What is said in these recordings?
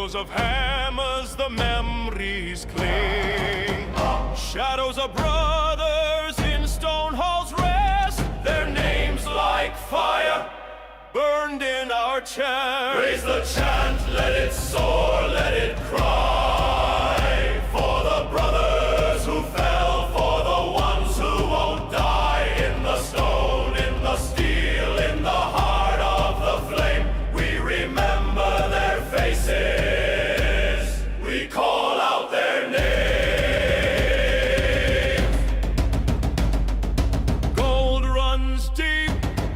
echoes of hammers, the memories cling. Shadows of brothers in stone halls rest, their names like fire burned in our chest. Raise the chant, let it soar, let it cry. For the brothers who fell, for the ones who won't die. In the stone, in the steel, in the heart of the flame, we remember their faces, we call out their names. Gold runs deep,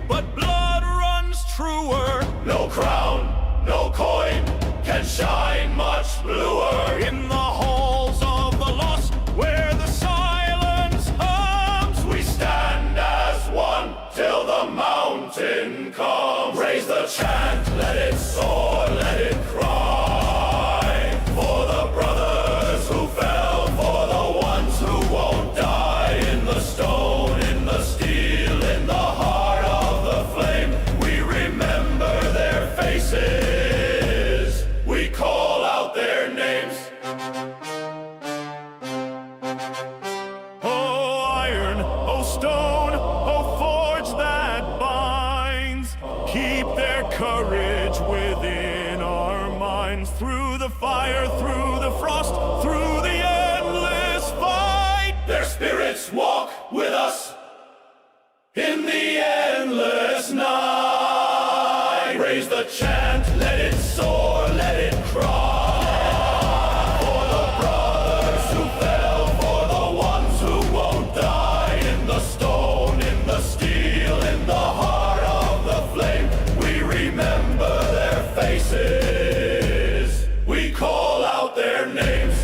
but blood runs truer. No crown, no coin can shine much bluer. In the halls of the lost, where the silence hums, We stand as one till the mountain comes. Raise the chant, let it soar, let it cry. For the brothers who fell, for the ones who won't die. In the stone, in the steel, in the heart of the flame, we remember their faces, we call out their names. oh iron, oh stone, oh forge that binds, keep their courage within our minds. Through the fire, through the frost, through the endless fight, Their spirits walk with us in the endless night. Raise the chant, let it soar, let it cry. For the brothers who fell, for the ones who won't die. In the stone, in the steel, in the heart of the flame, we remember their faces, we call out their names.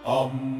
Onine.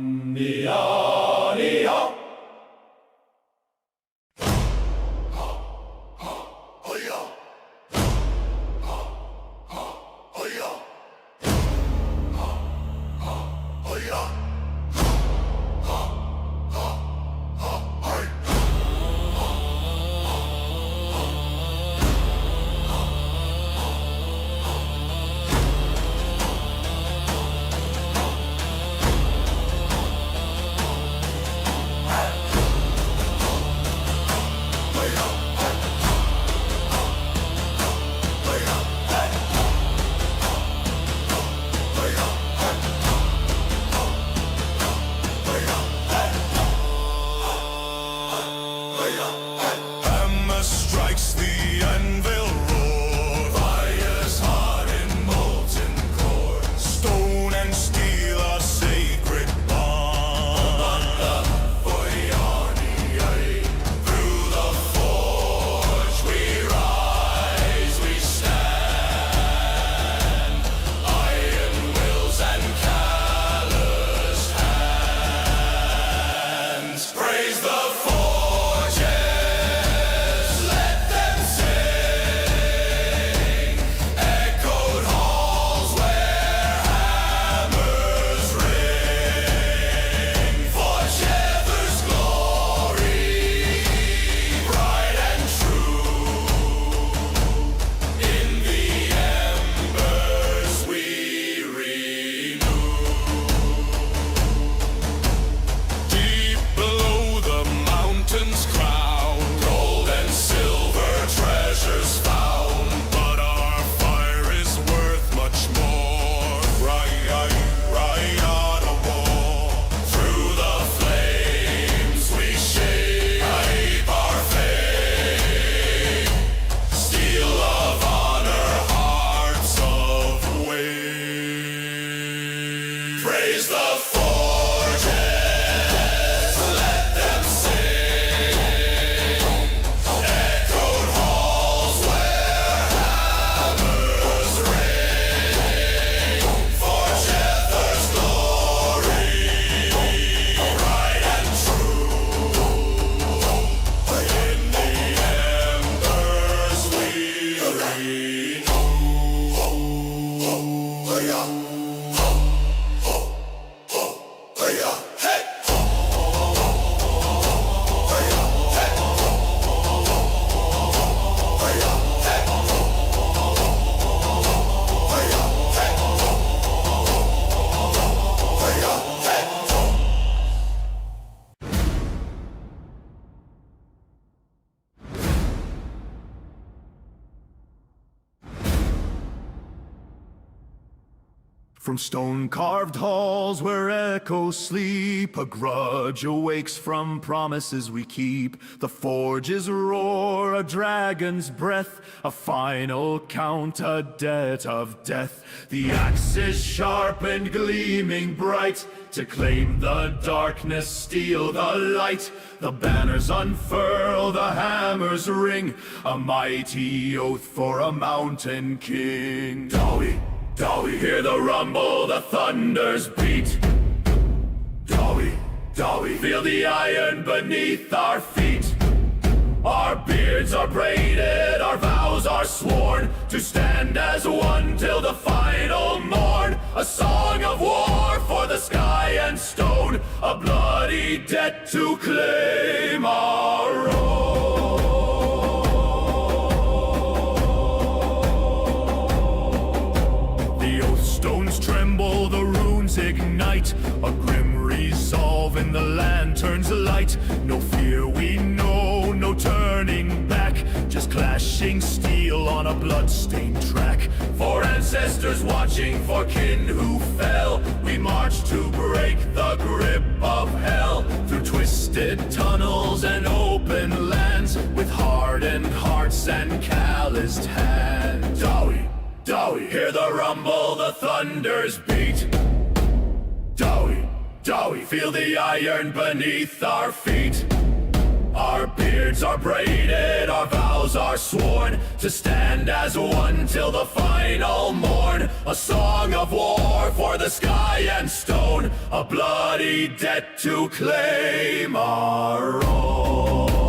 From stone-carved halls where echoes sleep, a grudge awakes from promises we keep. The forges roar, a dragon's breath, a final count, a debt of death. The axe is sharp and gleaming bright, to claim the darkness, steal the light. The banners unfurl, the hammers ring, a mighty oath for a mountain king. Dowie! Dowie, hear the rumble, the thunders beat. Dowie, Dowie, feel the iron beneath our feet. Our beards are braided, our vows are sworn, to stand as one till the final morn. A song of war for the sky and stone, a bloody debt to claim our own. Stones tremble, the runes ignite, a grim resolve in the lantern's light. No fear we know, no turning back, just clashing steel on a blood-stained track. For ancestors watching, for kin who fell, we march to break the grip of hell. Through twisted tunnels and open lands, with hardened hearts and calloused hands. Dowie! Dowie, hear the rumble, the thunders beat. Dowie, Dowie, feel the iron beneath our feet. Our beards are braided, our vows are sworn, to stand as one till the final morn. A song of war for the sky and stone, a bloody debt to claim our own.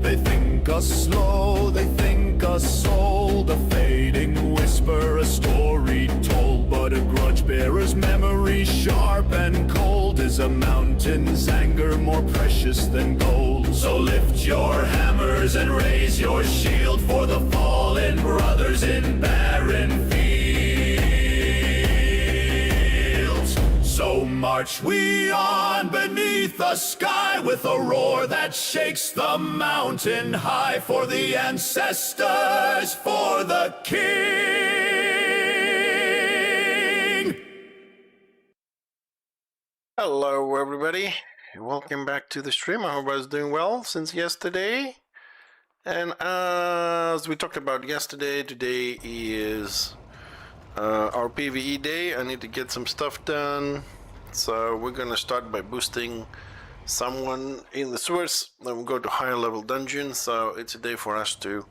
They think us slow, they think us sold, a fading whisper, a story told. But a grudge bearer's memory, sharp and cold, is a mountain's anger more precious than gold. So lift your hammers and raise your shield for the fallen brothers in barren fields. So march we on beneath the sky, with a roar that shakes the mountain high, for the ancestors, for the king. Hello everybody, welcome back to the stream. I hope everybody's doing well since yesterday. And as we talked about yesterday, today is our PVE day. I need to get some stuff done, so we're gonna start by boosting someone in the sewers, then we'll go to higher level dungeons. So it's a day for us to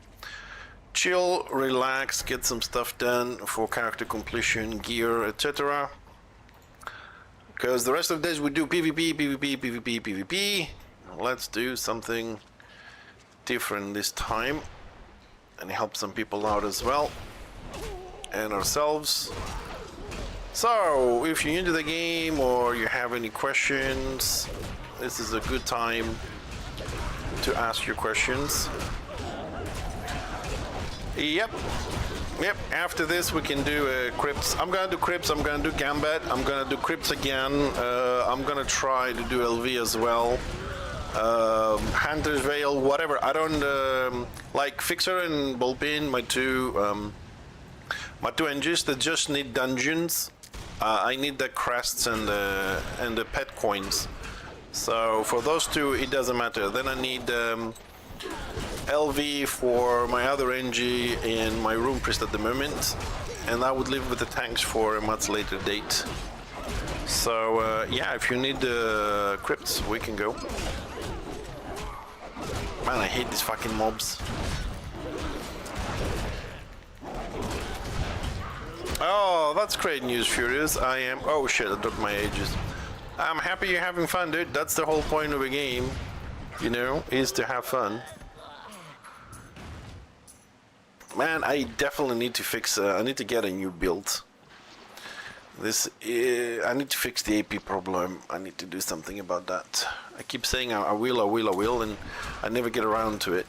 chill, relax, get some stuff done for character completion, gear, etc. Because the rest of the days we do PvP, PvP, PvP, PvP. Let's do something different this time and help some people out as well, and ourselves. So if you're into the game or you have any questions, this is a good time to ask your questions. Yep, after this we can do crypts. I'm gonna do crypts, I'm gonna do Gambit, I'm gonna do crypts again. I'm gonna try to do LV as well. Hunter's Veil, whatever. I don't like Fixer and Bullpin, my two NGs that just need dungeons. I need the crests and the pet coins. So for those two it doesn't matter. Then I need LV for my other NG and my Rune Priest at the moment, and I would live with the tanks for a much later date. So yeah, if you need crypts, we can go. Man, I hate these fucking mobs. Oh, that's great news, Furious. I am... Oh shit, I dropped my ages. I'm happy you're having fun, dude. That's the whole point of a game, you know, is to have fun. Man, I definitely need to fix... I need to get a new build. This... I need to fix the AP problem. I need to do something about that. I keep saying I will, and I never get around to it.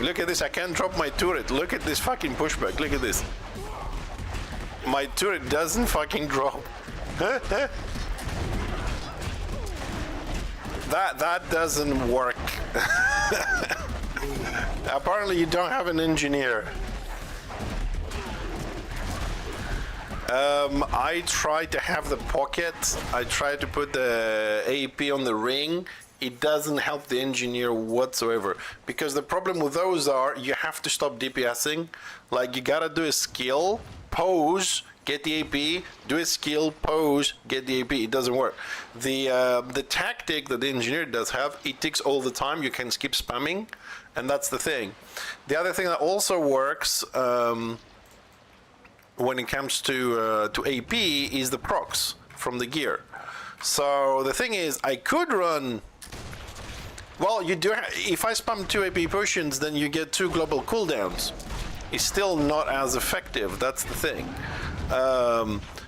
Look at this, I can't drop my turret. Look at this fucking pushback, look at this. My turret doesn't fucking drop. That doesn't work. Apparently you don't have an engineer. I tried to have the pocket. I tried to put the AP on the ring. It doesn't help the engineer whatsoever. Because the problem with those are you have to stop DPSing. Like you gotta do a skill, pose, get the AP, do a skill, pose, get the AP. It doesn't work. The tactic that the engineer does have, it ticks all the time. You can skip spamming, and that's the thing. The other thing that also works when it comes to AP is the procs from the gear. So the thing is, I could run. Well, you do. If I spam 2 AP potions, then you get 2 global cooldowns. It's still not as effective. That's the thing.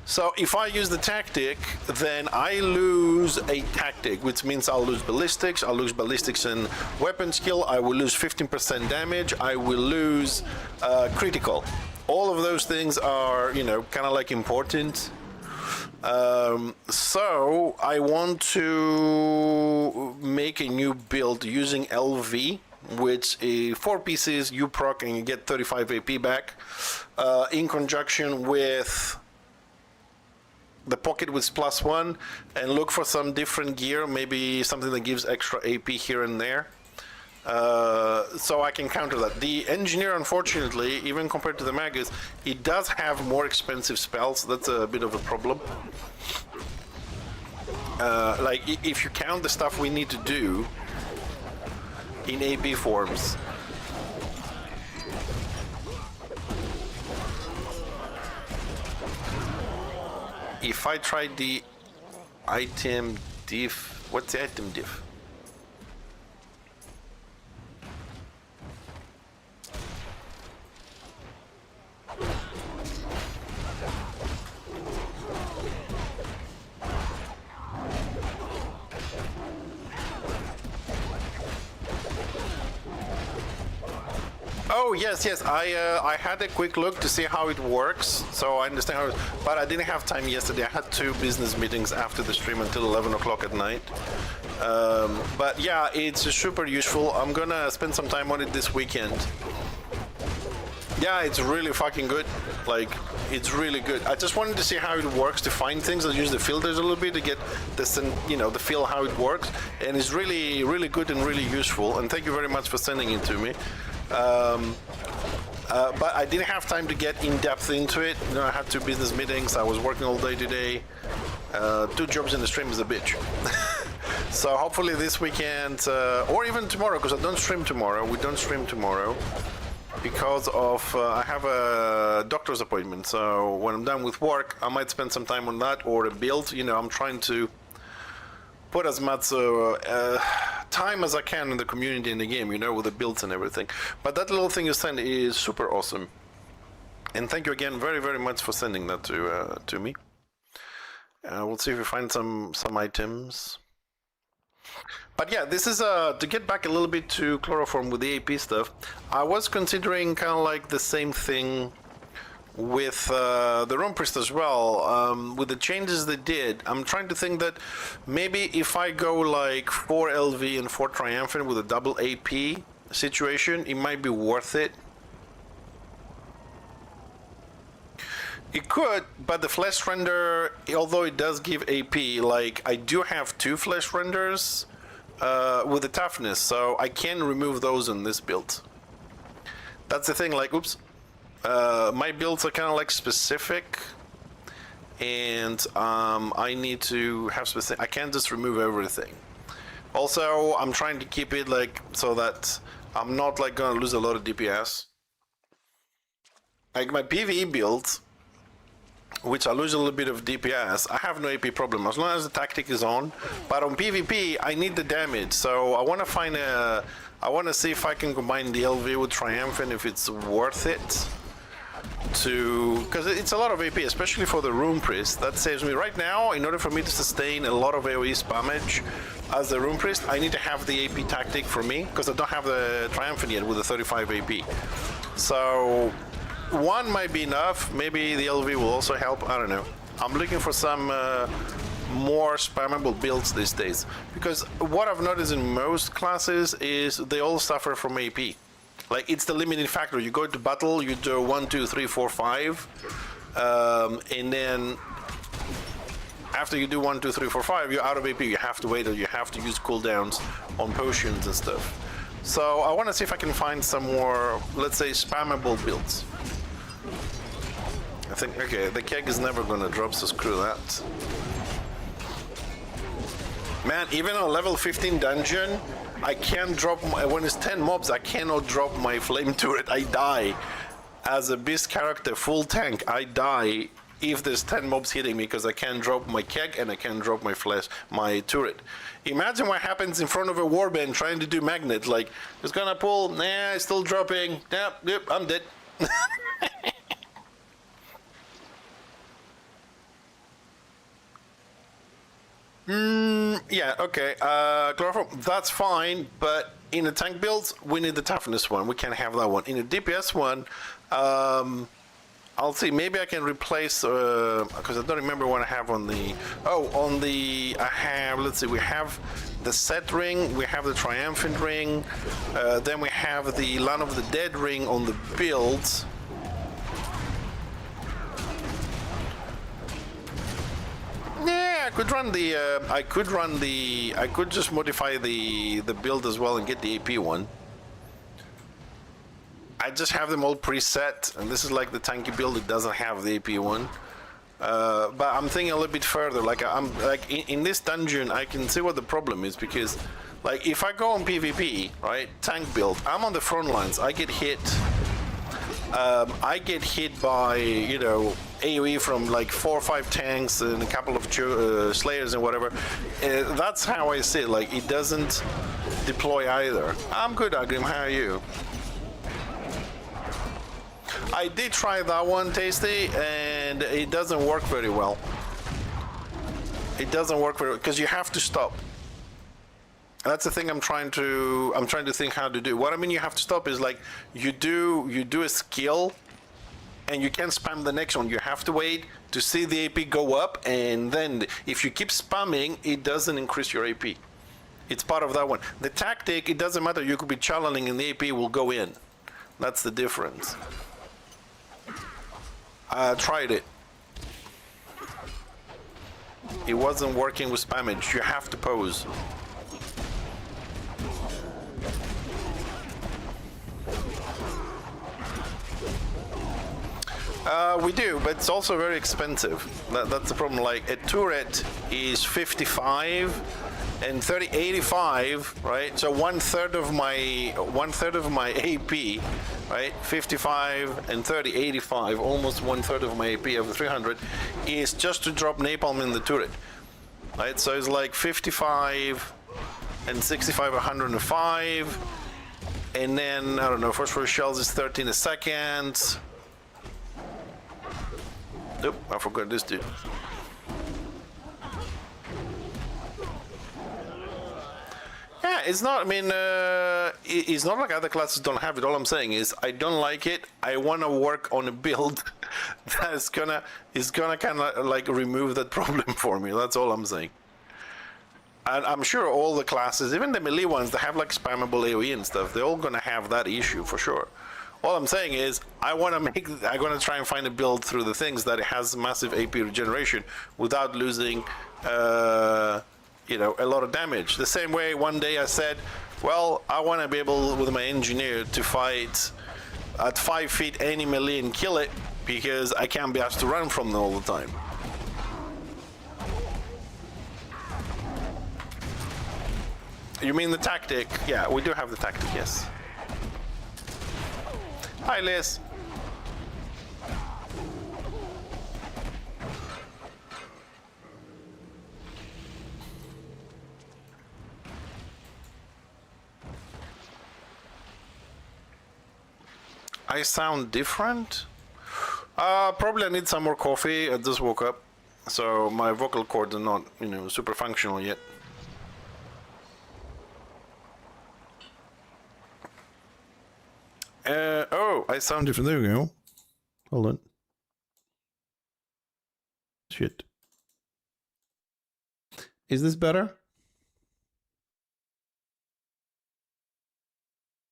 So if I use the tactic, then I lose a tactic, which means I'll lose ballistics. I'll lose ballistics and weapon skill. I will lose 15% damage. I will lose critical. All of those things are, you know, kind of like important. So I want to make a new build using LV, which is 4 pieces, you proc and you get 35 AP back, in conjunction with the pocket with +1, and look for some different gear, maybe something that gives extra AP here and there. So I can counter that. The engineer, unfortunately, even compared to the magus, it does have more expensive spells. That's a bit of a problem. Like if you count the stuff we need to do in AP forms. If I try the item diff, what's the item diff? Oh yes, I had a quick look to see how it works, so I understand how it, but I didn't have time yesterday. I had 2 business meetings after the stream until 11 o'clock at night. But yeah, it's super useful. I'm gonna spend some time on it this weekend. Yeah, it's really fucking good. Like, it's really good. I just wanted to see how it works to find things. I use the filters a little bit to get this, you know, the feel how it works, and it's really, really good and really useful. And thank you very much for sending it to me. But I didn't have time to get in depth into it. You know, I had 2 business meetings. I was working all day today. 2 jobs in the stream is a bitch. So hopefully this weekend, or even tomorrow, because I don't stream tomorrow. We don't stream tomorrow because of I have a doctor's appointment. So when I'm done with work, I might spend some time on that or a build. You know, I'm trying to put as much time as I can in the community in the game, you know, with the builds and everything. But that little thing you sent is super awesome. And thank you again very, very much for sending that to me. We'll see if we find some items. But yeah, this is to get back a little bit to chloroform with the AP stuff. I was considering kind of like the same thing with the Rune Priest as well. With the changes they did, I'm trying to think that maybe if I go like 4 LV and 4 Triumphant with a double AP situation, it might be worth it. It could, but the flesh render, although it does give AP, like I do have 2 flesh renders with the toughness, so I can remove those in this build. That's the thing, like, oops. My builds are kind of like specific, and I need to have specific. I can't just remove everything. Also, I'm trying to keep it like so that I'm not like gonna lose a lot of DPS. Like my PVE build, which I lose a little bit of DPS, I have no AP problem as long as the tactic is on. But on PvP, I need the damage, so I want to find a. I want to see if I can combine the LV with Triumphant, if it's worth it. Because it's a lot of AP, especially for the Rune Priest. That saves me right now. In order for me to sustain a lot of AoE spammage as the Rune Priest, I need to have the AP tactic for me, because I don't have the Triumphant yet with the 35 AP. So 1 might be enough. Maybe the LV will also help. I don't know. I'm looking for some more spammable builds these days. Because what I've noticed in most classes is they all suffer from AP. Like, it's the limiting factor. You go to battle, you do 1, 2, 3, 4, 5, and then after you do 1, 2, 3, 4, 5, you're out of AP. You have to wait, or you have to use cooldowns on potions and stuff. So I want to see if I can find some more, let's say, spammable builds. I think, okay, the keg is never going to drop, so screw that. Man, even on level 15 dungeon, I can't drop my, when it's 10 mobs, I cannot drop my flame turret. I die. As a beast character, full tank, I die if there's 10 mobs hitting me because I can't drop my keg and I can't drop my turret. Imagine what happens in front of a warband trying to do magnet. Like, it's gonna pull, nah, it's still dropping. Yep, I'm dead. Yeah, okay. Chloroform, that's fine, but in the tank builds, we need the toughness one. We can't have that one. In the DPS one, I'll see. Maybe I can replace, because I don't remember what I have on the... Oh, on the... I have, let's see, we have the set ring, we have the triumphant ring, then we have the Land of the Dead ring on the builds. Yeah, I could run the, I could just modify the build as well and get the AP one. I just have them all preset, and this is like the tanky build. It doesn't have the AP one. But I'm thinking a little bit further. Like I'm like in this dungeon, I can see what the problem is, because like if I go on PvP, right, tank build, I'm on the front lines. I get hit. I get hit by, you know, AoE from like 4 or 5 tanks and a couple of slayers and whatever. That's how I see it. Like, it doesn't deploy either. I'm good, Agrim. How are you? I did try that one, Tasty, and it doesn't work very well. It doesn't work very well because you have to stop. That's the thing I'm trying to think how to do. What I mean you have to stop is like you do a skill and you can't spam the next one. You have to wait to see the AP go up, and then if you keep spamming, it doesn't increase your AP. It's part of that one. The tactic, it doesn't matter. You could be channeling and the AP will go in. That's the difference. I tried it. It wasn't working with spammage. You have to pose. We do, but it's also very expensive. That's the problem. Like, a turret is 55 and 85, right? So one third of my AP, right? 55 and 85, almost one third of my AP of 300 is just to drop napalm in the turret, right? So it's like 55 and 65, 105, and then I don't know. Phosphorus shells is 13 a second. Nope, I forgot this dude. Yeah, it's not, I mean, it's not like other classes don't have it. All I'm saying is I don't like it. I want to work on a build that's gonna kind of like remove that problem for me. That's all I'm saying. And I'm sure all the classes, even the melee ones that have like spammable AoE and stuff, they're all gonna have that issue for sure. All I'm saying is I'm gonna try and find a build through the things that it has massive AP regeneration without losing, you know, a lot of damage. The same way one day I said, well, I want to be able with my engineer to fight at 5 feet any melee and kill it, because I can't be asked to run from them all the time. You mean the tactic? Yeah, we do have the tactic, yes. Hi, Liz. I sound different? Probably I need some more coffee. I just woke up, so my vocal cords are not, you know, super functional yet. Oh, I sound different. There we go. Hold on. Shit. Is this better?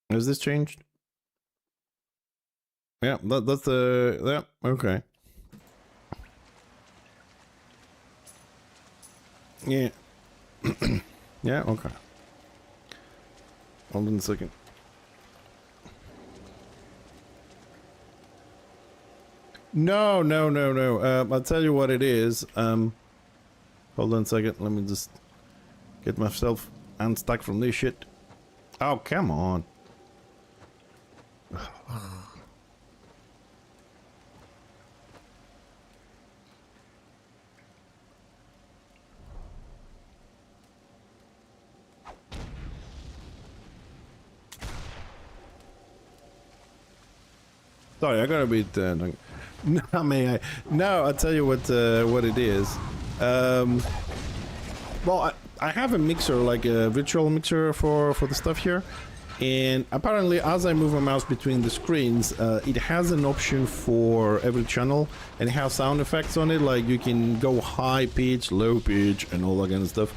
Has this changed? Yeah, that's the... Yeah, okay. Yeah. Yeah, okay. Hold on a second. No. I'll tell you what it is. Hold on a second. Let me just get myself unstuck from this shit. Oh, come on. Sorry, I got a bit. No, may I? No, I'll tell you what it is. Well, I have a mixer, like a virtual mixer for the stuff here, and apparently, as I move my mouse between the screens, it has an option for every channel, and it has sound effects on it. Like you can go high pitch, low pitch, and all that kind of stuff.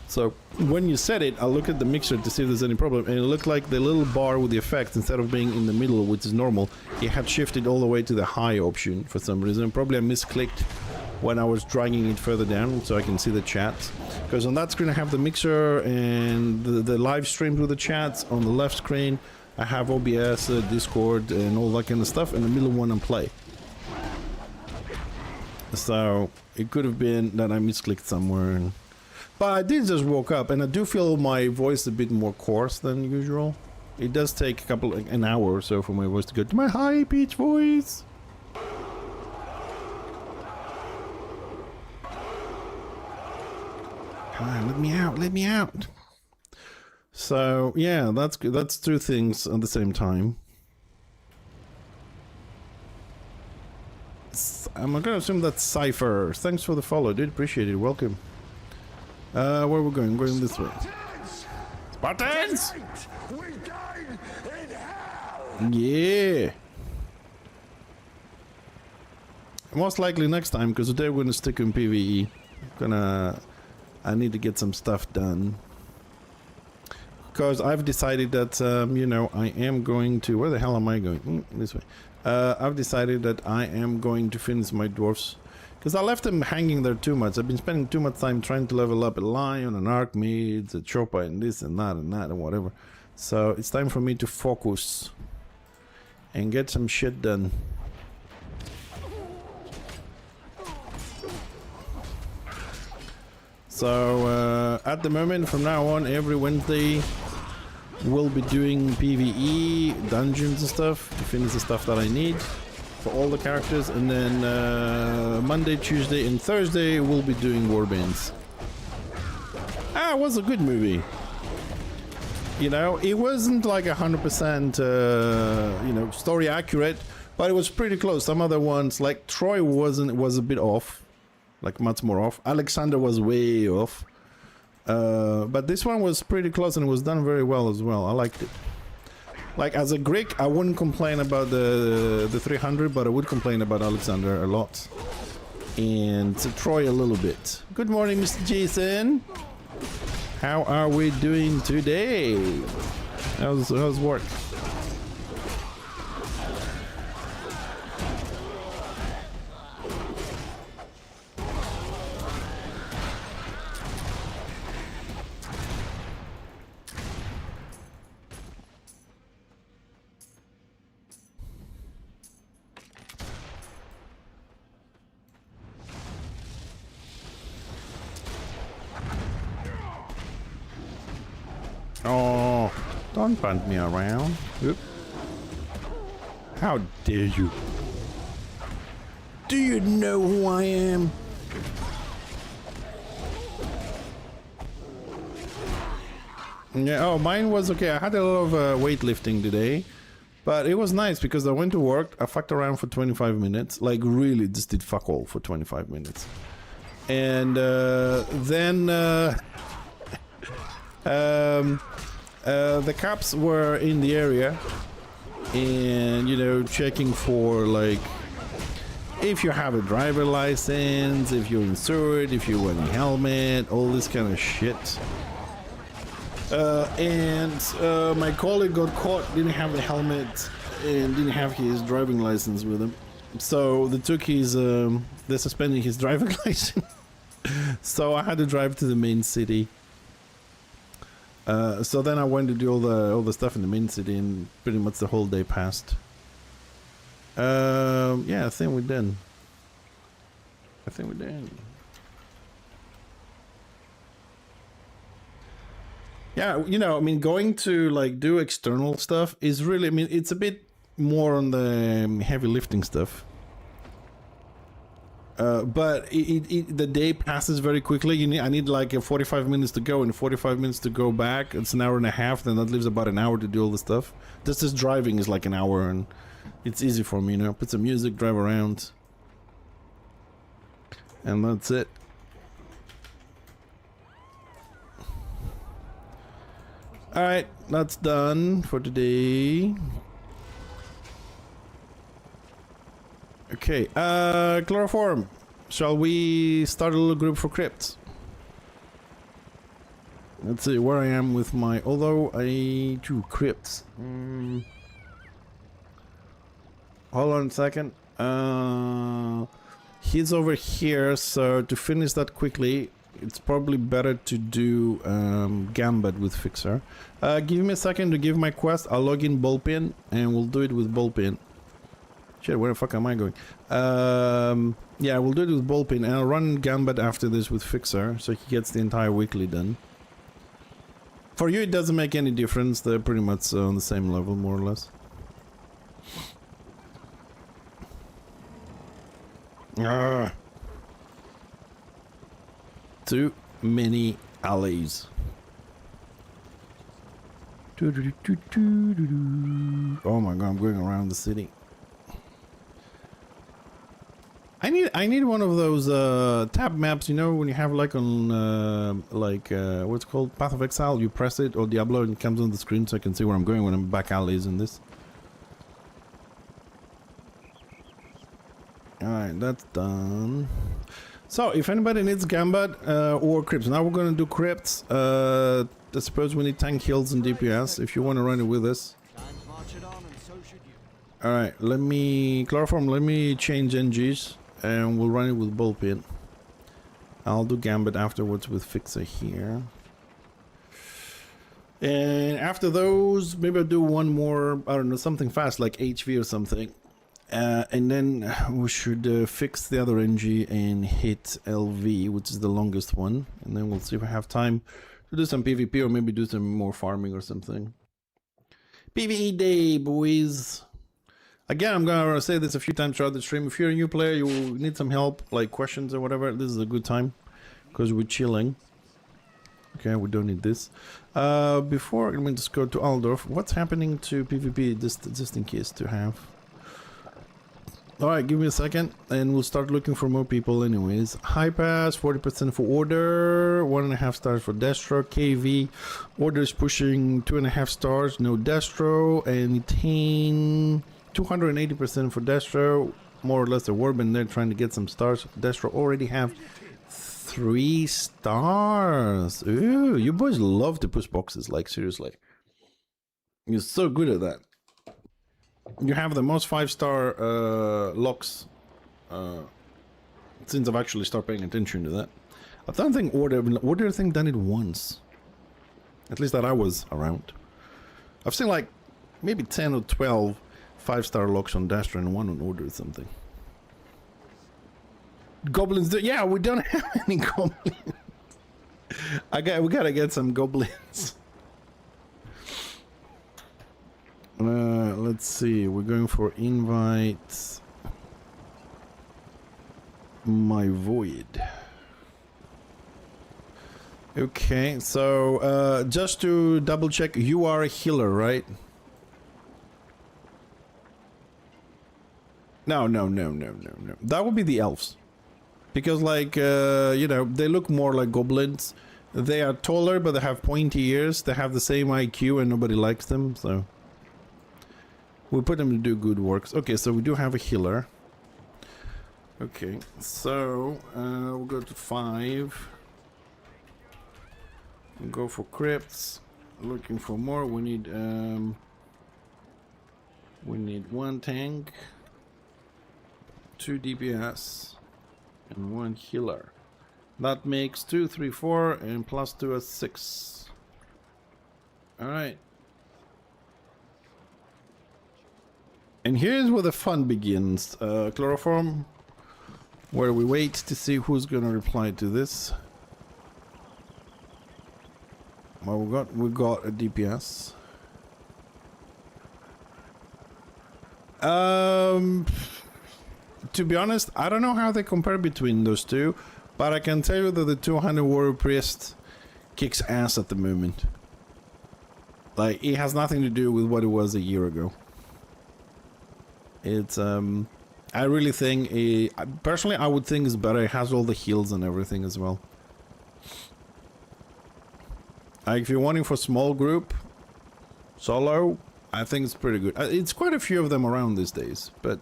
So when you set it, I'll look at the mixer to see if there's any problem, and it looked like the little bar with the effects, instead of being in the middle, which is normal, it had shifted all the way to the high option for some reason. Probably I misclicked when I was dragging it further down so I can see the chats. Because on that screen I have the mixer and the live stream through the chats. On the left screen I have OBS, Discord, and all that kind of stuff, and the middle one on play. So it could have been that I misclicked somewhere. But I did just woke up, and I do feel my voice a bit more coarse than usual. It does take an hour or so for my voice to go to my high pitch voice. Come on, let me out. So yeah, that's good. That's two things at the same time. I'm gonna assume that's Cypher. Thanks for the follow, dude. Appreciate it. Welcome. Where are we going? We're going this way. Spartans! Yeah. Most likely next time, because today we're gonna stick in PVE. I need to get some stuff done. Because I've decided that, you know, I am going to... Where the hell am I going? This way. I've decided that I am going to finish my dwarfs. Because I left them hanging there too much. I've been spending too much time trying to level up a lion, an archmage, a chopper, and this and that and whatever. So it's time for me to focus and get some shit done. So at the moment, from now on, every Wednesday we'll be doing PVE, dungeons and stuff to finish the stuff that I need for all the characters, and then Monday, Tuesday, and Thursday we'll be doing warbands. It was a good movie. You know, it wasn't like 100% you know, story accurate, but it was pretty close. Some other ones, like Troy, was a bit off, like much more off. Alexander was way off, but this one was pretty close, and it was done very well as well. I liked it. Like, as a Greek, I wouldn't complain about the 300, but I would complain about Alexander a lot. And Troy a little bit. Good morning, Mr. Jason. How are we doing today? How's work? Oh, don't bunt me around. Oop. How dare you? Do you know who I am? Yeah, oh, mine was okay. I had a lot of weightlifting today, but it was nice because I went to work, I fucked around for 25 minutes, like really just did fuck all for 25 minutes. And then the cops were in the area and, you know, checking for like if you have a driver license, if you're insured, if you're wearing a helmet, all this kind of shit. My colleague got caught, didn't have the helmet and didn't have his driving license with him. So they took his, they're suspending his driving license. So I had to drive to the main city. So then I went to do all the stuff in the main city, and pretty much the whole day passed. Yeah, I think we're done. Yeah, you know, I mean, going to like do external stuff is really, I mean, it's a bit more on the heavy lifting stuff. But the day passes very quickly. I need like 45 minutes to go and 45 minutes to go back. It's an hour and a half. Then that leaves about an hour to do all the stuff. Just driving is like an hour, and it's easy for me, you know. Put some music, drive around, and that's it. All right, that's done for today. Okay, chloroform. Shall we start a little group for crypts? Let's see where I am with my. Although I do crypts. Hold on a second. He's over here, so to finish that quickly, it's probably better to do Gambit with Fixer. Give me a second to give my quest. I'll log in Bullpen and we'll do it with Bullpen. Shit, where the fuck am I going? Yeah, we'll do it with Bullpen, and I'll run Gambit after this with Fixer, so he gets the entire weekly done. For you, it doesn't make any difference. They're pretty much on the same level, more or less. Too many alleys. Oh my god, I'm going around the city. I need one of those tab maps, you know, when you have like on what's it called, Path of Exile. You press it, or Diablo, and it comes on the screen, so I can see where I'm going when I'm back alleys in this. Alright, that's done. So if anybody needs Gambit or crypts, now we're going to do crypts. I suppose we need tank heals and DPS if you want to run it with us. Alright, let me chloroform, let me change NGs and we'll run it with Bullpen. I'll do Gambit afterwards with Fixer here. And after those, maybe I'll do one more, I don't know, something fast like HV or something. And then we should fix the other NG and hit LV, which is the longest one. And then we'll see if I have time to do some PvP or maybe do some more farming or something. PVE day, boys. Again, I'm gonna say this a few times throughout the stream. If you're a new player, you need some help, like questions or whatever, this is a good time, because we're chilling. Okay, we don't need this. Before, let me just go to Aldorf. What's happening to PvP, just in case to have. Alright, give me a second, and we'll start looking for more people anyways. High pass, 40% for Order, 1.5 stars for Destro, KV. Order is pushing 2.5 stars, no Destro, and Etain, 280% for Destro, more or less a warband there trying to get some stars. Destro already have 3 stars. Ooh, you boys love to push boxes, like seriously. You're so good at that. You have the most 5-star locks since I've actually started paying attention to that. I don't think Order I think done it once. At least that I was around. I've seen like maybe 10 or 12 5-star locks on Dasher and 1 on Order or something. Goblins, yeah, we don't have any goblins. We gotta get some goblins. Let's see, we're going for invites. My void. Okay, so just to double check, you are a healer, right? No. That would be the elves. Because, like, you know, they look more like goblins. They are taller, but they have pointy ears. They have the same IQ, and nobody likes them, so we put them to do good works. Okay, so we do have a healer. Okay, so we'll go to 5. We'll go for crypts. Looking for more. We need 1 tank, 2 DPS, and 1 healer. That makes 2, 3, 4, and plus 2 is 6. Alright. And here's where the fun begins. Chloroform, where we wait to see who's gonna reply to this. Well, we got a DPS. To be honest, I don't know how they compare between those two, but I can tell you that the 200 Warrior Priest kicks ass at the moment. Like, it has nothing to do with what it was a year ago. It's, I really think, personally, I would think it's better. It has all the heals and everything as well. Like, if you're wanting for small group, solo, I think it's pretty good. It's quite a few of them around these days, but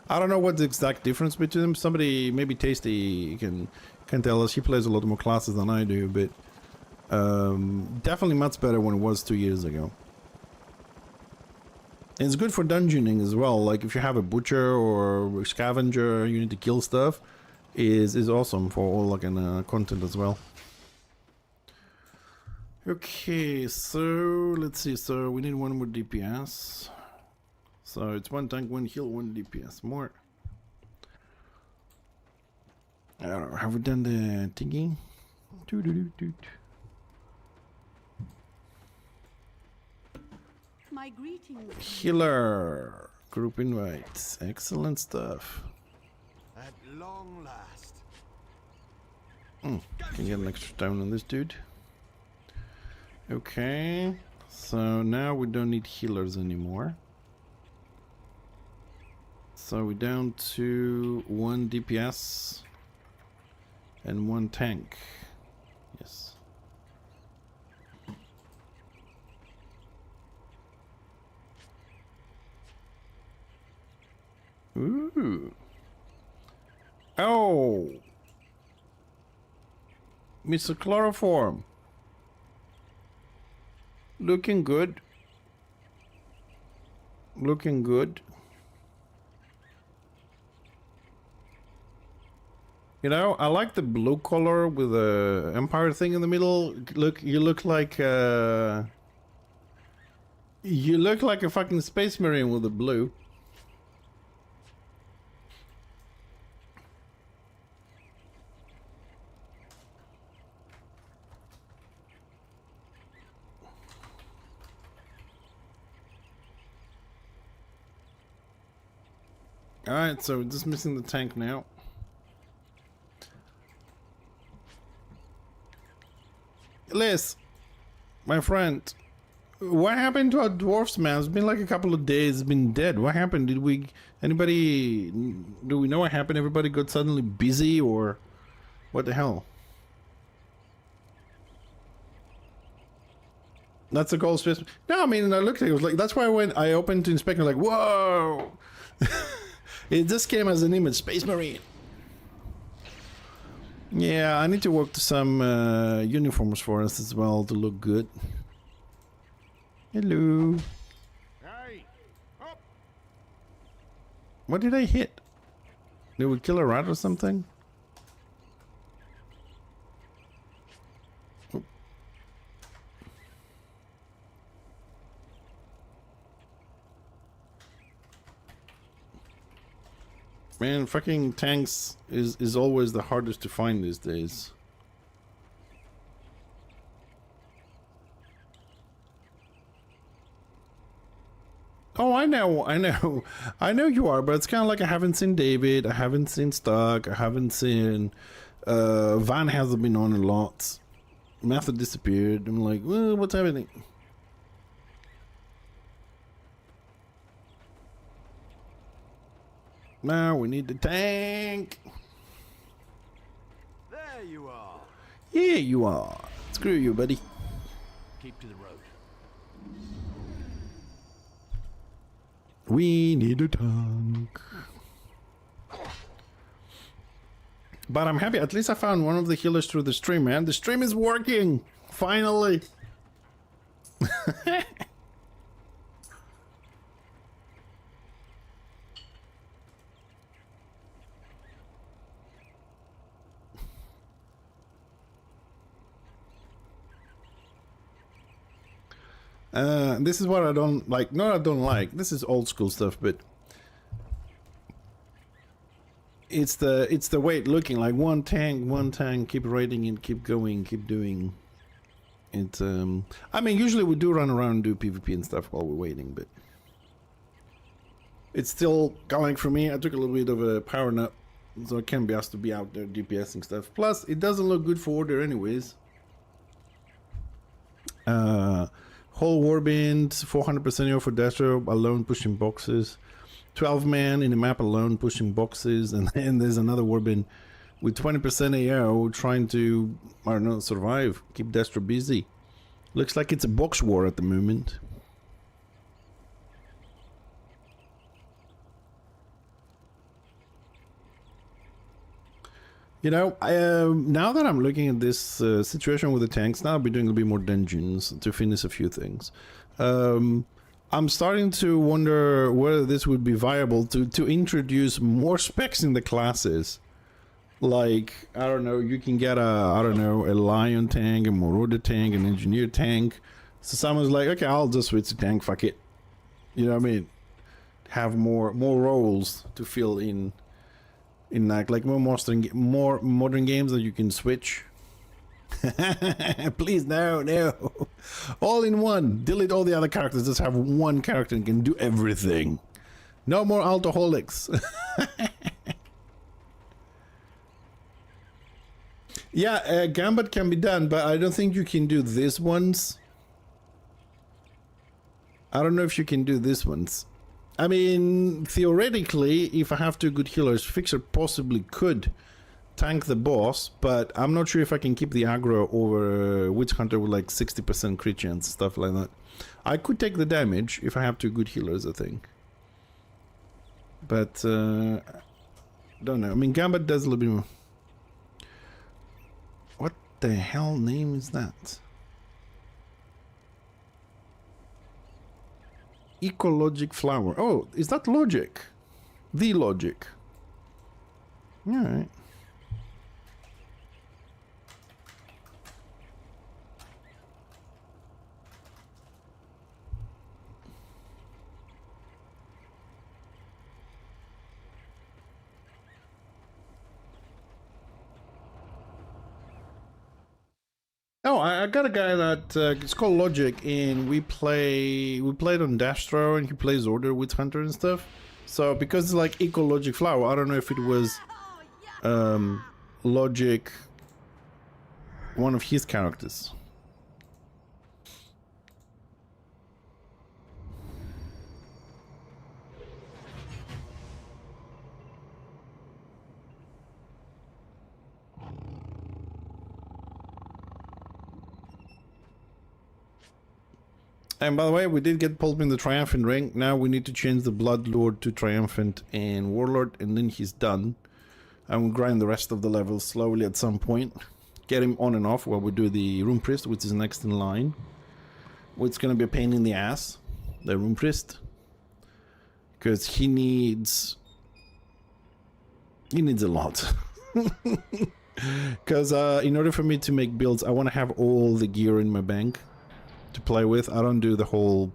I don't know what the exact difference between them. Somebody, maybe Tasty, can tell us. He plays a lot more classes than I do, but definitely much better when it was 2 years ago. And it's good for dungeoning as well. Like, if you have a butcher or a scavenger, you need to kill stuff, is awesome for all like content as well. Okay, so let's see. So we need 1 more DPS. So it's 1 tank, 1 heal, 1 DPS more. I don't know. Have we done the thingy? My greetings. Healer group invites. Excellent stuff. At long last. Can get an extra down on this dude. Okay, so now we don't need healers anymore. So we're down to 1 DPS and 1 tank. Yes. Ooh. Oh! Mr. Chloroform. Looking good. Looking good. You know, I like the blue color with the empire thing in the middle. Look, you look like a fucking space marine with the blue. Alright, so we're just missing the tank now. Liz, my friend, what happened to our dwarfs, man? It's been like a couple of days, it's been dead. What happened? Do we know what happened? Everybody got suddenly busy, or what the hell? That's a gold space. No, I mean, I looked at it, it was like, that's why when I opened to inspect, like, whoa! It just came as an image, Space Marine. Yeah, I need to work to some uniforms for us as well to look good. Hello. Hey, up. What did I hit? Did we kill a rat or something? Oh. Man, fucking tanks is always the hardest to find these days. Oh, I know you are, but it's kind of like I haven't seen David, I haven't seen Stark, I haven't seen, Van hasn't been on a lot. Matthew disappeared. I'm like, well, what's happening? Now we need the tank. There you are. Yeah, you are. Screw you, buddy. Keep to the road. We need a tank. But I'm happy. At least I found one of the healers through the stream, man. The stream is working! Finally! This is what I don't like. No, I don't like. This is old school stuff, but it's the way it looking like one tank, keep raiding and keep going, keep doing it. I mean, usually we do run around and do PvP and stuff while we're waiting, but it's still kind of like for me. I took a little bit of a power nap, so I can't be asked to be out there DPSing stuff. Plus, it doesn't look good for order, anyways. Whole warband, 400% AO for Destro alone pushing boxes. 12 man in the map alone pushing boxes, and then there's another warband with 20% AO trying to, I don't know, survive, keep Destro busy. Looks like it's a box war at the moment. You know, now that I'm looking at this situation with the tanks, now I'll be doing a bit more dungeons to finish a few things. I'm starting to wonder whether this would be viable to introduce more specs in the classes. Like, I don't know, you can get a lion tank, a marauder tank, an engineer tank. So someone's like, okay, I'll just switch to tank, fuck it. You know what I mean? Have more roles to fill in like more modern games that you can switch. Please, no. All in one. Delete all the other characters. Just have one character and can do everything. No more alcoholics. Yeah, Gambit can be done, but I don't think you can do this ones. I don't know if you can do this ones. I mean, theoretically, if I have two good healers, Fixer possibly could tank the boss, but I'm not sure if I can keep the aggro over Witch Hunter with like 60% crit chance, stuff like that. I could take the damage if I have two good healers, I think. But, don't know. I mean, Gambit does a little bit more. What the hell name is that? Ecologic flower. Oh, is that logic? The logic. Alright. Oh, I got a guy that it's called Logic, and we played on Dastro, and he plays Order with Hunter and stuff. So because it's like Ecologic Flower, I don't know if it was Logic, one of his characters. And by the way, we did get Pulp in the Triumphant ring. Now we need to change the Blood Lord to Triumphant and Warlord, and then he's done. And we'll grind the rest of the levels slowly at some point. Get him on and off while we do the Rune Priest, which is next in line. Which is going to be a pain in the ass, the Rune Priest. Because he needs a lot. Because in order for me to make builds, I want to have all the gear in my bank to play with. I don't do the whole,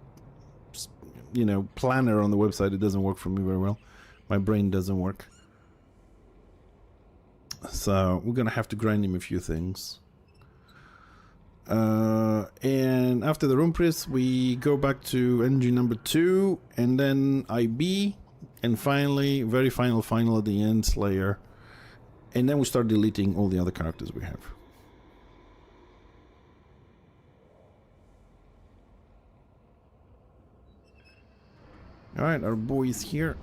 you know, planner on the website. It doesn't work for me very well. My brain doesn't work. So we're gonna have to grind him a few things. And after the Rune Priest, we go back to engine number 2, and then IB, and finally, very final at the end, Slayer. And then we start deleting all the other characters we have. Alright, our boy is here.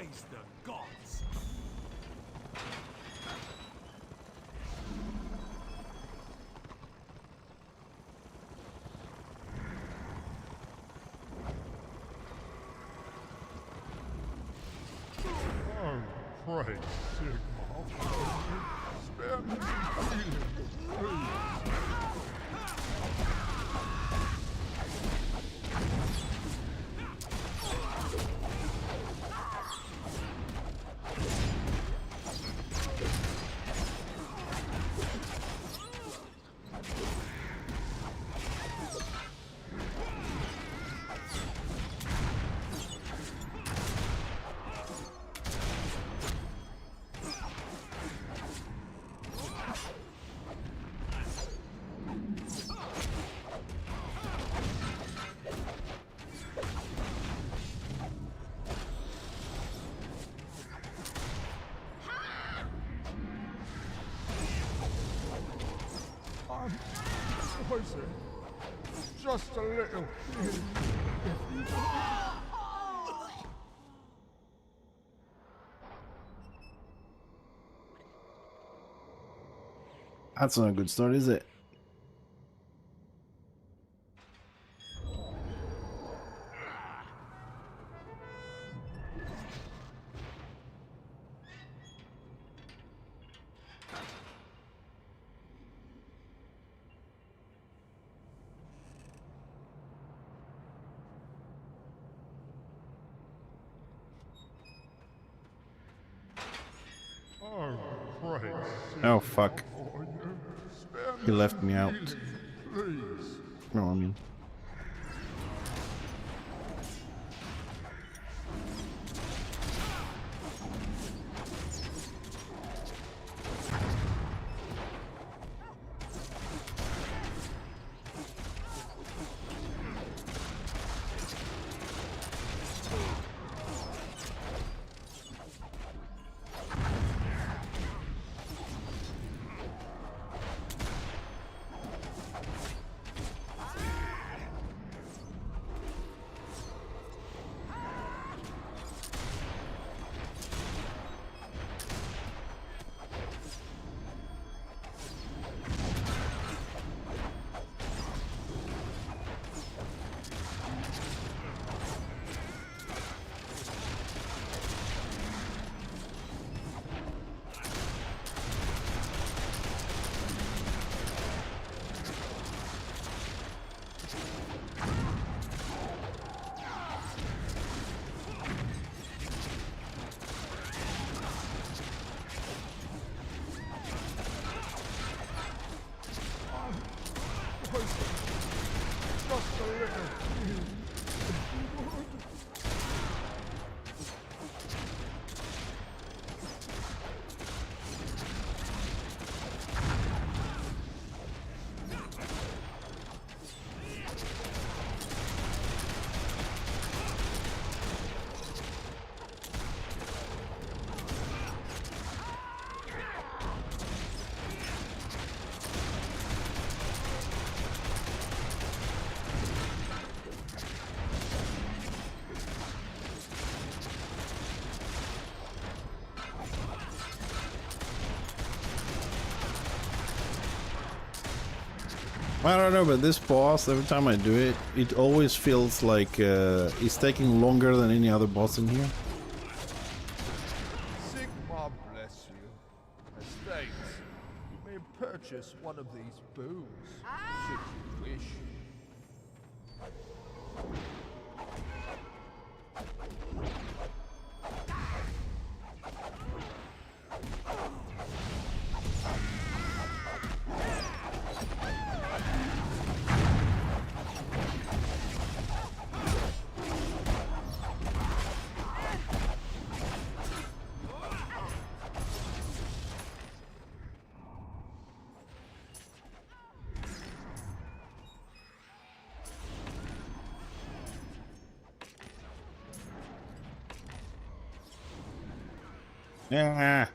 Praise the gods. Oh, praise Sigma. Spare me from healing, please. I'm poisoned. Just a little. That's not a good start, is it? Oh, praise Oh fuck. Sigma. Spare me He left from me out. healing, please. No, I mean. Just a little. I don't know, but this boss, every time I do it, it always feels like it's taking longer than any other boss in here. Sigma bless you. Estates. You may purchase one of these boons, should you wish. Yeah.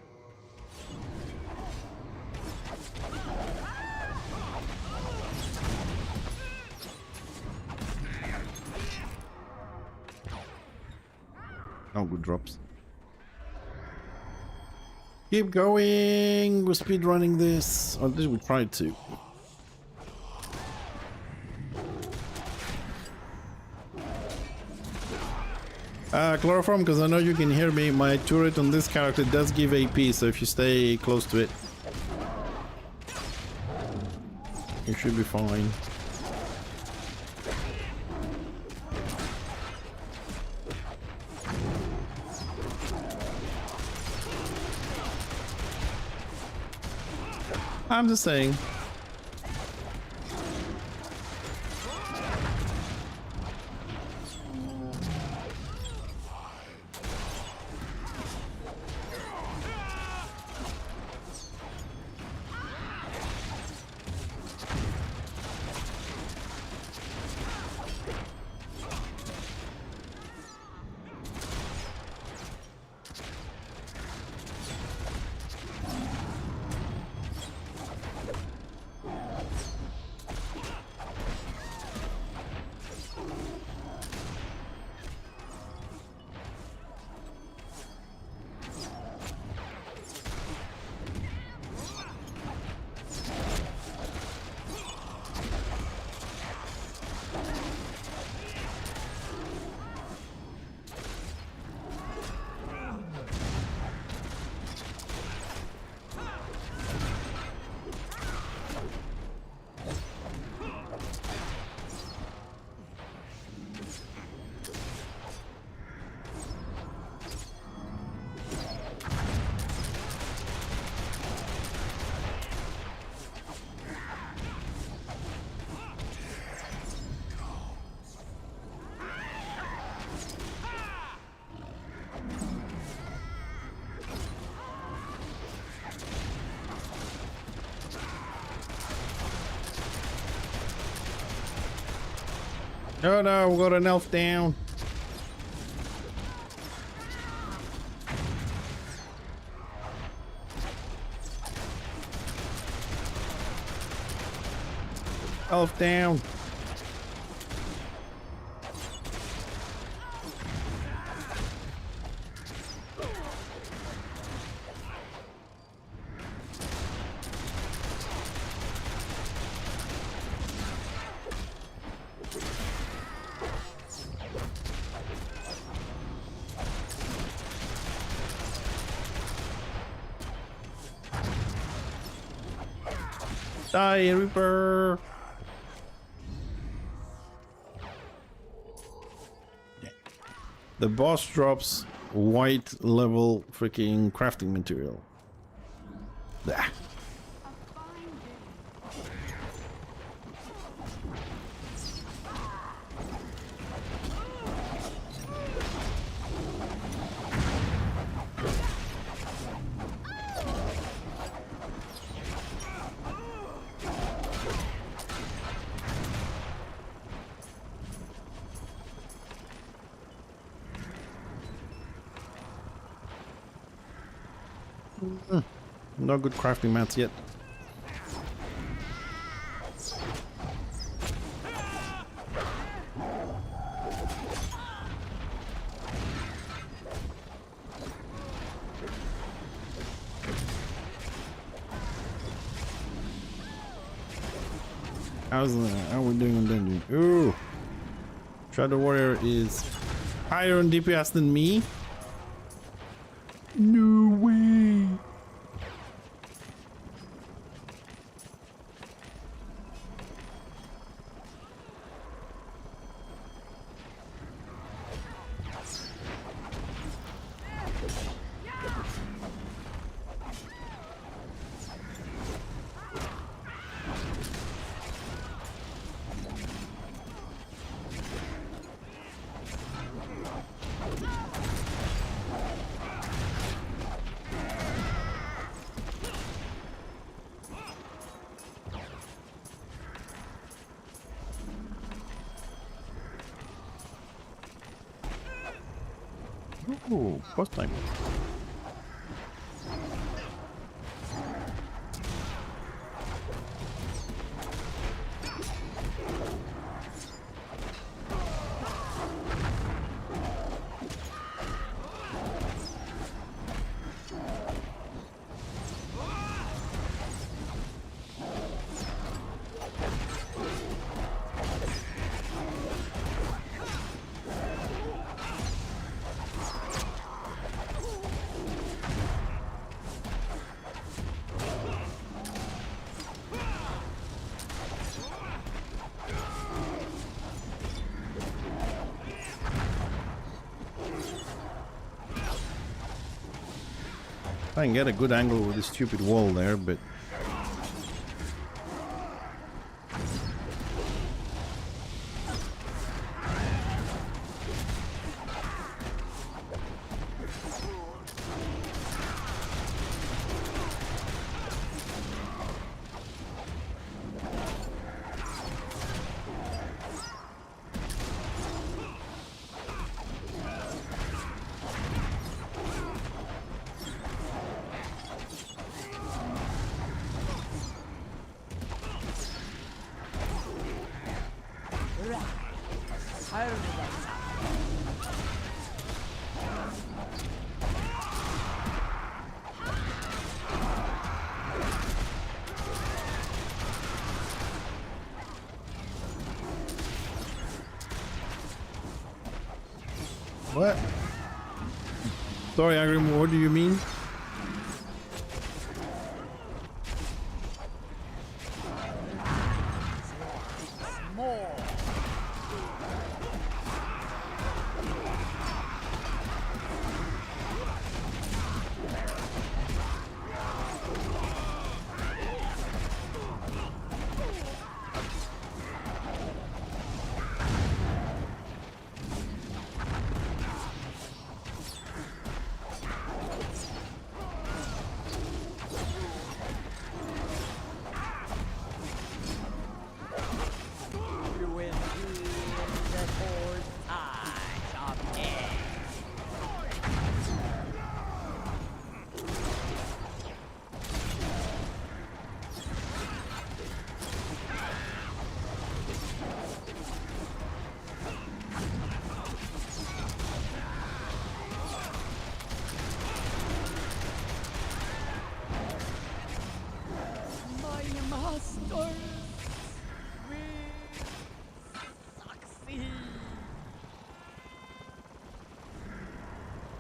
Oh, good drops. Keep going. We're speed running this. Or at least we tried to. Chloroform, because I know you can hear me. My turret on this character does give AP, so if you stay close to it, you should be fine. I'm just saying. Oh no, we got an elf down. Elf down. Die, Reaper! The boss drops white level freaking crafting material. Ah. No good crafting mats yet. How are we doing on dungeon? Ooh! Shadow Warrior is higher on DPS than me. No way! Ooh, boss time. Try and get a good angle with this stupid wall there, but... What? Sorry, Agrim, what do you mean?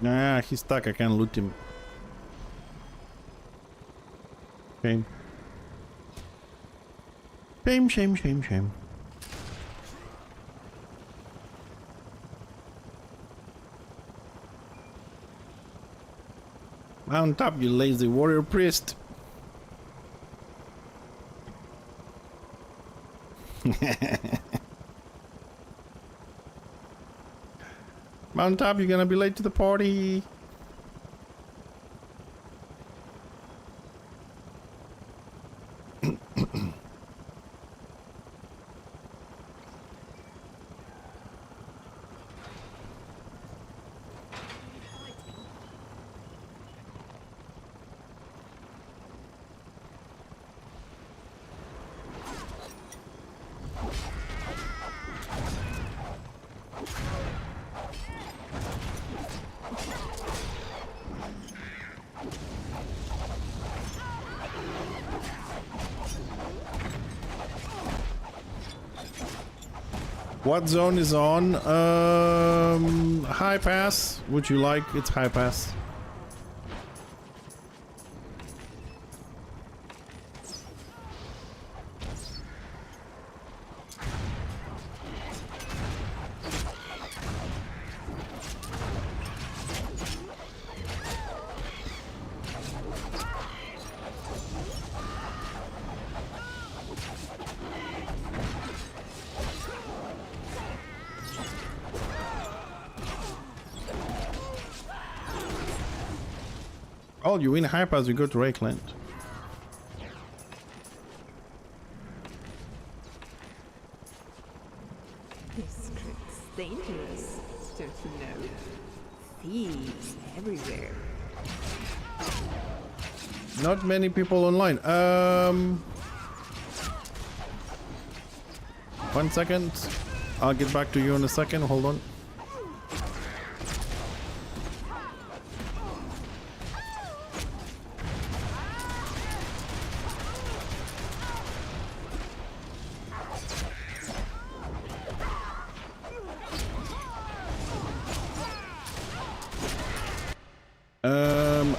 Nah, he's stuck. I can't loot him. Shame. Shame, shame, shame, shame. Mount up, you lazy warrior priest. Mount up, you're gonna be late to the party. What zone is on? High pass. Would you like? It's high pass. Oh, you win high pass, you go to Rakeland. This script's dangerous, don't you know? Thieves everywhere. Not many people online. 1 second. I'll get back to you in a second. Hold on.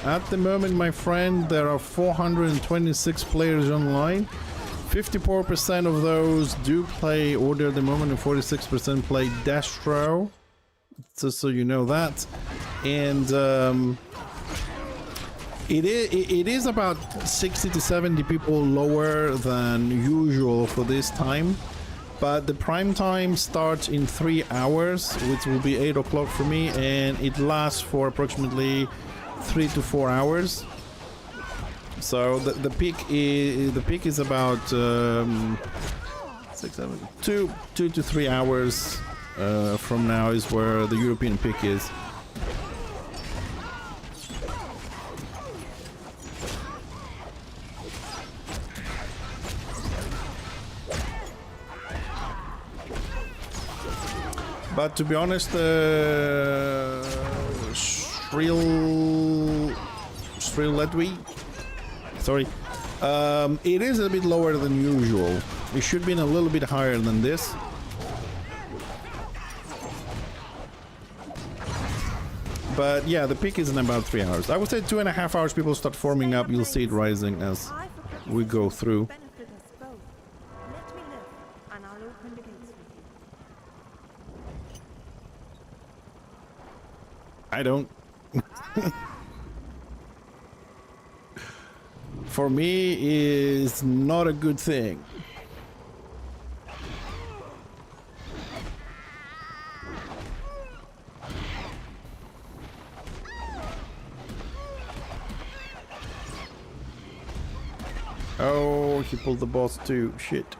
At the moment, my friend, there are 426 players online. 54% of those do play Order at the moment, and 46% play Destro. Just so you know that. And It is about 60 to 70 people lower than usual for this time, but the prime time starts in 3 hours, which will be 8 o'clock for me, and it lasts for approximately 3 to 4 hours. So the peak is about 2 to 3 hours from now is where the European peak is. But to be honest, Shrill Ledwy, sorry, it is a bit lower than usual. It should be a little bit higher than this. But yeah, the peak is in about 3 hours. I would say 2.5 hours people start forming up. You'll see it rising as we go through. I don't. For me, is not a good thing. Oh, he pulled the boss too. Shit.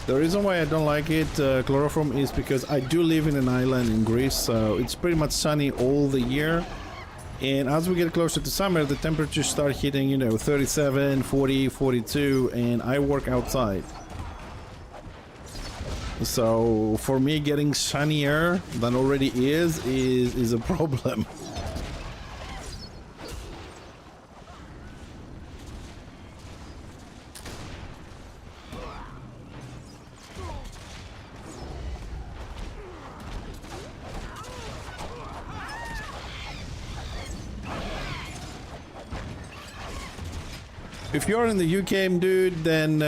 The reason why I don't like it, chloroform, is because I do live in an island in Greece, so it's pretty much sunny all the year. And as we get closer to summer, the temperatures start hitting, you know, 37, 40, 42, and I work outside. So for me, getting sunnier than already is a problem. If you're in the UK, dude, then,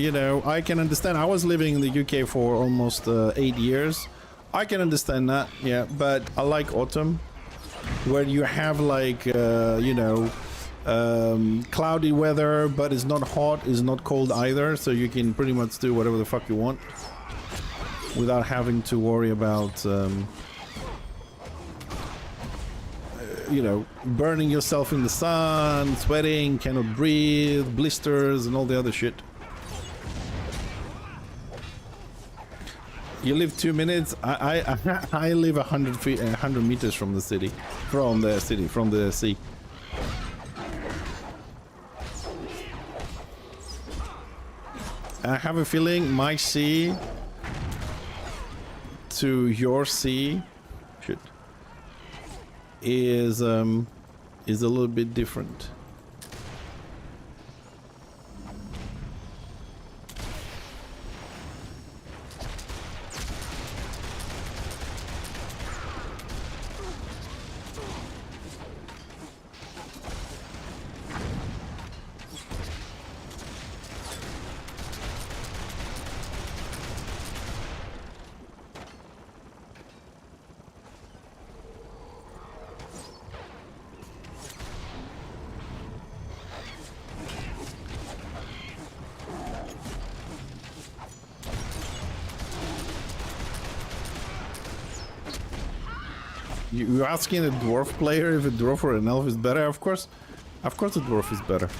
you know, I can understand. I was living in the UK for almost 8 years. I can understand that, yeah, but I like autumn, where you have, like, you know, cloudy weather, but it's not hot, it's not cold either, so you can pretty much do whatever the fuck you want without having to worry about... you know, burning yourself in the sun, sweating, cannot breathe, blisters, and all the other shit. You live 2 minutes. I live 100 feet, 100 meters from the city, from the sea. I have a feeling my sea to your sea, shit, is a little bit different. You're asking a dwarf player if a dwarf or an elf is better? Of course a dwarf is better.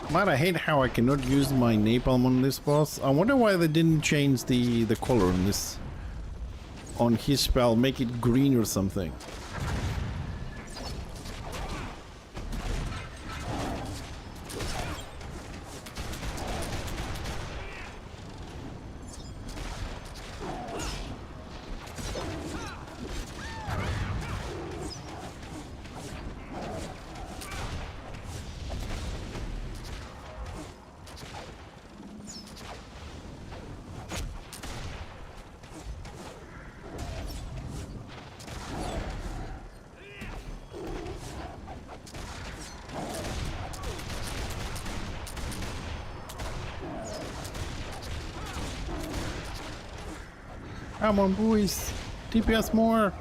Man, I hate how I cannot use my napalm on this boss. I wonder why they didn't change the color on this, on his spell, make it green or something. Come on, boys. DPS more.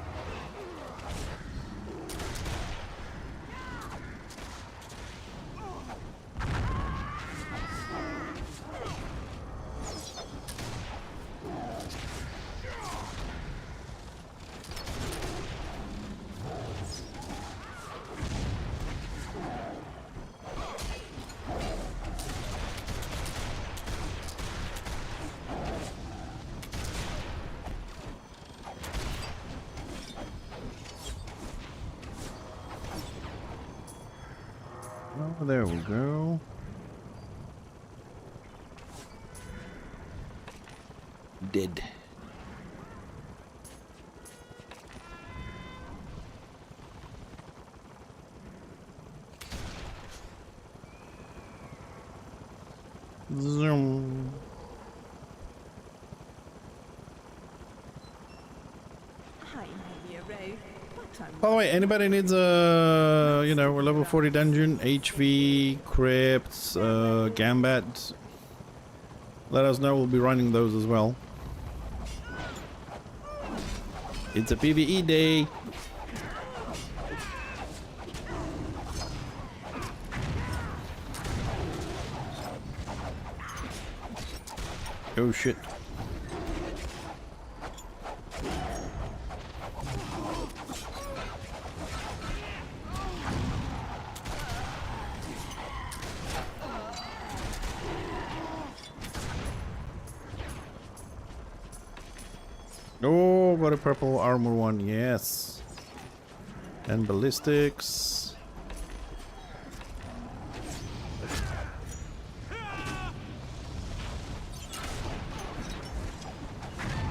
Oh, there we go. Dead. Zoom. I may be a rogue, but I'm By the way, anybody needs a, you know, a level 40 dungeon, HV, crypts, Gambit, let us know, we'll be running those as well. It's a PVE day. Oh shit. Oh, got a purple armor one, yes. And ballistics.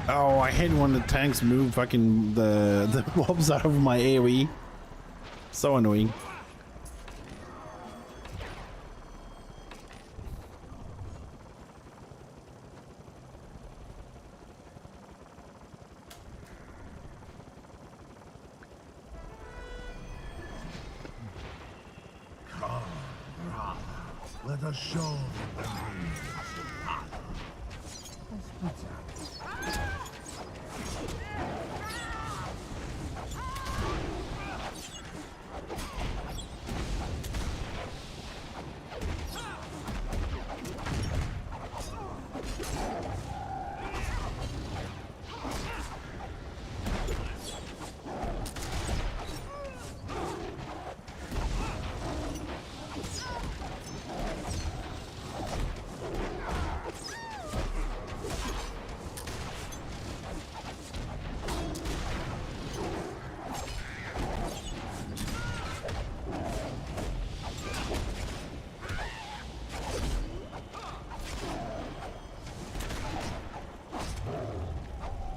Oh, I hate when the tanks move fucking the mobs out of my AoE. So annoying. Let us show them.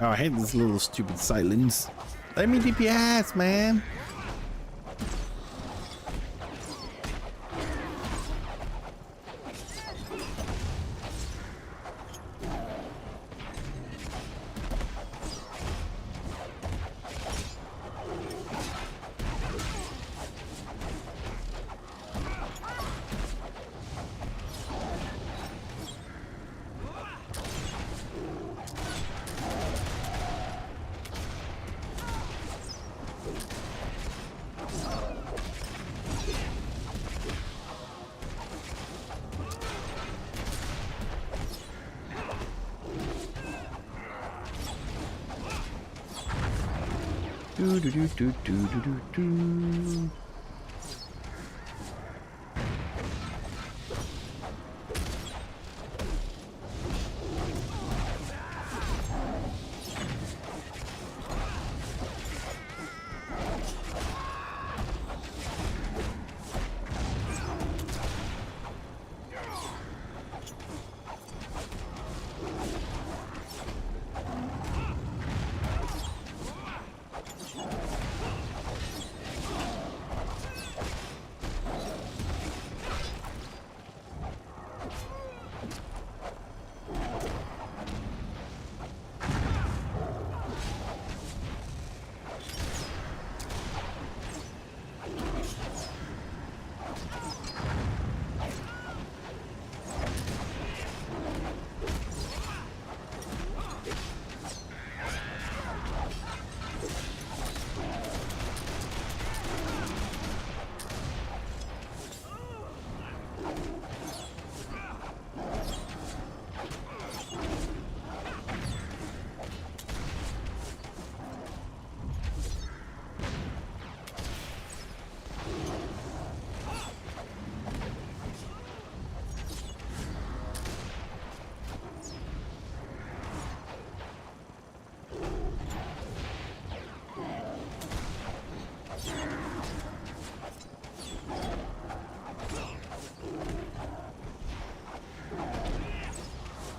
Oh, I hate this little stupid silence. Let me DPS, man. Do do do do do do do.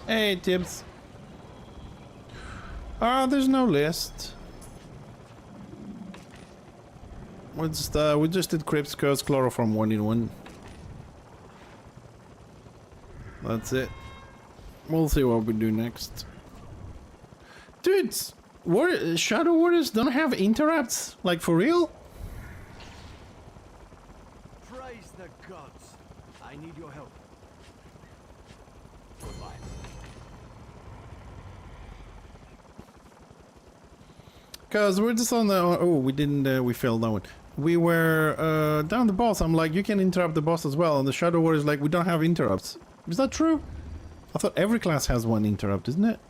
Hey, Tibbs. There's no list. We just did Crypts, Curse, Chloroform 1 in 1. That's it. We'll see what we do next. Dudes, Shadow Warriors don't have interrupts? Like, for real? Praise the gods. I need your help. Goodbye. Cause we're just on the we didn't we failed that one. We were down the boss. I'm like, you can interrupt the boss as well, and the Shadow Warrior is like, we don't have interrupts. Is that true? I thought every class has one interrupt, isn't it?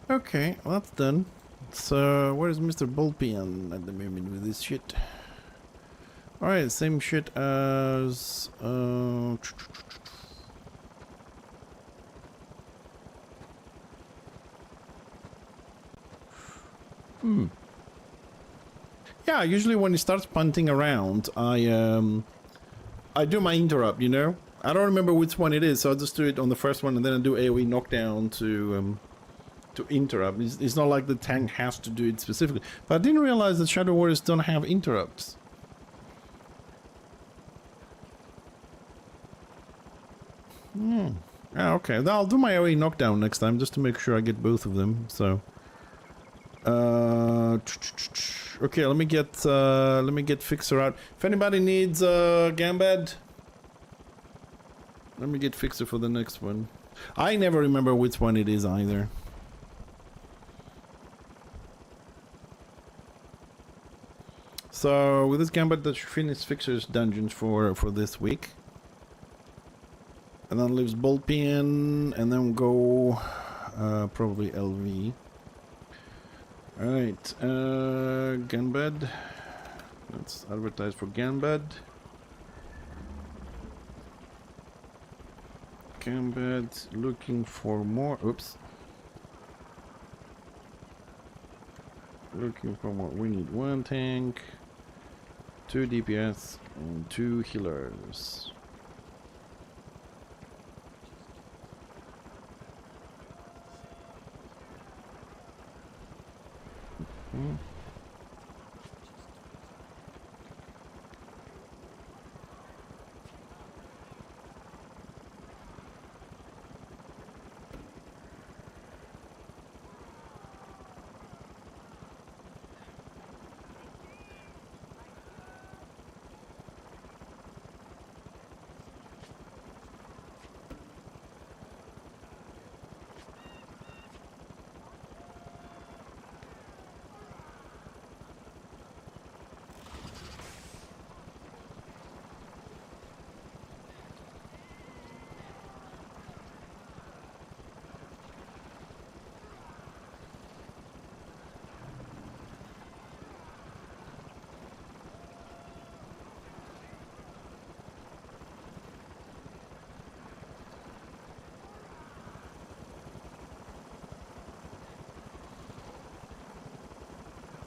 Okay, well, that's done. So where's Mr. Bulpian at the moment with this shit? Alright, same shit as yeah, usually when it starts punting around, I do my interrupt, you know? I don't remember which one it is, so I'll just do it on the first one and then I do AoE knockdown to interrupt. It's not like the tank has to do it specifically. But I didn't realize that Shadow Warriors don't have interrupts. Ah, okay. I'll do my AoE knockdown next time just to make sure I get both of them, so... Okay, let me get Fixer out. If anybody needs Gambad, let me get Fixer for the next one. I never remember which one it is either. So with this Gambad, that should finish Fixer's dungeons for this week. And then leaves Bullpen, and then go probably LV. Alright, Gunbad. Let's advertise for Gunbad. Gunbad looking for more. Oops. Looking for more. We need 1 tank, 2 DPS, and 2 healers.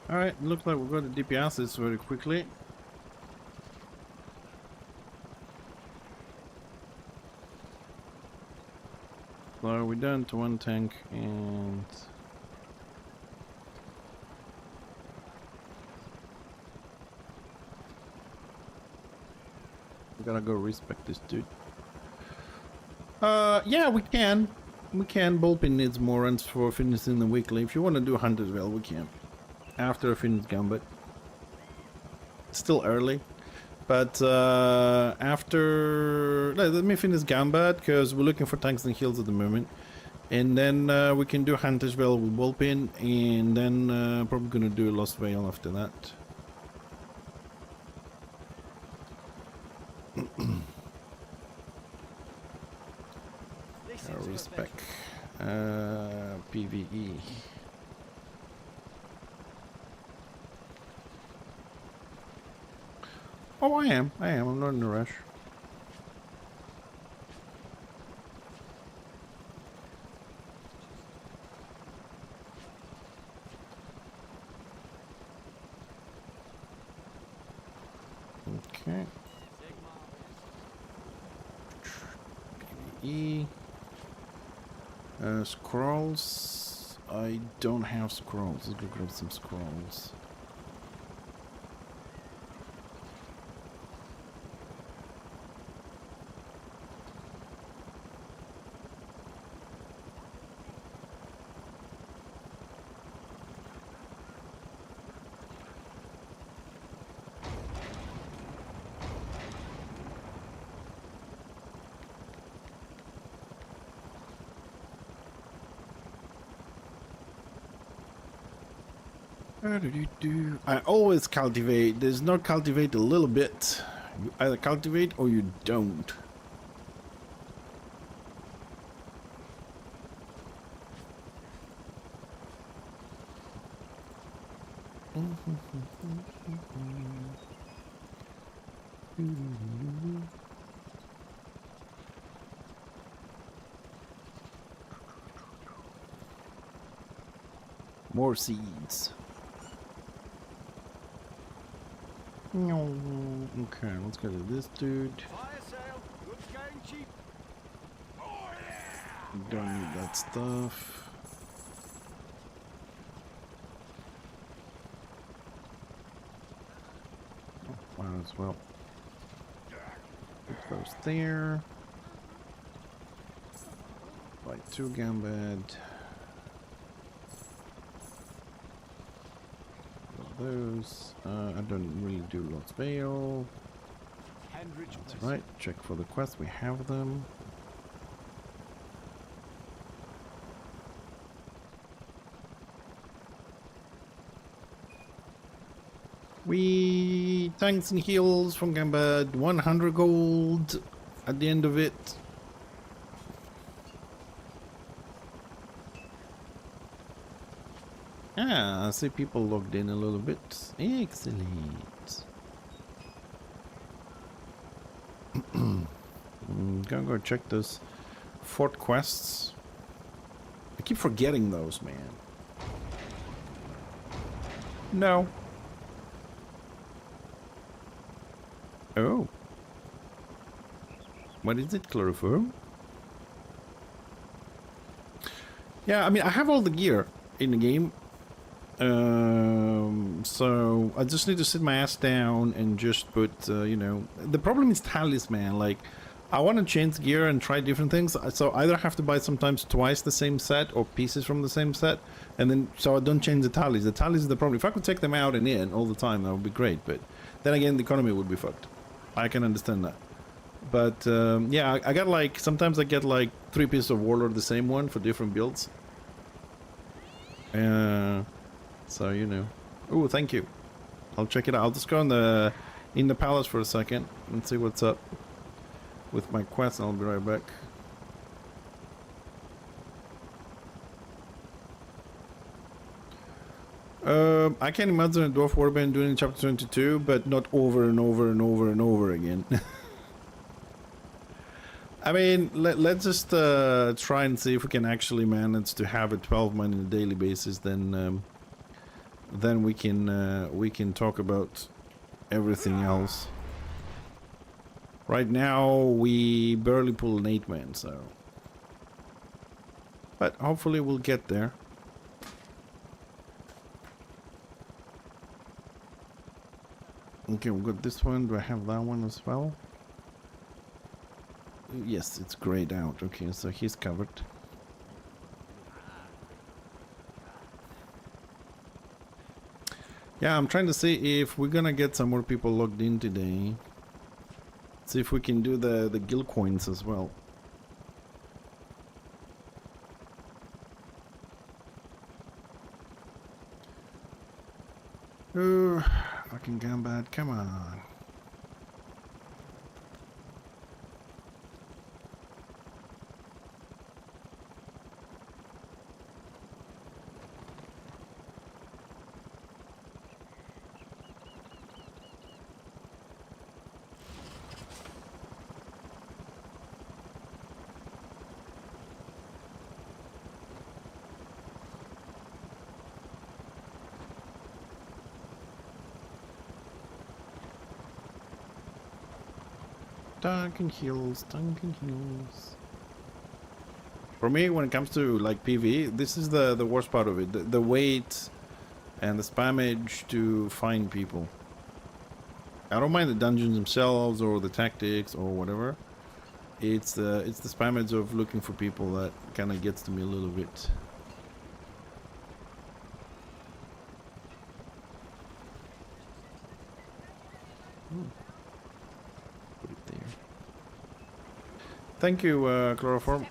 Alright, looks like we've got the DPSs very quickly. So we're down to 1 tank and we gotta go respect this dude. Yeah, we can. We can. Bullpen needs more runs for finishing the weekly. If you want to do Hunt as well, we can. After I finish Gambit. Still early. But after... Let me finish Gambit, because we're looking for tanks and heals at the moment. And then we can do Hunt as well with Bullpen. And then probably going to do Lost Veil after that. Respect. PVE. Oh, I am. I'm not in a rush. Okay. PvE. Scrolls. I don't have scrolls. Let's go grab some scrolls. I always cultivate. There's not cultivate a little bit. You either cultivate or you don't. More seeds. Okay, let's go to this dude. Fire sale. Goods getting cheap. Don't need that stuff. Oh, might as well. It goes there. Buy 2 Gambad. those. I don't really do Lost Vale. That's right. Check for the quests. We have them. We tanks and heals from Gambad. 100 gold at the end of it. Ah, I see people logged in a little bit. Excellent. Gonna go check those fort quests. I keep forgetting those, man. No. Oh. What is it, chloroform? Yeah, I mean, I have all the gear in the game. So I just need to sit my ass down and just put, you know, the problem is talisman. Like, I want to change gear and try different things. So I either have to buy sometimes twice the same set or pieces from the same set, and then so I don't change the tallies. The tallies is the problem. If I could take them out and in all the time, that would be great. But then again, the economy would be fucked. I can understand that. But yeah, I got like, sometimes I get like 3 pieces of Warlord, the same one for different builds. So, you know. Oh, thank you. I'll check it out. I'll just go in the palace for a second and see what's up with my quest, and I'll be right back. I can imagine a Dwarf Warband doing chapter 22, but not over and over and over and over again. I mean, let's just try and see if we can actually manage to have a 12 man on a daily basis. Then we can talk about everything else. Right now we barely pull an 8 man, so. But hopefully we'll get there. Okay, we've got this one. Do I have that one as well? Yes, it's grayed out. Okay, so he's covered. Yeah, I'm trying to see if we're gonna get some more people logged in today. See if we can do the guild coins as well. Oh, fucking Gambad, come on. Duncan Hills, Duncan Hills. For me, when it comes to like PVE, this is the worst part of it. The wait and the spammage to find people. I don't mind the dungeons themselves or the tactics or whatever. It's the spammage of looking for people that kind of gets to me a little bit. Put it there. Thank you, Chloroform.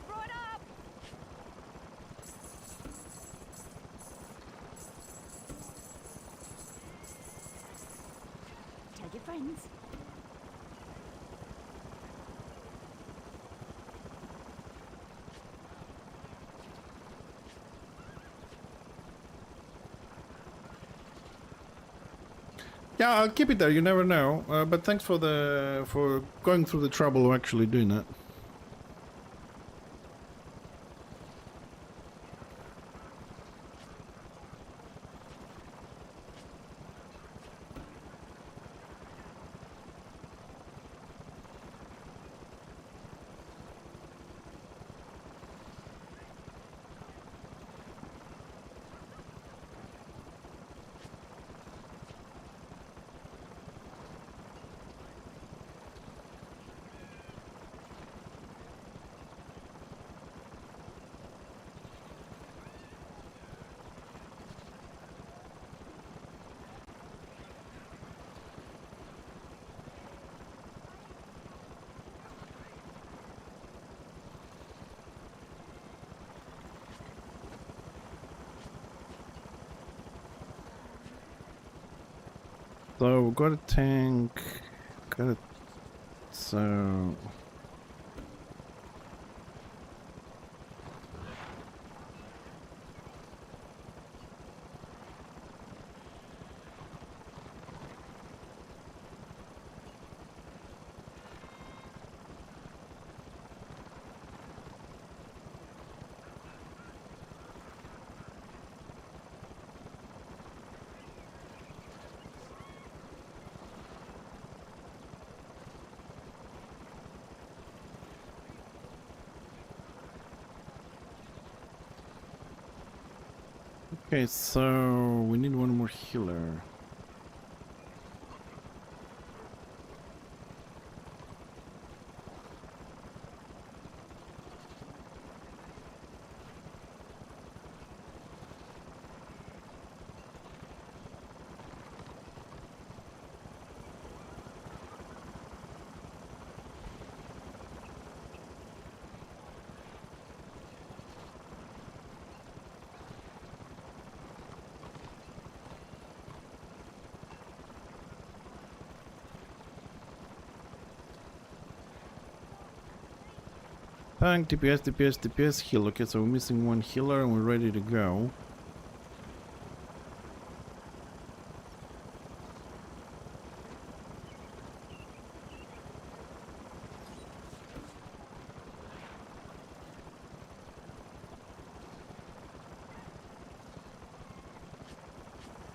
Tell your friends. Yeah, I'll keep it there. You never know. But thanks for going through the trouble of actually doing that. So we've got a tank. Got a... So... Okay, so we need one more healer. Tank, DPS, DPS, DPS, heal. Okay, so we're missing one healer and we're ready to go.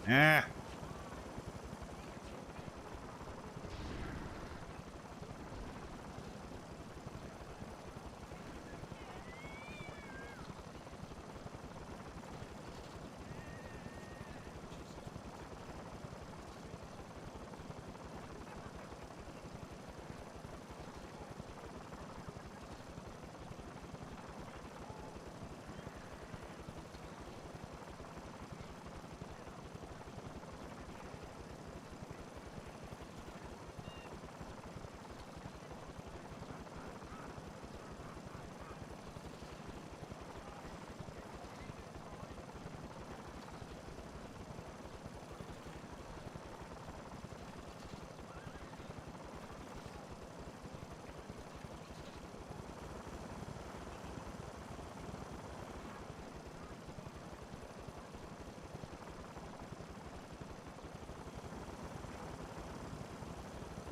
Ah!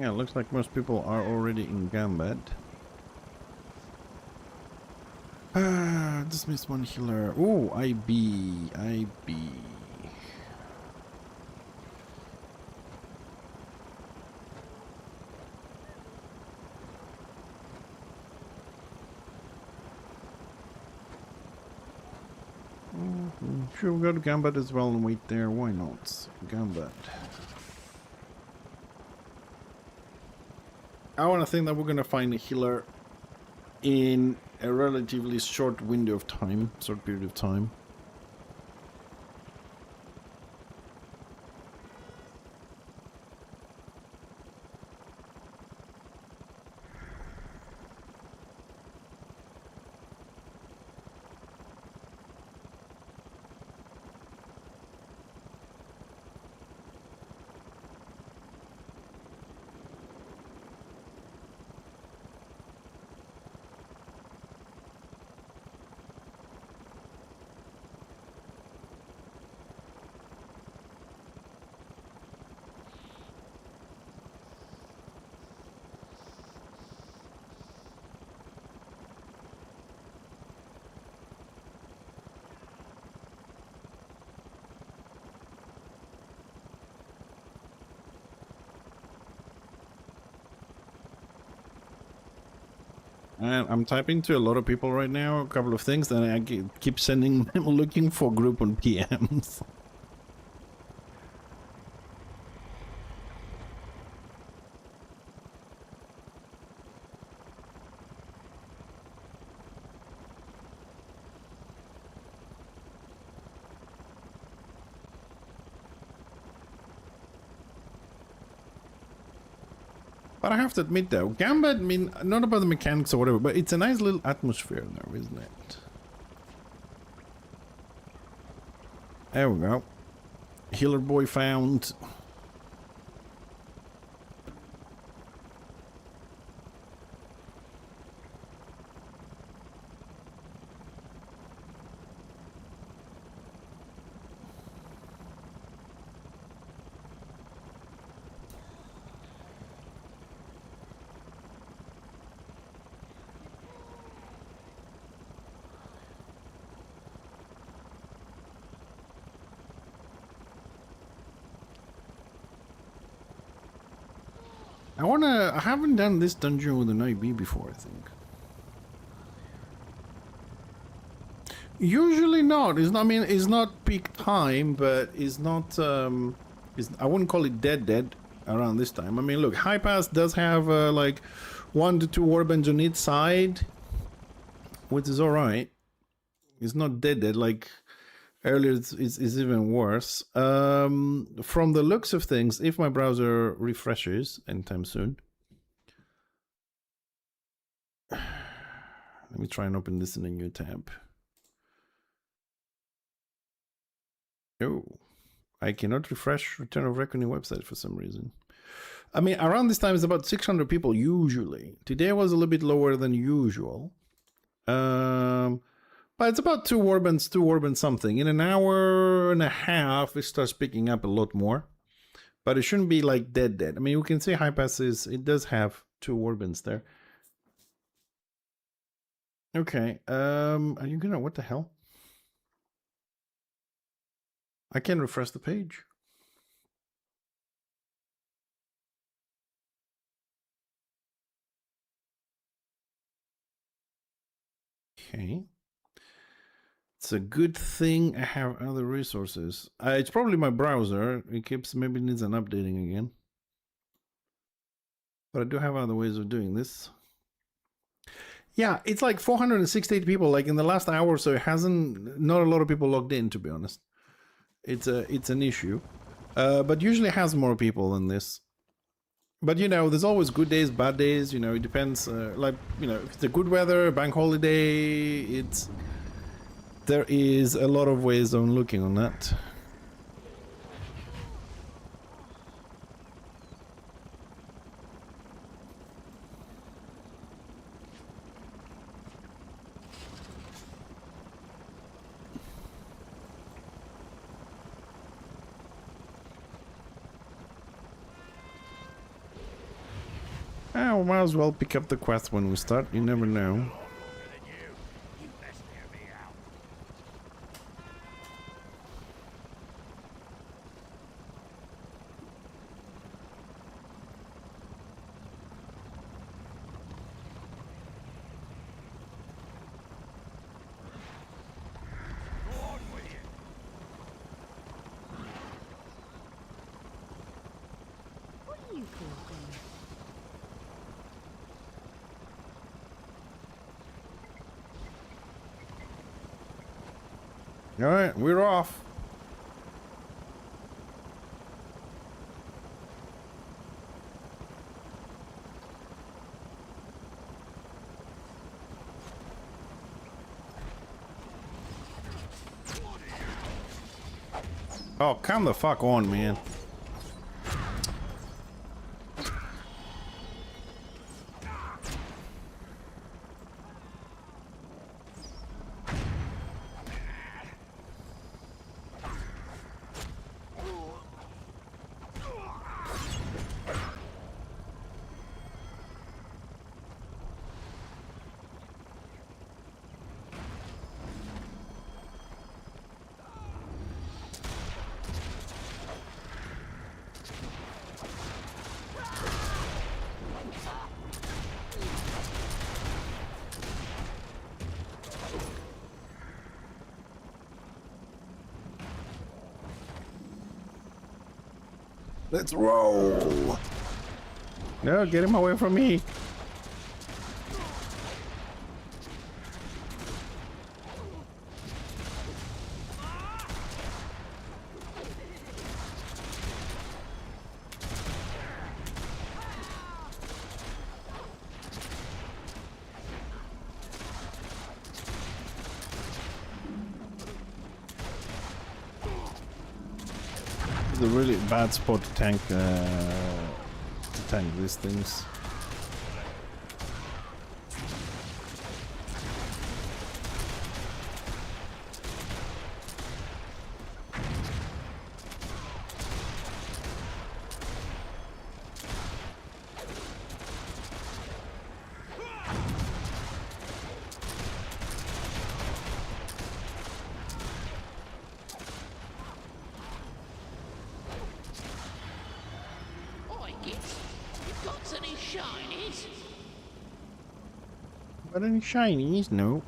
Yeah, looks like most people are already in Gambit. Just missed one healer. Oh, IB. IB. Sure, we'll go to Gambit as well and wait there. Why not? Gambit. I want to think that we're going to find a healer in a relatively short window of time, short period of time. And I'm typing to a lot of people right now, a couple of things, and I keep sending them looking for group on PMs. But I have to admit though, Gambit, I mean, not about the mechanics or whatever, but it's a nice little atmosphere though, isn't it? There we go. Healer boy found. I haven't done this dungeon with an IB before, I think. Usually not. It's not, I mean, it's not peak time, but it's not, I wouldn't call it dead around this time. I mean, look, High Pass does have, like, 1 to 2 warbands on each side, which is alright. It's not dead, like, earlier it's even worse. From the looks of things, if my browser refreshes anytime soon, let me try and open this in a new tab. Oh, I cannot refresh Return of Reckoning website for some reason. I mean, around this time it's about 600 people usually. Today was a little bit lower than usual. But it's about 2 warbands something. In an hour and a half, it starts picking up a lot more. But it shouldn't be like dead. I mean, you can see High Pass it does have 2 warbands there. Okay, are you gonna, what the hell? I can refresh the page. Okay. It's a good thing I have other resources. It's probably my browser. It keeps, maybe needs an updating again. But I do have other ways of doing this. Yeah, it's like 468 people. Like in the last hour or so, it hasn't, not a lot of people logged in, to be honest. It's an issue. But usually has more people than this. But, you know, there's always good days, bad days, you know, it depends. Like, you know, if it's a good weather, bank holiday, there is a lot of ways on looking on that. We might as well pick up the quest when we start, you never know. What are you talking? Alright, we're off. Oh, come the fuck on, man. Let's roll. No, get him away from me. It's a really bad spot to tank these things. You've got to shinies? Got any shinies? No.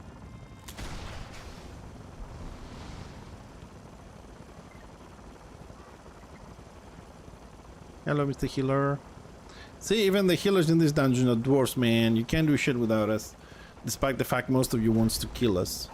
Hello, Mr. Healer. See, even the healers in this dungeon are dwarves, man. You can't do shit without us. Despite the fact most of you wants to kill us.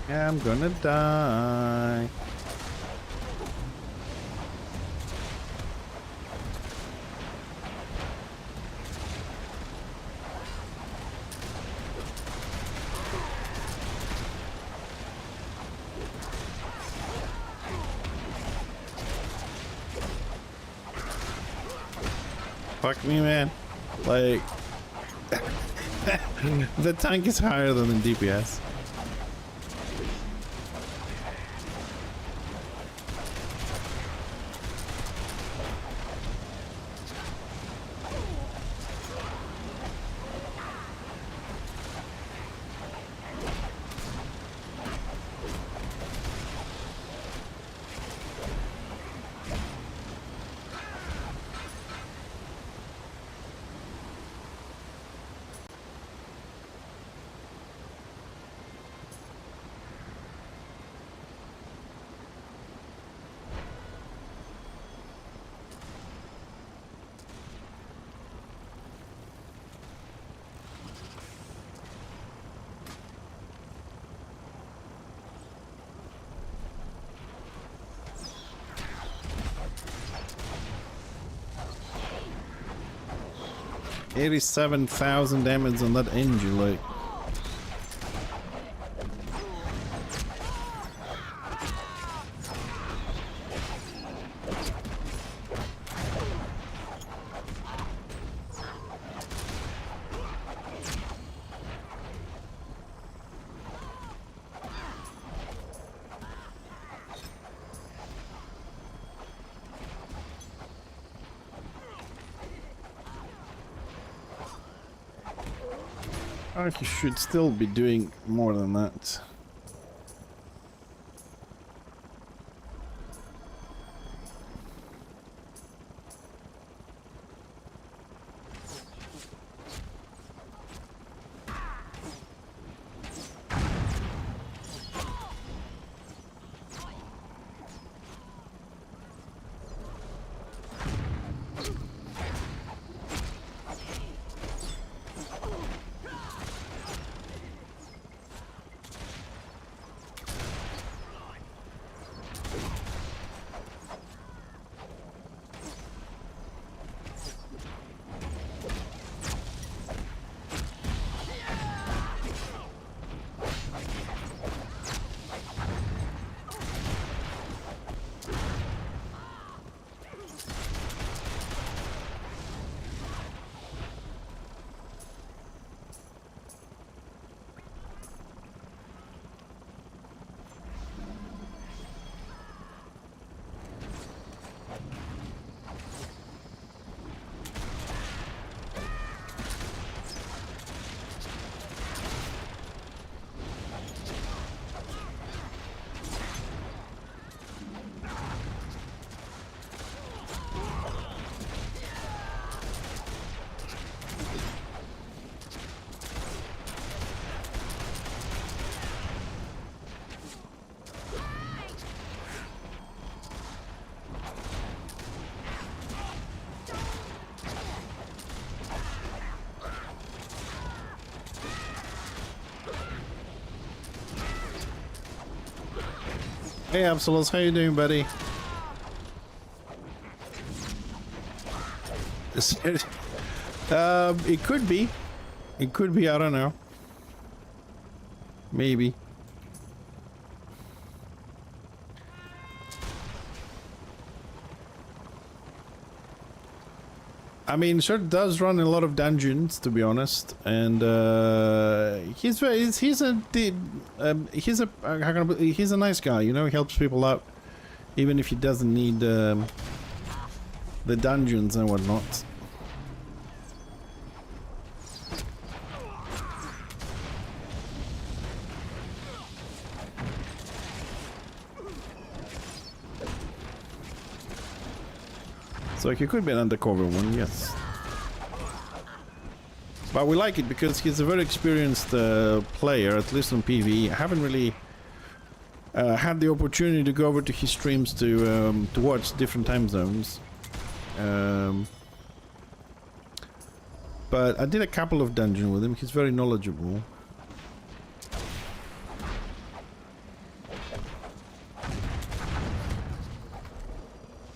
I'm gonna die. Fuck me, man. Like, the tank is higher than the DPS. $87,000 damage on that engine, like. You should still be doing more than that. Hey, Absolus, how you doing, buddy? It could be. It could be, I don't know. Maybe. I mean, sure does run a lot of dungeons, to be honest, and he's a nice guy, you know. He helps people out, even if he doesn't need the dungeons and whatnot. So he could be an undercover one, yes. But we like it because he's a very experienced player, at least on PVE. I haven't really had the opportunity to go over to his streams to watch different time zones. But I did a couple of dungeons with him. He's very knowledgeable.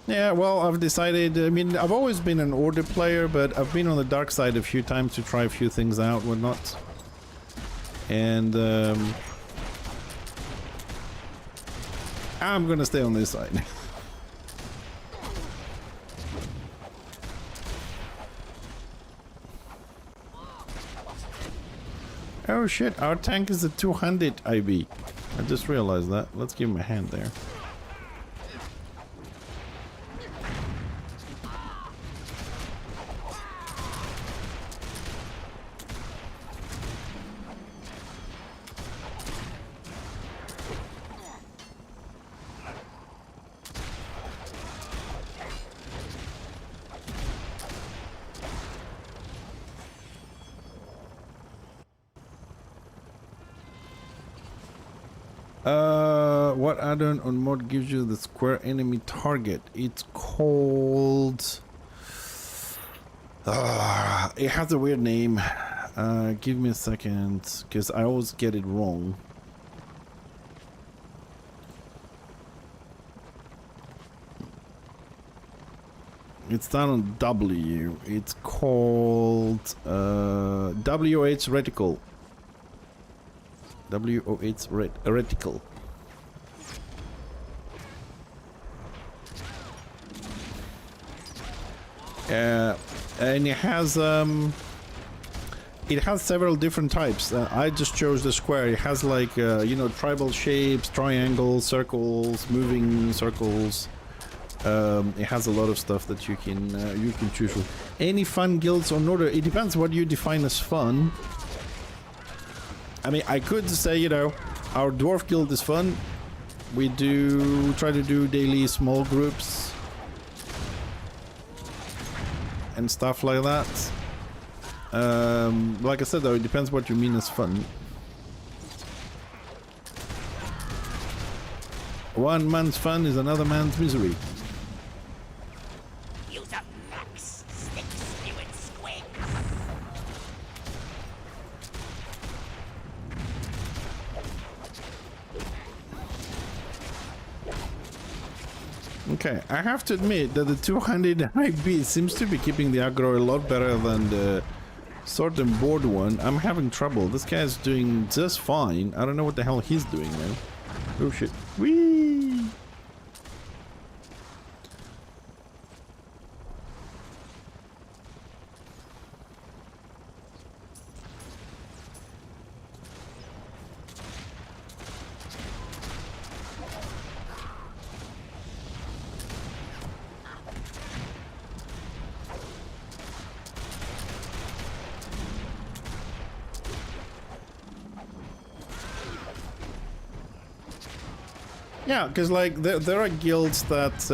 Yeah, well, I've decided, I mean, I've always been an Order player, but I've been on the dark side a few times to try a few things out, whatnot. And, I'm gonna stay on this side. Oh shit, our tank is a 200 IB. I just realized that. Let's give him a hand there. What add-on on mod gives you the square enemy target? It's called... it has a weird name. Give me a second, because I always get it wrong. It's down on W. It's called WOH Reticle. WOH Reticle. And it has several different types. I just chose the square. It has like you know, tribal shapes, triangles, circles, moving circles. It has a lot of stuff that you can choose from. Any fun guilds on order? It depends what you define as fun. I mean, I could say, you know, our dwarf guild is fun. We try to do daily small groups and stuff like that. Like I said, though, it depends what you mean as fun. One man's fun is another man's misery. Use up max sticks, you and squigs. Okay, I have to admit that the 200 IB seems to be keeping the aggro a lot better than the sword and board one. I'm having trouble. This guy's doing just fine. I don't know what the hell he's doing now. Oh shit. Whee! Yeah, because like there are guilds that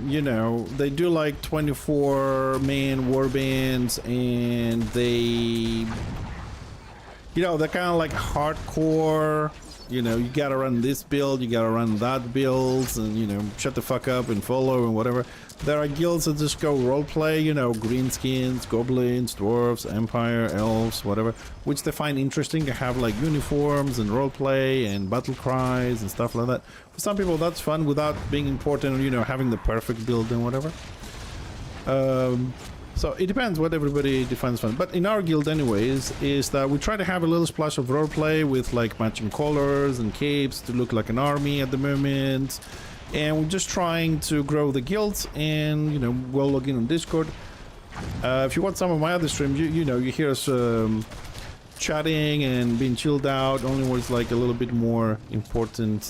you know, they do like 24-man war bands, and they, you know, they're kind of like hardcore you know, you gotta run this build, you gotta run that build, and, you know, shut the fuck up and follow and whatever. There are guilds that just go roleplay, you know, greenskins, goblins, dwarves, empire, elves, whatever, which they find interesting to have, like, uniforms and roleplay and battle cries and stuff like that. For some people, that's fun without being important, you know, having the perfect build and whatever. So it depends what everybody defines fun. But in our guild anyways, is that we try to have a little splash of roleplay with like matching colors and capes to look like an army at the moment. And we're just trying to grow the guild, and, you know, we'll log in on Discord. If you watch some of my other streams, you know, you hear us chatting and being chilled out. Only when it's like a little bit more important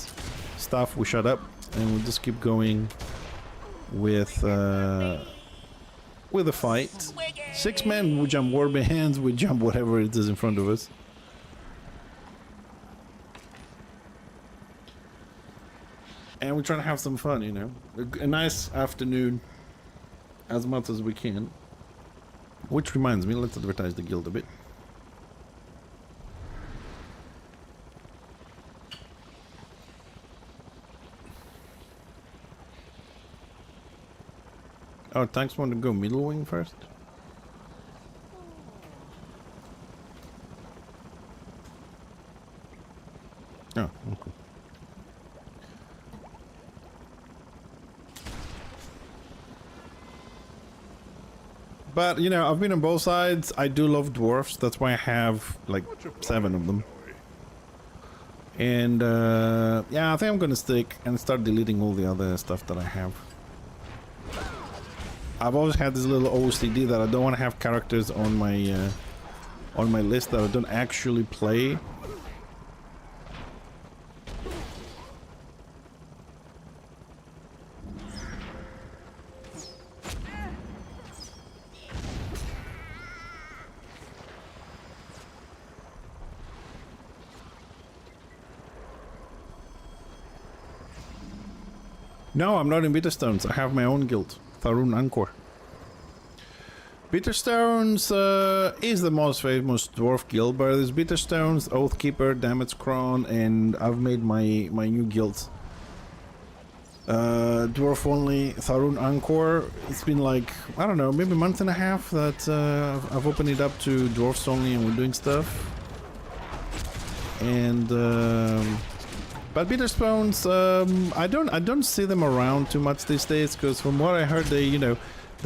stuff, we shut up and we'll just keep going with the fight. 6 men, we jump warbands, we jump whatever it is in front of us. And we're trying to have some fun, you know. A nice afternoon as much as we can. Which reminds me, let's advertise the guild a bit. Oh, tanks want to go middle wing first? Oh, okay. But, you know, I've been on both sides. I do love dwarfs. That's why I have, like, 7 of them. And, yeah, I think I'm gonna stick and start deleting all the other stuff that I have. I've always had this little OCD that I don't want to have characters on my list that I don't actually play. No, I'm not in Bitterstones. I have my own guild. Tharun Angkor. Bitterstones is the most famous dwarf guild, but there's Bitterstones, Oathkeeper, Damage Crown, and I've made my new guild. Dwarf only, Tharun Angkor. It's been like, I don't know, maybe a month and a half that I've opened it up to dwarfs only and we're doing stuff. And but Bitterstones, I don't see them around too much these days, because from what I heard, they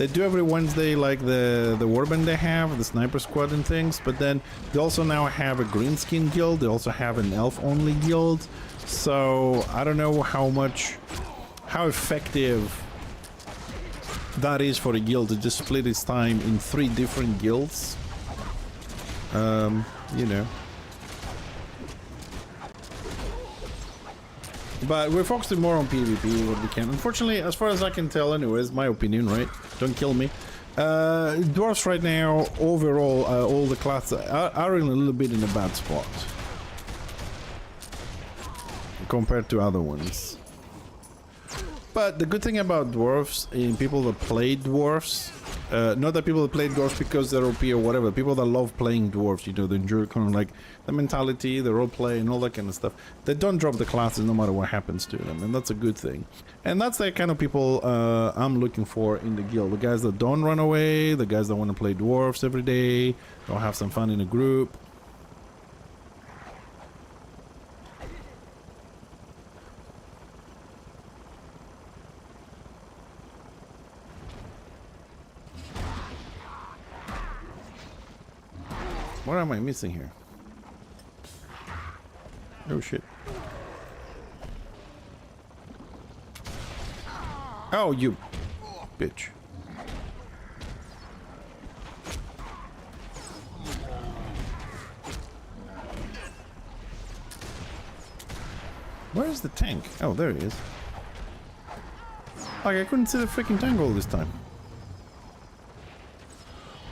do every Wednesday, like the warband they have, the sniper squad and things, but then they also now have a greenskin guild, they also have an elf only guild, so I don't know how effective that is for a guild to just split its time in 3 different guilds. You know. But we're focusing more on PvP what we can. Unfortunately, as far as I can tell anyways, my opinion, right? Don't kill me. Dwarves right now, overall, all the classes are in a little bit in a bad spot. Compared to other ones. But the good thing about dwarves, in people that play dwarves, not that people that play dwarves because they're OP or whatever, people that love playing dwarves, you know, they enjoy kind of like the mentality, the roleplay and all that kind of stuff. They don't drop the classes no matter what happens to them, and that's a good thing. And that's the kind of people I'm looking for in the guild. The guys that don't run away, the guys that want to play dwarves every day, they'll have some fun in a group. What am I missing here? Oh shit. Oh, you bitch. Where is the tank? Oh, there he is. Like, I couldn't see the freaking tank all this time.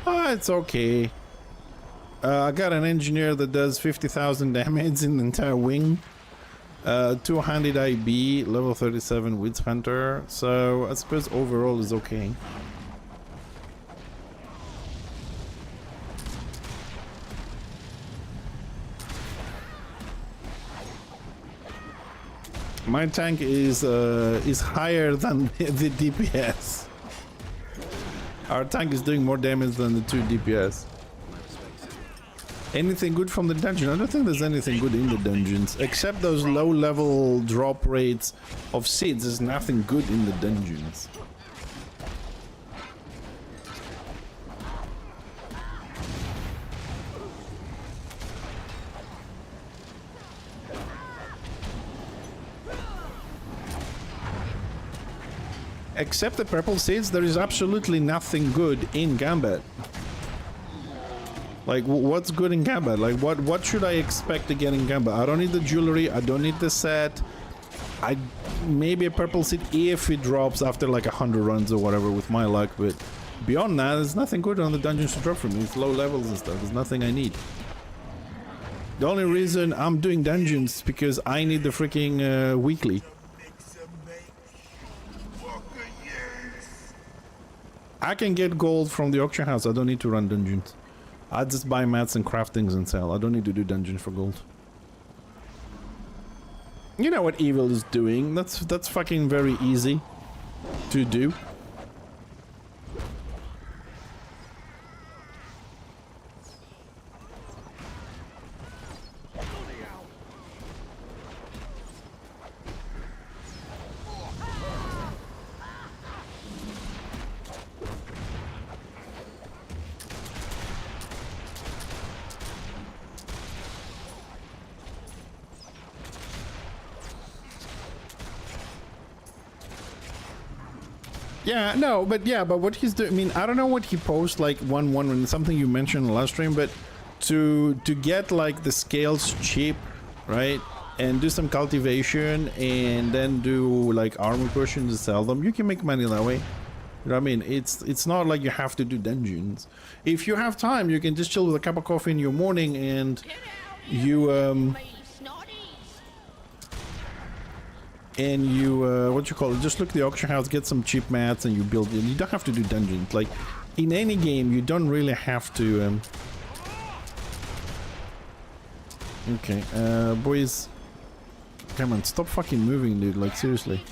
Oh, it's okay. I got an engineer that does 50,000 damage in the entire wing. 200 IB, level 37 Witch Hunter. So I suppose overall is okay. My tank is higher than the DPS. Our tank is doing more damage than the 2 DPS. Anything good from the dungeon? I don't think there's anything good in the dungeons. Except those low-level drop rates of seeds. There's nothing good in the dungeons. Except the purple seeds, there is absolutely nothing good in Gambit. Like, what's good in Gambit? Like, what should I expect to get in Gambit? I don't need the jewelry, I don't need the set. Maybe a purple seed if it drops after like 100 runs or whatever with my luck, but beyond that, there's nothing good on the dungeons to drop for me. It's low levels and stuff, there's nothing I need. The only reason I'm doing dungeons is because I need the freaking weekly. I can get gold from the auction house. I don't need to run dungeons. I just buy mats and craft things and sell. I don't need to do dungeons for gold. You know what evil is doing. That's fucking very easy to do. But what he's doing, I mean, I don't know what he posts like 1-1 when something you mentioned in the last stream, but to get like the scales cheap, right, and do some cultivation and then do like armor potions to sell them, you can make money that way. You know what I mean? It's not like you have to do dungeons. If you have time, you can just chill with a cup of coffee in your morning and you what you call it, just look at the auction house, get some cheap mats and you build it. You don't have to do dungeons. Like in any game you don't really have to okay, boys, come on, stop fucking moving, dude, like seriously.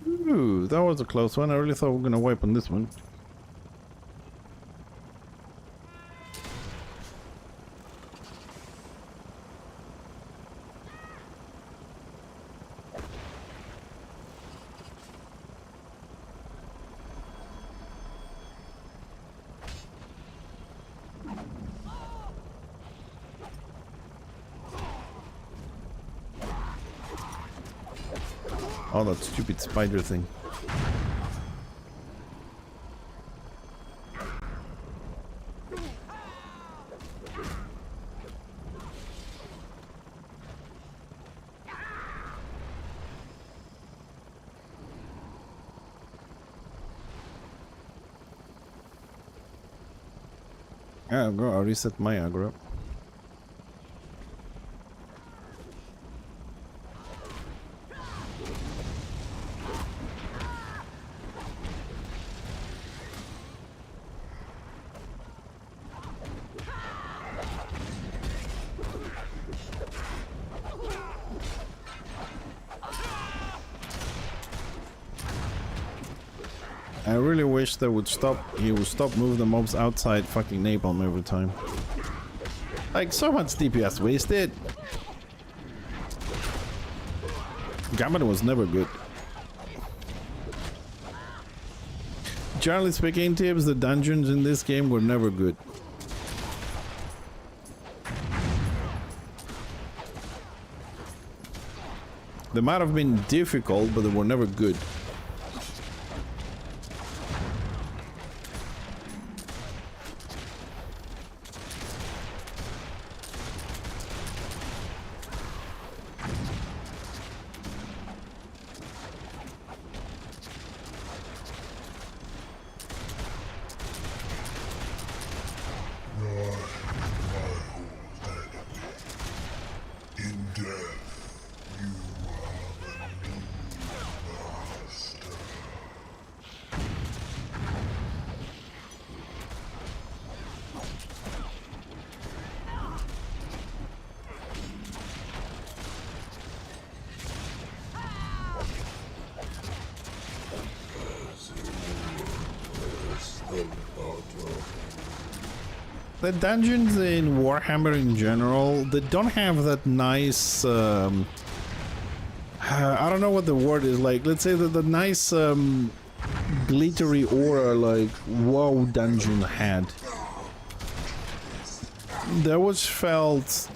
Ooh, that was a close one. I really thought we were gonna wipe on this one. Oh, that stupid spider thing. Yeah, I'll reset my aggro. I really wish they would stop. He would stop moving the mobs outside fucking napalm every time. Like, so much DPS wasted. Gambit was never good. Generally speaking, tips, the dungeons in this game were never good. They might have been difficult, but they were never good. The dungeons in Warhammer in general, they don't have that nice, I don't know what the word is, like, let's say that the nice, glittery aura like WoW dungeon had. That was felt,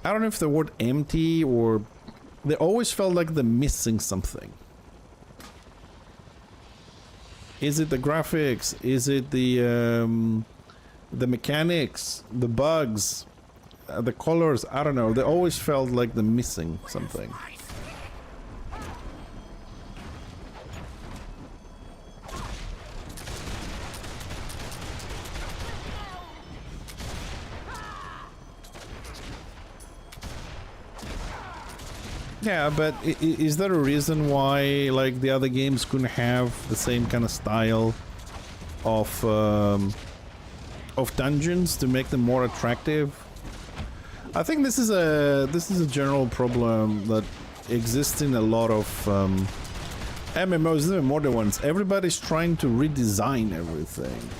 I don't know if the word empty or, they always felt like they're missing something. Is it the graphics? Is it the mechanics, the bugs, the colors? I don't know. They always felt like they're missing something. Yeah, but is there a reason why, like, the other games couldn't have the same kind of style of dungeons to make them more attractive? I think this is a general problem that exists in a lot of MMOs, even modern ones. Everybody's trying to redesign everything.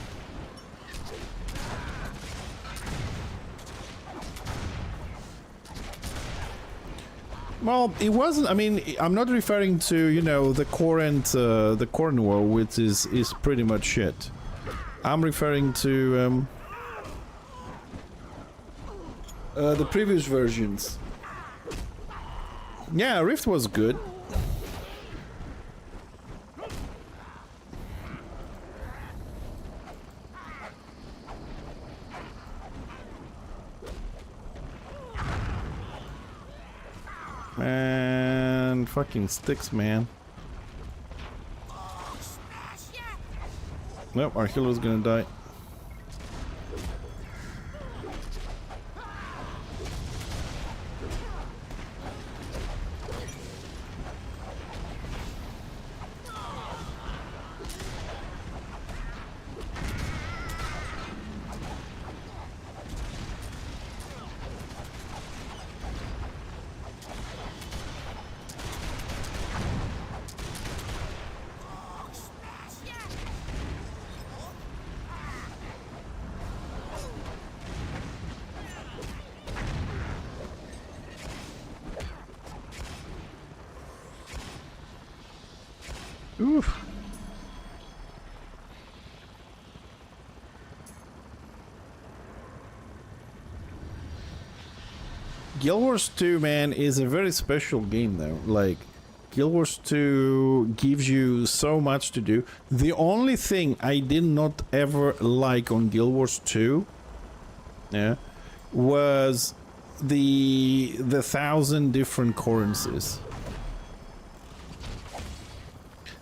Well, it wasn't. I mean, I'm not referring to, you know, the current WoW, which is pretty much shit. I'm referring to the previous versions. Yeah, Rift was good. Man, fucking sticks, man. Nope, our healer's gonna die. Oof. Guild Wars 2, man, is a very special game though. Like, Guild Wars 2 gives you so much to do. The only thing I did not ever like on Guild Wars 2, yeah, was the 1,000 different currencies.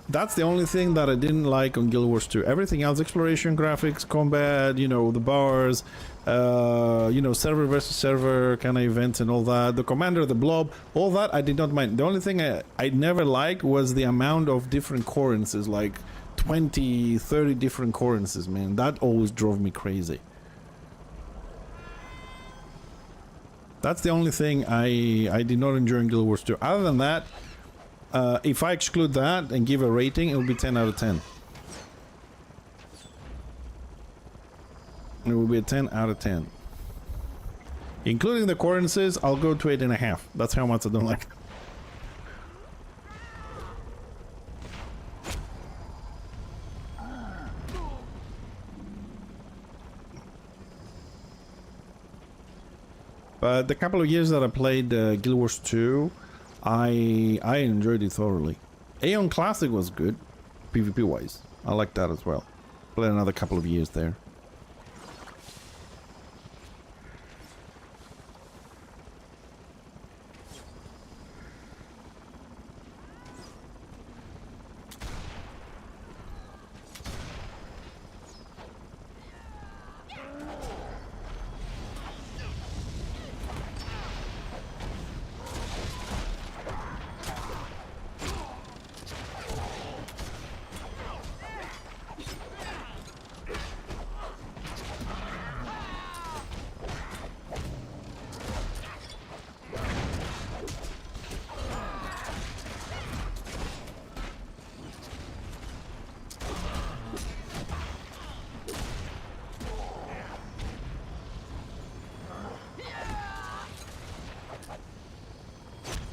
That's the only thing that I didn't like on Guild Wars 2. Everything else, exploration, graphics, combat, you know, the bars, you know, server versus server kind of events and all that. The commander, the blob, all that I did not mind. The only thing I never liked was the amount of different currencies, like 20, 30 different currencies, man. That always drove me crazy. That's the only thing I did not enjoy in Guild Wars 2. Other than that, If I exclude that and give a rating, it will be 10 out of 10. It will be a 10 out of 10. Including the occurrences, I'll go to 8.5. That's how much I don't like it. But the couple of years that I played Guild Wars 2, I enjoyed it thoroughly. Aeon Classic was good, PvP wise. I like that as well. Played another couple of years there.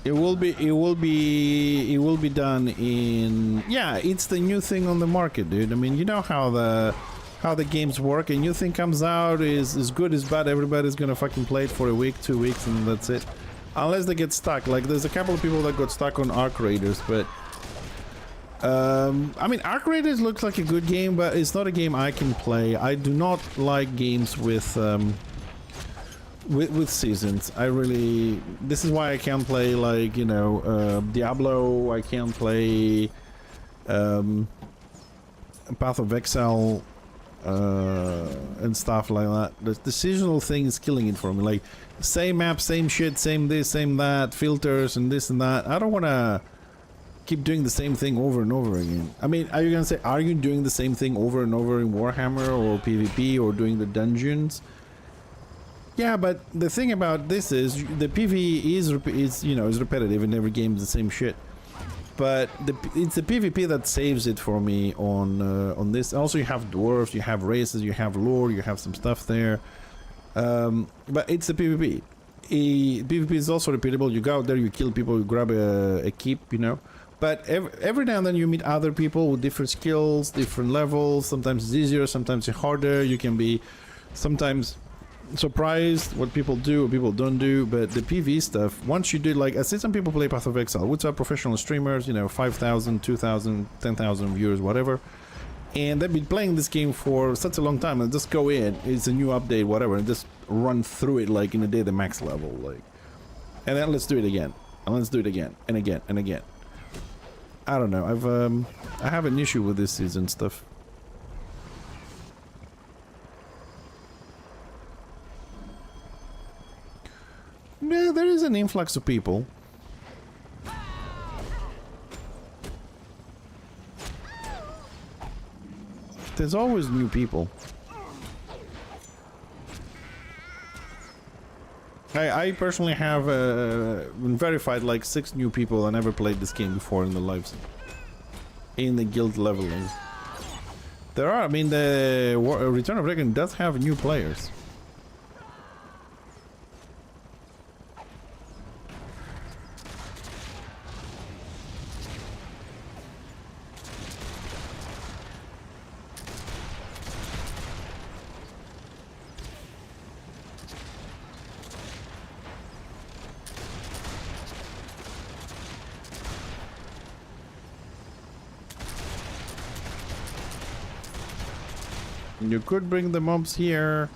It will be done in, yeah, it's the new thing on the market, dude. I mean, you know how the games work. A new thing comes out, is good, is bad, everybody's gonna fucking play it for a week, 2 weeks, and that's it. Unless they get stuck. Like, there's a couple of people that got stuck on Arc Raiders, but I mean, Arc Raiders looks like a good game, but it's not a game I can play. I do not like games with seasons. I really, this is why I can't play, like, you know, Diablo. I can't play Path of Exile and stuff like that. The seasonal thing is killing it for me. Like, same map, same shit, same this, same that, filters and this and that. I don't want to keep doing the same thing over and over again. I mean, are you gonna say, are you doing the same thing over and over in Warhammer or PvP or doing the dungeons? Yeah, but the thing about this is the PvE is you know, is repetitive, and every game is the same shit. But it's the PvP that saves it for me on this. Also, you have dwarves, you have races, you have lore, you have some stuff there. But it's the PvP. PvP is also repeatable. You go out there, you kill people, you grab a keep, you know. But every now and then you meet other people with different skills, different levels. Sometimes it's easier, sometimes it's harder. You can be sometimes surprised what people do, what people don't do. But the PvE stuff, once you do, like, I see some people play Path of Exile, which are professional streamers, you know, 5,000, 2,000, 10,000 viewers, whatever. And they've been playing this game for such a long time, and just go in, it's a new update, whatever, and just run through it like in a day, the max level, like, and then let's do it again, and let's do it again, and again, and again. I don't know, I have an issue with this season stuff. Yeah, there is an influx of people. There's always new people. I personally have been verified like 6 new people. I never played this game before in their lives. In the guild leveling. There are, I mean, the Return of Dragon does have new players. You could bring the mobs here.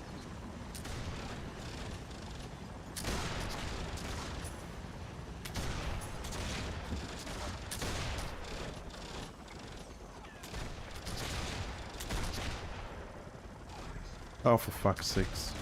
Oh, for fuck's sakes.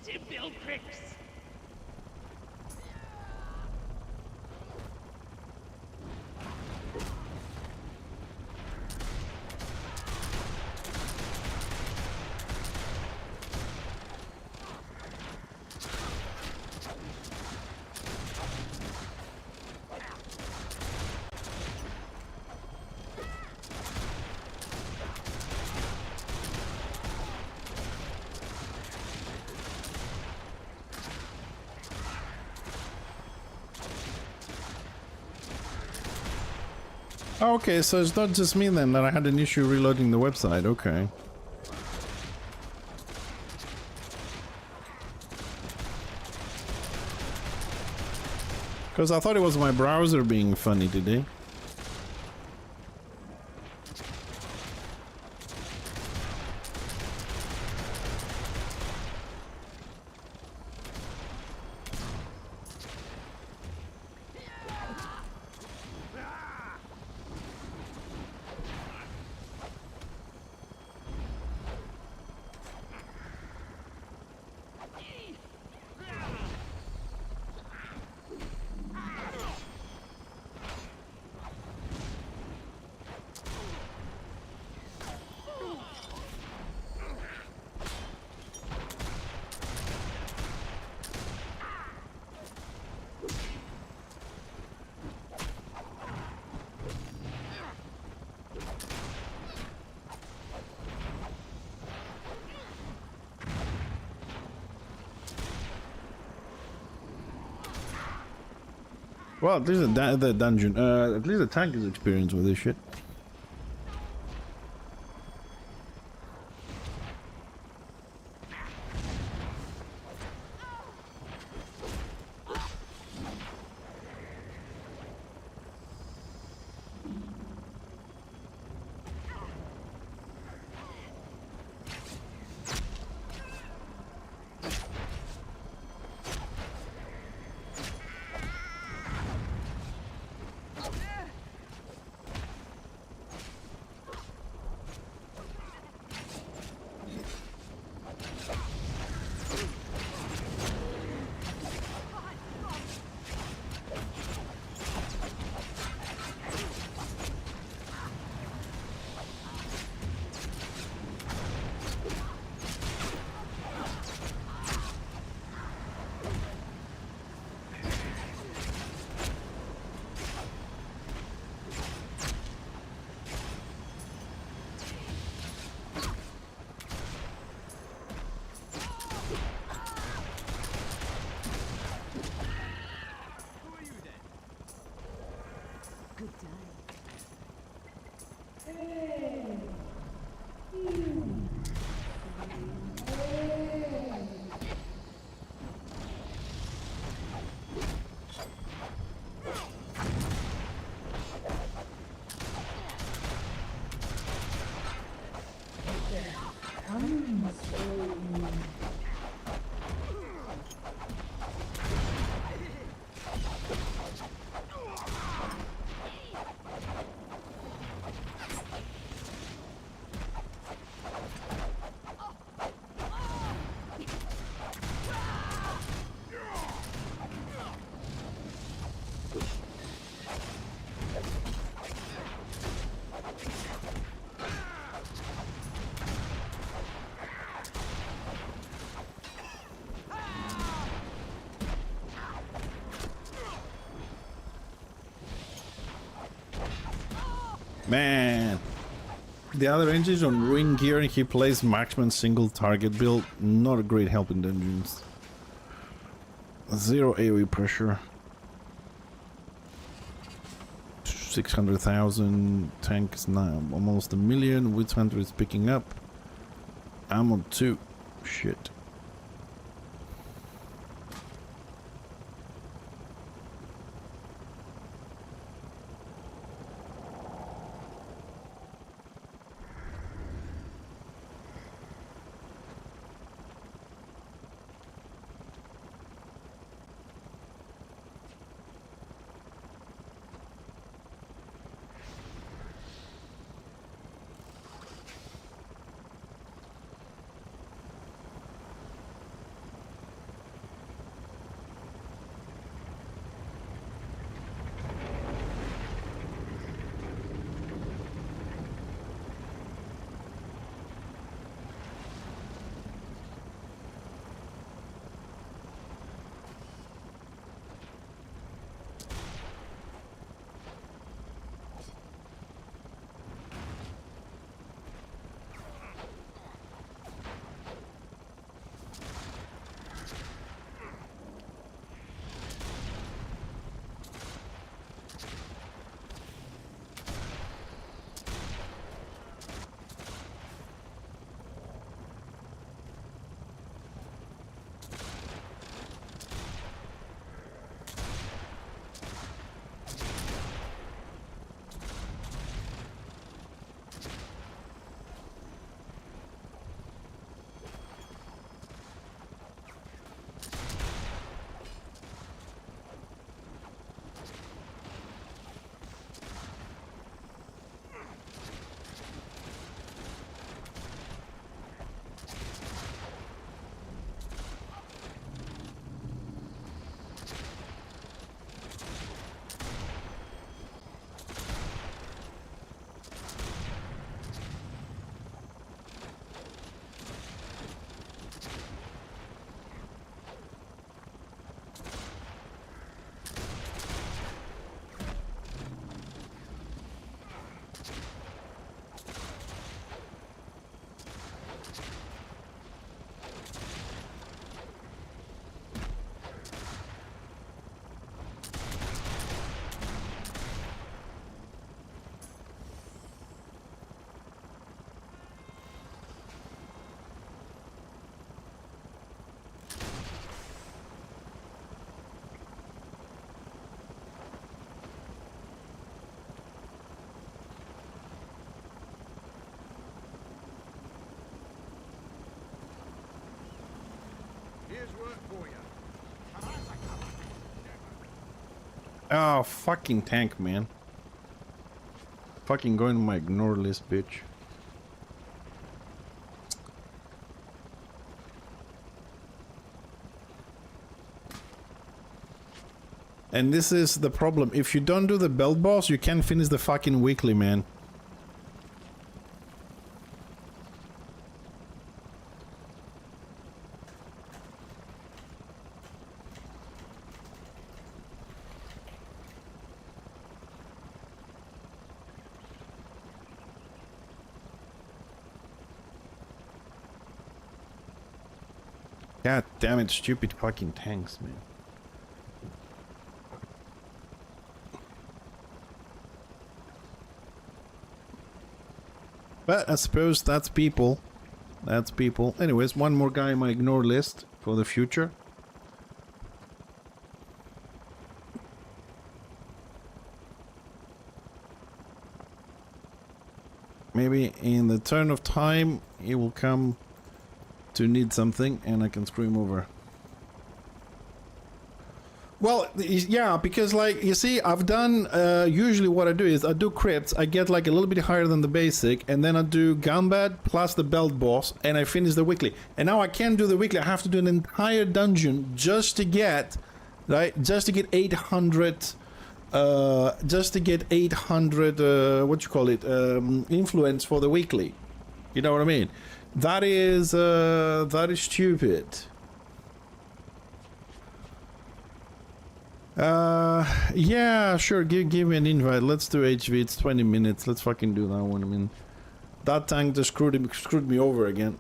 to build bricks. Okay, so it's not just me then that I had an issue reloading the website. Okay. Because I thought it was my browser being funny today. Well, at least the dungeon, at least the tank is experienced with this shit. Man, the other engine on ruin gear and he plays marksman single target build. Not a great help in dungeons. 0 AoE pressure. 600,000. Tank is now almost 1 million. Witch Hunter is picking up. Ammo 2. Shit. Oh, fucking tank, man. Fucking going to my ignore list, bitch. And this is the problem. If you don't do the belt boss, you can't finish the fucking weekly, man. God damn it, stupid fucking tanks, man. But I suppose that's people. That's people. Anyways, one more guy in my ignore list for the future. Maybe in the turn of time, he will come to need something and I can screw him over. Well, yeah, because like, you see, I've done, usually what I do is I do crits, I get like a little bit higher than the basic, and then I do Gunbat plus the belt boss, and I finish the weekly. And now I can't do the weekly, I have to do an entire dungeon just to get, right, just to get 800, what you call it, influence for the weekly. You know what I mean? That is stupid. Yeah, sure, give me an invite. Let's do HV, it's 20 minutes. Let's fucking do that one. I mean, that tank just screwed me over again.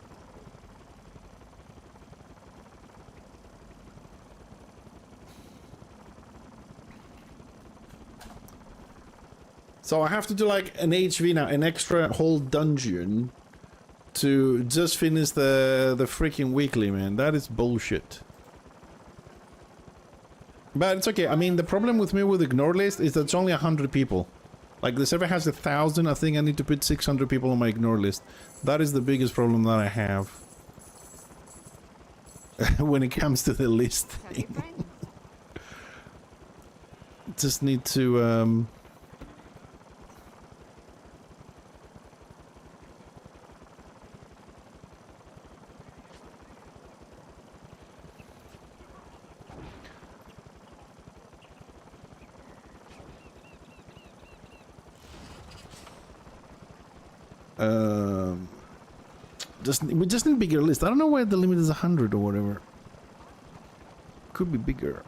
So I have to do like an HV now, an extra whole dungeon to just finish the freaking weekly, man. That is bullshit. But it's okay. I mean, the problem with me with ignore list is that it's only 100 people. Like, the server has 1,000. I think I need to put 600 people on my ignore list. That is the biggest problem that I have. When it comes to the list thing. Just need to, we just need bigger list. I don't know why the limit is 100 or whatever. Could be bigger.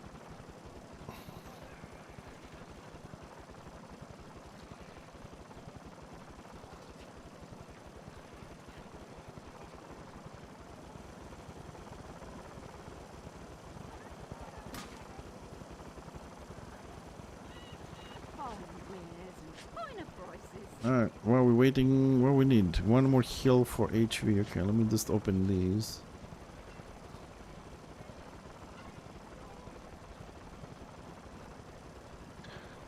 Alright, while we're waiting, what we need? One more heal for HV. Okay, let me just open these.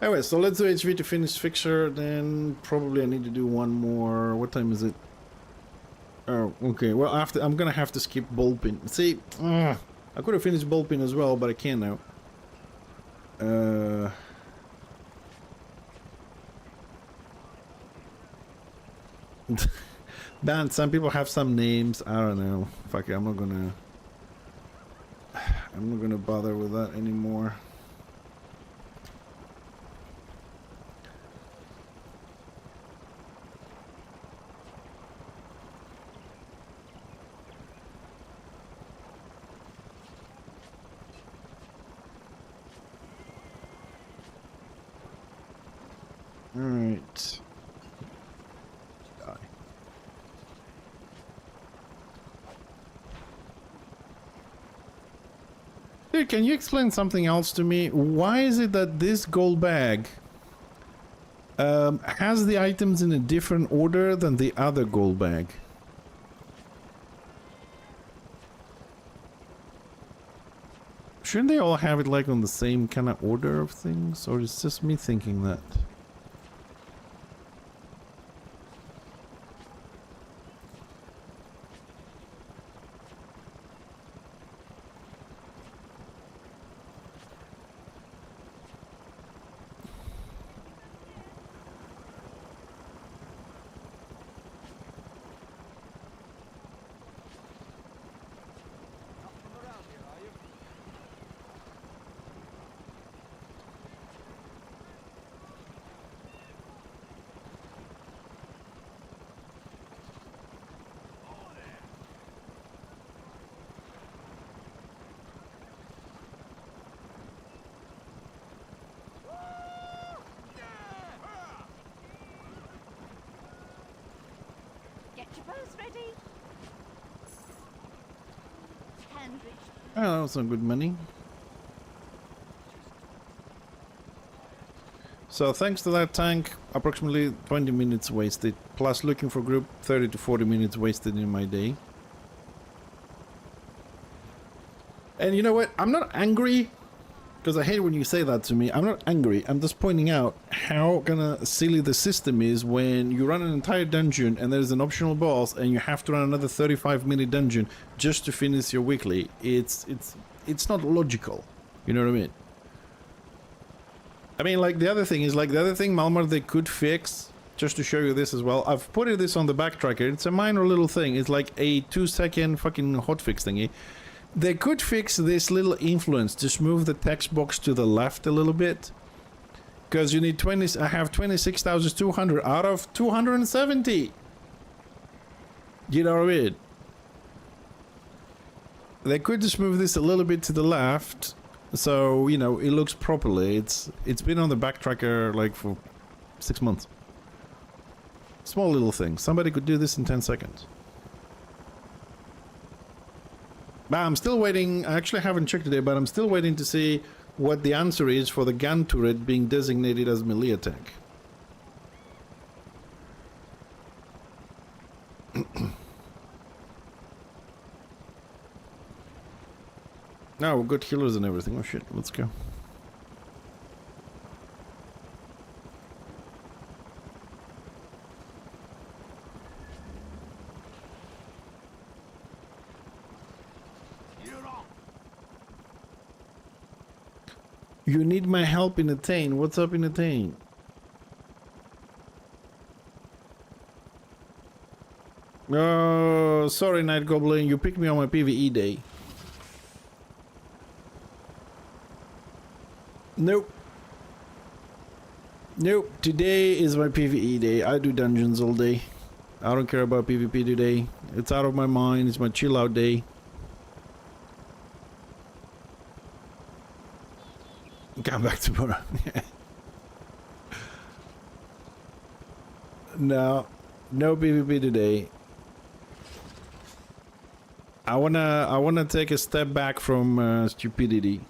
Anyway, so let's do HV to finish fixture, then probably I need to do one more. What time is it? Oh, okay, well, after I'm gonna have to skip Bullpin. See, I could have finished Bullpin as well, but I can't now. Man, some people have some names. I don't know. Fuck it, I'm not gonna bother with that anymore. All right. Dude, can you explain something else to me? Why is it that this gold bag has the items in a different order than the other gold bag? Shouldn't they all have it like on the same kind of order of things? Or is it just me thinking that? your bows ready? Handrich. Oh, that was some good money. So thanks to that tank, approximately 20 minutes wasted, plus looking for group, 30 to 40 minutes wasted in my day. And you know what? I'm not angry, because I hate when you say that to me. I'm not angry. I'm just pointing out how kinda silly the system is when you run an entire dungeon and there's an optional boss and you have to run another 35-minute dungeon just to finish your weekly. It's not logical. You know what I mean? I mean, like, the other thing Malmar, they could fix, just to show you this as well. I've put this on the backtracker. It's a minor little thing. It's like a 2-second fucking hotfix thingy. They could fix this little influence. Just move the text box to the left a little bit. Because you need 20... I have 26,200 out of 270. You know what I mean? They could just move this a little bit to the left. So, you know, it looks properly. It's been on the backtracker like for 6 months. Small little thing. Somebody could do this in 10 seconds. But I'm still waiting. I actually haven't checked today, but I'm still waiting to see what the answer is for the gun turret being designated as melee attack. No, we've got healers and everything. Oh shit, let's go. You need my help in Attain. What's up in Attain? Oh, sorry, Night Goblin. You picked me on my PVE day. Nope. Nope. Today is my PVE day. I do dungeons all day. I don't care about PvP today. It's out of my mind. It's my chill out day. Come back tomorrow. No PvP today. I wanna take a step back from stupidity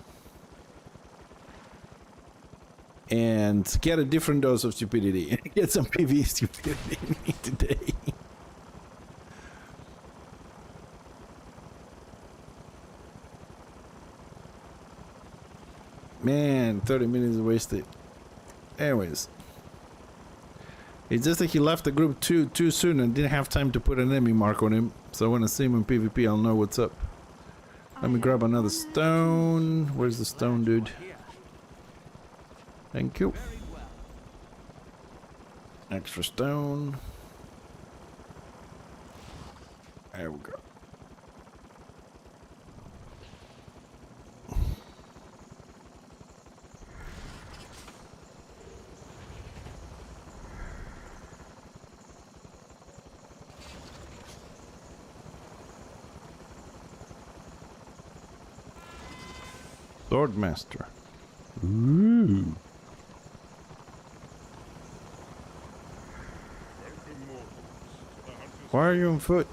and get a different dose of stupidity. Get some PvE stupidity in me today. Man, 30 minutes wasted. Anyways. It's just that he left the group too soon and didn't have time to put an enemy mark on him. So when I see him in PvP, I'll know what's up. Let me grab another stone. Where's the stone, dude? Thank you. Extra stone. There we go. Swordmaster. Ooh. Why are you on foot?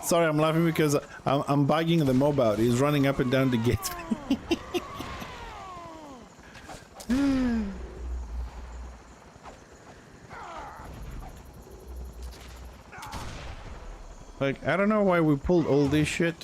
Sorry, I'm laughing because I'm bugging the mob out. He's running up and down the gate. Like, I don't know why we pulled all this shit.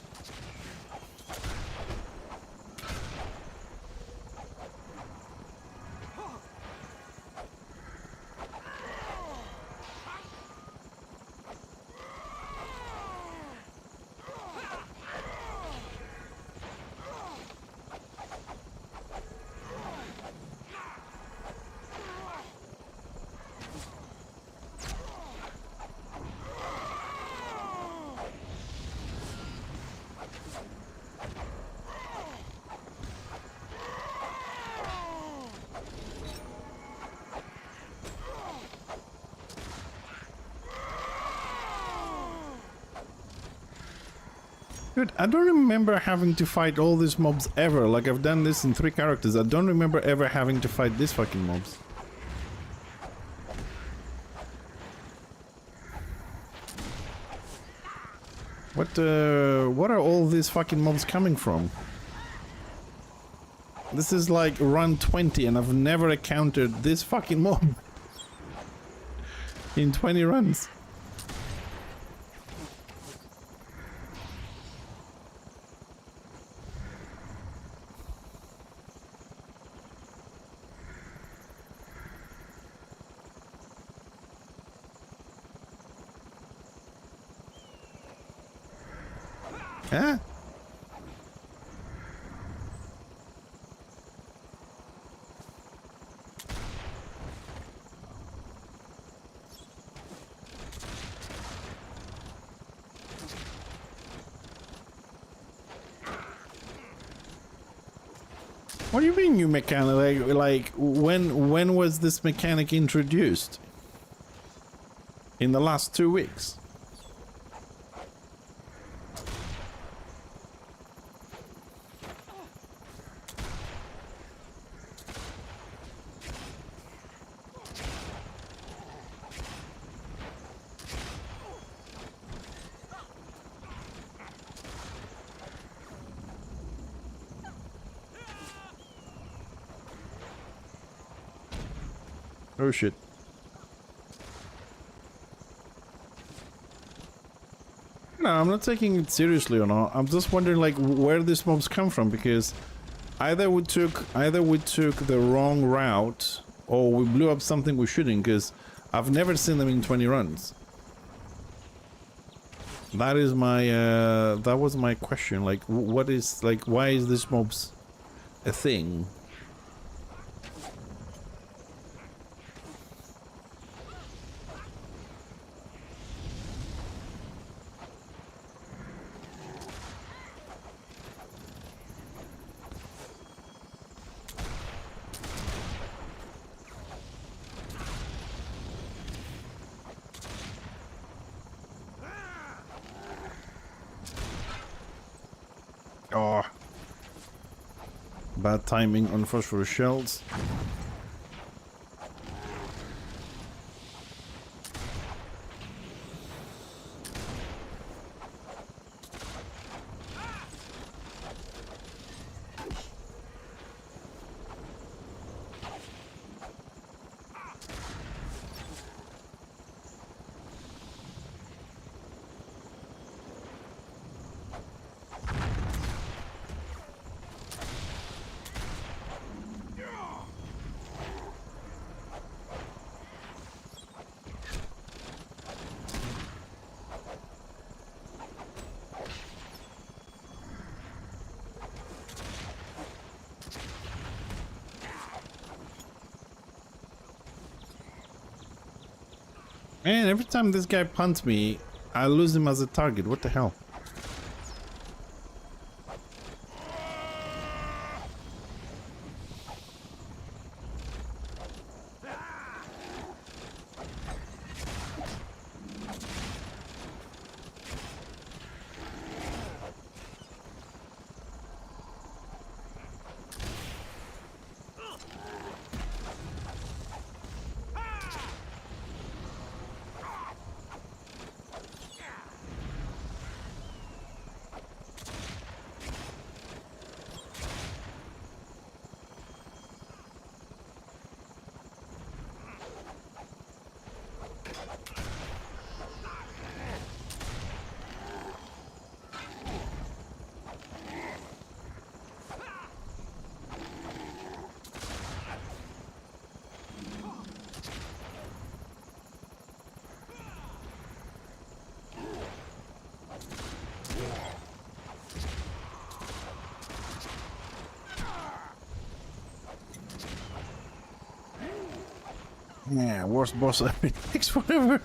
Dude, I don't remember having to fight all these mobs ever. Like, I've done this in 3 characters. I don't remember ever having to fight these fucking mobs. What are all these fucking mobs coming from? This is like run 20 and I've never encountered this fucking mob in 20 runs. Huh? What do you mean new mechanic? Like when was this mechanic introduced? In the last 2 weeks. Oh shit. No, I'm not taking it seriously or not. I'm just wondering like where these mobs come from, because either we took the wrong route or we blew up something we shouldn't, because I've never seen them in 20 runs. That is my that was my question. Like what is, like, why is this mobs a thing? Oh, bad timing on phosphorus shells. Man, every time this guy punts me, I lose him as a target. What the hell? Yeah, worst boss ever. Takes forever.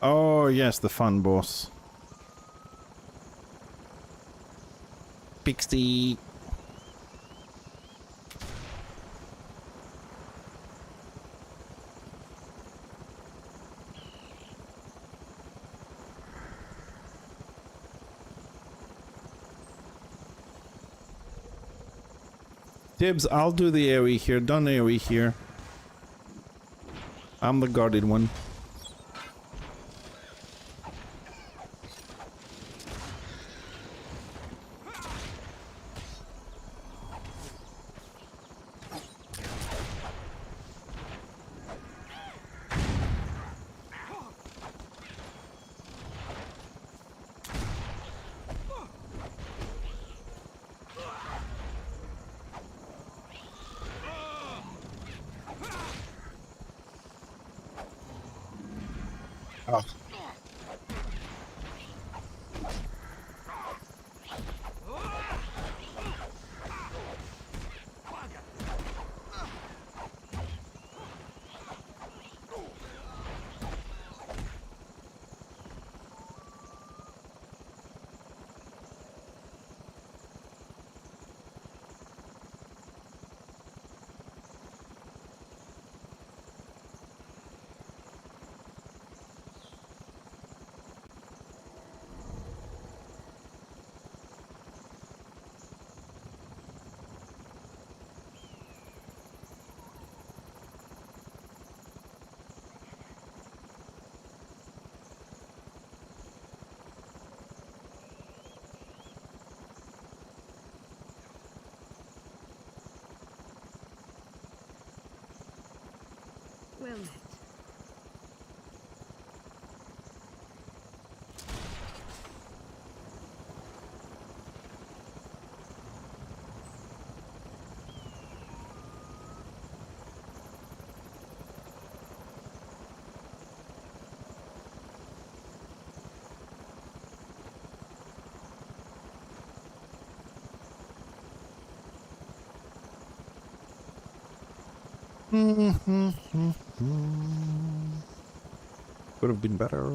Oh, yes, the fun boss. Pixie. Tibbs, I'll do the AoE here. Done AoE here. I'm the guarded one. Oh. Well met. Could have been better.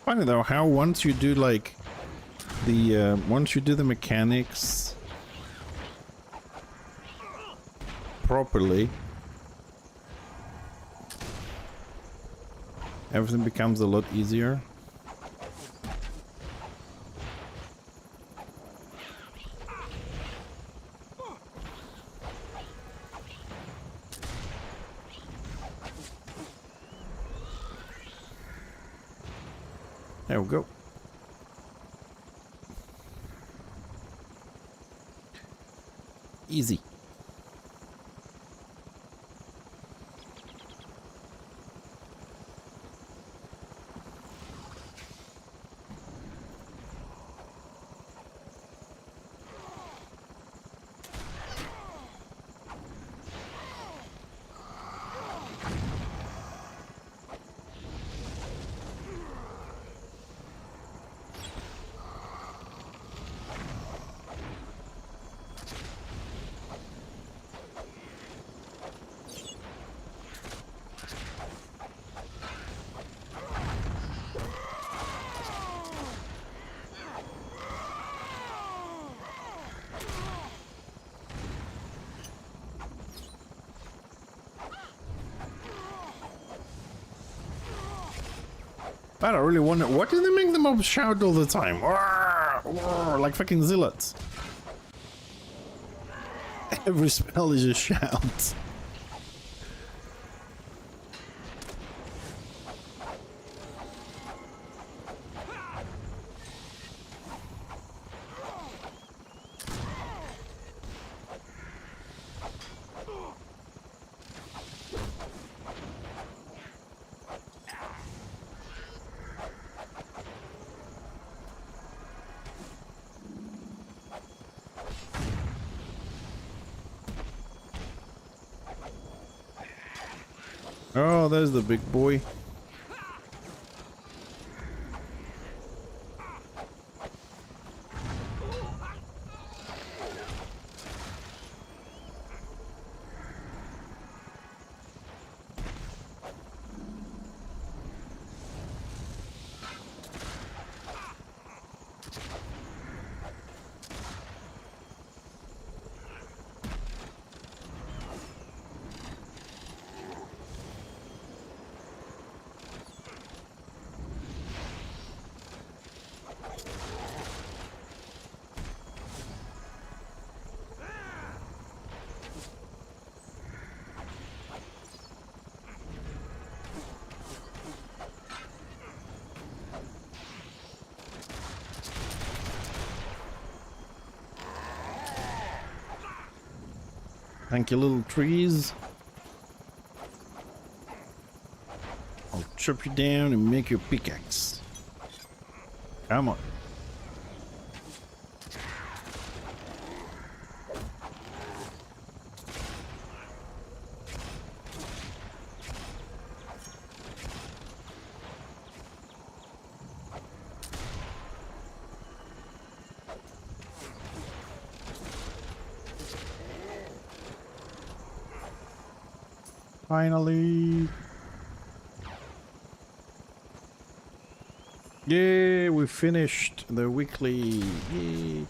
Funny though, how once you do like once you do the mechanics properly, everything becomes a lot easier. There we go. Easy. I don't really wonder, what do they make the mobs shout all the time? Roar, roar, like fucking zealots. Every spell is a shout. Oh, there's the big boy. Thank you, little trees. I'll chop you down and make your pickaxe. Come on. Finally. Yeah, we finished the weekly. Yay.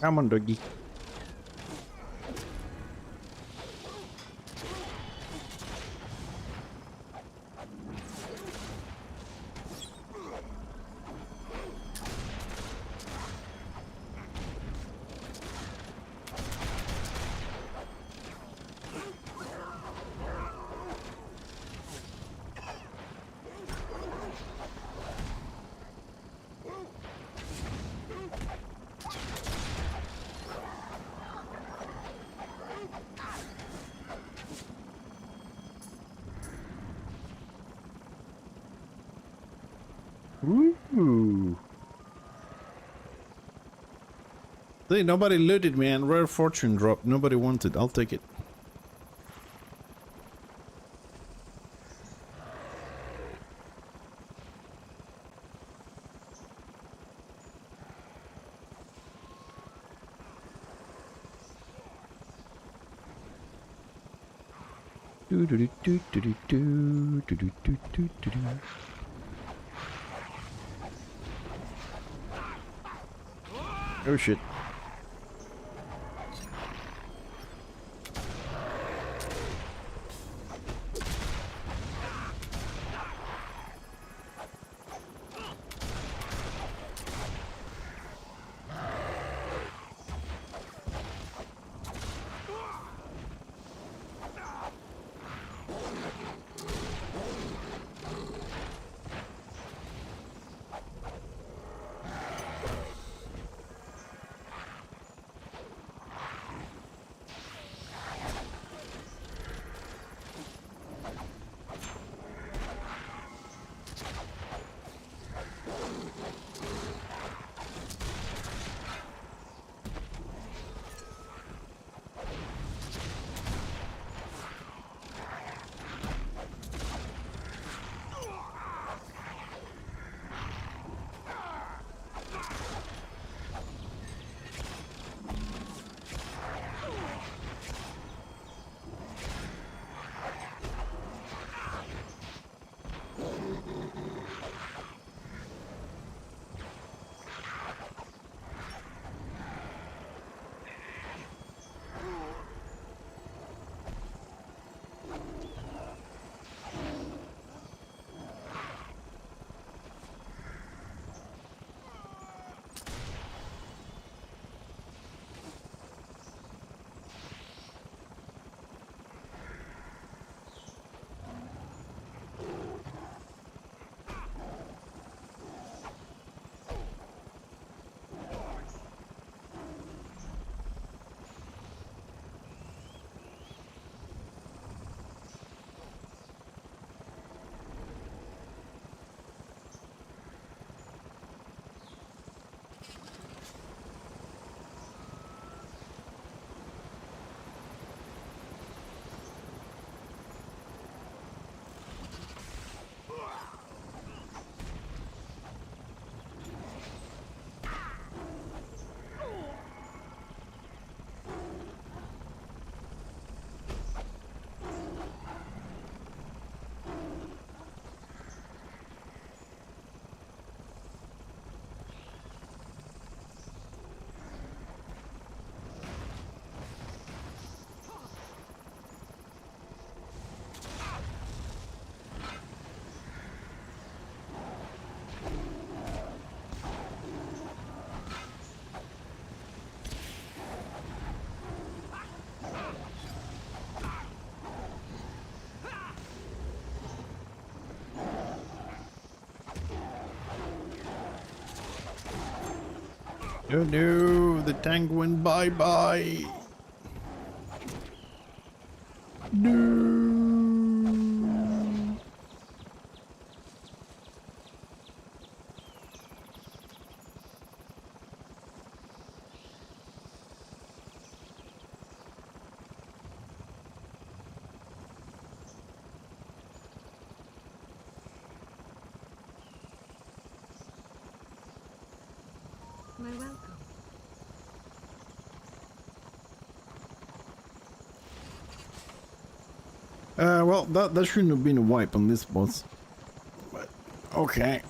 Come on, doggy. Ooh. See, nobody looted, man. Rare fortune drop. Nobody wanted. I'll take it. Do do do do do do do do do do do do. Oh shit. Oh no, the tank went bye-bye. No. My welcome. Well, that shouldn't have been a wipe on this boss. But, okay.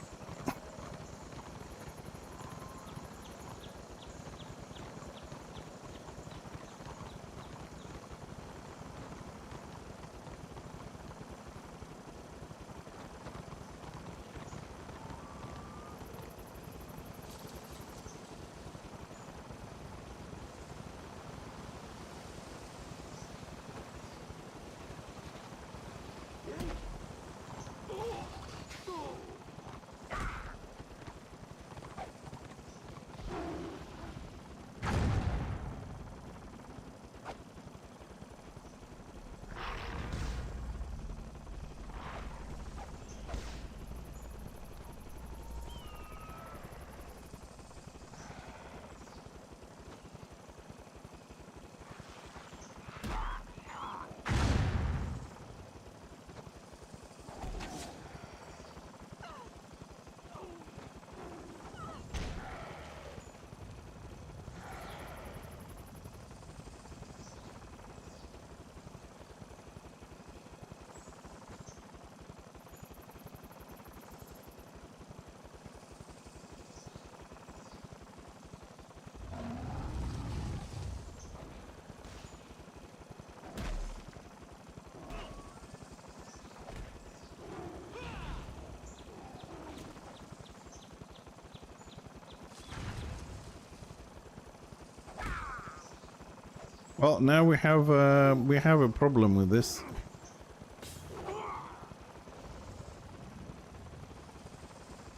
Well, now we have a problem with this.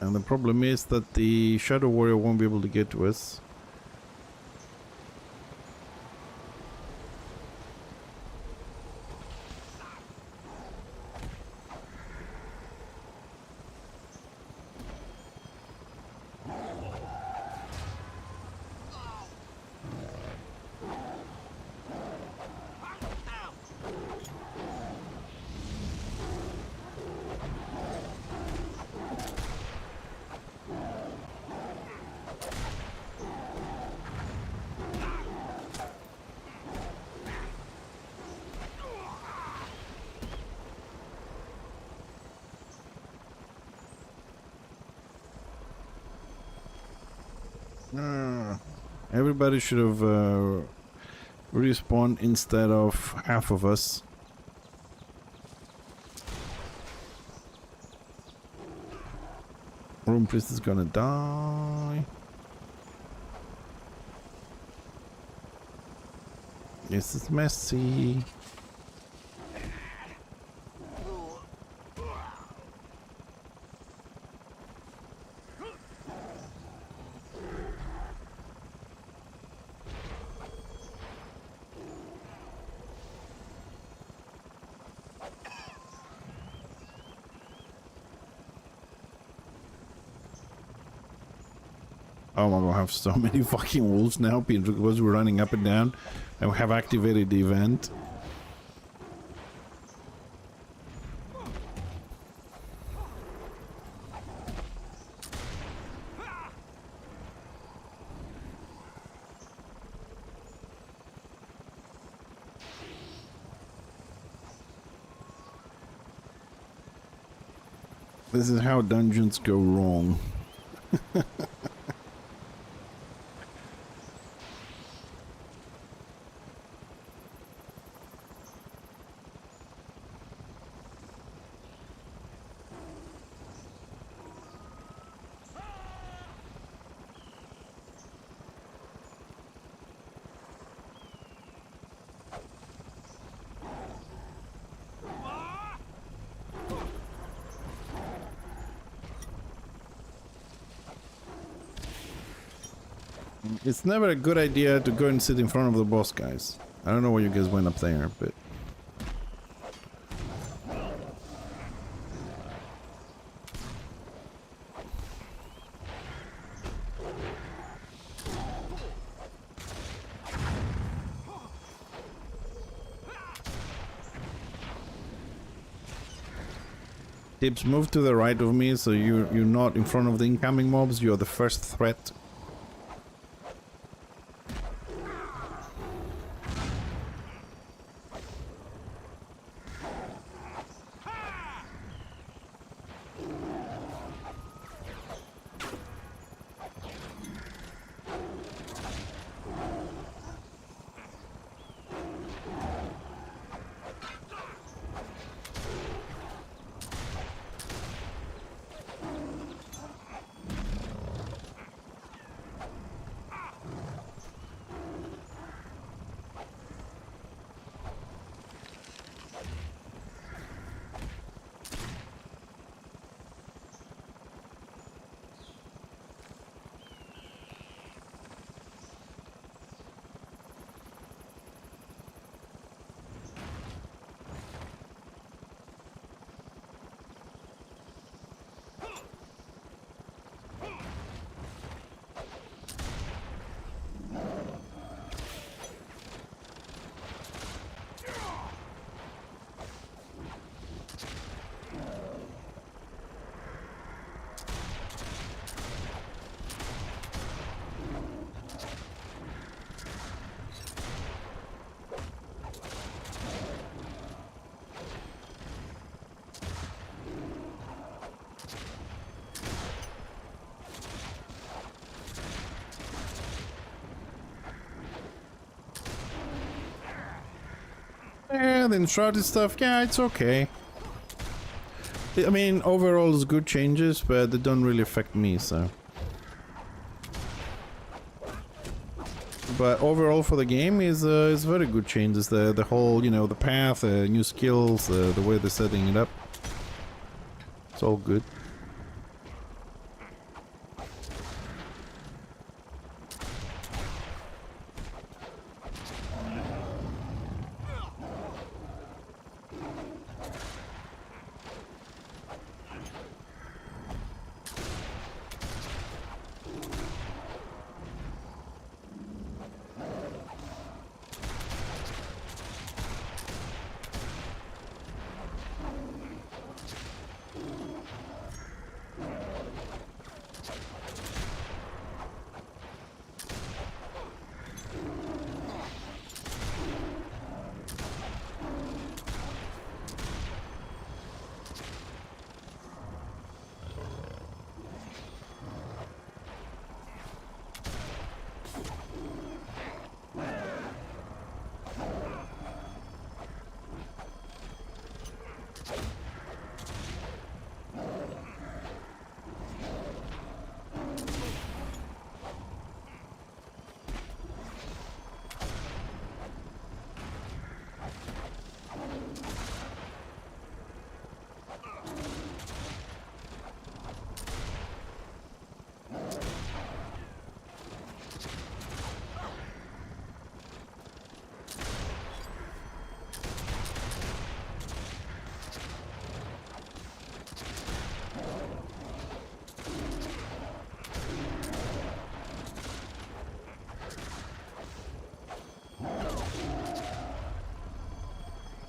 And the problem is that the Shadow Warrior won't be able to get to us. Everybody should have respawned instead of half of us. Rune Priest is gonna die. This is messy. Oh my god, I have so many fucking wolves now because we're running up and down and we have activated the event. This is how dungeons go wrong. It's never a good idea to go and sit in front of the boss, guys. I don't know why you guys went up there, but... Tips, move to the right of me so you're not in front of the incoming mobs, you're the first threat. Yeah, the enshrouded stuff, yeah, it's okay. I mean, overall it's good changes, but they don't really affect me, so... But overall for the game is very good changes. The whole, you know, the path, new skills, the way they're setting it up. It's all good.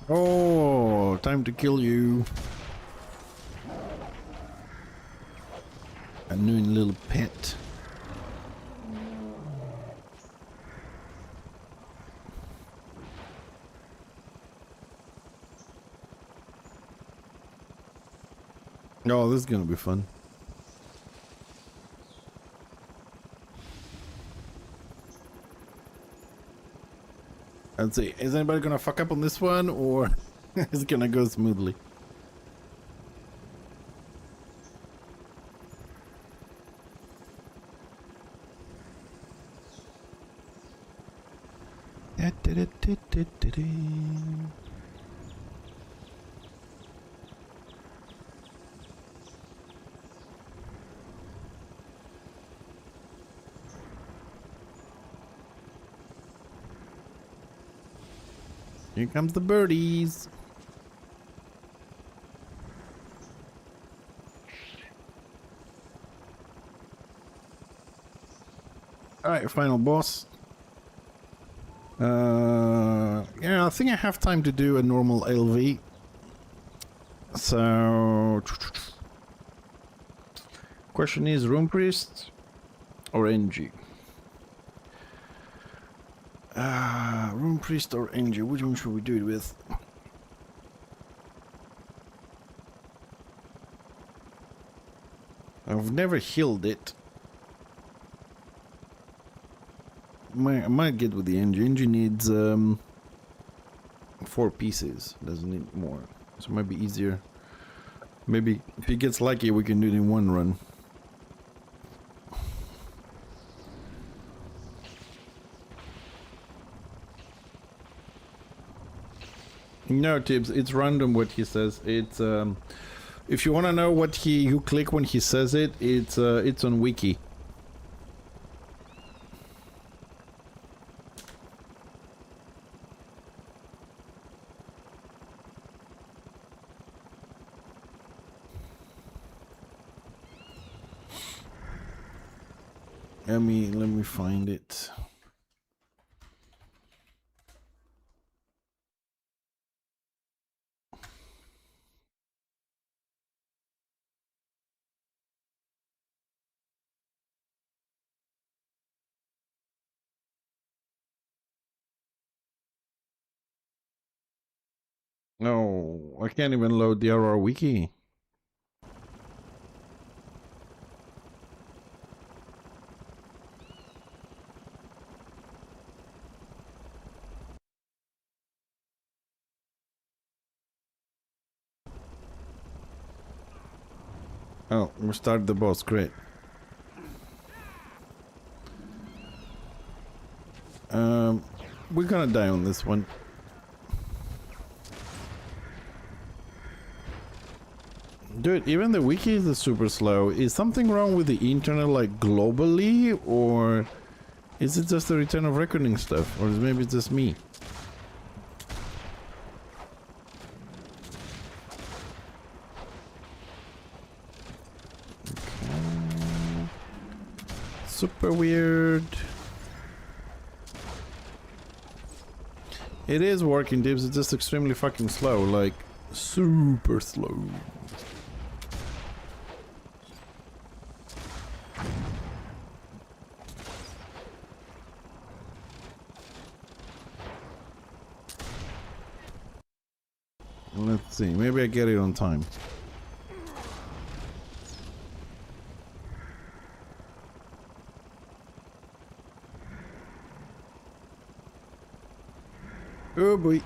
Oh, time to kill you. Annoying little pet. Oh, this is gonna be fun. Let's see, is anybody gonna fuck up on this one, or is it gonna go smoothly? Here comes the birdies. Alright, final boss. Yeah, I think I have time to do a normal LV. So... Question is, Rune Priest or NG? Rune Priest or NG? Which one should we do it with? I've never healed it. I might get with the NG. NG needs 4 pieces. Doesn't need more. So it might be easier. Maybe if he gets lucky, we can do it in one run. No tips. It's random what he says. It's if you want to know what you click when he says it, it's on wiki. Let me find it. No, I can't even load the ROR wiki. Oh, we started the boss, great. We're gonna die on this one. Dude, even the wiki is super slow. Is something wrong with the internet, like globally, or is it just the return of recording stuff, or maybe it's just me? Okay. Super weird. It is working, Dibs. It's just extremely fucking slow, like super slow. Let's see, maybe I get it on time. Oh boy.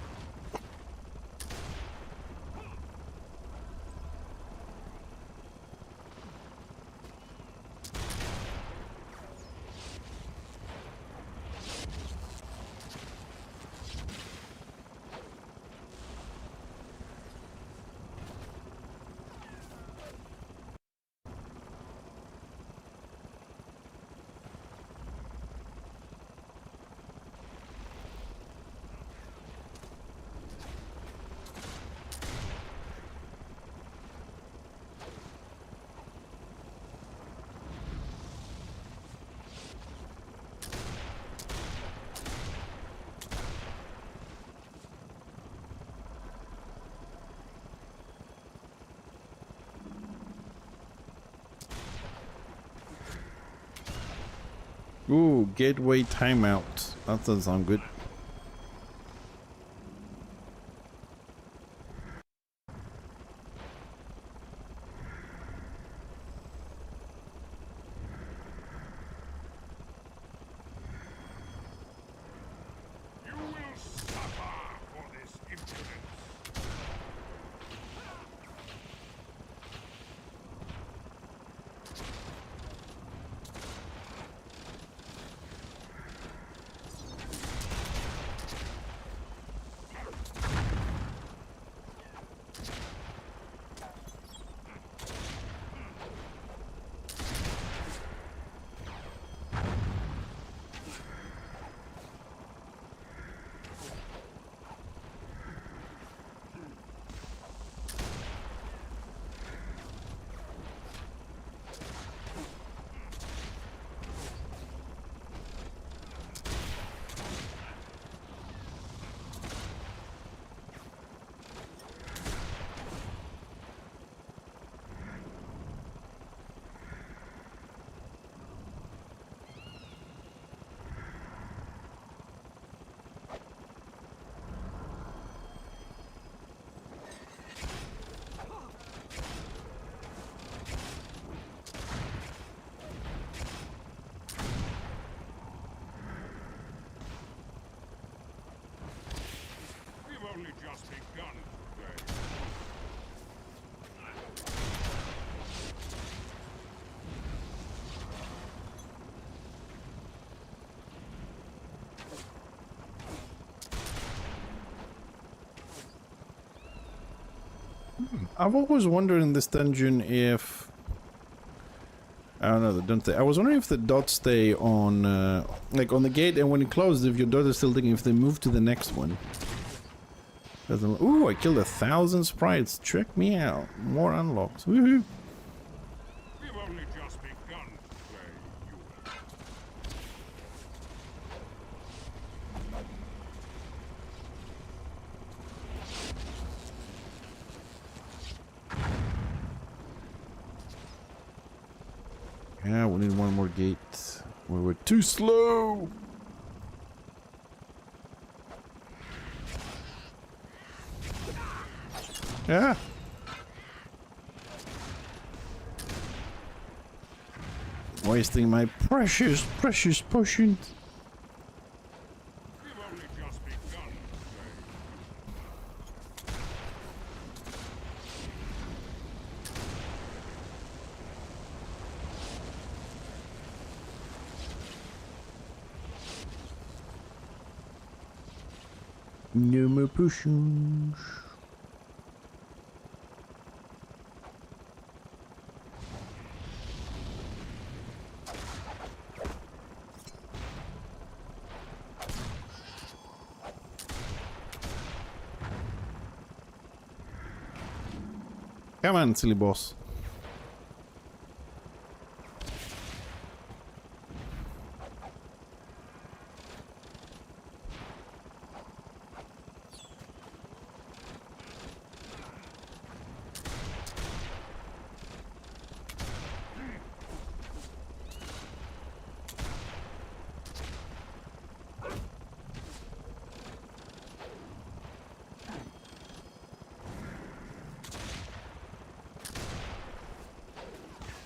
Ooh, gateway timeout. That doesn't sound good. You will suffer for this impudence. I've always wondered in this dungeon if... I don't know, don't they? I was wondering if the dots stay on, like on the gate, and when it closes, if your dot is still ticking, if they move to the next one. Ooh, I killed 1,000 sprites. Check me out. More unlocks. Woohoo! We've only just begun to play, Yeah, we need one more gate. We were too slow! Yeah! Wasting my precious, precious potions. We've only just begun to play. No more potions. Come on, silly boss.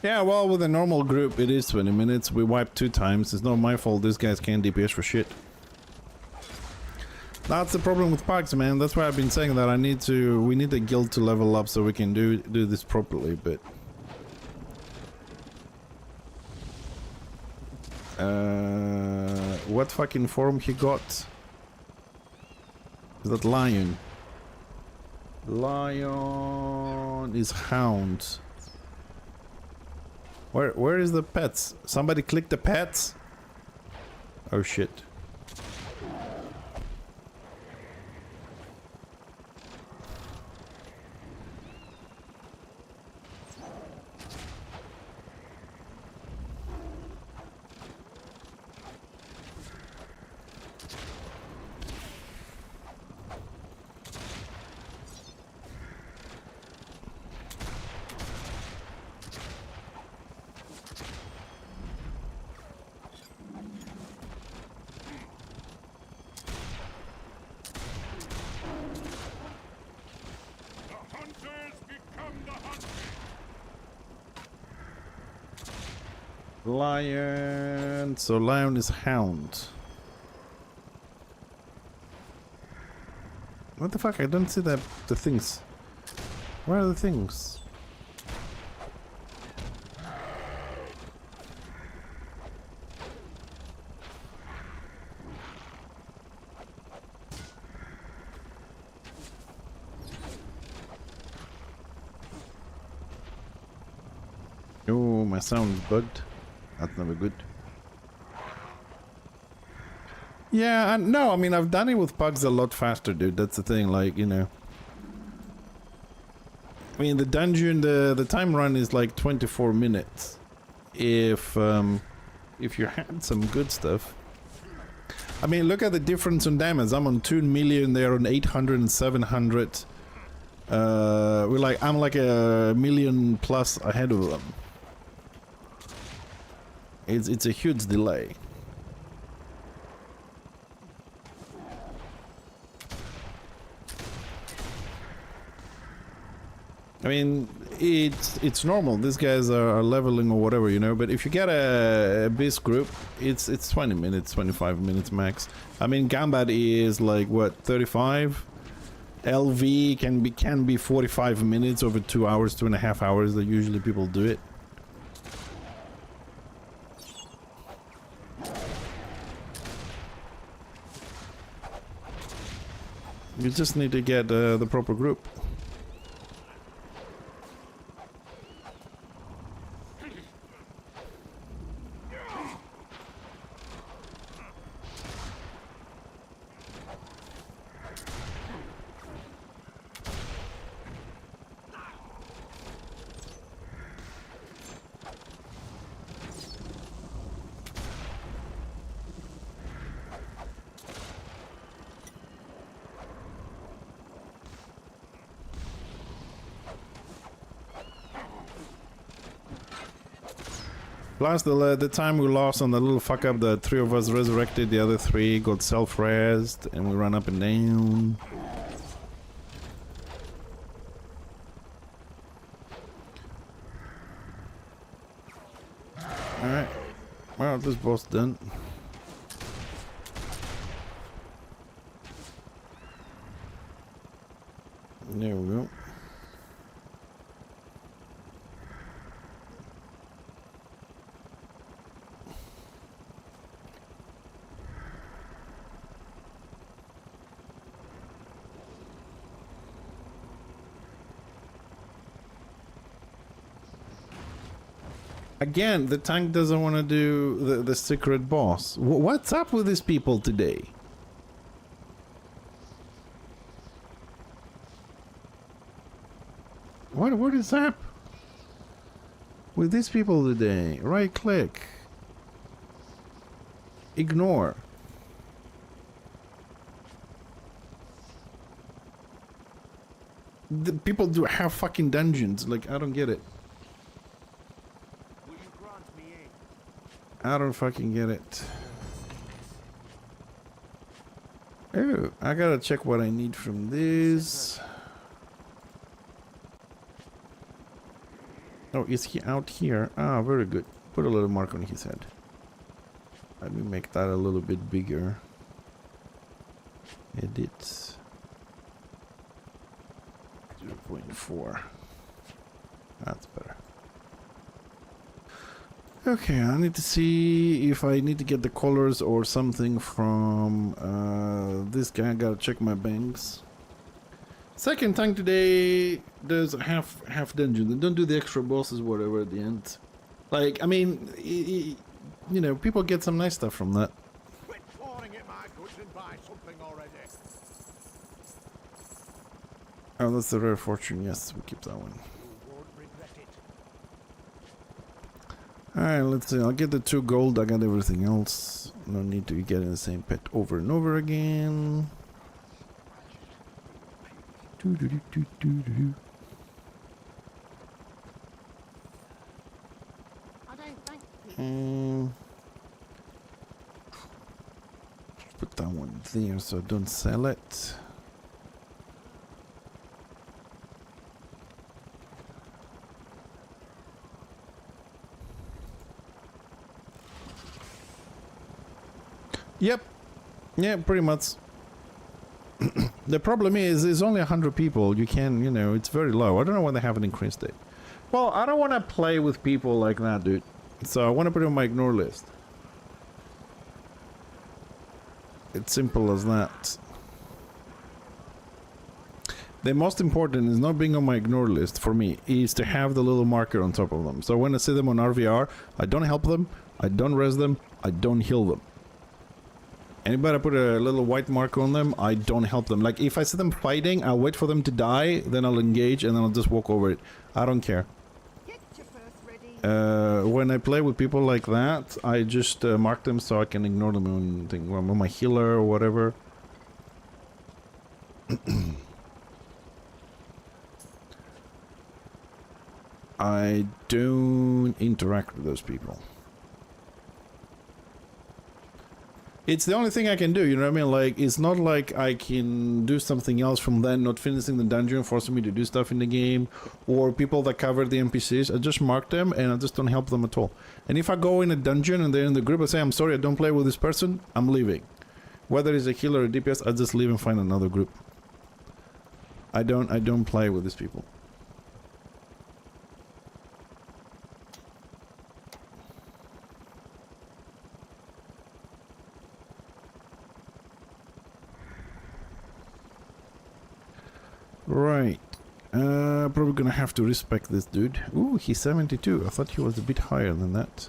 Yeah, well, with a normal group, it is 20 minutes. We wiped 2 times. It's not my fault. These guys can't DPS for shit. That's the problem with pugs, man. That's why I've been saying that we need a guild to level up so we can do this properly, but... what fucking form he got? Is that lion? Lion is hound. Where is the pets? Somebody click the pets? Oh shit. Lion. So lion is hound. What the fuck? I don't see the things. Where are the things? Oh, my sound is bugged. That's never good. Yeah, no, I mean, I've done it with pugs a lot faster, dude. That's the thing, like, you know. I mean, the dungeon, the time run is like 24 minutes. If you had some good stuff. I mean, look at the difference on damage. I'm on 2 million, they're on 800 and 700. I'm like a million plus ahead of them. It's a huge delay. I mean, it's normal. These guys are leveling or whatever, you know. But if you get a beast group, it's 20 minutes, 25 minutes max. I mean, Gambat is like what, 35, LV can be 45 minutes over 2 hours, 2.5 hours that usually people do it. You just need to get the proper group. Plus the time we lost on the little fuck up, the 3 of us resurrected, the other 3 got self-resed, and we ran up and down. Alright. Well, this boss done. There we go. Again, the tank doesn't want to do the secret boss. What's up with these people today? What is up with these people today? Right click. Ignore. The people do have fucking dungeons. Like, I don't get it. I don't fucking get it. Oh, I gotta check what I need from this. Oh, is he out here? Ah, very good. Put a little mark on his head. Let me make that a little bit bigger. Edit. 0.4. That's better. Okay, I need to see if I need to get the colors or something from this guy. I gotta check my banks. Second tank today does half dungeon. They don't do the extra bosses, whatever, at the end. Like, I mean, you know, people get some nice stuff from that. Quit clawing at my goods and buy something already. Oh, that's the rare fortune. Yes, we keep that one. You won't regret it. Alright, let's see. I'll get the 2 gold. I got everything else. No need to get in the same pet over and over again. Doo-doo-doo-doo-doo-doo. I don't think you. Put that one there so I don't sell it. Yep. Yeah, pretty much. The problem is, there's only 100 people. You can, you know, it's very low. I don't know why they haven't increased it. Well, I don't want to play with people like that, dude. So I want to put it on my ignore list. It's simple as that. The most important is not being on my ignore list for me, is to have the little marker on top of them. So when I see them on RVR, I don't help them, I don't res them, I don't heal them. Anybody put a little white mark on them, I don't help them. Like, if I see them fighting, I'll wait for them to die, then I'll engage, and then I'll just walk over it. I don't care. Get your first ready. When I play with people like that, I just mark them so I can ignore them when I'm my healer or whatever. I don't interact with those people. It's the only thing I can do, you know what I mean? Like, it's not like I can do something else from then, not finishing the dungeon, forcing me to do stuff in the game, or people that cover the NPCs. I just mark them, and I just don't help them at all. And if I go in a dungeon and they're in the group, I say, I'm sorry, I don't play with this person, I'm leaving. Whether it's a healer or a DPS, I just leave and find another group. I don't play with these people. Right. Probably gonna have to respect this dude. Ooh, he's 72. I thought he was a bit higher than that.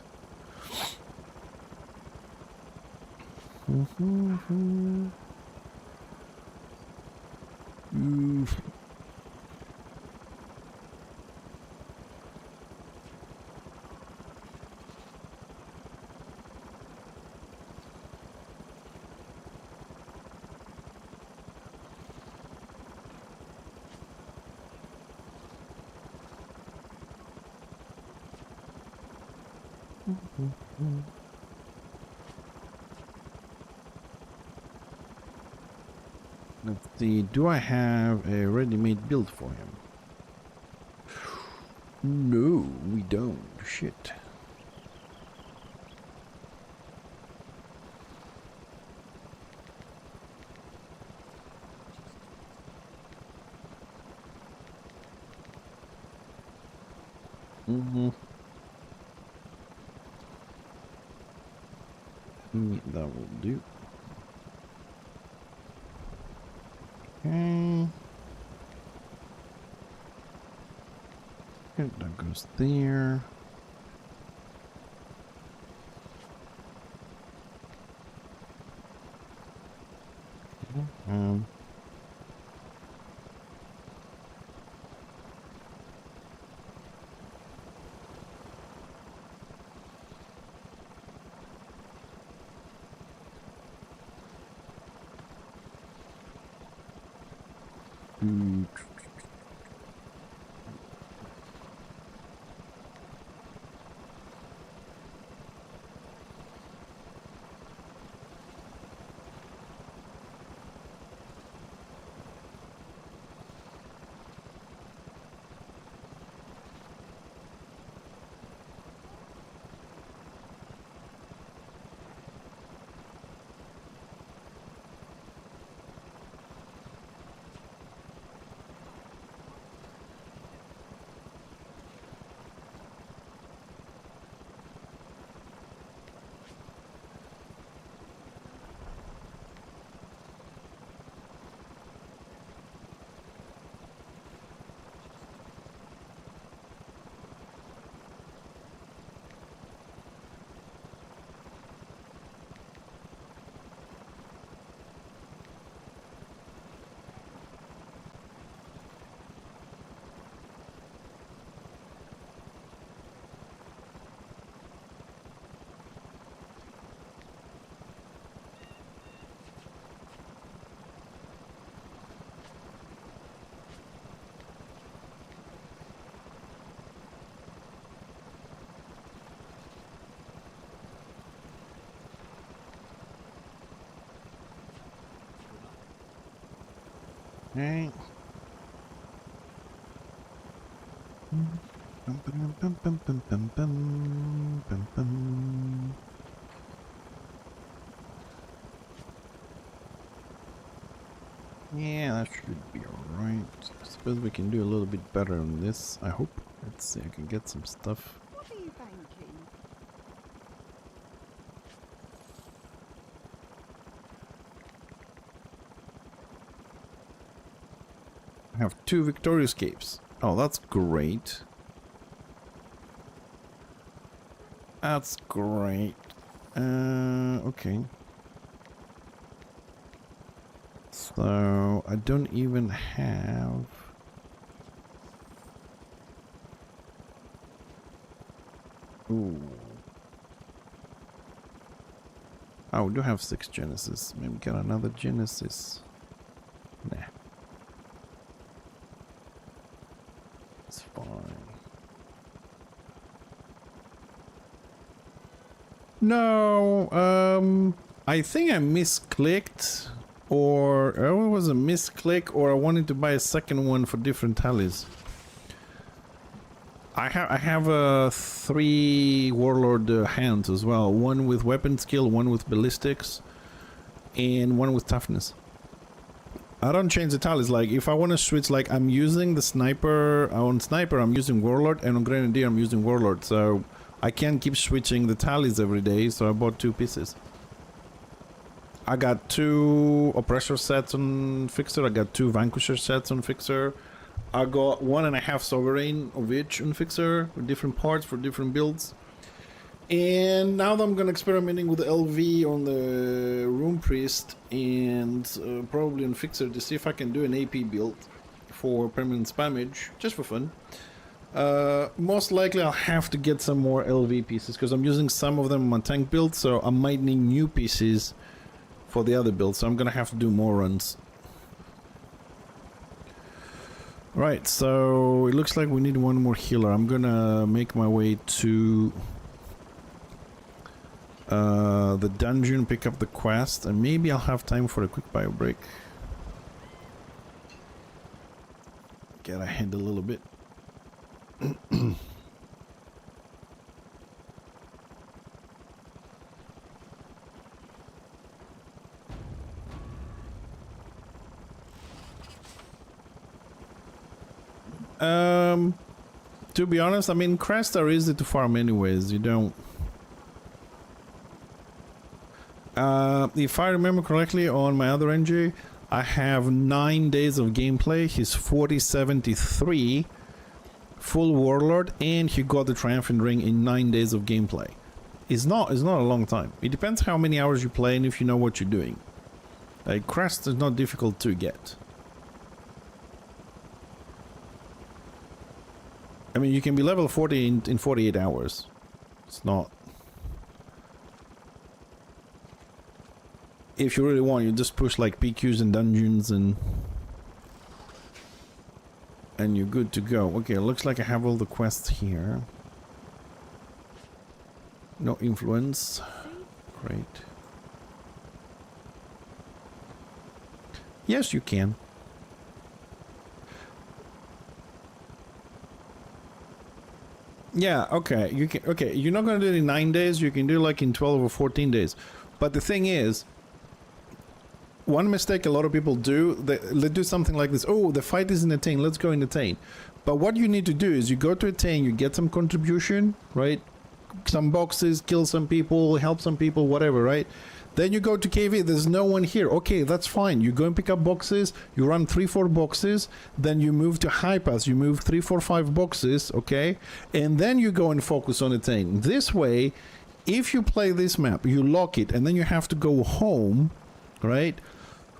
Oof. Let's see, do I have a ready-made build for him? No, we don't. Shit. That will do. Okay. That goes there. Okay. Yeah, that should be alright. I suppose we can do a little bit better on this, I hope. Let's see, I can get some stuff. What are you banking? I have 2 victorious capes. Oh, that's great. That's great. Okay. So, I don't even have... Ooh. Oh, we do have 6 Genesis. Maybe get another Genesis. Nah. It's fine. No, I think I misclicked, or it was a misclick, or I wanted to buy a second one for different tallies. I have 3 warlord hands as well. One with weapon skill, one with ballistics, and one with toughness. I don't change the tallies. Like, if I want to switch, like, I'm using the sniper, on sniper, I'm using warlord, and on grenadier, I'm using warlord. So I can't keep switching the tallies every day, so I bought 2 pieces. I got 2 oppressor sets on fixer, I got 2 vanquisher sets on fixer. I got 1.5 sovereign of each on fixer, with different parts for different builds. And now that I'm gonna experimenting with the LV on the Rune Priest and probably on Fixer to see if I can do an AP build for permanent spammage, just for fun. Most likely I'll have to get some more LV pieces because I'm using some of them on my tank build, so I might need new pieces for the other build, so I'm gonna have to do more runs. Right, so it looks like we need one more healer. I'm gonna make my way to the dungeon, pick up the quest, and maybe I'll have time for a quick bio break. Get ahead a little bit. To be honest, I mean, crests are easy to farm anyways. You don't. If I remember correctly, on my other NG, I have 9 days of gameplay. He's 4073, full warlord, and he got the triumphant ring in 9 days of gameplay. It's not a long time. It depends how many hours you play and if you know what you're doing. Like, crest is not difficult to get. I mean, you can be level 40 in 48 hours. It's not. If you really want, you just push like PQs and dungeons and you're good to go. Okay, looks like I have all the quests here. No influence. Great. Yes, you can. Yeah, okay. You can. Okay, you're not gonna do it in 9 days. You can do it like in 12 or 14 days. But the thing is, one mistake a lot of people do, they do something like this. Oh, the fight is in Attain. Let's go in Attain. But what you need to do is you go to Attain, you get some contribution, right? Some boxes, kill some people, help some people, whatever, right? Then you go to KV, there's no one here. Okay, that's fine. You go and pick up boxes, you run 3-4 boxes, then you move to High Pass, you move 3-4-5 boxes, okay? And then you go and focus on Attain. This way, if you play this map, you lock it, and then you have to go home, right?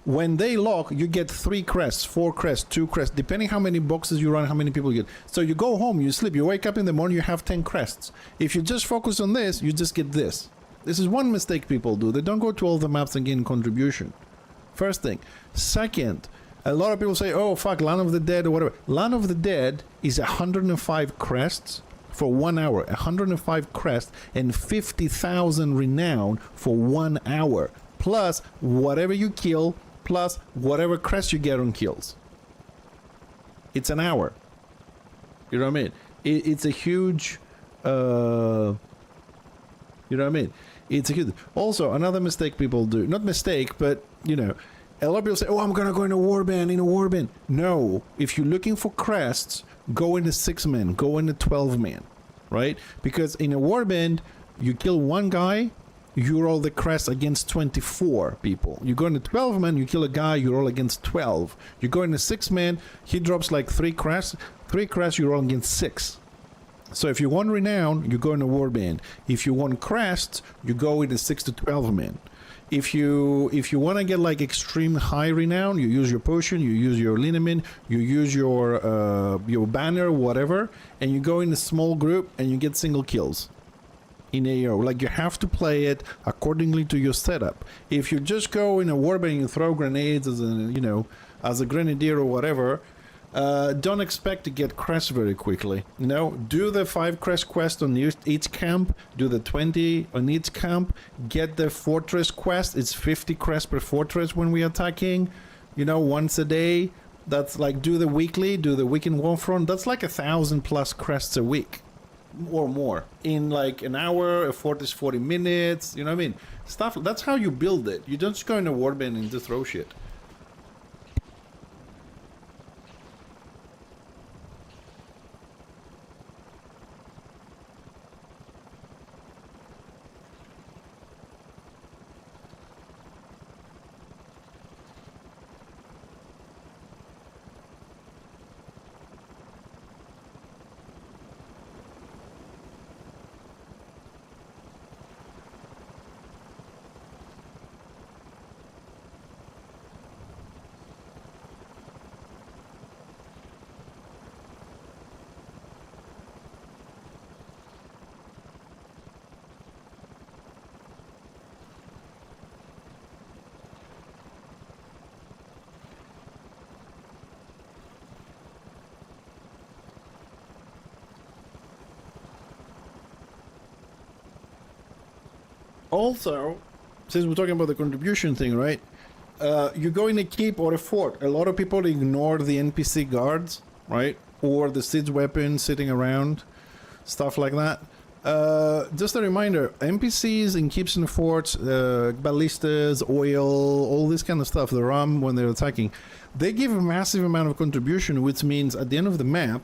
When they lock, you get 3 crests, 4 crests, 2 crests, depending how many boxes you run, how many people you get. So you go home, you sleep, you wake up in the morning, you have 10 crests. If you just focus on this, you just get this. This is one mistake people do. They don't go to all the maps and gain contribution. First thing. Second, a lot of people say, oh, fuck, Land of the Dead or whatever. Land of the Dead is 105 crests for 1 hour. 105 crests and 50,000 renown for 1 hour. Plus whatever you kill, plus whatever crest you get on kills. It's an hour. You know what I mean? It's a huge... you know what I mean? It's a huge... Also, another mistake people do. Not mistake, but, you know, a lot of people say, oh, I'm gonna go in a warband, No. If you're looking for crests, go in a 6-man, go in a 12-man, right? Because in a warband, you kill one guy, you roll the crest against 24 people. You go in a 12-man, you kill a guy, you roll against 12. You go in a 6-man, he drops like 3 crests. 3 crests, you roll against 6. So if you want renown, you go in a warband. If you want crests, you go in a 6 to 12-man. If you want to get like extreme high renown, you use your potion, you use your liniment, you use your banner, whatever, and you go in a small group and you get single kills. In AO, like you have to play it accordingly to your setup. If you just go in a warband and you throw grenades as a, you know, as a grenadier or whatever, don't expect to get crests very quickly. You know, do the 5 crest quest on each camp, do the 20 on each camp, get the fortress quest. It's 50 crests per fortress when we're attacking, you know, once a day. That's like, do the weekly, do the weekend warfront. That's like 1,000+ crests a week. Or more in like an hour. A fort is 40 minutes. You know what I mean? Stuff. That's how you build it. You don't just go in a warband and just throw shit. Also, since we're talking about the contribution thing, right? You go in a keep or a fort. A lot of people ignore the NPC guards, right? Or the siege weapons sitting around, stuff like that. Just a reminder, NPCs in keeps and forts, ballistas, oil, all this kind of stuff, the rum when they're attacking, they give a massive amount of contribution, which means at the end of the map,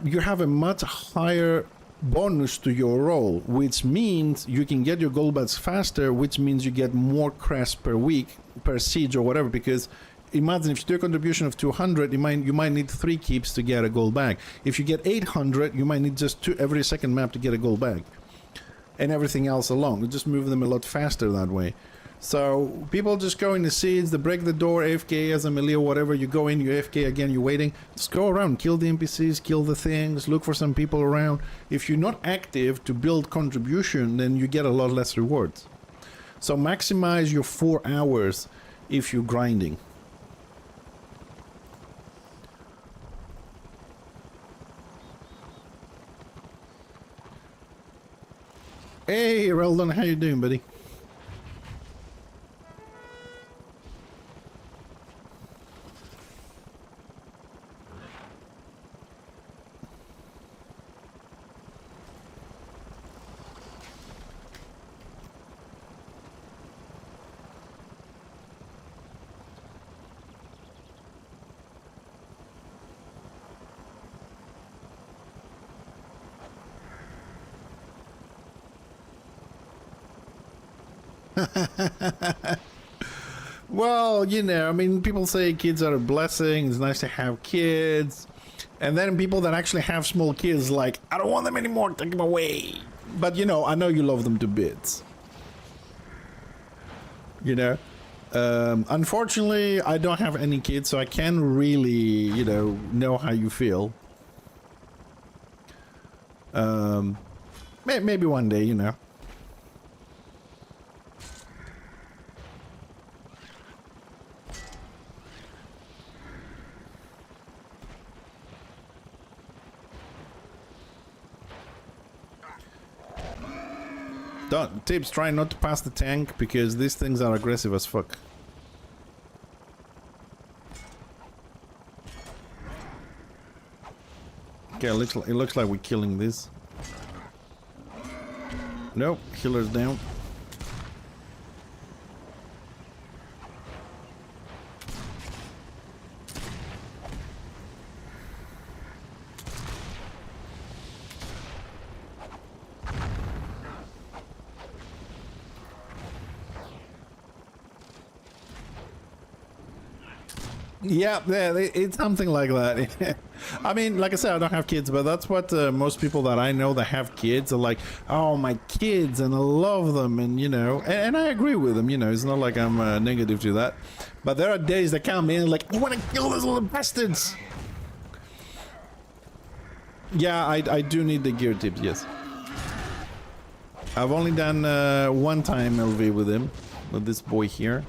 you have a much higher bonus to your roll, which means you can get your gold badge faster, which means you get more crests per week, per siege or whatever, because imagine if you do a contribution of 200, you might need 3 keeps to get a gold bag. If you get 800, you might need just 2 every second map to get a gold bag. And everything else along. You just move them a lot faster that way. So people just go in the siege, they break the door, AFK as a melee or whatever, you go in, you AFK again, you're waiting. Just go around, kill the NPCs, kill the things, look for some people around. If you're not active to build contribution, then you get a lot less rewards. So maximize your 4 hours if you're grinding. Hey, Reldon, how you doing, buddy? Well, you know, I mean, people say kids are a blessing, it's nice to have kids. And then people that actually have small kids like, I don't want them anymore, take them away. But, you know, I know you love them to bits. You know? Unfortunately, I don't have any kids, so I can't really, you know how you feel. Maybe one day, you know. Tips, try not to pass the tank because these things are aggressive as fuck. Okay, it looks like we're killing this. Nope, healer's down. Yeah, it's something like that. I mean, like I said, I don't have kids, but that's what most people that I know that have kids are like, oh, my kids, and I love them, and, you know, and I agree with them, you know, it's not like I'm negative to that. But there are days that come in like, I want to kill those little bastards. Yeah, I do need the gear tips, yes. I've only done one time LV with him, with this boy here.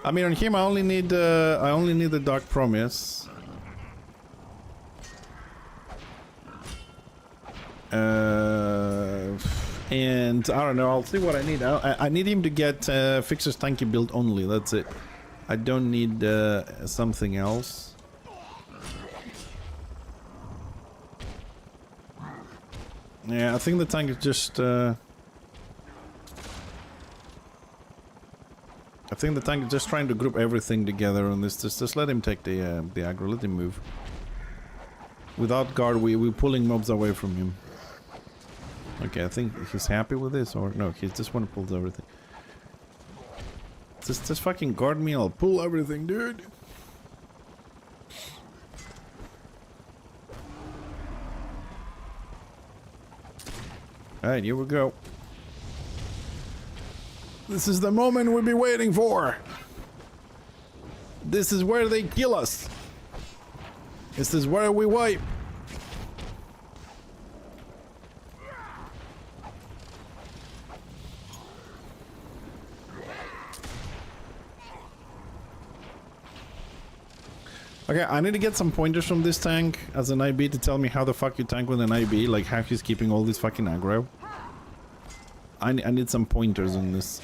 I mean, on him, I only need the Dark Promise. And I don't know. I'll see what I need. I need him to get Fixer's Tanky build only. That's it. I don't need something else. Yeah, I think the tank is just. I think the tank is just trying to group everything together on this. Just let him take the aggro. Let him move. Without guard, we're pulling mobs away from him. Okay, I think he's happy with this, or no? He just want to pull everything. Just fucking guard me. I'll pull everything, dude. All right, here we go. This is the moment we've been waiting for. This is where they kill us. This is where we wipe. Okay, I need to get some pointers from this tank as an IB to tell me how the fuck you tank with an IB, like how he's keeping all this fucking aggro. I need some pointers on this.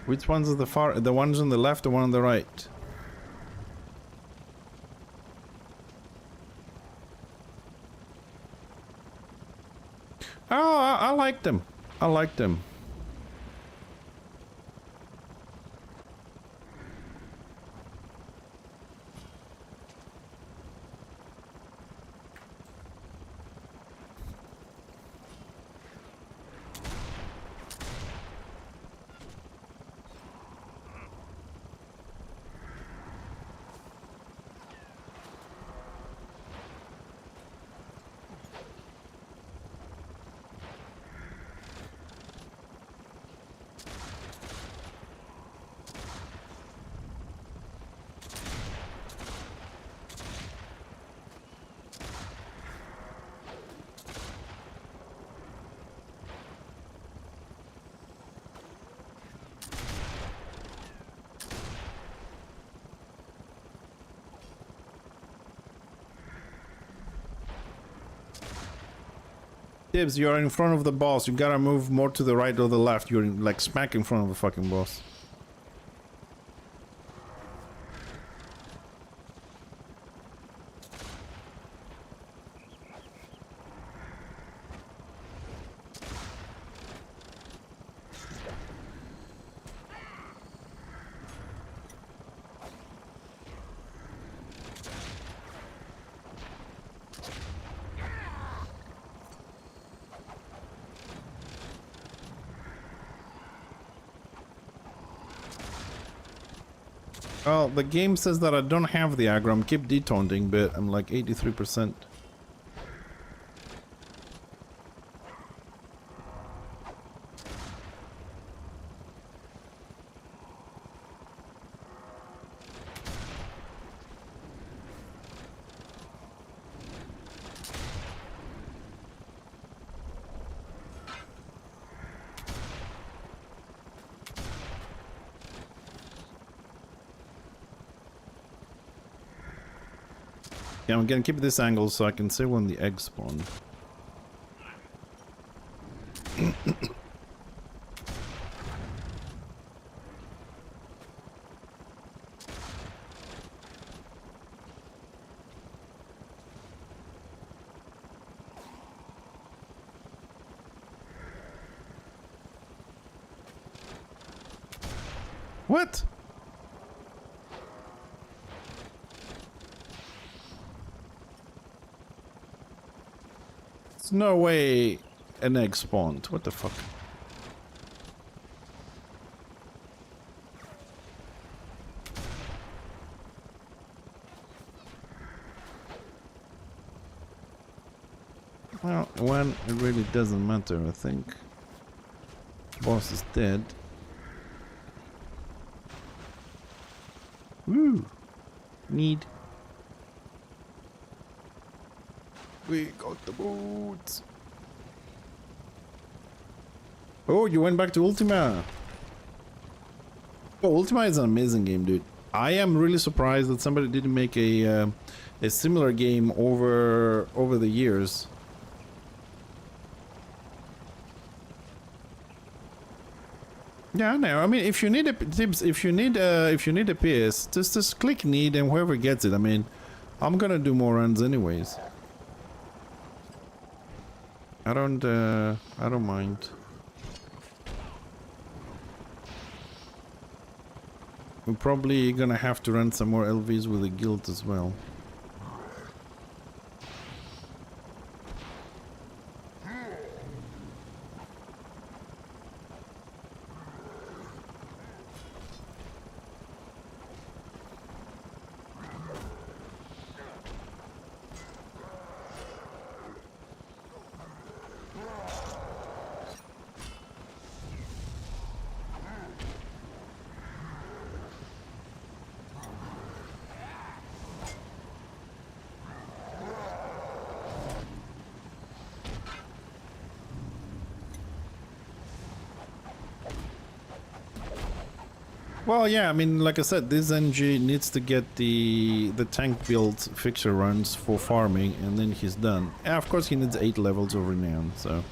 Which ones are the ones on the left, the one on the right? Oh, I like them. I like them. Tibbs, you're in front of the boss. You gotta move more to the right or the left. You're like smack in front of the fucking boss. Well, the game says that I don't have the aggro. I'm keep detaunting, but I'm like 83%. Yeah, I'm gonna keep this angle so I can see when the eggs spawn. What? There's no way an egg spawned. What the fuck? Well, one, it really doesn't matter, I think. Boss is dead. Woo! Need. We got the boots. Oh, you went back to Ultima. Oh, Ultima is an amazing game, dude. I am really surprised that somebody didn't make a similar game over the years. Yeah, I know. I mean, if you need a tips, if you need a PS, just click need and whoever gets it. I mean, I'm gonna do more runs anyways. I don't mind. We're probably gonna have to run some more LVs with the guild as well. Well, yeah, I mean, like I said, this NG needs to get the tank build fixer runs for farming, and then he's done. And of course, he needs 8 levels of renown, so...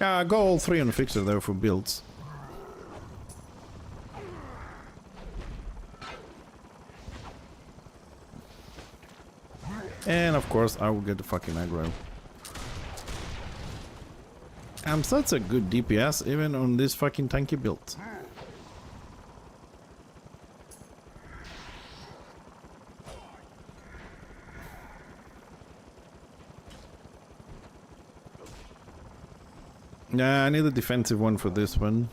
Yeah, go all 3 on fixer, though, for builds. And, of course, I will get the fucking aggro. I'm such a good DPS, even on this fucking tanky build. Nah, I need a defensive one for this one.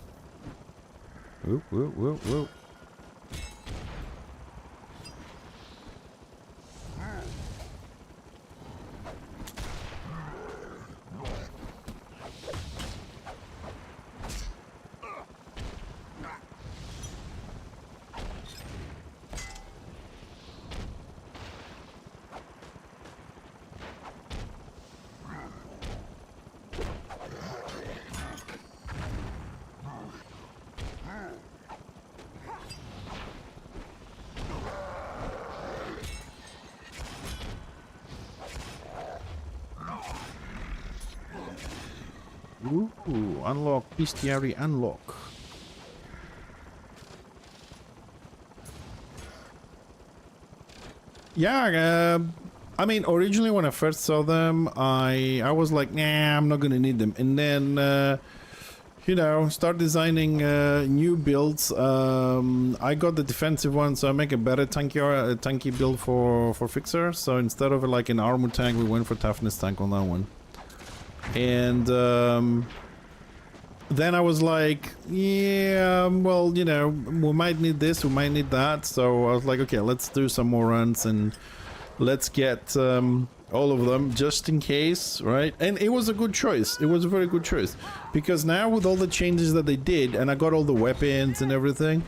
Whoop, whoop, whoop, whoop. Ooh, unlock, bestiary unlock. Yeah, I mean, originally when I first saw them, I was like, nah, I'm not gonna need them. And then, you know, start designing new builds. I got the defensive one, so I make a better tanky build for Fixer. So instead of like an armor tank, we went for toughness tank on that one. And then I was like, yeah, well, you know, we might need this, we might need that. So I was like, okay, let's do some more runs and let's get all of them just in case, right? And it was a good choice. It was a very good choice, because now with all the changes that they did, and I got all the weapons and everything,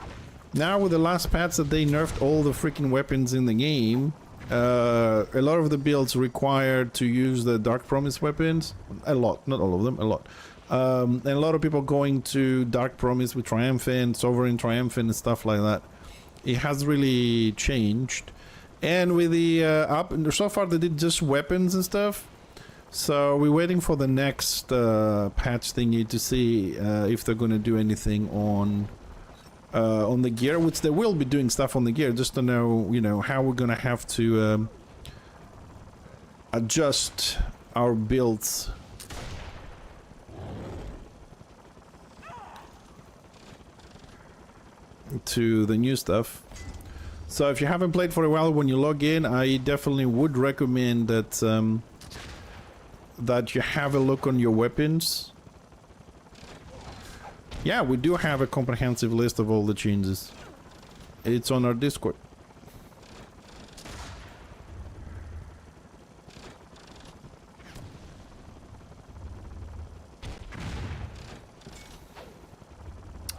now with the last patch that they nerfed all the freaking weapons in the game, a lot of the builds required to use the Dark Promise weapons. A lot, not all of them, a lot. And a lot of people going to Dark Promise with Triumphant, Sovereign Triumphant and stuff like that. It has really changed. And with the so far they did just weapons and stuff. So we're waiting for the next patch thingy to see if they're going to do anything on the gear, which they will be doing stuff on the gear, just to know, you know, how we're gonna have to adjust our builds to the new stuff. So if you haven't played for a while, when you log in, I definitely would recommend that that you have a look on your weapons. Yeah, we do have a comprehensive list of all the changes. It's on our Discord.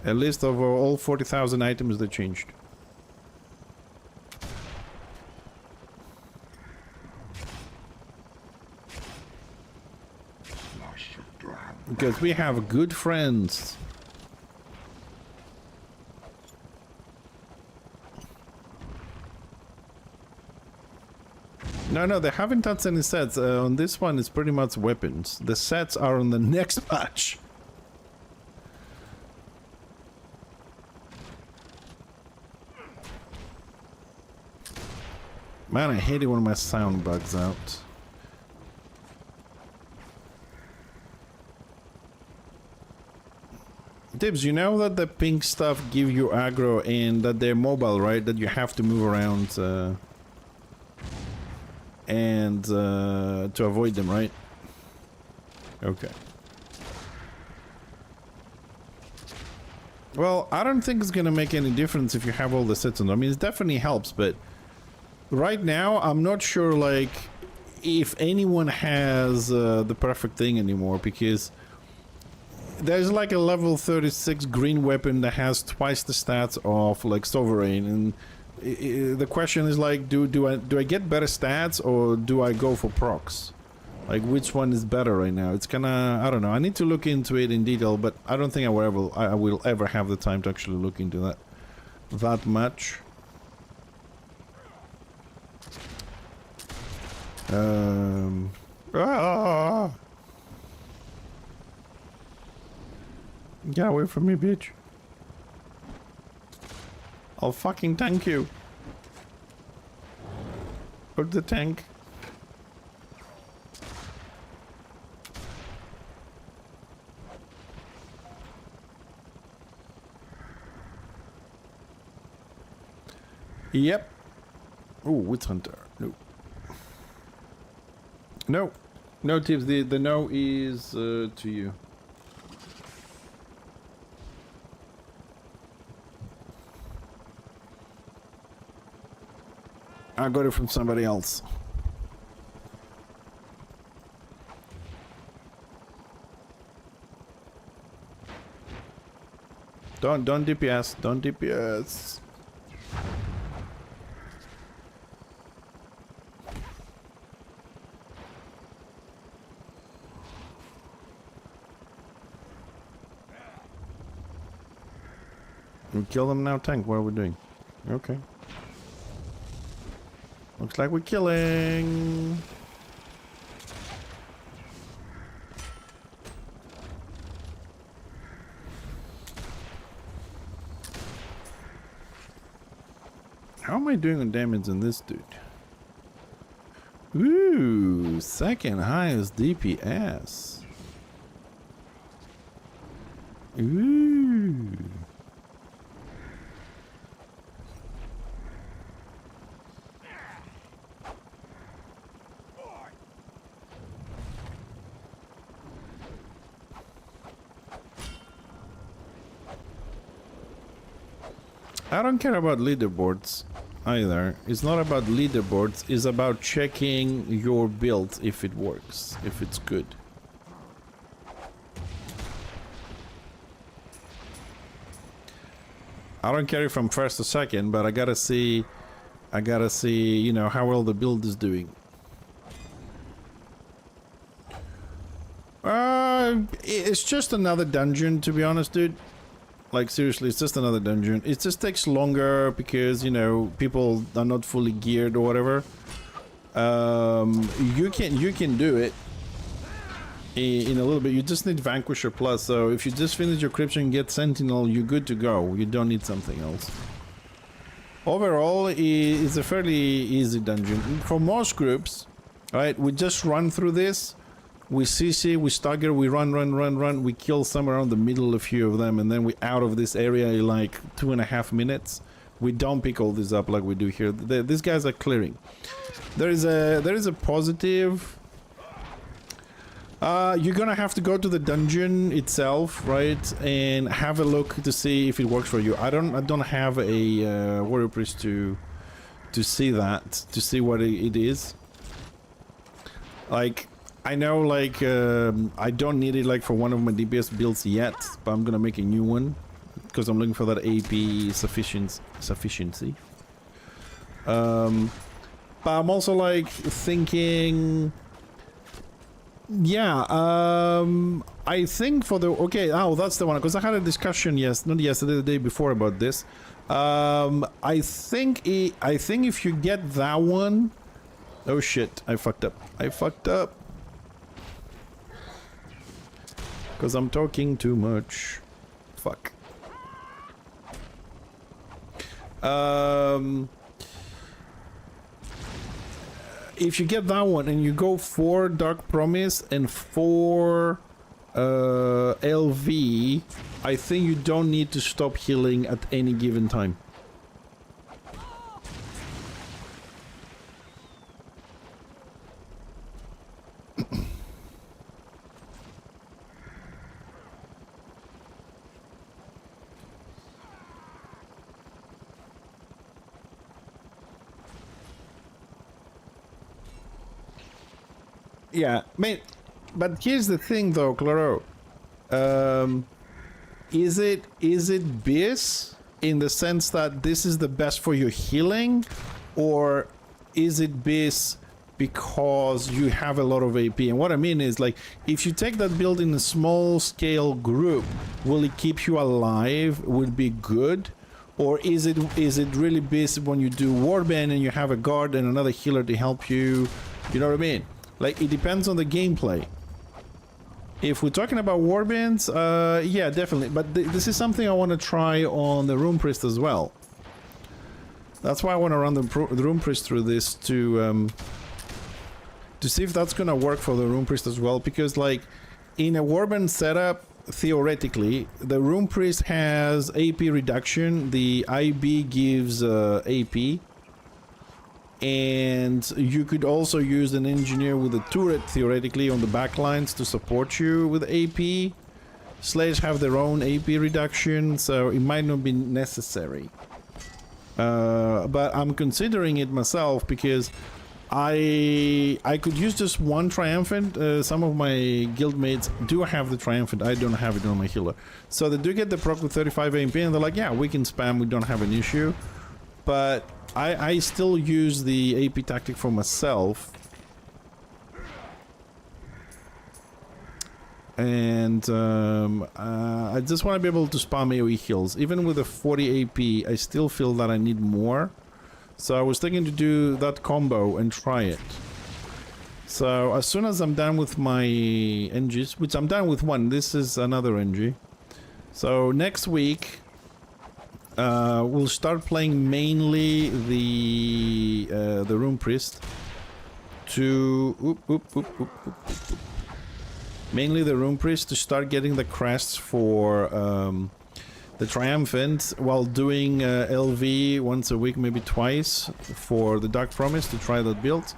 A list of all 40,000 items that changed. Because we have good friends. No, they haven't touched any sets. On this one, it's pretty much weapons. The sets are on the next patch. Man, I hate it when my sound bugs out. Dibs, you know that the pink stuff give you aggro and that they're mobile, right? That you have to move around and to avoid them, right? Okay. Well, I don't think it's gonna make any difference if you have all the sets on. I mean, it definitely helps, but right now I'm not sure, like, if anyone has the perfect thing anymore, because there's like a level 36 green weapon that has twice the stats of like Sovereign, and the question is like, do I get better stats or do I go for procs? Like, which one is better right now? It's kinda, I don't know. I need to look into it in detail, but I don't think I will ever have the time to actually look into that much. Get away from me, bitch. I'll fucking tank you. Put the tank. Yep. Oh, Witch Hunter. No. No. No tips. The no is to you. I got it from somebody else. Don't DPS. Don't DPS. We kill them now, tank. What are we doing? Okay. Looks like we're killing. How am I doing on damage on this dude? Ooh, second highest DPS. Ooh. I don't care about leaderboards either. It's not about leaderboards, it's about checking your build if it works, if it's good. I don't care if I'm first or second, but I gotta see, you know, how well the build is doing. It's just another dungeon, to be honest, dude. Like, seriously, it's just another dungeon. It just takes longer because, you know, people are not fully geared or whatever. You can do it in a little bit. You just need Vanquisher Plus. So if you just finish your Cryption and get Sentinel, you're good to go. You don't need something else. Overall, it's a fairly easy dungeon. For most groups, right, we just run through this. We CC, we stagger, we run, we kill somewhere around the middle, a few of them, and then we out of this area in like 2.5 minutes. We don't pick all this up like we do here. These guys are clearing. There is a positive. You're gonna have to go to the dungeon itself, right, and have a look to see if it works for you. I don't have a warrior priest to see that, to see what it is. Like, I know, like, I don't need it, like, for one of my DPS builds yet, but I'm gonna make a new one, because I'm looking for that AP sufficiency. But I'm also, like, thinking... Yeah, I think for the... Okay, oh, that's the one, because I had a discussion, not yesterday, the day before about this. I think if you get that one... Oh, shit, I fucked up. Because I'm talking too much. Fuck. If you get that one and you go for Dark Promise and for LV, I think you don't need to stop healing at any given time. Yeah, mate, but here's the thing though, Claro. Is it BIS in the sense that this is the best for your healing, or is it BIS because you have a lot of AP. And what I mean is, like, if you take that build in a small scale group, will it keep you alive? Would be good? Or is it really best when you do warband and you have a guard and another healer to help you? You know what I mean? Like, it depends on the gameplay. If we're talking about warbands, yeah, definitely. But this is something I want to try on the Rune Priest as well. That's why I want to run the Rune Priest through this to see if that's gonna work for the Rune Priest as well. Because, like, in a warband setup, theoretically, the Rune Priest has AP reduction. The IB gives AP. And you could also use an engineer with a turret, theoretically, on the backlines to support you with AP. Slaves have their own AP reduction, so it might not be necessary. But I'm considering it myself because I could use just one triumphant. Some of my guildmates do have the triumphant. I don't have it on my healer. So they do get the proc with 35 AP and they're like, yeah, we can spam, we don't have an issue. But I still use the AP tactic for myself. And I just want to be able to spam AoE heals. Even with a 40 AP, I still feel that I need more. So I was thinking to do that combo and try it. So as soon as I'm done with my NGs, which I'm done with one, this is another NG. So next week, we'll start playing mainly the Rune Priest. Mainly the Rune Priest to start getting the crests for the Triumphant, while doing LV once a week, maybe twice, for the Dark Promise to try that build.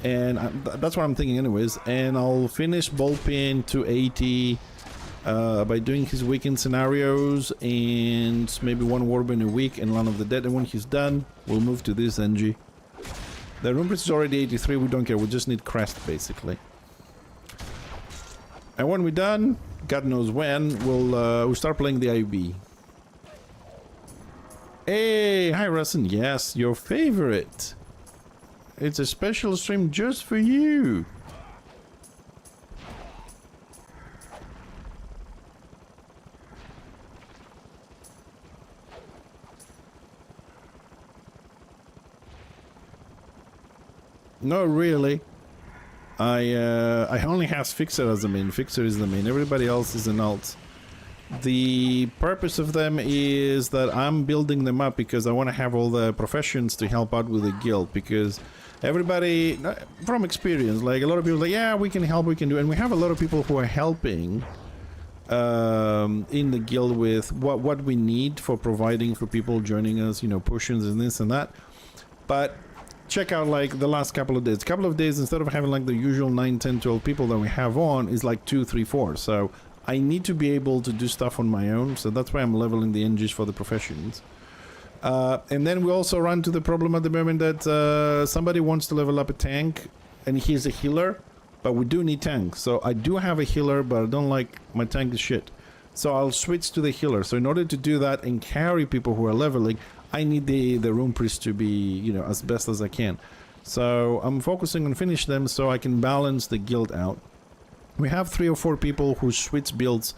And that's what I'm thinking anyways. And I'll finish Bullpin to 80 by doing his weekend scenarios and maybe one Warband a week and Land of the Dead. And when he's done, we'll move to this NG. The Rune Priest is already 83, we don't care, we just need crest basically. And when we're done, God knows when, we'll start playing the IB. Hey, hi Russen, yes, your favorite. It's a special stream just for you. No, really. I only have Fixer as the main. Fixer is the main. Everybody else is an alt. The purpose of them is that I'm building them up because I want to have all the professions to help out with the guild. Because everybody, from experience, like a lot of people, like, yeah, we can help, we can do, and we have a lot of people who are helping in the guild with what we need for providing for people joining us, you know, potions and this and that. But check out like the last couple of days, instead of having like the usual 9, 10, 12 people that we have on, is like 2, 3, 4. So I need to be able to do stuff on my own, so that's why I'm leveling the NGs for the professions. And then we also run to the problem at the moment that somebody wants to level up a tank and he's a healer, but we do need tanks. So I do have a healer, but I don't like my tank is shit. So I'll switch to the healer. So in order to do that and carry people who are leveling, I need the Rune Priest to be, you know, as best as I can. So I'm focusing on finish them so I can balance the guild out. We have 3 or 4 people who switch builds,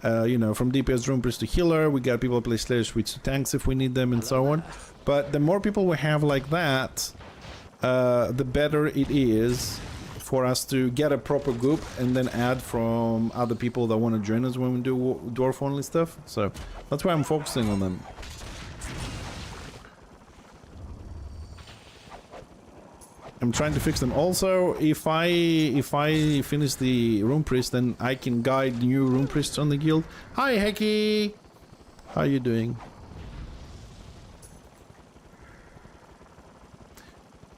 you know, from DPS Rune Priest to healer. We got people who play Slayer, switch to tanks if we need them, and so on. But the more people we have like that, the better it is for us to get a proper group and then add from other people that want to join us when we do dwarf only stuff. So that's why I'm focusing on them. I'm trying to fix them. Also, if I finish the Rune Priest, then I can guide new Rune Priests on the guild. Hi, Hecky! How you doing?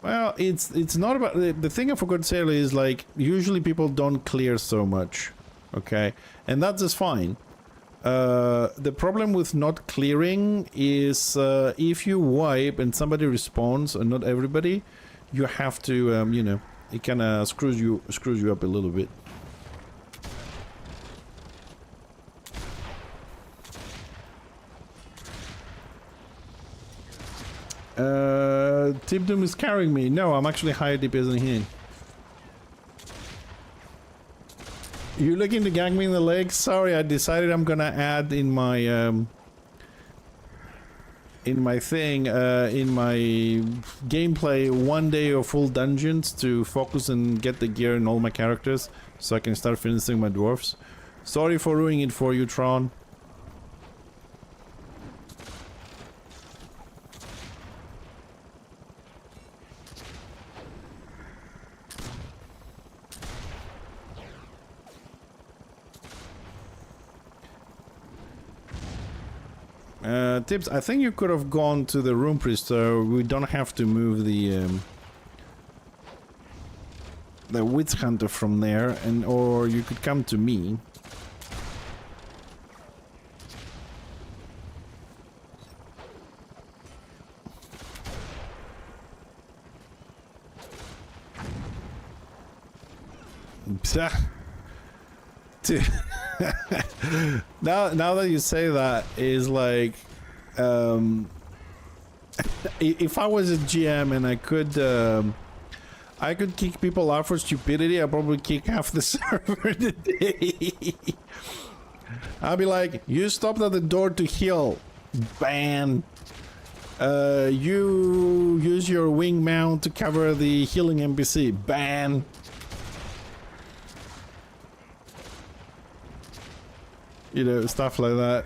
Well, it's not about... The thing I forgot to say is, like, usually people don't clear so much, okay? And that's just fine. The problem with not clearing is if you wipe and somebody responds, and not everybody, you have to, you know, it kind of screws you up a little bit. Tip Doom is carrying me. No, I'm actually higher DPS than him. You looking to gang me in the leg? Sorry, I decided I'm gonna add in my gameplay 1 day of full dungeons to focus and get the gear in all my characters so I can start finishing my dwarfs. Sorry for ruining it for you, Tron. Tips, I think you could have gone to the room priest so we don't have to move the witch hunter from there, and or you could come to me. Now that you say that, is like if I was a GM and I could kick people out for stupidity, I'd probably kick half the server today. I'll be like, you stopped at the door to heal, ban. You use your wing mount to cover the healing NPC, ban. You know, stuff like that.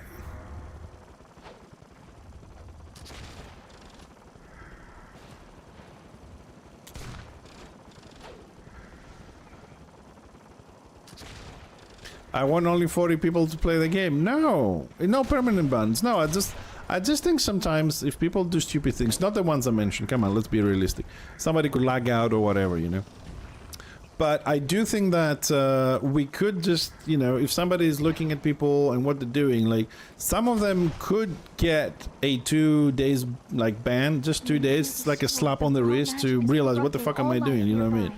I want only 40 people to play the game. No, no permanent bans. No, I just think sometimes if people do stupid things, not the ones I mentioned, come on, let's be realistic. Somebody could lag out or whatever, you know. But I do think that we could just, you know, if somebody is looking at people and what they're doing, like, some of them could get a 2 days, like, ban, just 2 days. It's like a slap on the wrist to realize, what the fuck am I doing, you know what I mean?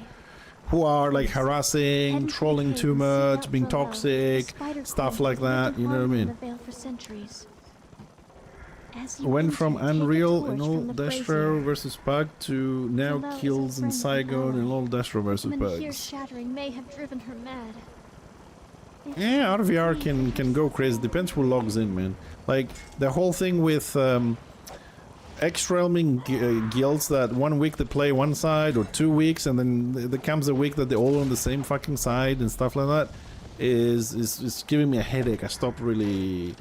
Who are, like, harassing, trolling too much, being toxic, stuff like that, you know what I mean? Went from Unreal and all Destro versus Pug to now Kills and Saigon and all Destro versus Pugs. Yeah, RVR can go crazy. Depends who logs in, man. Like, the whole thing with X-Realming guilds that 1 week they play one side or 2 weeks and then there comes a week that they're all on the same fucking side and stuff like that is giving me a headache. I stopped really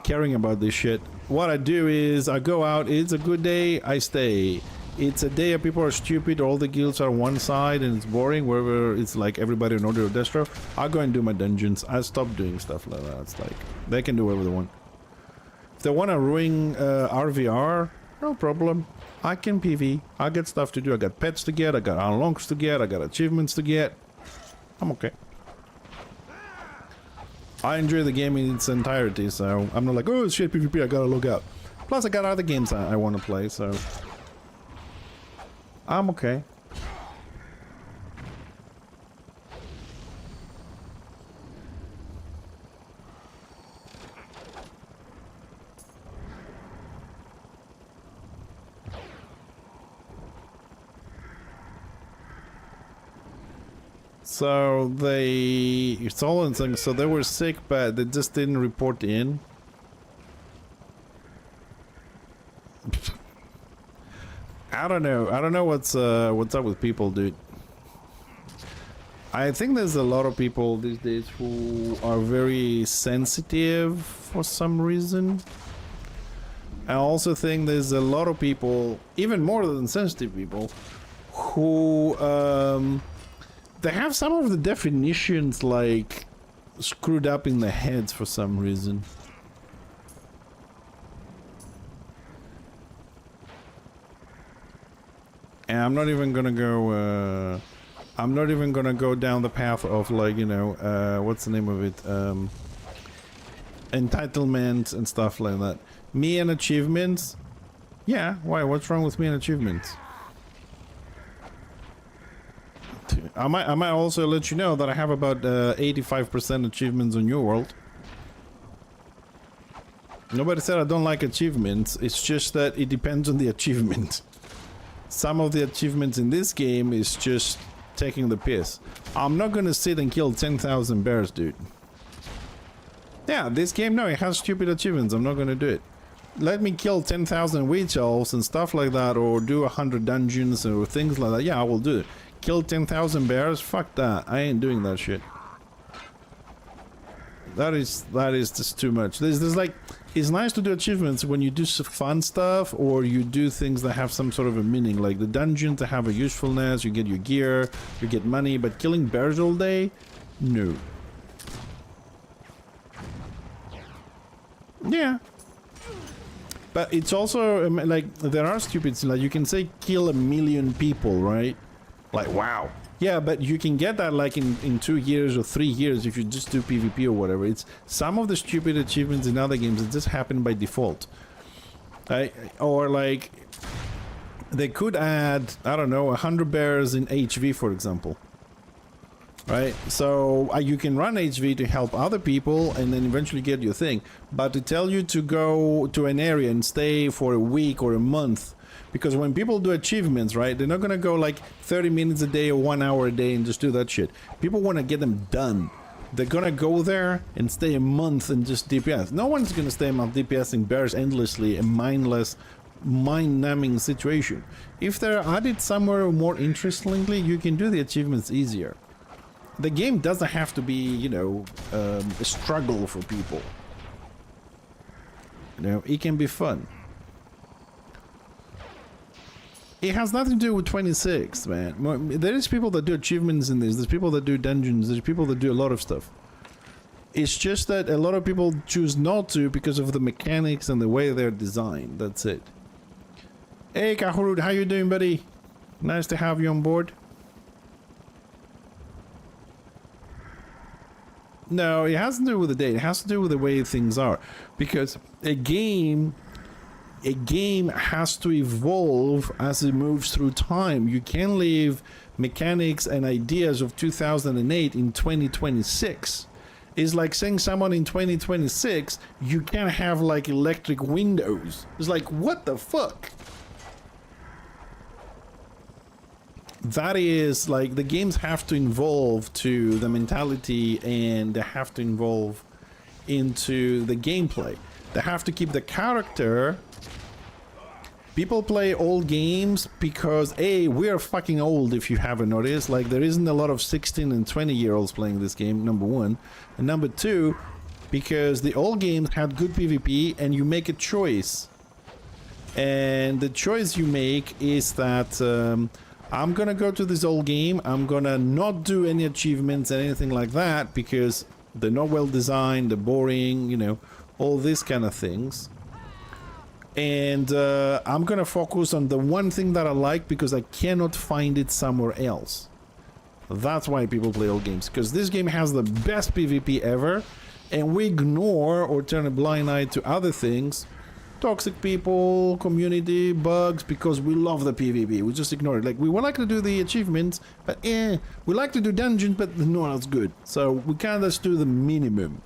caring about this shit. What I do is I go out, it's a good day, I stay. It's a day of people are stupid, all the guilds are on one side and it's boring, wherever it's like everybody in order of Destro, I go and do my dungeons. I stop doing stuff like that. It's like, they can do whatever they want. If they want to ruin RVR, no problem. I can PV, I got stuff to do, I got pets to get, I got unlocks to get, I got achievements to get. I'm okay. I enjoy the game in its entirety, so I'm not like, oh shit, PvP, I gotta log out. Plus I got other games I want to play, so I'm okay. So it's all in things. So they were sick, but they just didn't report in. I don't know. I don't know what's up with people, dude. I think there's a lot of people these days who are very sensitive for some reason. I also think there's a lot of people, even more than sensitive people, who they have some of the definitions like screwed up in their heads for some reason. And I'm not even gonna go down the path of, like, you know, what's the name of it, entitlement and stuff like that. Me and achievements, yeah, why, what's wrong with me and achievements? I might also let you know that I have about 85% achievements on New World. Nobody said I don't like achievements, it's just that it depends on the achievement. Some of the achievements in this game is just taking the piss. I'm not gonna sit and kill 10,000 bears, dude. Yeah, this game, no, it has stupid achievements. I'm not gonna do it. Let me kill 10,000 witch elves and stuff like that, or do 100 dungeons or things like that. Yeah, I will do it. Kill 10,000 bears? Fuck that. I ain't doing that shit. That is just too much. There's like, it's nice to do achievements when you do fun stuff or you do things that have some sort of a meaning, like the dungeon to have a usefulness, you get your gear, you get money, but killing bears all day? No. Yeah. But it's also, like, there are stupid, like, you can say kill 1 million people, right? Like, wow. Yeah, but you can get that, like, in 2 years or 3 years if you just do PvP or whatever. It's some of the stupid achievements in other games that just happen by default. Or, like, they could add, I don't know, 100 bears in HV, for example. Right, so you can run HV to help other people and then eventually get your thing, but to tell you to go to an area and stay for a week or a month, because when people do achievements, right, they're not gonna go like 30 minutes a day or 1 hour a day and just do that shit. People want to get them done. They're gonna go there and stay a month and just DPS. No one's gonna stay a month DPSing bears endlessly, a mindless, mind-numbing situation. If they're added somewhere more interestingly, you can do the achievements easier. The game doesn't have to be, you know, a struggle for people. You know, it can be fun. It has nothing to do with 26, man. There is people that do achievements in this. There's people that do dungeons. There's people that do a lot of stuff. It's just that a lot of people choose not to because of the mechanics and the way they're designed. That's it. Hey, Kahurud, how you doing, buddy? Nice to have you on board. No, it has to do with the date. It has to do with the way things are. Because a game has to evolve as it moves through time. You can't leave mechanics and ideas of 2008 in 2026. It's like saying someone in 2026, you can't have like electric windows. It's like, what the fuck? That is like, the games have to evolve to the mentality and they have to evolve into the gameplay. They have to keep the character. People play old games because, A, we're fucking old if you haven't noticed. Like, there isn't a lot of 16 and 20-year-olds playing this game, number one. And number two, because the old games had good PvP and you make a choice. And the choice you make is that I'm gonna go to this old game, I'm gonna not do any achievements and anything like that because they're not well designed, they're boring, you know, all these kind of things. And I'm gonna focus on the one thing that I like because I cannot find it somewhere else. That's why people play old games, because this game has the best PvP ever and we ignore or turn a blind eye to other things. Toxic people, community, bugs, because we love the PvP. We just ignore it. Like, we would like to do the achievements, but we like to do dungeons, but not as good. So we kind of just do the minimum.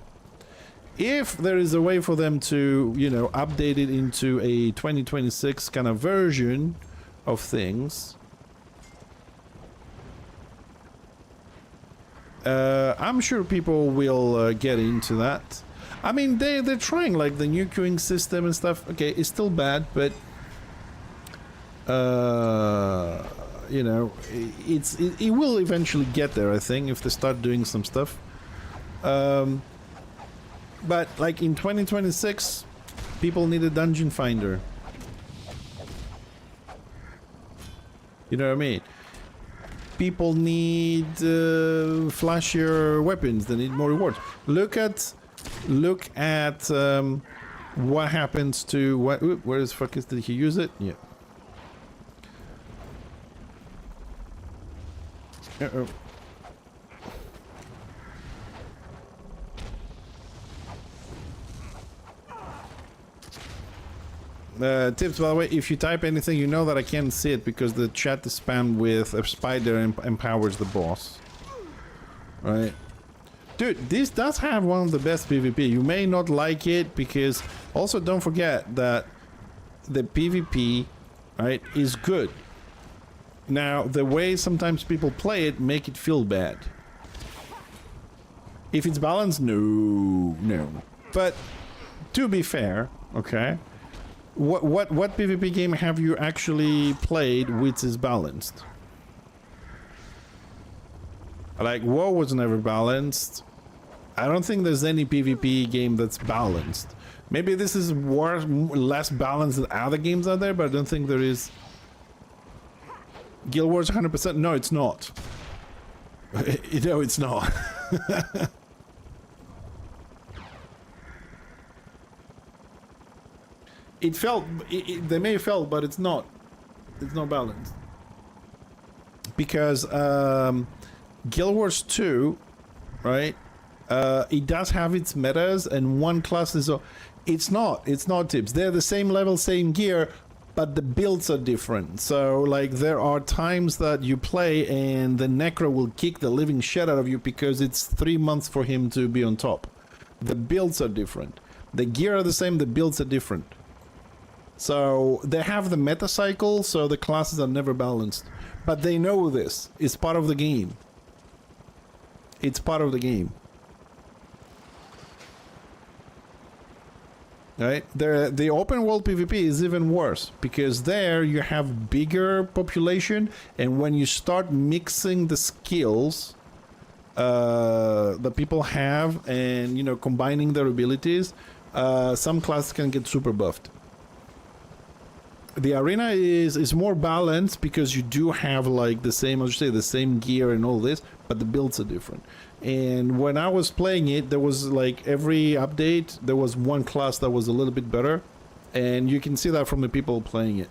If there is a way for them to, you know, update it into a 2026 kind of version of things, I'm sure people will get into that. I mean, they're trying, like, the new queuing system and stuff. Okay, it's still bad, but you know, it will eventually get there, I think, if they start doing some stuff. But like in 2026, people need a dungeon finder. You know what I mean? People need flashier weapons. They need more rewards. Look at what happens to what? Where the fuck is? Did he use it? Yeah. Uh-oh. Tips, by the way, if you type anything, you know that I can't see it because the chat is spammed with a spider and empowers the boss. Right? Dude, this does have one of the best PvP. You may not like it because also don't forget that the PvP, right, is good. Now, the way sometimes people play it make it feel bad. If it's balanced, no. But to be fair, okay, what PvP game have you actually played which is balanced? Like WoW was never balanced. I don't think there's any PvP game that's balanced. Maybe this is less balanced than other games out there, but I don't think there is. Guild Wars 100%? No, it's not. No, it's not. It felt, they may have felt, but it's not. It's not balanced. Because Guild Wars 2, right? It does have its metas, and one class is... It's not tips. They're the same level, same gear, but the builds are different. So, like, there are times that you play and the Necro will kick the living shit out of you because it's 3 months for him to be on top. The builds are different. The gear are the same, the builds are different. So, they have the meta cycle, so the classes are never balanced. But they know this. It's part of the game. It's part of the game. Right? The open world PvP is even worse because there you have bigger population, and when you start mixing the skills that people have and, you know, combining their abilities, some classes can get super buffed. The arena is more balanced because you do have, like, the same, as you say, the same gear and all this, but the builds are different. And when I was playing it, there was, like, every update, there was one class that was a little bit better, and you can see that from the people playing it.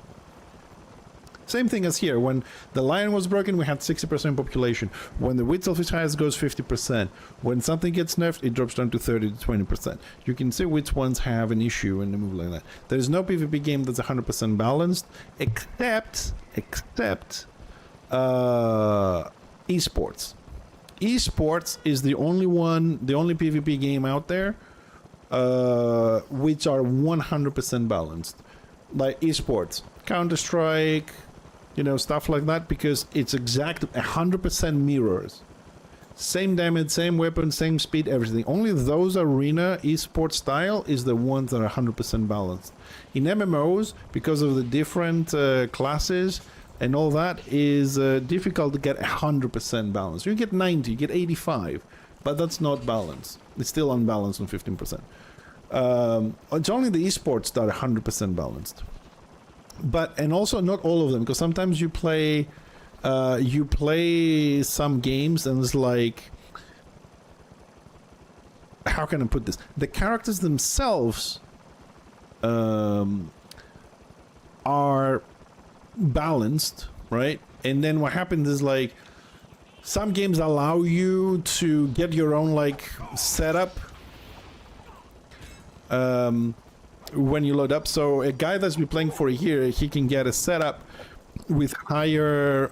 Same thing as here. When the lion was broken, we had 60% population. When the wheat selfish highest goes 50%. When something gets nerfed, it drops down to 30 to 20%. You can see which ones have an issue when they move like that. There's no PvP game that's 100% balanced, except esports. Esports is the only PvP game out there which are 100% balanced. Like esports, Counter-Strike, you know, stuff like that, because it's exact 100% mirrors. Same damage, same weapon, same speed, everything. Only those arena esports style is the ones that are 100% balanced. In MMOs, because of the different classes and all that, is difficult to get 100% balance. You get 90, you get 85, but that's not balanced. It's still unbalanced on 15%. It's only the esports that are 100% balanced. But, and also not all of them, because sometimes you play some games and it's like, how can I put this? The characters themselves are balanced, right? And then what happens is, like, some games allow you to get your own, like, setup when you load up. So a guy that's been playing for a year, he can get a setup with higher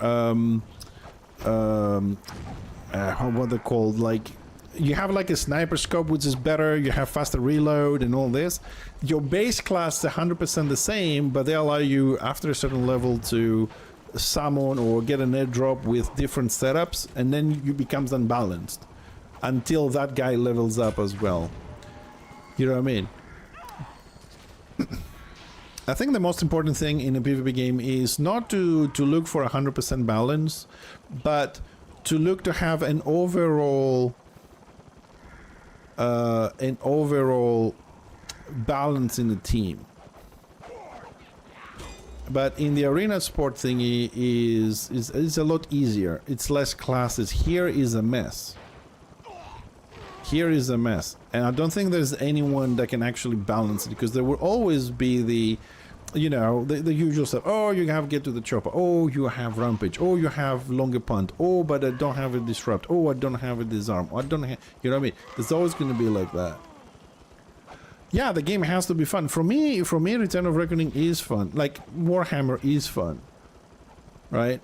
what they're called, like, you have like a sniper scope which is better, you have faster reload and all this. Your base class is 100% the same, but they allow you after a certain level to summon or get an airdrop with different setups, and then you becomes unbalanced until that guy levels up as well. You know what I mean? I think the most important thing in a PvP game is not to look for 100% balance, but to look to have an overall balance in the team. But in the arena sport thingy is a lot easier. It's less classes. Here is a mess. Here is a mess. And I don't think there's anyone that can actually balance it, because there will always be the, you know, the usual stuff. Oh, you have get to the chopper. Oh, you have rampage. Oh, you have longer punt. Oh, but I don't have a disrupt. Oh, I don't have a disarm. I don't have, you know what I mean? There's always going to be like that. Yeah, the game has to be fun. For me, Return of Reckoning is fun. Like, Warhammer is fun, right?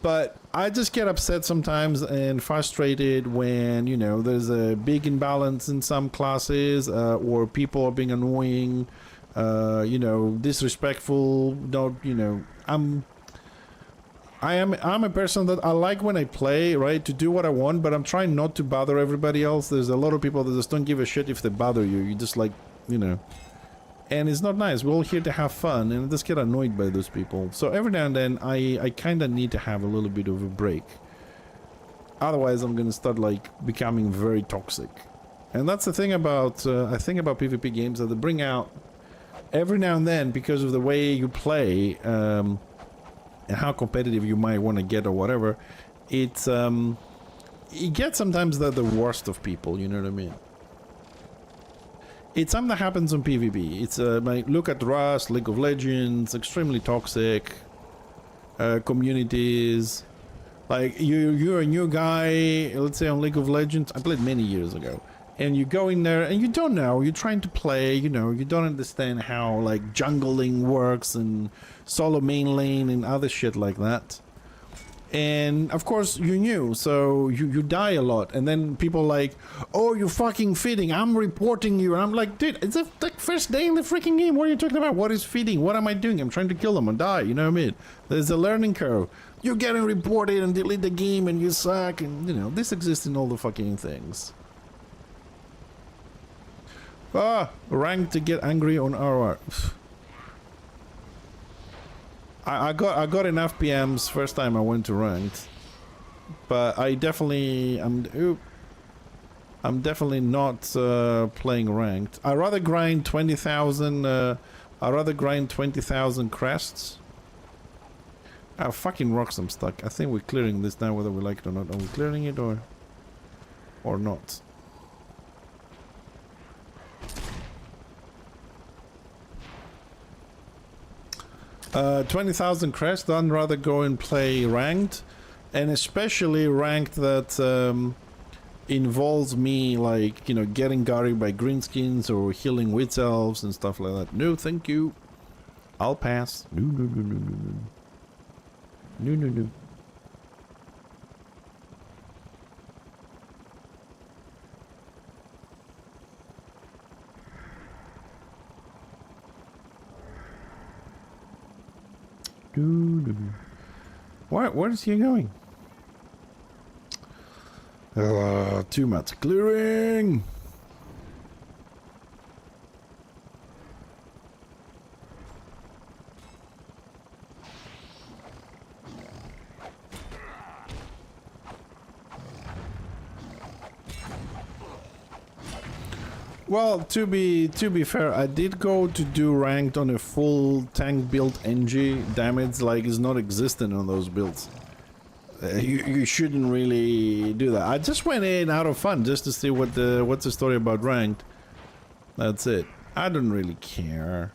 But I just get upset sometimes and frustrated when, you know, there's a big imbalance in some classes, or people are being annoying, you know, disrespectful. Don't, you know, I'm a person that I like when I play, right, to do what I want, but I'm trying not to bother everybody else. There's a lot of people that just don't give a shit if they bother you. You just like, you know. And it's not nice. We're all here to have fun, and I just get annoyed by those people. So every now and then, I kind of need to have a little bit of a break. Otherwise, I'm gonna start like becoming very toxic. And that's the thing about I think about PvP games, that they bring out every now and then, because of the way you play and how competitive you might want to get or whatever. It's it gets sometimes the worst of people. You know what I mean? It's something that happens on PvP. It's like, look at Rust, League of Legends, extremely toxic communities. Like you're a new guy, let's say on League of Legends. I played many years ago, and you go in there and you don't know. You're trying to play, you know, you don't understand how like jungling works and solo main lane and other shit like that. And of course you're new, so you die a lot, and then people like, oh, you're fucking feeding, I'm reporting you, and I'm like, dude, it's the like, first day in the freaking game. What are you talking about? What is feeding? What am I doing? I'm trying to kill them and die, you know what I mean? There's a learning curve. You're getting reported and delete the game and you suck, and you know, this exists in all the fucking things. Rank to get angry on ROR. I got enough PMs first time I went to ranked, but I definitely I'm definitely not playing ranked. I rather grind 20,000. I rather grind 20,000 crests. Oh, fucking rocks! I'm stuck. I think we're clearing this now, whether we like it or not. Are we clearing it or not? 20,000 crests. I'd rather go and play ranked, and especially ranked that involves me, like, you know, getting guarded by greenskins or healing witch elves and stuff like that. No, thank you. I'll pass. No, no, no, no, no, no. No, no, no. Where is he going? Too much clearing. Well, to be fair, I did go to do ranked on a full tank build NG. Damage like is not existent on those builds. You shouldn't really do that. I just went in out of fun just to see what's the story about ranked. That's it. I don't really care.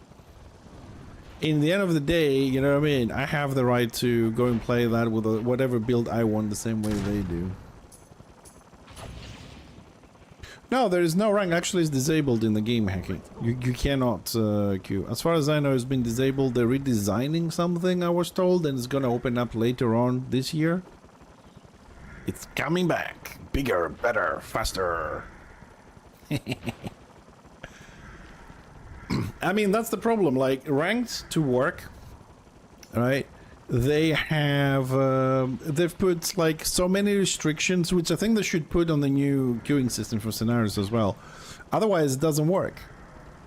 In the end of the day, you know what I mean? I have the right to go and play that with whatever build I want, the same way they do. No, there is no rank. Actually, it's disabled in the game hacking. You cannot queue. As far as I know, it's been disabled. They're redesigning something, I was told, and it's gonna open up later on this year. It's coming back. Bigger, better, faster. I mean, that's the problem. Like, ranked to work, right? They have they've put like so many restrictions, which I think they should put on the new queuing system for scenarios as well. Otherwise it doesn't work.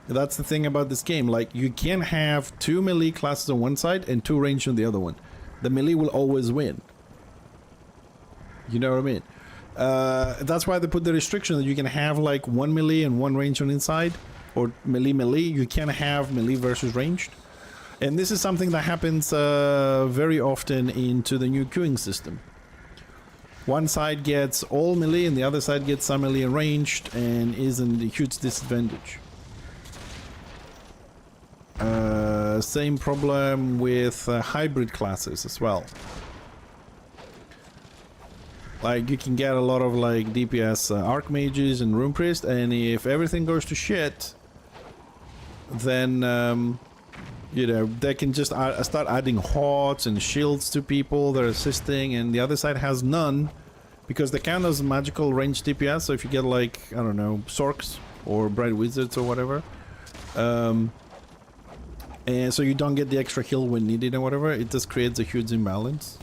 That's the thing about this game. Like, you can't have 2 melee classes on one side and 2 ranged on the other one. The melee will always win. You know what I mean? That's why they put the restriction that you can have like 1 melee and 1 ranged on inside, or melee. You can't have melee versus ranged. And this is something that happens very often into the new queuing system. One side gets all melee and the other side gets some melee and ranged, and is in a huge disadvantage. Same problem with hybrid classes as well. Like, you can get a lot of like DPS archmages and rune priest, and if everything goes to shit, then you know, they can just start adding hordes and shields to people that are assisting, and the other side has none because they count as magical range DPS. So if you get like, I don't know, Sorks or Bright Wizards or whatever, and so you don't get the extra heal when needed or whatever, it just creates a huge imbalance.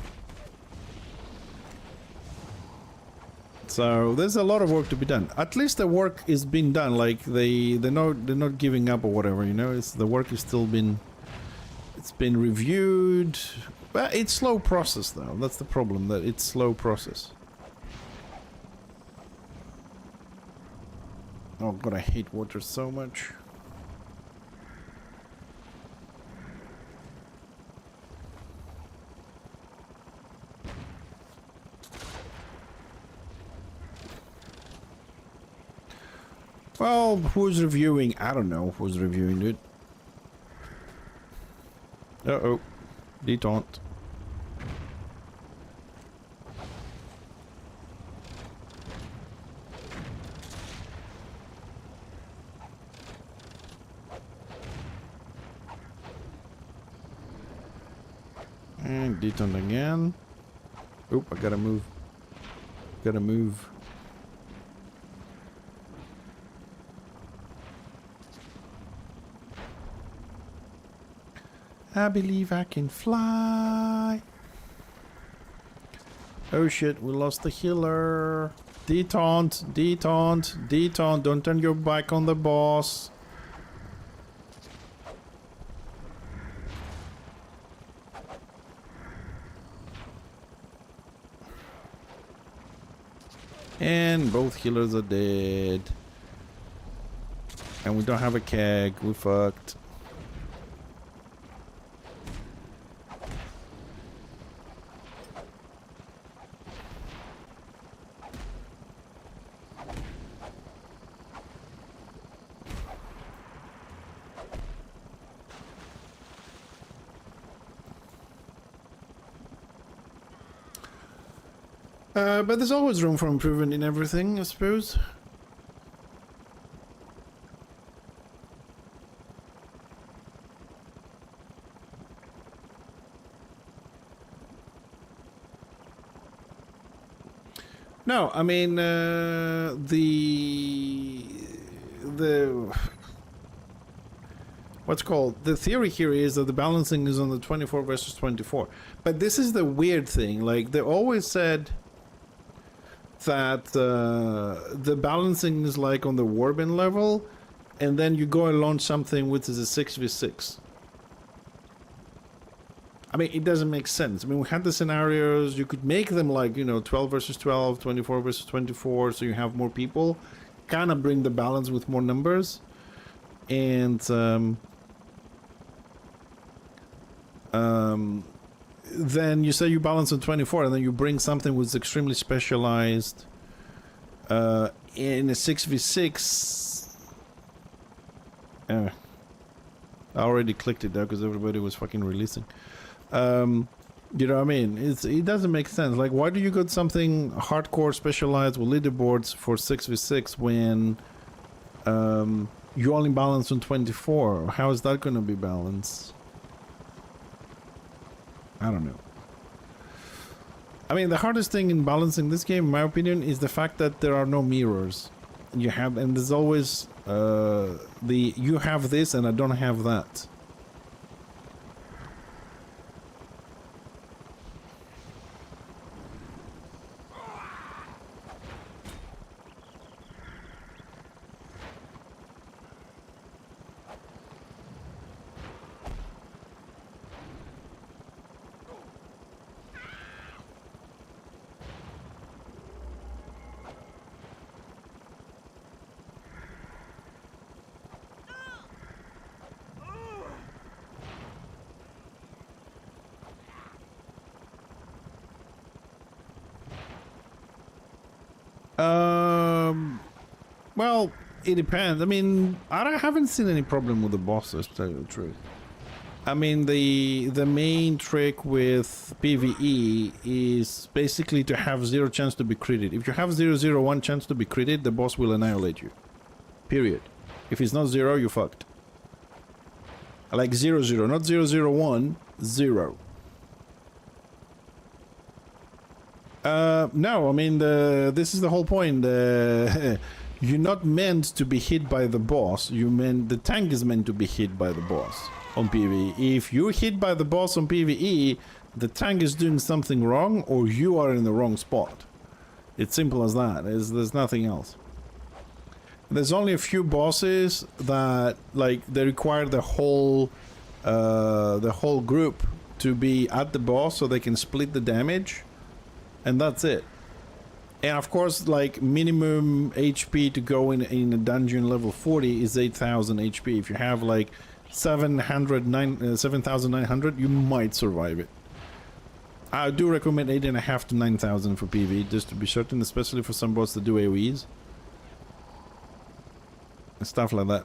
So there's a lot of work to be done. At least the work is being done. Like they're not giving up or whatever. You know, it's the work is still been. It's been reviewed. Well, it's slow process though. That's the problem. That it's slow process. Oh god, I hate water so much. Well, who's reviewing? I don't know who's reviewing it. Uh-oh. Detaunt. And detaunt again. Oop, I gotta move. Gotta move. I believe I can fly. Oh shit, we lost the healer. Detaunt, detaunt, detaunt. Don't turn your back on the boss. And both healers are dead. And we don't have a keg. We fucked. But there's always room for improvement in everything, I suppose. No, I mean, what's called the theory here is that the balancing is on the 24 versus 24. But this is the weird thing. Like they always said that the balancing is like on the warband level, and then you go and launch something which is a 6v6. I mean, it doesn't make sense. I mean, we had the scenarios, you could make them like, you know, 12 versus 12, 24 versus 24, so you have more people, kind of bring the balance with more numbers. And then you say you balance on 24, and then you bring something which is extremely specialized in a 6v6. I already clicked it there because everybody was fucking releasing. You know what I mean? It doesn't make sense. Like, why do you got something hardcore specialized with leaderboards for 6v6 when you only balance on 24? How is that going to be balanced? I don't know. I mean, the hardest thing in balancing this game, in my opinion, is the fact that there are no mirrors. You have, and there's always you have this and I don't have that. Well, it depends. I mean, I haven't seen any problem with the bosses, to tell you the truth. I mean, the main trick with PVE is basically to have 0 chance to be critted. If you have 001 chance to be critted, the boss will annihilate you. Period. If it's not 0, you're fucked. Like 00, not 001, 0. No, I mean, this is the whole point. You're not meant to be hit by the boss. The tank is meant to be hit by the boss on PvE. If you're hit by the boss on PvE, the tank is doing something wrong, or you are in the wrong spot. It's simple as that. There's nothing else. There's only a few bosses that like they require the whole group to be at the boss so they can split the damage, and that's it. And of course, like minimum HP to go in a dungeon level 40 is 8,000 HP. If you have like 7,900, you might survive it. I do recommend 8,500 to 9,000 for PvE, just to be certain, especially for some bots that do AoEs and stuff like that.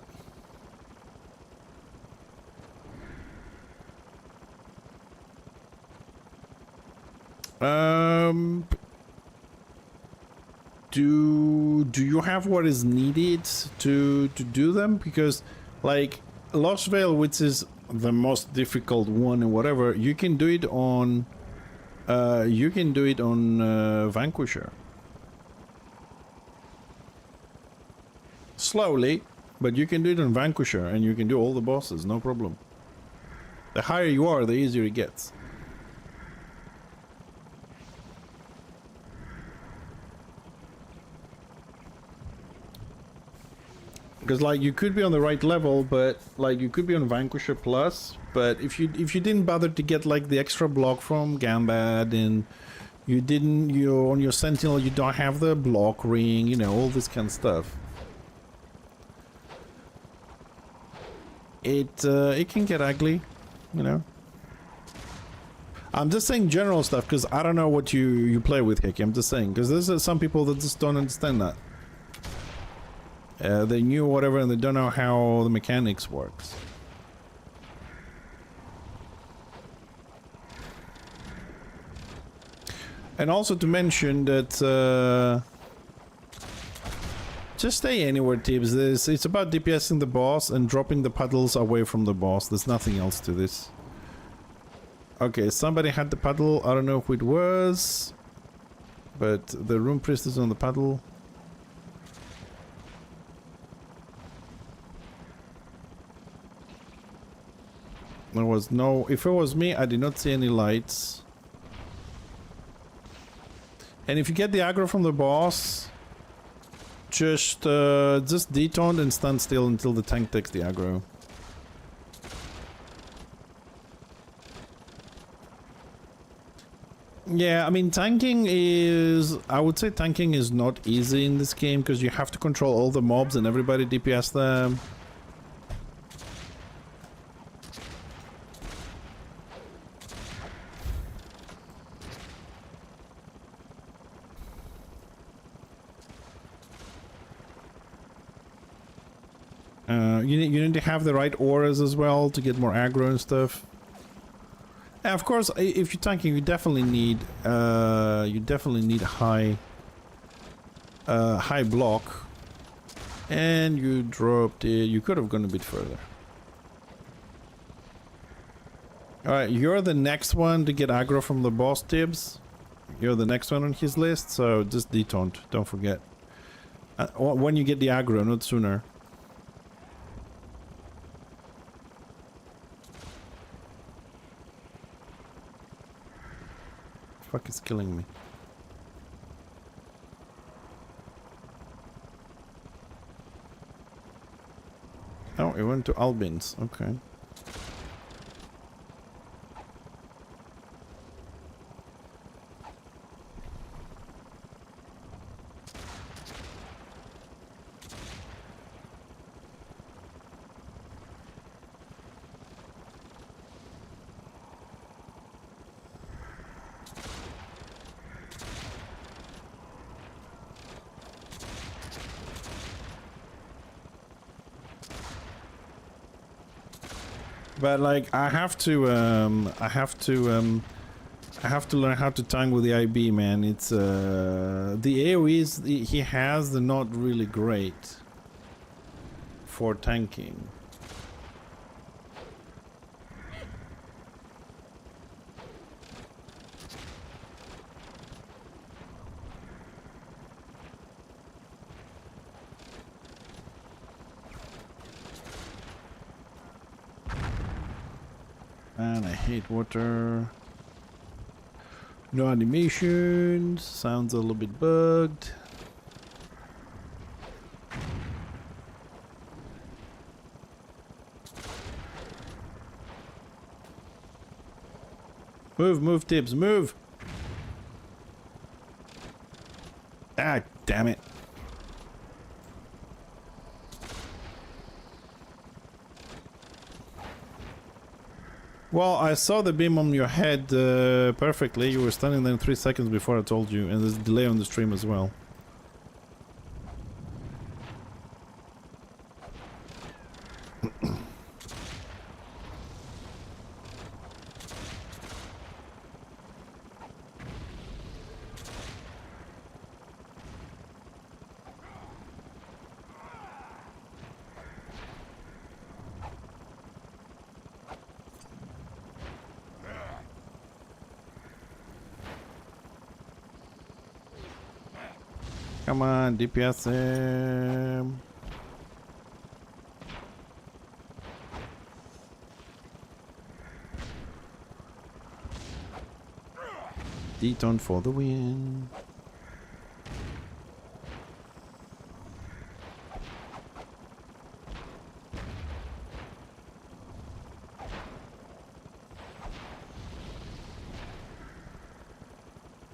Do you have what is needed to do them? Because like Lost Veil, which is the most difficult one and whatever, you can do it on Vanquisher. Slowly, but you can do it on Vanquisher and you can do all the bosses, no problem. The higher you are, the easier it gets. Because like you could be on the right level, but like you could be on Vanquisher Plus, but if you didn't bother to get like the extra block from Gambad, and you on your Sentinel you don't have the block ring, you know, all this kind of stuff. It can get ugly, you know. I'm just saying general stuff because I don't know what you play with, Hickey. I'm just saying because there's some people that just don't understand that. They knew whatever and they don't know how the mechanics works. And also to mention that just stay anywhere, tips. It's about DPSing the boss and dropping the puddles away from the boss. There's nothing else to this. Okay, somebody had the puddle. I don't know who it was, but the Rune Priest is on the puddle. There was no... If it was me, I did not see any lights. And if you get the aggro from the boss, just detaunt and stand still until the tank takes the aggro. Yeah, I mean, tanking is... I would say tanking is not easy in this game because you have to control all the mobs and everybody DPS them. You need to have the right auras as well to get more aggro and stuff. And of course, if you're tanking, you definitely need high block. And you dropped it. You could have gone a bit further. All right, you're the next one to get aggro from the boss, Tibbs. You're the next one on his list, so just detaunt. Don't forget. When you get the aggro, not sooner. Fuck is killing me. Oh, it went to Albin's. Okay. But like I have to learn how to tank with the IB, man. It's the AoEs he has, they're not really great for tanking. And I hate water. No animations. Sounds a little bit bugged. Move, Tibbs, move! Ah, damn it. Well, I saw the beam on your head perfectly. You were standing there 3 seconds before I told you, and there's a delay on the stream as well. Come on, DPS him. Deton for the win.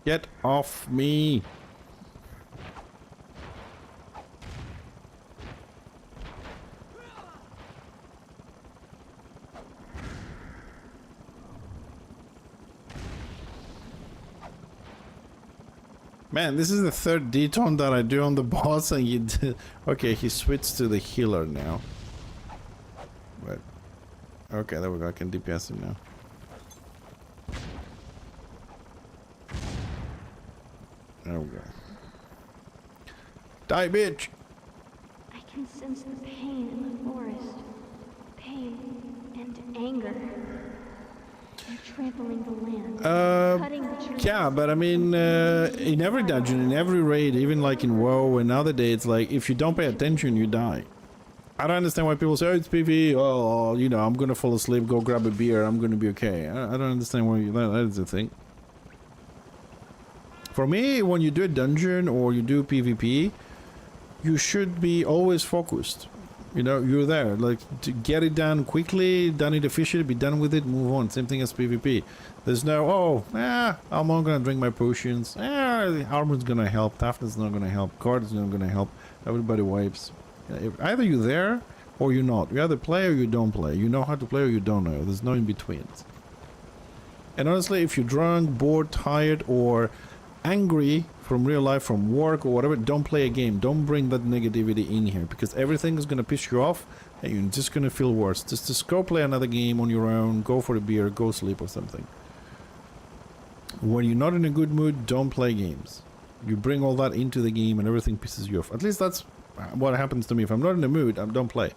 Get off me. Man, this is the third detone that I do on the boss, and you did. Okay, he switched to the healer now. But okay, there we go. I can DPS him now. There we go. Die, bitch! I can sense the pain in the forest. Pain and anger. They're trampling the land. Cutting the trees. Yeah, but I mean, in every dungeon, in every raid, even like in WoW and other days, like, if you don't pay attention, you die. I don't understand why people say, oh, it's PvE, oh, you know, I'm gonna fall asleep, go grab a beer, I'm gonna be okay. I don't understand why that is the thing. For me, when you do a dungeon or you do PvP, you should be always focused. You know, you're there, like, to get it done quickly, done it efficiently, be done with it, move on. Same thing as PvP. There's no, I'm not gonna drink my potions. The armor's gonna help, toughness not gonna help, card is not gonna help. Everybody wipes. Either you're there or you're not. You either play or you don't play. You know how to play or you don't know. There's no in betweens. And honestly, if you're drunk, bored, tired, or angry from real life, from work or whatever, don't play a game. Don't bring that negativity in here, because everything is going to piss you off and you're just going to feel worse. Just go play another game on your own, go for a beer, go sleep or something. When you're not in a good mood, don't play games. You bring all that into the game and everything pisses you off. At least that's what happens to me. If I'm not in the mood, I don't play.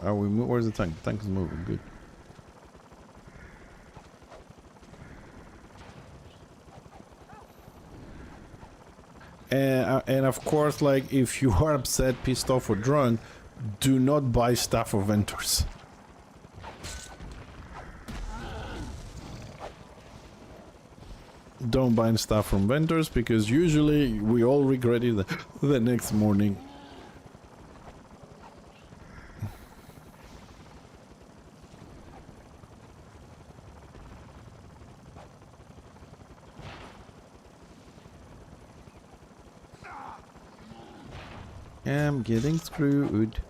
Are we where's the tank? The tank is moving, good. And of course, like, if you are upset, pissed off or drunk, do not buy stuff of vendors. Don't buy stuff from vendors, because usually we all regret it the next morning. I'm getting screwed.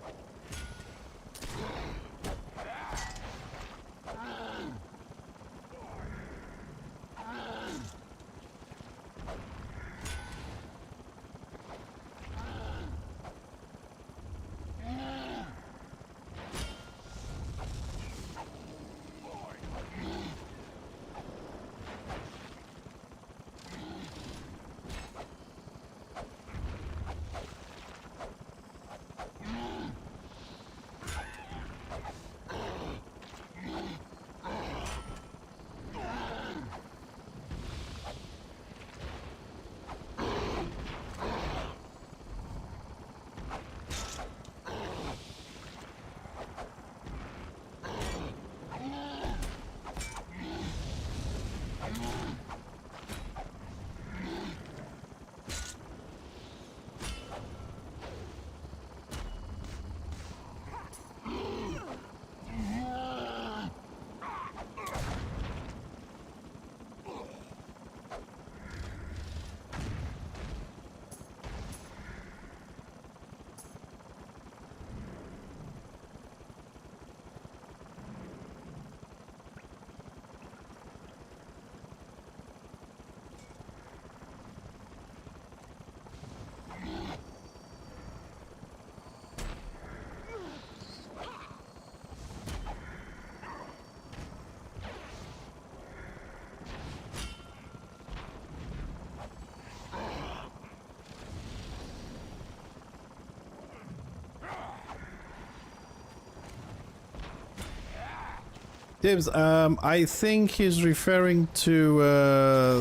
Dibs, I think he's referring to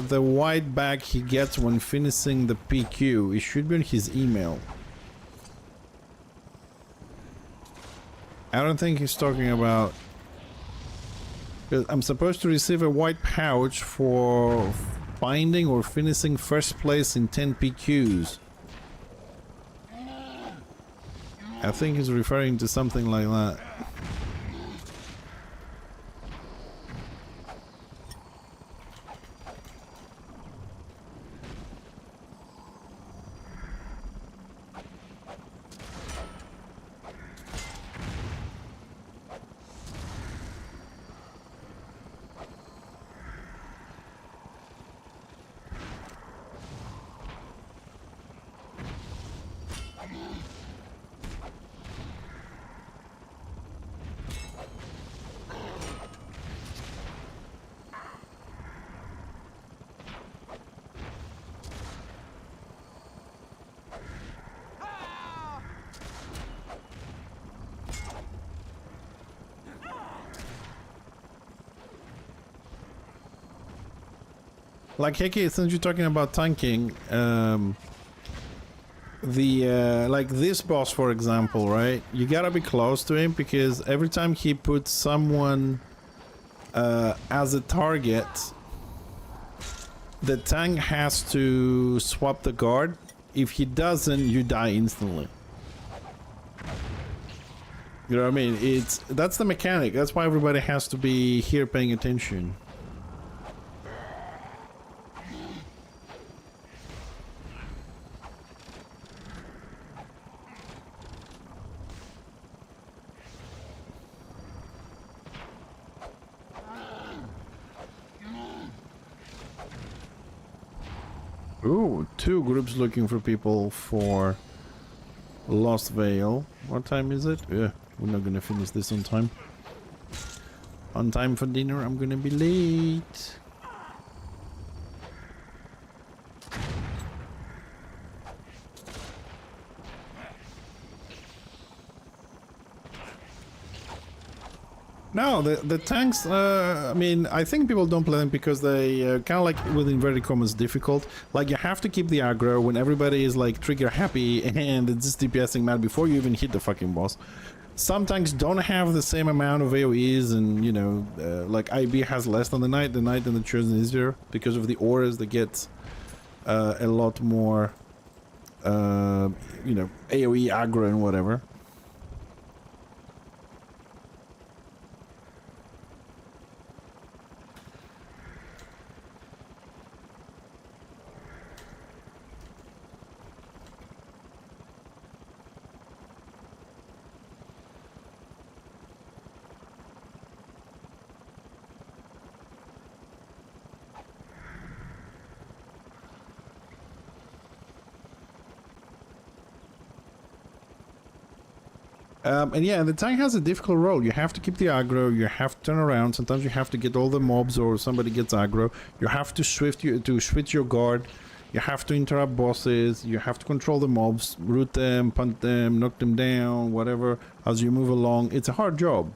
the white bag he gets when finishing the PQ. It should be in his email. I don't think he's talking about... I'm supposed to receive a white pouch for finding or finishing first place in 10 PQs. I think he's referring to something like that. Like, Heki, since you're talking about tanking, like this boss, for example, right? You gotta be close to him because every time he puts someone as a target, the tank has to swap the guard. If he doesn't, you die instantly. You know what I mean? That's the mechanic. That's why everybody has to be here paying attention. Ooh, 2 groups looking for people for Lost Vale. What time is it? Yeah, we're not gonna finish this on time. On time for dinner, I'm gonna be late. No, the tanks, I mean, I think people don't play them because they kind of like, with inverted commas, difficult. Like, you have to keep the aggro when everybody is like trigger happy and it's just DPSing mad before you even hit the fucking boss. Some tanks don't have the same amount of AoEs and, you know, like IB has less than the Knight and the Chosen is easier because of the auras that get a lot more, you know, AoE aggro and whatever. And yeah, the tank has a difficult role. You have to keep the aggro, you have to turn around, sometimes you have to get all the mobs or somebody gets aggro, you have to switch your guard, you have to interrupt bosses, you have to control the mobs, root them, punt them, knock them down, whatever, as you move along. It's a hard job.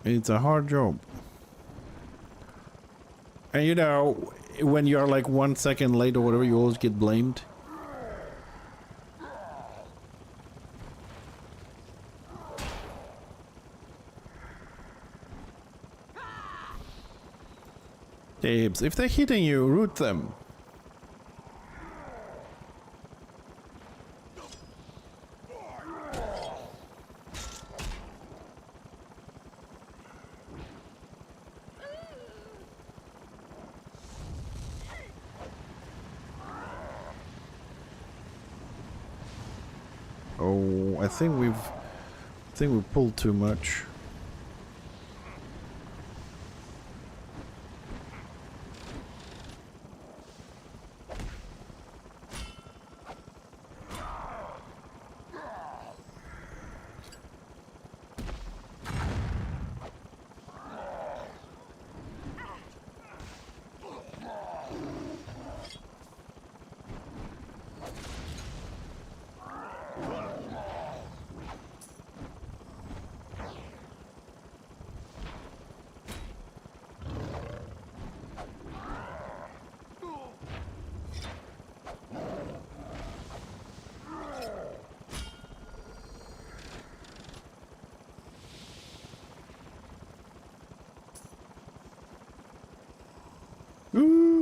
It's a hard job. And you know, when you're like 1 second late or whatever, you always get blamed. Dabes, if they're hitting you, root them. Oh, I think we've pulled too much.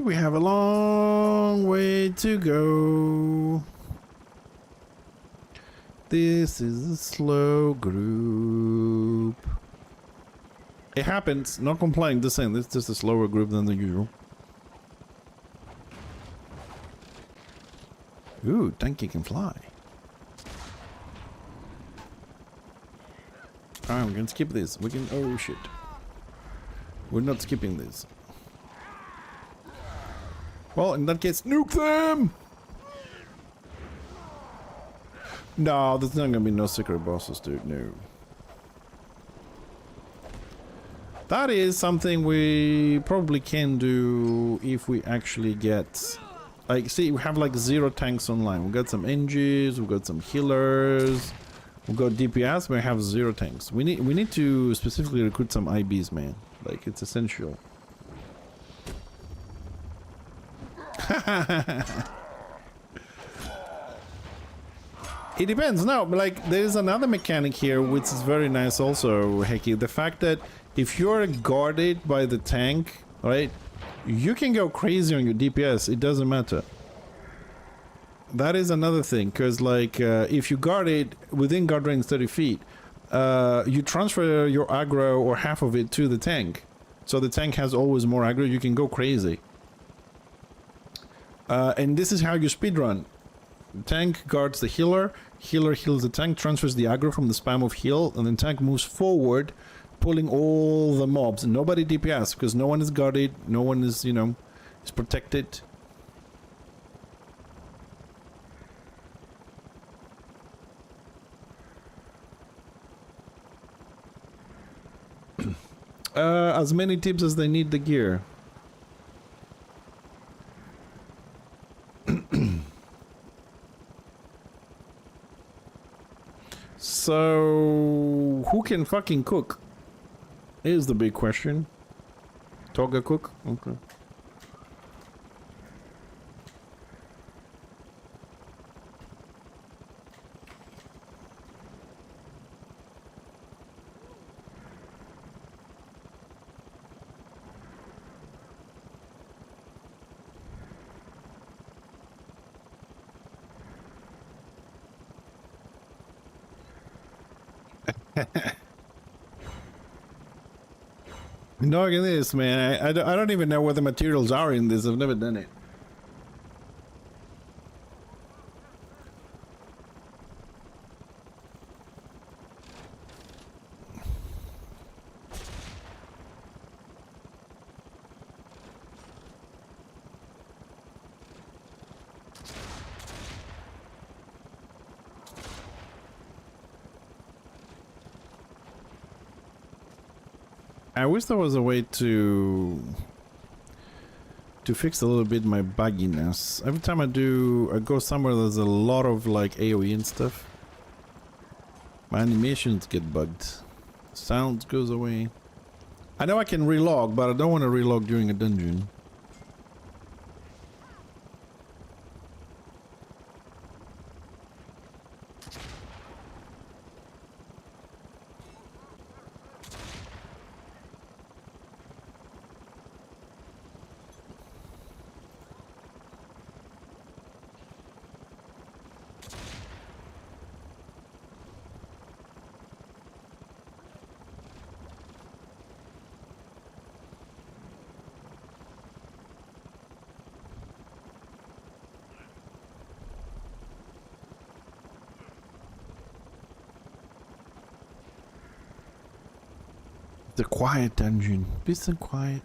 Ooh, we have a long way to go. This is a slow group. It happens, not complaining, just saying this is just a slower group than the usual. Ooh, Donkey can fly. Alright, we're gonna skip this. We can. Oh shit. We're not skipping this. Well, in that case, nuke them! No, there's not gonna be no secret bosses, dude. No. That is something we probably can do if we actually get... Like, see, we have like 0 tanks online. We've got some NGs, we've got some healers, we've got DPS, but we have 0 tanks. We need to specifically recruit some IBs, man. Like, it's essential. It depends. No, but like, there's another mechanic here which is very nice also, Heki. The fact that if you're guarded by the tank, right, you can go crazy on your DPS. It doesn't matter. That is another thing, because like if you guard it within guard range 30 feet, you transfer your aggro or half of it to the tank. So the tank has always more aggro. You can go crazy. And this is how you speedrun. Tank guards the healer, healer heals the tank, transfers the aggro from the spam of heal, and then tank moves forward, pulling all the mobs. And nobody DPS, because no one is guarded, no one is, you know, is protected. As many tips as they need the gear. So, who can fucking cook? Is the big question. Toga cook? Okay. Look at this, man. I don't even know what the materials are in this. I've never done it. I wish there was a way to fix a little bit my bugginess. Every time I go somewhere there's a lot of like AoE and stuff. My animations get bugged. Sound goes away. I know I can relog, but I don't want to relog during a dungeon. The quiet dungeon. Peace and quiet.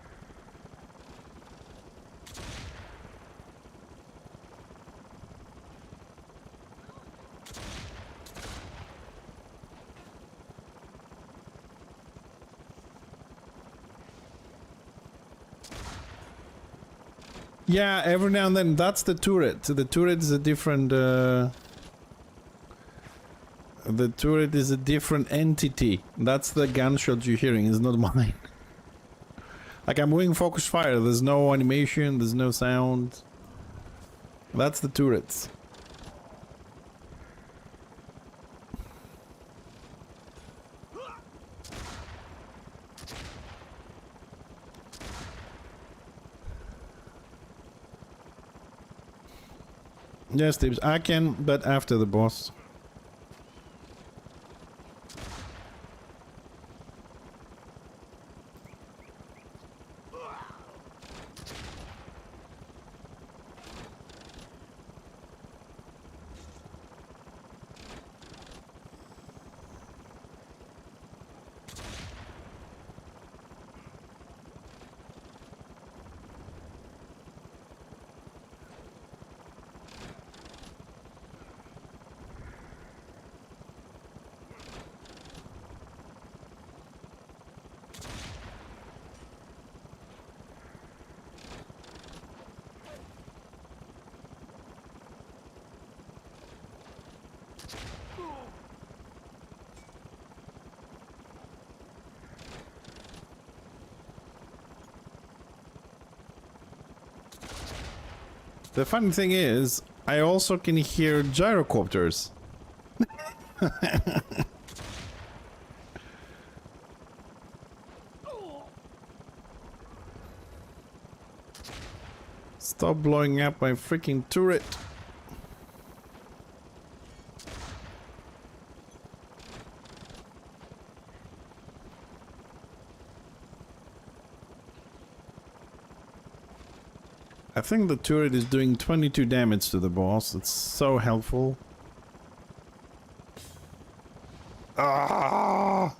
Yeah, every now and then. That's the turret. So the turret is a different... The turret is a different entity. That's the gunshot you're hearing, it's not mine. Like, I'm doing focus fire, there's no animation, there's no sound. That's the turrets. Yes, Tibbs, I can, but after the boss. The funny thing is, I also can hear gyrocopters. Stop blowing up my freaking turret. I think the turret is doing 22 damage to the boss. It's so helpful. Ah!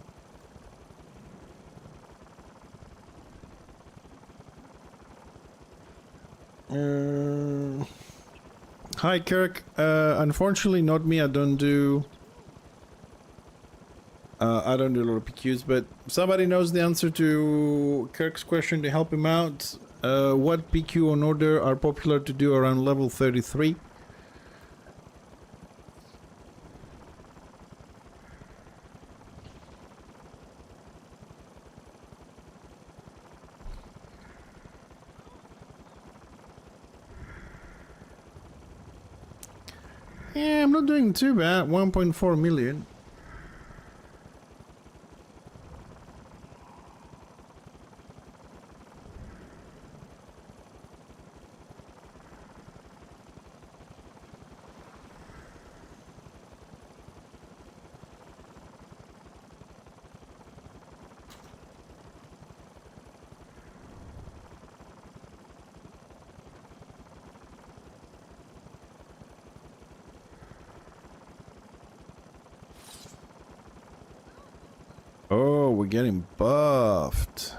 Hi, Kirk. Unfortunately, not me. I don't do a lot of PQs, but somebody knows the answer to Kirk's question to help him out. What PQ on order are popular to do around level 33? Yeah, I'm not doing too bad. 1.4 million. Oh, we're getting buffed.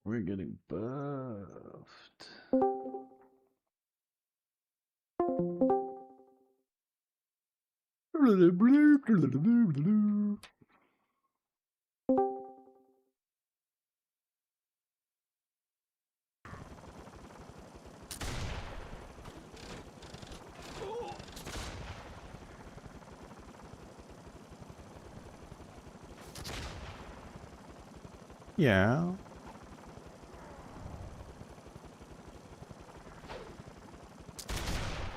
We're getting buffed. Yeah.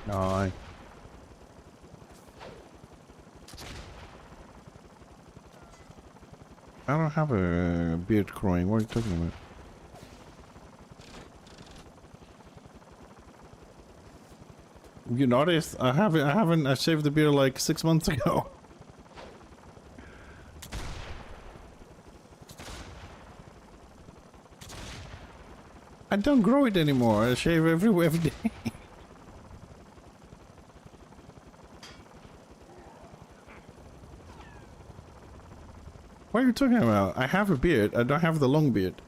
No. I don't have a beard growing. What are you talking about? You noticed? I haven't. I shaved the beard like 6 months ago. I don't grow it anymore. I shave every day. What are you talking about? I have a beard. I don't have the long beard.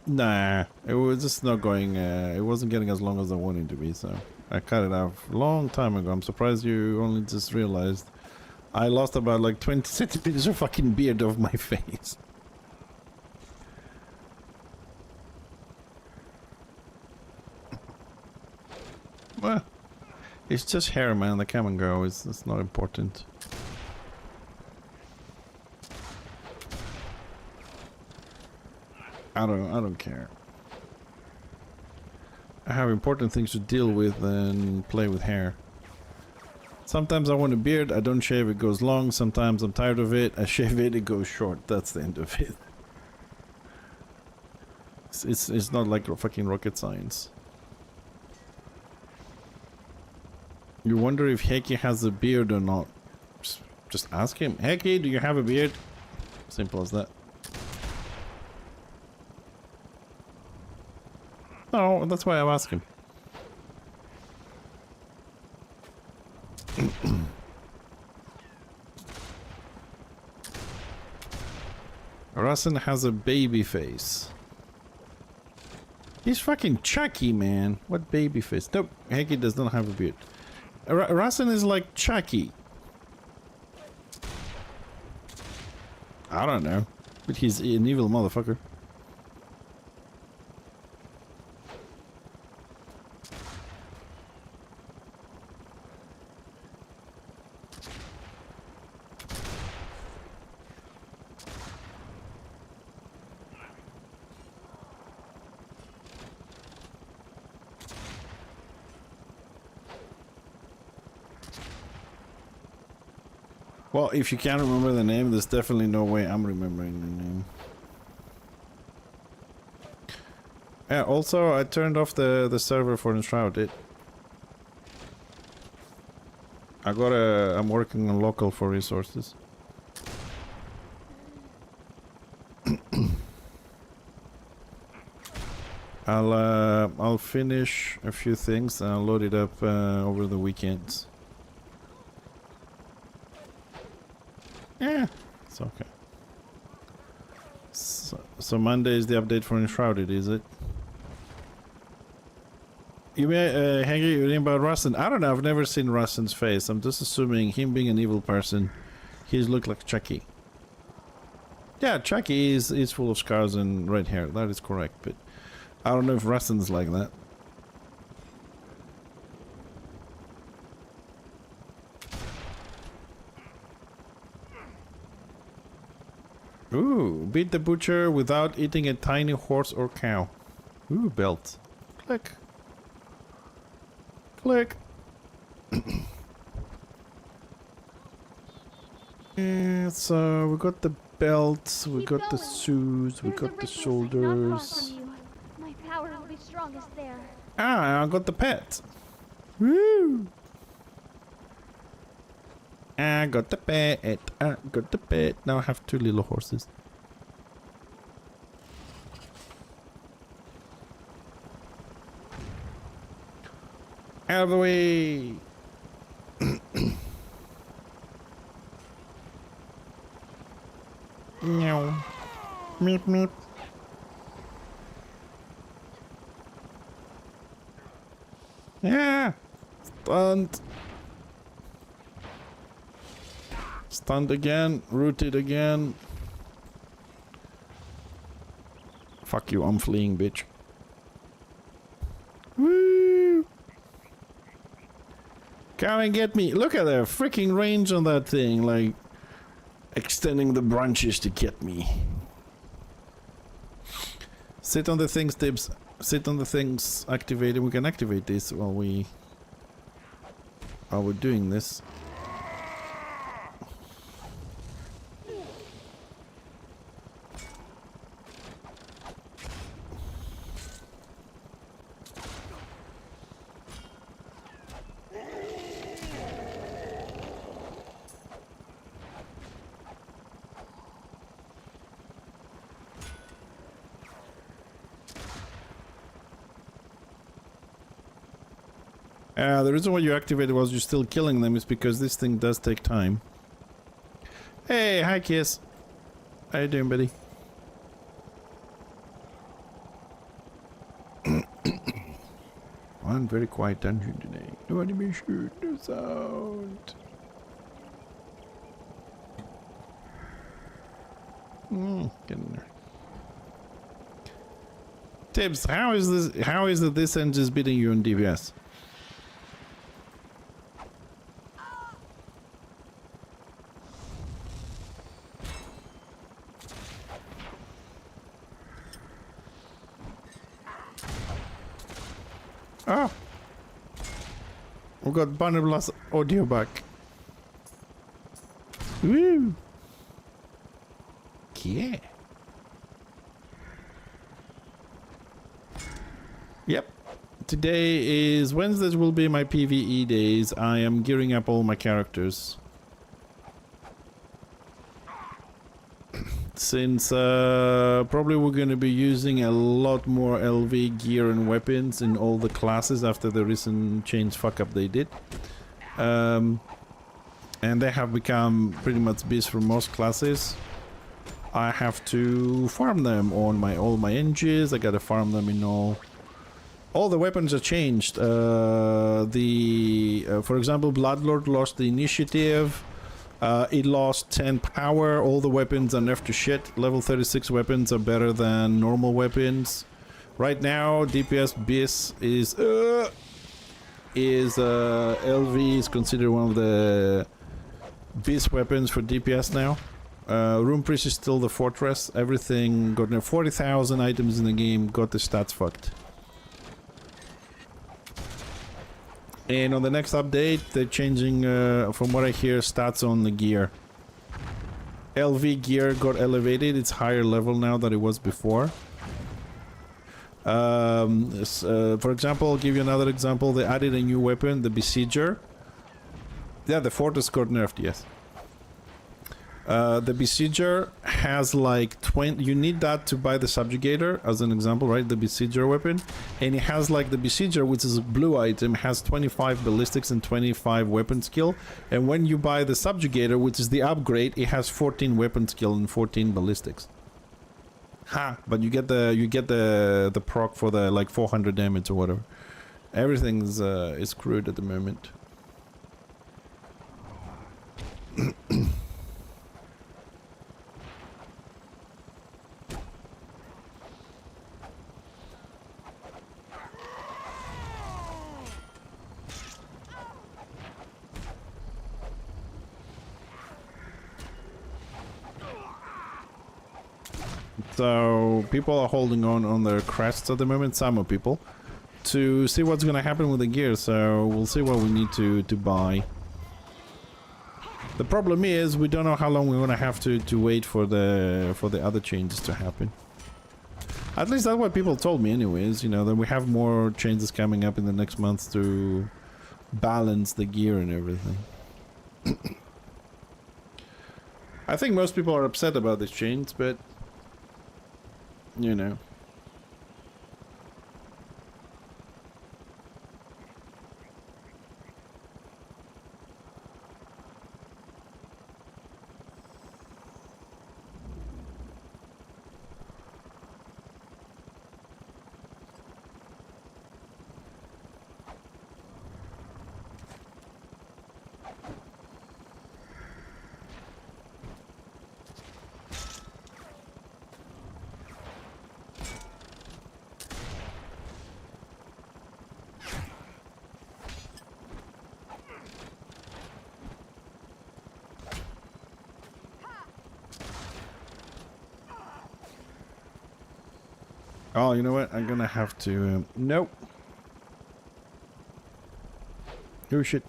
Nah, it was just not going. It wasn't getting as long as I wanted to be, so I cut it off a long time ago. I'm surprised you only just realized. I lost about like 20 centimeters of fucking beard off my face. Well, it's just hair, man. They come and go. It's not important. I don't care. I have important things to deal with and play with hair. Sometimes I want a beard, I don't shave, it goes long. Sometimes I'm tired of it, I shave it, it goes short. That's the end of it. It's not like fucking rocket science. You wonder if Heki has a beard or not. Just ask him. Heki, do you have a beard? Simple as that. No, that's why I'm asking. Rasen has a baby face. He's fucking Chucky, man. What baby face? Nope, Heki does not have a beard. Rasen is like Chucky. I don't know, but he's an evil motherfucker. Well, if you can't remember the name, there's definitely no way I'm remembering the name. Yeah, also, I turned off the server for Enshrouded. I'm working on local for resources. I'll finish a few things and I'll load it up over the weekends. Yeah, it's okay. So Monday is the update for Enshrouded, is it? You may hang about Rasen. I don't know, I've never seen Rasen's face. I'm just assuming him being an evil person, he's looked like Chucky. Yeah, Chucky is full of scars and red hair, that is correct, but I don't know if Rasen's like that. Ooh, beat the butcher without eating a tiny horse or cow. Ooh, belt. Click. Click. Yeah, so we got the belts, we got the shoes, we got the shoulders. My power will be strongest there. Ah, I got the pet. Woo! I got the pet. I got the pet. Now I have 2 little horses. Out of the way. Meow. Meep meep. Yeah. Stunned. Stunned again. Rooted again. Fuck you, I'm fleeing, bitch. Woo! Come and get me. Look at the freaking range on that thing. Like, extending the branches to get me. Sit on the things, Tibbs. Sit on the things. Activate it. We can activate this while we're doing this. The reason why you activated was you're still killing them is because this thing does take time. Hey, hi Kiss. How you doing, buddy? One very quiet dungeon today. Nobody be sure no sound. Get in there. Tibbs, how is this? How is it this end is beating you on DPS? Oh, we got Barnablas audio back. Woo! Yeah. Yep. Today is Wednesdays will be my PVE days. I am gearing up all my characters. Since probably we're going to be using a lot more LV gear and weapons in all the classes after the recent change fuck up they did. And they have become pretty much beasts for most classes. I have to farm them on all my engines. I gotta farm them in all the weapons are changed. For example, Bloodlord lost the initiative. It lost 10 power. All the weapons are nerfed to shit. Level 36 weapons are better than normal weapons. Right now, DPS BIS is LV is considered one of the BIS weapons for DPS now. Rune Priest is still the fortress. Everything got nerfed. 40,000 items in the game got the stats fucked. And on the next update, they're changing, from what I hear, stats on the gear. LV gear got elevated. It's higher level now than it was before. For example, I'll give you another example. They added a new weapon, the Besieger. Yeah, the Fortress got nerfed, yes. The Besieger has like 20... You need that to buy the Subjugator, as an example, right? The Besieger weapon. And it has like the Besieger, which is a blue item, has 25 ballistics and 25 weapon skill. And when you buy the Subjugator, which is the upgrade, it has 14 weapon skill and 14 ballistics. Ha! But you get the proc for the like 400 damage or whatever. Everything's is screwed at the moment. So people are holding on their crests at the moment, some of people, to see what's going to happen with the gear. So we'll see what we need to buy. The problem is we don't know how long we're going to have to wait for the other changes to happen. At least that's what people told me anyways, you know, that we have more changes coming up in the next month to balance the gear and everything. I think most people are upset about this change, but you know. Oh, you know what? I'm gonna have to... nope. Oh, shit.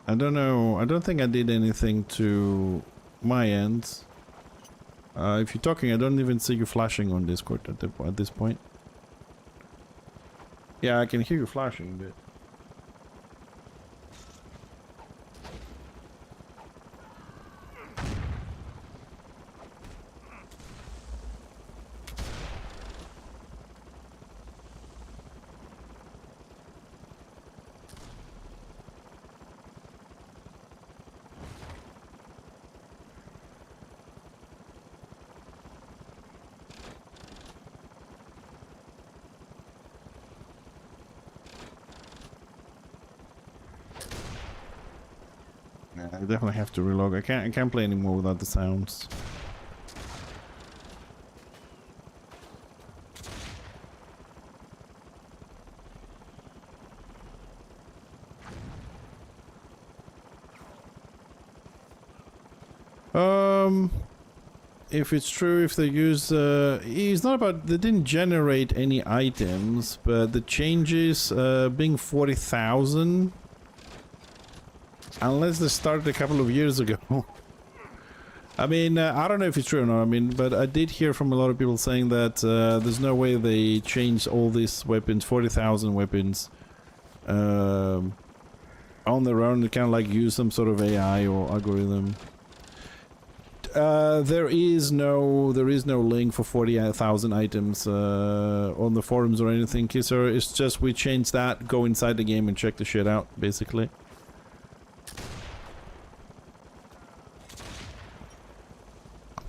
I don't know. I don't think I did anything to my end. If you're talking, I don't even see you flashing on Discord at this point. Yeah, I can hear you flashing, but... I definitely have to relog. I can't play anymore without the sounds. If it's true, if they use, it's not about, they didn't generate any items, but the changes, being 40,000, unless they started a couple of years ago, I mean, I don't know if it's true or not. I mean, but I did hear from a lot of people saying that there's no way they changed all these weapons, 40,000 weapons, on their own. They kind of like use some sort of AI or algorithm. There is no link for 40,000 items on the forums or anything, Kisser. It's just we changed that. Go inside the game and check the shit out, basically.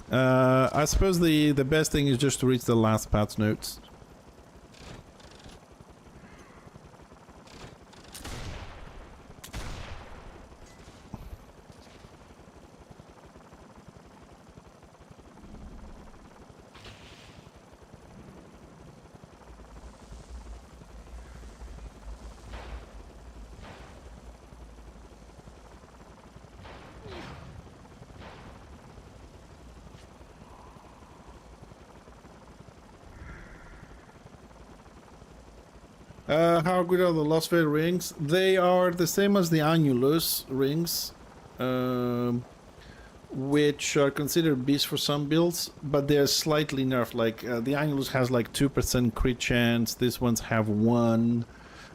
I suppose the best thing is just to reach the last patch notes. How good are the Lost Veil rings? They are the same as the Annulus rings, which are considered beasts for some builds, but they're slightly nerfed. Like the Annulus has like 2% crit chance, these ones have 1,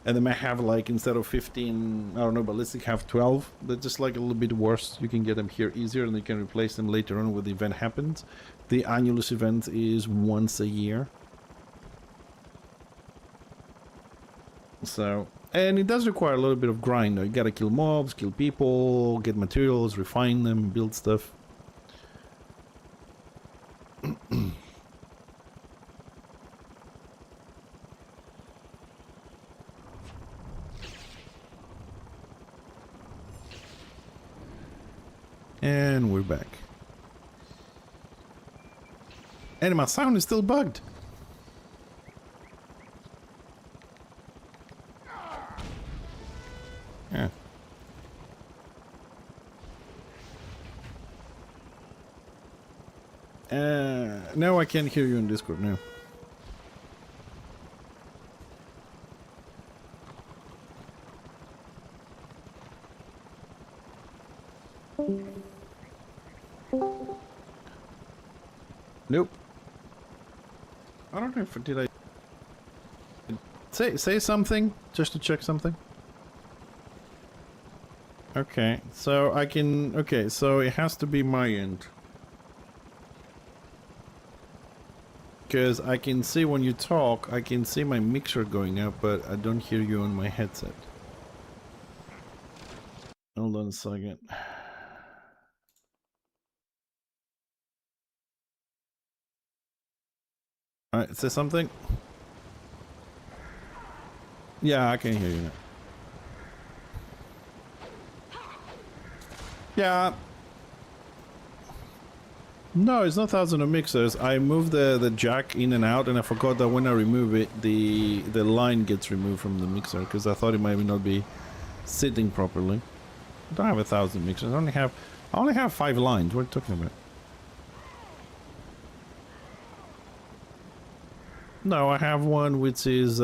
and they may have like instead of 15, I don't know, ballistic have 12. They're just like a little bit worse. You can get them here easier and you can replace them later on when the event happens. The Annulus event is once a year. So, and it does require a little bit of grind though. You gotta kill mobs, kill people, get materials, refine them, build stuff. And we're back. And my sound is still bugged. Yeah. Now I can't hear you in Discord now. Nope. I don't know if did I say something just to check something. Okay, so I can... Okay, so it has to be my end. Because I can see when you talk, I can see my mixer going up, but I don't hear you on my headset. Hold on a second. Alright, say something. Yeah, I can hear you now. Yeah. No, it's not thousands of mixers. I moved the jack in and out, and I forgot that when I remove it, the line gets removed from the mixer because I thought it might not be sitting properly. I don't have 1,000 mixers. I only have 5 lines. What are you talking about? No, I have one which is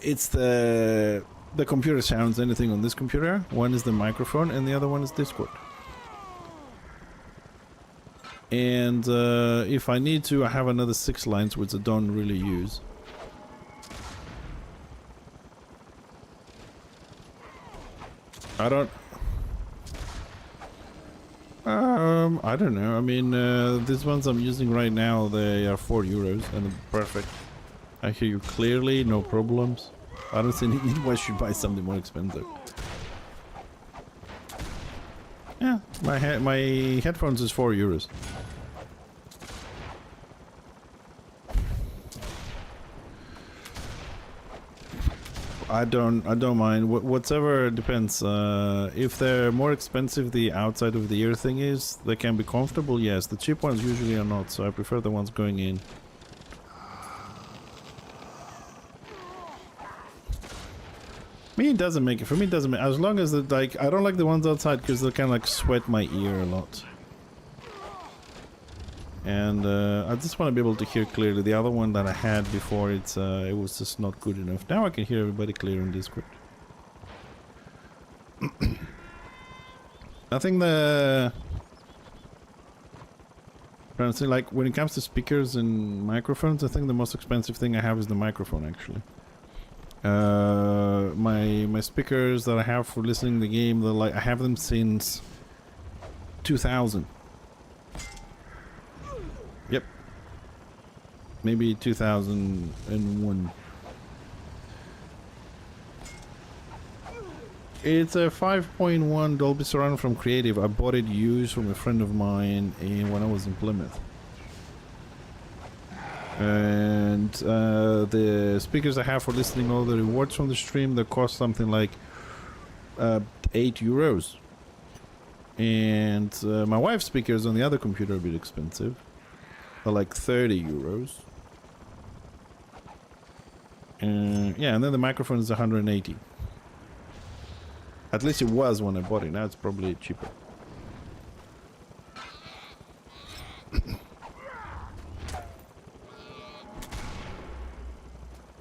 it's the computer sounds anything on this computer. One is the microphone and the other one is Discord. And if I need to, I have another 6 lines which I don't really use. I don't know. I mean, these ones I'm using right now, they are €4 and they're perfect. I hear you clearly, no problems. I don't see any need why I should buy something more expensive. Yeah, my headphones is €4. I don't mind. Whatever depends. If they're more expensive, the outside of the ear thing is, they can be comfortable. Yes, the cheap ones usually are not. So I prefer the ones going in. Me, it doesn't make it. For me, it doesn't make. As long as like, I don't like the ones outside because they kind of like sweat my ear a lot. And I just want to be able to hear clearly. The other one that I had before, it was just not good enough. Now I can hear everybody clear in Discord. I think Honestly, like when it comes to speakers and microphones, I think the most expensive thing I have is the microphone. Actually, my speakers that I have for listening to the game, they're like I have them since 2000. Yep, maybe 2001. It's a 5.1 Dolby Surround from Creative. I bought it used from a friend of mine when I was in Plymouth. And the speakers I have for listening all the rewards from the stream, they cost something like €8. And my wife's speakers on the other computer are a bit expensive. They're like €30. Yeah, and then the microphone is 180. At least it was when I bought it. Now it's probably cheaper.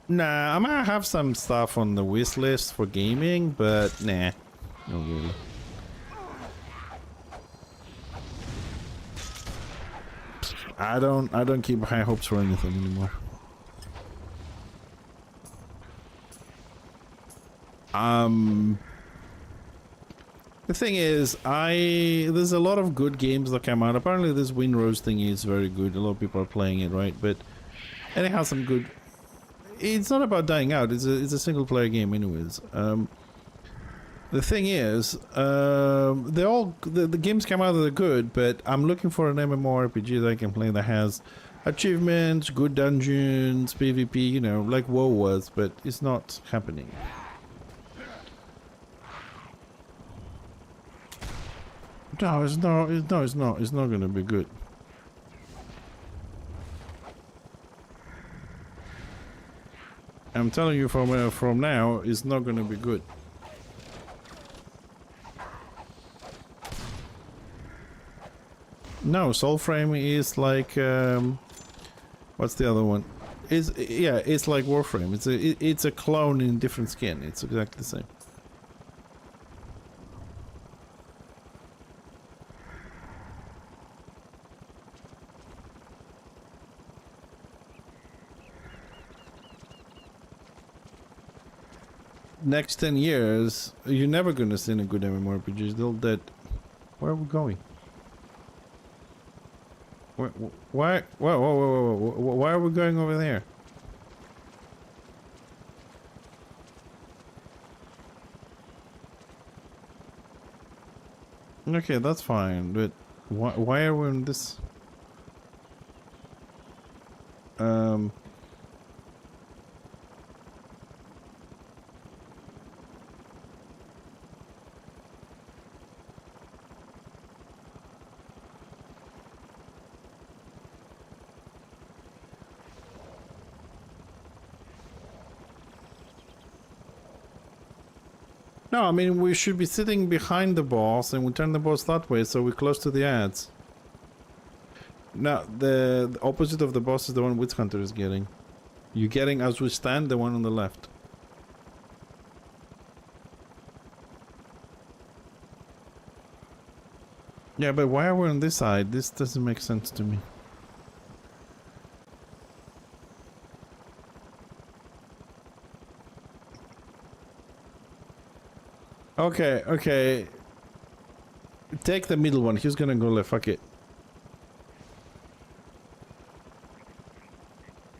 Nah, I might have some stuff on the wish list for gaming, but nah, not really. I don't keep high hopes for anything anymore. The thing is, there's a lot of good games that come out. Apparently this Windrose thing is very good. A lot of people are playing it, right? But and it has some good. It's not about dying out. It's a single player game, anyways. The thing is, the games come out that are good, but I'm looking for an MMORPG that I can play that has achievements, good dungeons, PvP. You know, like WoW was, but it's not happening. No, it's not. It's not. It's not going to be good. I'm telling you from now, it's not going to be good. No, Soulframe is like what's the other one? It's like Warframe. It's a clone in different skin. It's exactly the same. Next 10 years, you're never gonna see any good MMORPGs. They'll dead. Where are we going? Why? Whoa. Why are we going over there? Okay, that's fine, but why are we in this? No, I mean, we should be sitting behind the boss and we turn the boss that way so we're close to the ads. No, the opposite of the boss is the one Witch Hunter is getting. You're getting, as we stand, the one on the left. Yeah, but why are we on this side? This doesn't make sense to me. Okay. Take the middle one. He's gonna go left. Fuck it.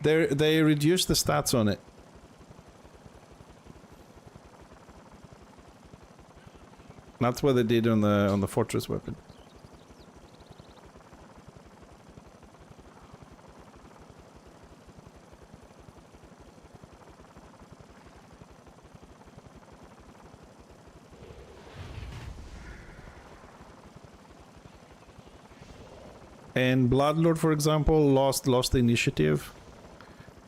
They reduced the stats on it. That's what they did on the fortress weapon. And Bloodlord, for example, lost the initiative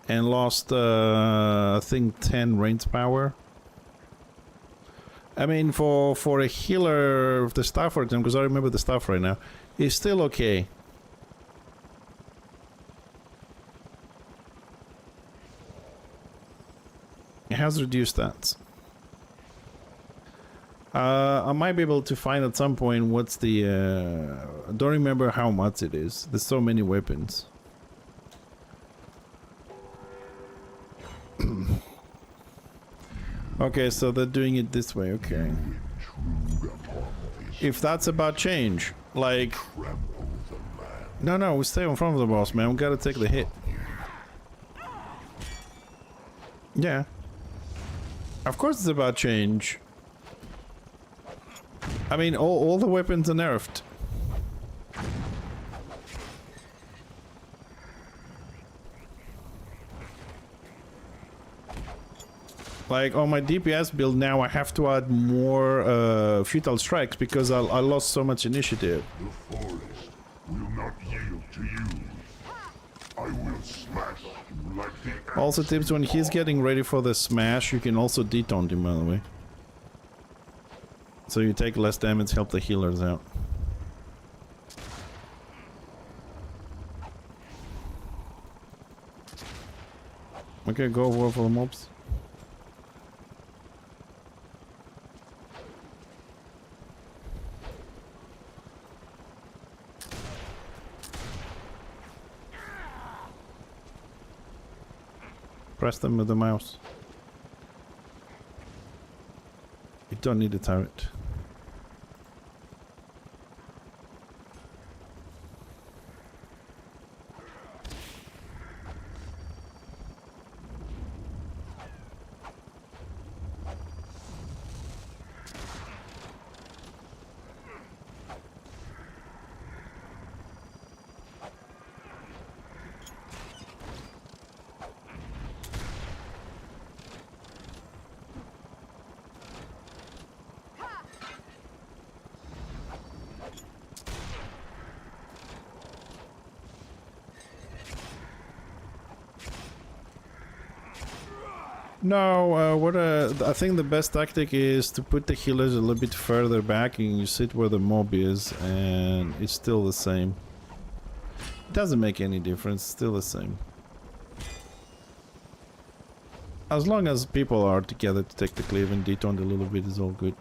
and lost I think 10 range power. I mean, for a healer of the staff, for example, because I remember the staff right now, is still okay. It has reduced stats. I might be able to find at some point what's the... I don't remember how much it is. There's so many weapons. Okay, so they're doing it this way, okay. If that's about change, like... No, we stay in front of the boss, man. We gotta take the hit. Yeah. Of course it's about change. I mean, all the weapons are nerfed. Like, on my DPS build now, I have to add more futile strikes because I lost so much initiative. The forest will not yield to you. I will smash you like the Also, tips, when he's getting ready for the smash, you can also detaunt him, by the way. So you take less damage, help the healers out. Okay, go war for the mobs. Press them with the mouse. You don't need a turret. No, I think the best tactic is to put the healers a little bit further back and you sit where the mob is and it's still the same. It doesn't make any difference, still the same. As long as people are together to take the cleave and detaunt a little bit is all good.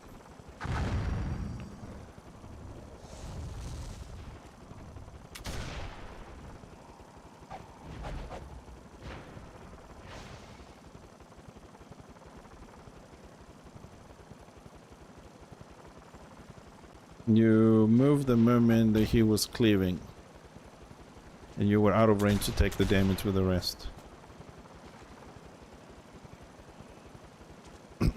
You moved the moment that he was cleaving. And you were out of range to take the damage with the rest. I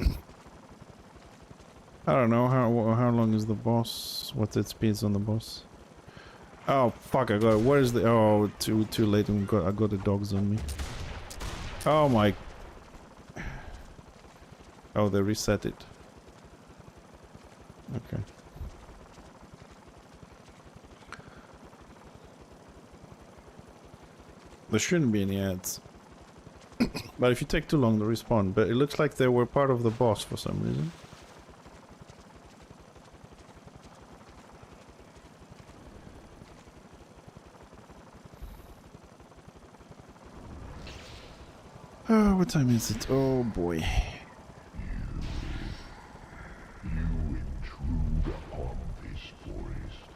don't know, how long is the boss? What's its speeds on the boss? Oh fuck, I got it. Where is the... Oh, too late. I got the dogs on me. Oh my... Oh, they reset it. Okay. There shouldn't be any ads. But if you take too long, they respawn. But it looks like they were part of the boss for some reason. Oh, what time is it? Oh boy. You intrude upon this forest.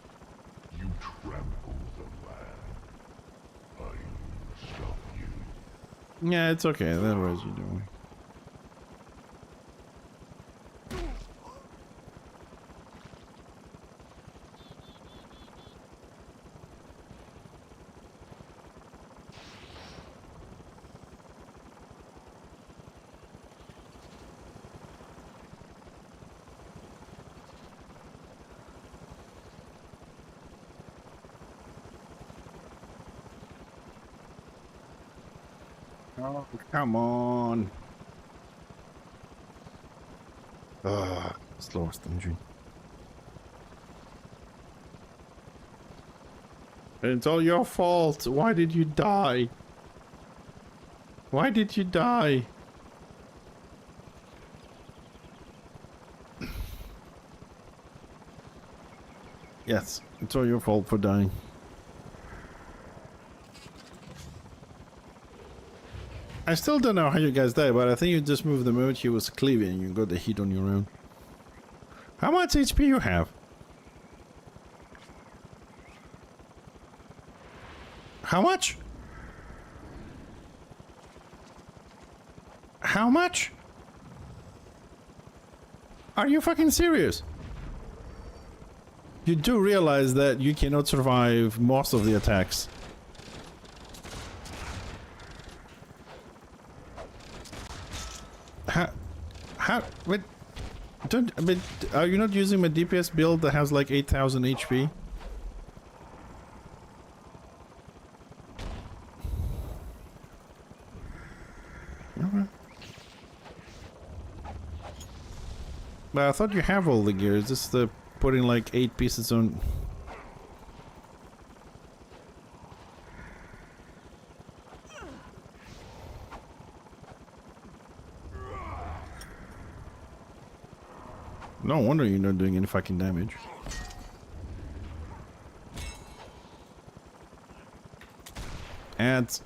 You trample the land. I will stop you. Yeah, it's okay. Otherwise you doing. Oh, come on. Slowest engine. It's all your fault. Why did you die? Why did you die? Yes, it's all your fault for dying. I still don't know how you guys died, but I think you just moved the moment he was cleaving and you got the hit on your own. How much HP you have? How much? How much? Are you fucking serious? You do realize that you cannot survive most of the attacks. Wait, are you not using my DPS build that has like 8,000 HP? Okay. But I thought you have all the gear. It's just putting like 8 pieces on. No wonder you're not doing any fucking damage. Ads.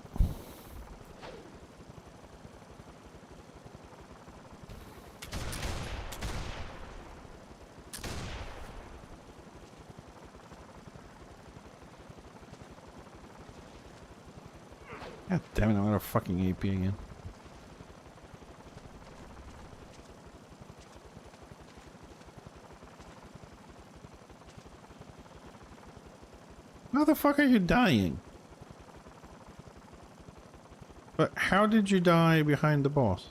God damn it, I'm out of fucking AP again. How the fuck are you dying? But how did you die behind the boss?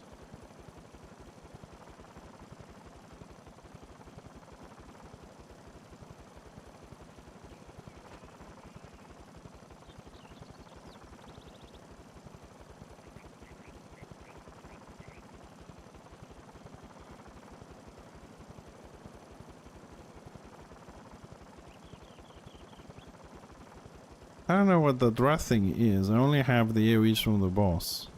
I don't know what the draft thing is. I only have the AoEs from the boss.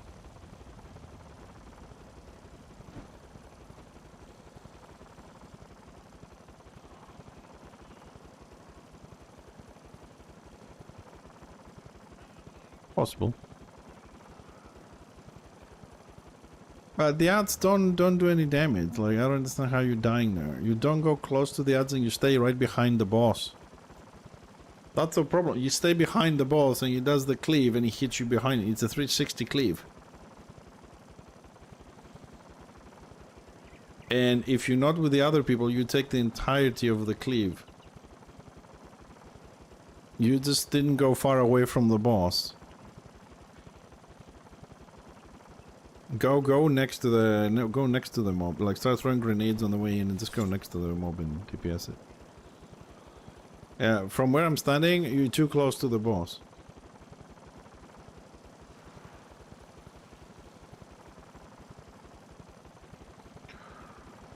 Possible. But the ads don't do any damage. Like, I don't understand how you're dying there. You don't go close to the ads and you stay right behind the boss. That's the problem. You stay behind the boss and he does the cleave and he hits you behind it. It's a 360 cleave. And if you're not with the other people, you take the entirety of the cleave. You just didn't go far away from the boss. Go next to the go next to the mob. Like, start throwing grenades on the way in and just go next to the mob and DPS it. Yeah, from where I'm standing, you're too close to the boss.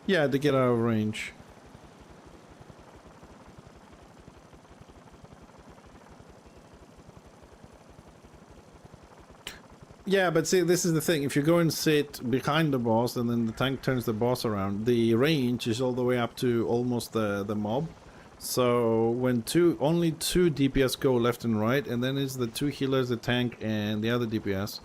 Yeah, to get out of range. Yeah, but see, this is the thing. If you go and sit behind the boss and then the tank turns the boss around, the range is all the way up to almost the mob. So when only two DPS go left and right, and then it's the 2 healers, the tank, and the other DPS.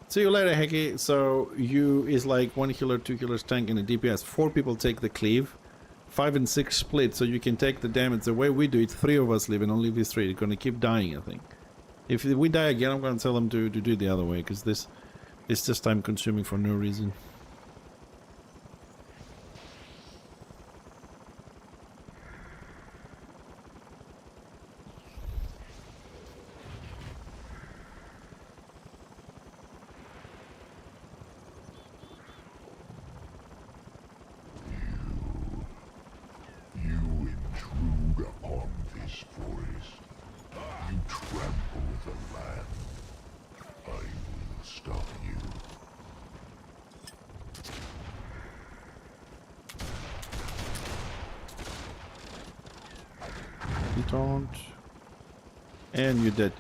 See you later, Hecky. So you is like 1 healer, 2 healers, tank, and a DPS. 4 people take the cleave, 5 and 6 split, so you can take the damage. The way we do it, 3 of us live, and only these 3 are gonna keep dying, I think. If we die again, I'm gonna tell them to do it the other way, because this is just time consuming for no reason. And you're dead.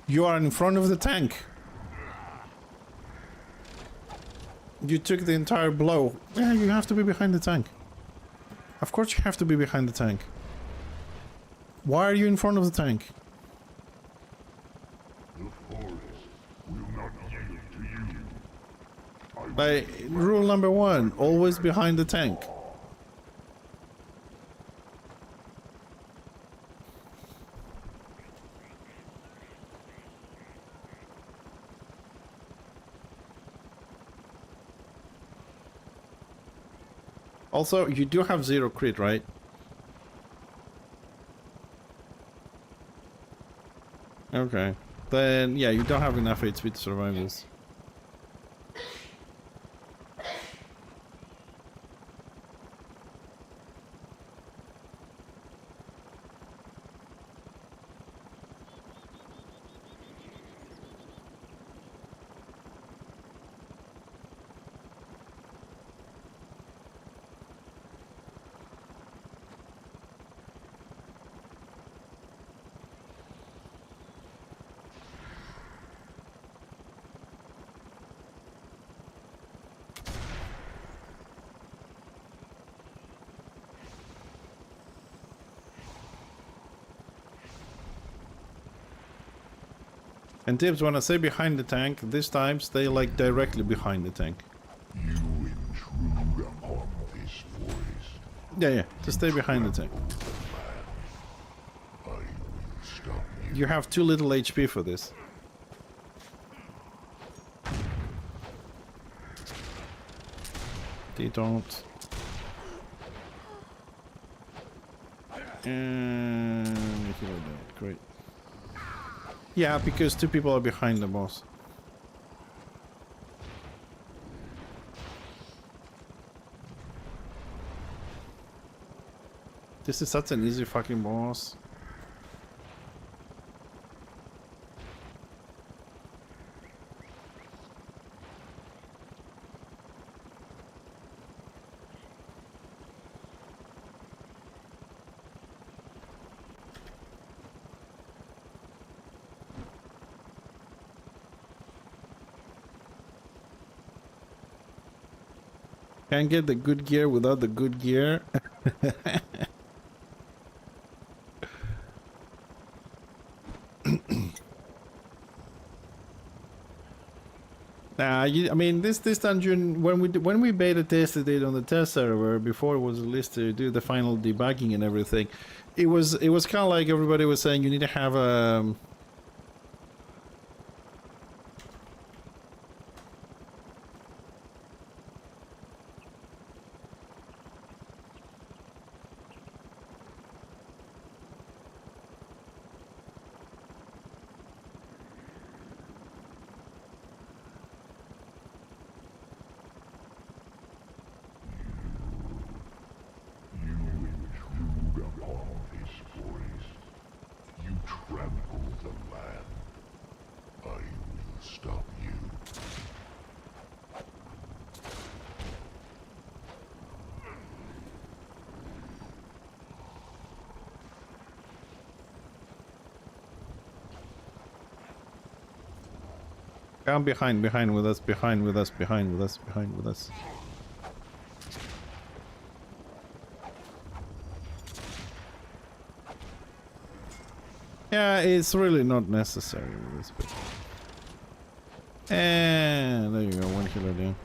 You are in front of the tank. You took the entire blow. Yeah, you have to be behind the tank. Of course you have to be behind the tank. Why are you in front of the tank? The forest will not yield to you. By rule number 1, always behind the tank. Also, you do have 0 crit, right? Okay. Then, yeah, you don't have enough HP to survive this. And tips, when I say behind the tank, this time stay like directly behind the tank. You intrude upon this forest. Yeah, just stay behind the tank. I will stop you. You have too little HP for this. They don't. And great. Yeah, because 2 people are behind the boss. This is such an easy fucking boss. Can't get the good gear without the good gear. I mean, this dungeon, when we beta tested it on the test server before it was released to do the final debugging and everything, it was kind of like everybody was saying you need to have a. Come behind with us, behind with us, behind with us, behind with us. Yeah, it's really not necessary with this bit. And there you go, 1 kilo down.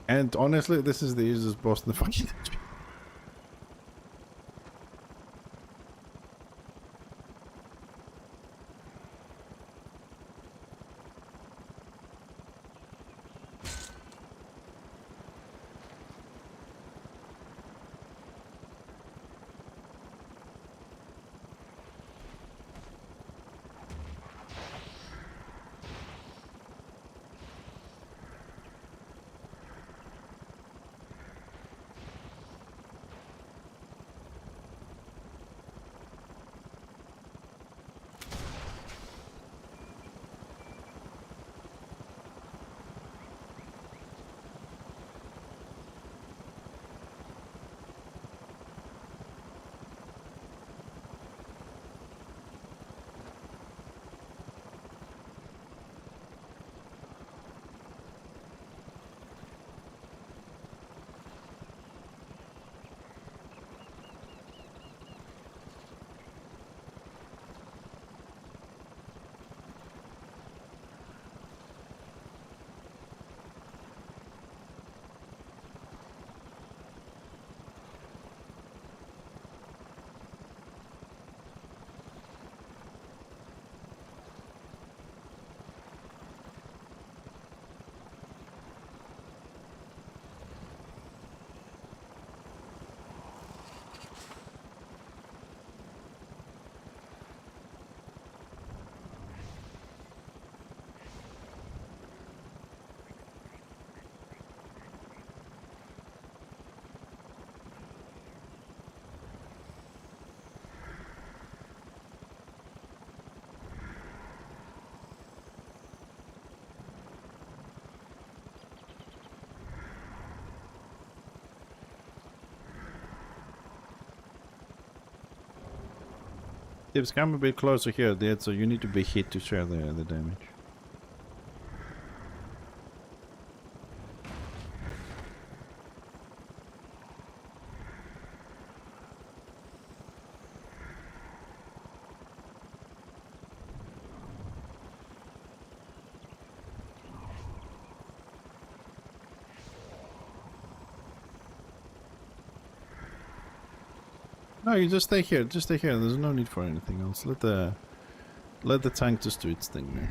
And honestly, this is the easiest boss in the fucking dungeon. Tips, come a bit closer here, Dad, so you need to be hit to share the damage. No, you just stay here. Just stay here. There's no need for anything else. Let the tank just do its thing there.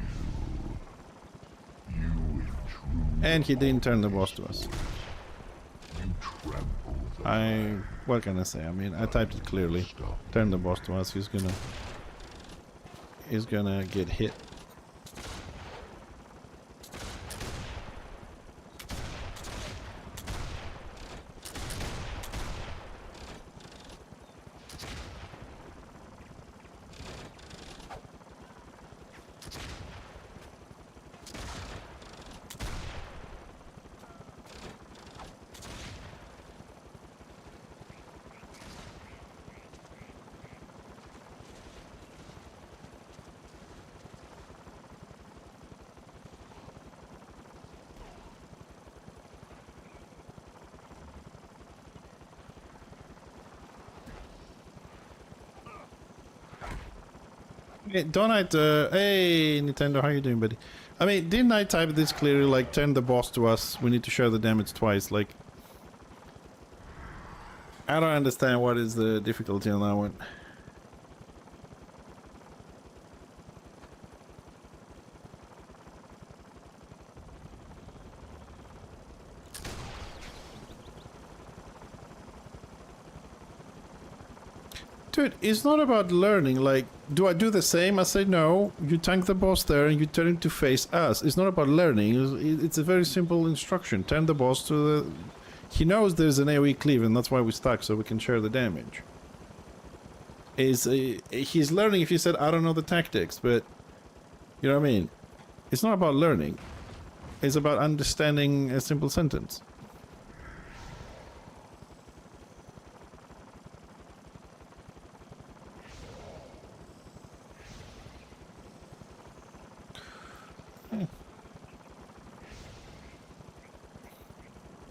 And he didn't turn the boss to us. What can I say? I mean, I typed it clearly. Turn the boss to us. He's gonna get hit. Hey, don't I, hey Nintendo, how you doing, buddy? I mean, didn't I type this clearly, like, turn the boss to us, we need to share the damage twice, like... I don't understand what is the difficulty on that one. Dude, it's not about learning, like, do I do the same? I say no, you tank the boss there and you turn him to face us. It's not about learning, it's a very simple instruction. Turn the boss to the... He knows there's an AoE cleave and that's why we stuck, so we can share the damage. He's learning if he said, I don't know the tactics, but... You know what I mean? It's not about learning. It's about understanding a simple sentence.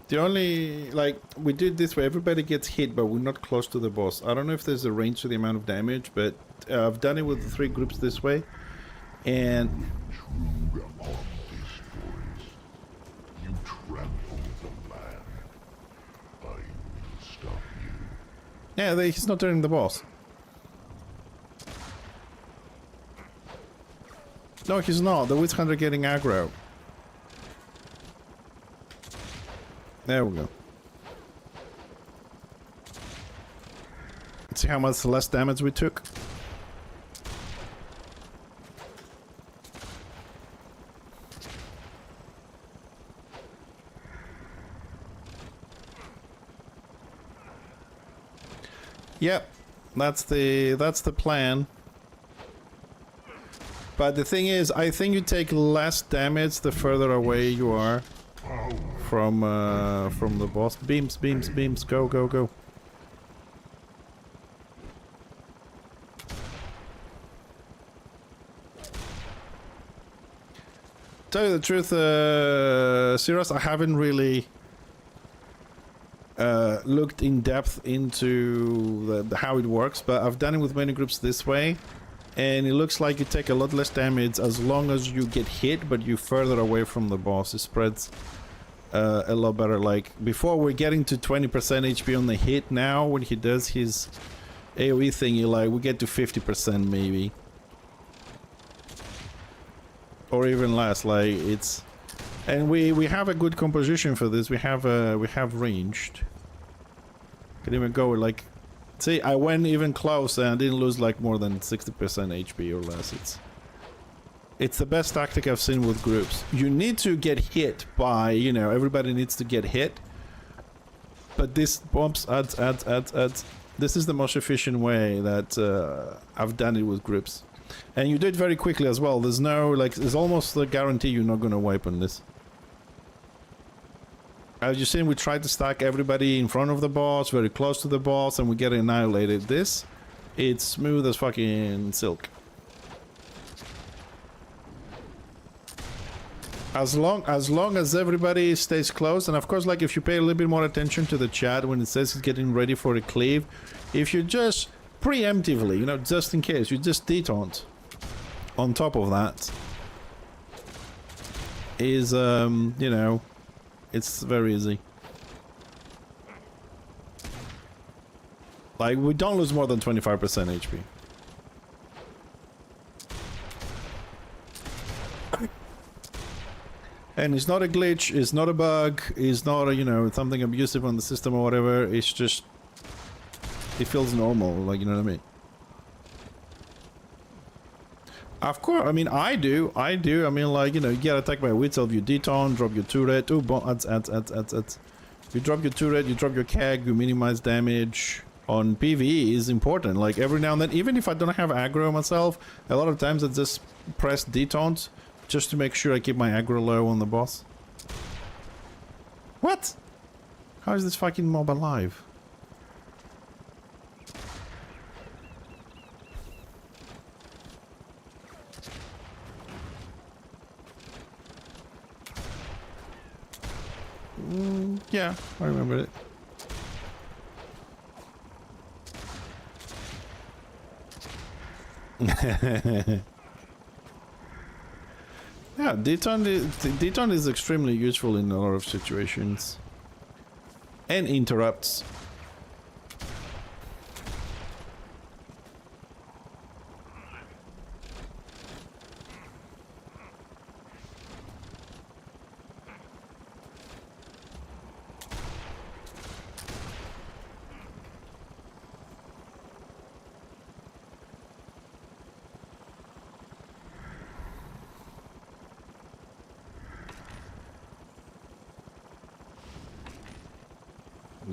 The only, like, we do it this way, everybody gets hit, but we're not close to the boss. I don't know if there's a range to the amount of damage, but I've done it with the 3 groups this way, and... You trample the land. I will stop you. Yeah, he's not turning the boss. No, he's not. The Witch Hunter getting aggro. There we go. See how much less damage we took? Yep, that's the plan. But the thing is, I think you take less damage the further away you are from the boss. Beams, beams, beams, go, go, go. Tell you the truth, Cirrus, I haven't really looked in depth into how it works, but I've done it with many groups this way, and it looks like you take a lot less damage as long as you get hit, but you're further away from the boss. It spreads a lot better. Like before, we're getting to 20% HP on the hit. Now, when he does his AoE thing, we get to 50% maybe, or even less. Like it's, and we have a good composition for this. We have ranged. Can even go like, see, I went even close and I didn't lose like more than 60% HP or less. It's the best tactic I've seen with groups. You need to get hit by, everybody needs to get hit. But this bumps, adds. This is the most efficient way that I've done it with groups. And you do it very quickly as well. There's no, there's almost a guarantee you're not going to wipe on this. As you've seen, we tried to stack everybody in front of the boss, very close to the boss, and we get annihilated. This, It's smooth as fucking silk. As long as everybody stays close, and of course, like if you pay a little bit more attention to the chat when it says it's getting ready for a cleave, if you just preemptively, you know, just in case, you just detaunt on top of that, is you know, it's very easy. Like, we don't lose more than 25% HP. And it's not a glitch, it's not a bug, it's not a, you know, something abusive on the system or whatever, it's just, it feels normal, like, you know what I mean? Of course, I mean, I do, I mean, like, you know, you get attacked by a witch elf, you detaunt, drop your turret, oh, adds. You drop your turret, you drop your keg, you minimize damage. On PVE is important, like, every now and then, even if I don't have aggro myself, a lot of times I just press detaunt, just to make sure I keep my aggro low on the boss. What? How is this fucking mob alive? Yeah, I remember it. Yeah, detaunt is extremely useful in a lot of situations. And interrupts.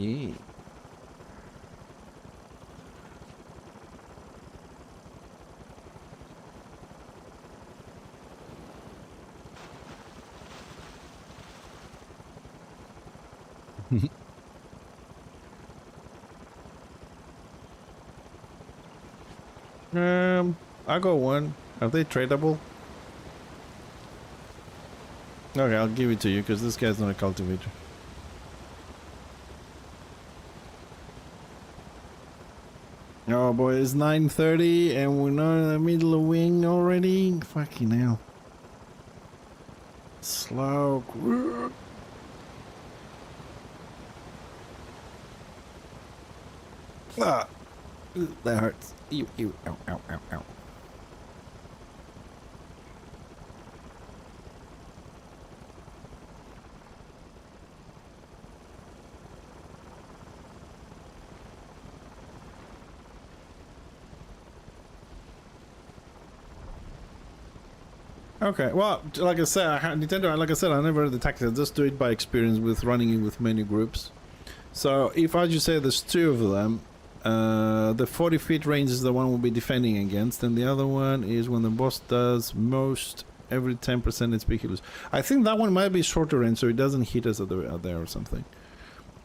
Yeah. I got one. Are they tradable? Okay, I'll give it to you because this guy's not a cultivator. Oh boy, it's 9:30 and we're not in the middle of wing already? Fucking hell. Slow. Ah, that hurts. Ew, ew, ow, ow, ow, ow. Okay, well, like I said, Nintendo, like I said, I never had the tactics. I just do it by experience with running it with many groups. So, if I just say there's two of them, the 40 feet range is the one we'll be defending against, and the other one is when the boss does most every 10% its speculous. I think that one might be shorter range, so it doesn't hit us out there or something.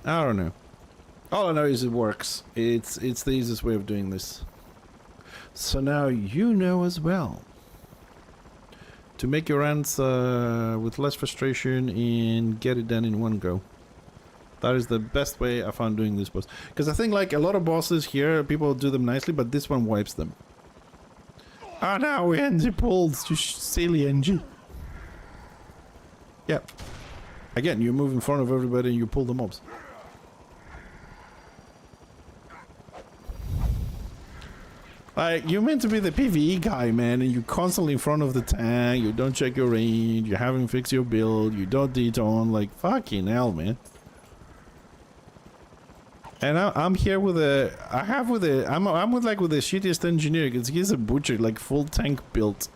I don't know. All I know is it works. It's the easiest way of doing this. So now you know as well. To make your ends with less frustration and get it done in one go. That is the best way I found doing this boss. Because I think like a lot of bosses here, people do them nicely, but this one wipes them. Ah, now Angie pulls, you silly Angie. Yep. Again, you move in front of everybody and you pull the mobs. Like, you're meant to be the PVE guy, man, and you're constantly in front of the tank, you don't check your range, you haven't fixed your build, you don't detaunt, like, fucking hell, man. And I'm here with a, I'm with the shittiest engineer, because he's a butcher, like, full tank build.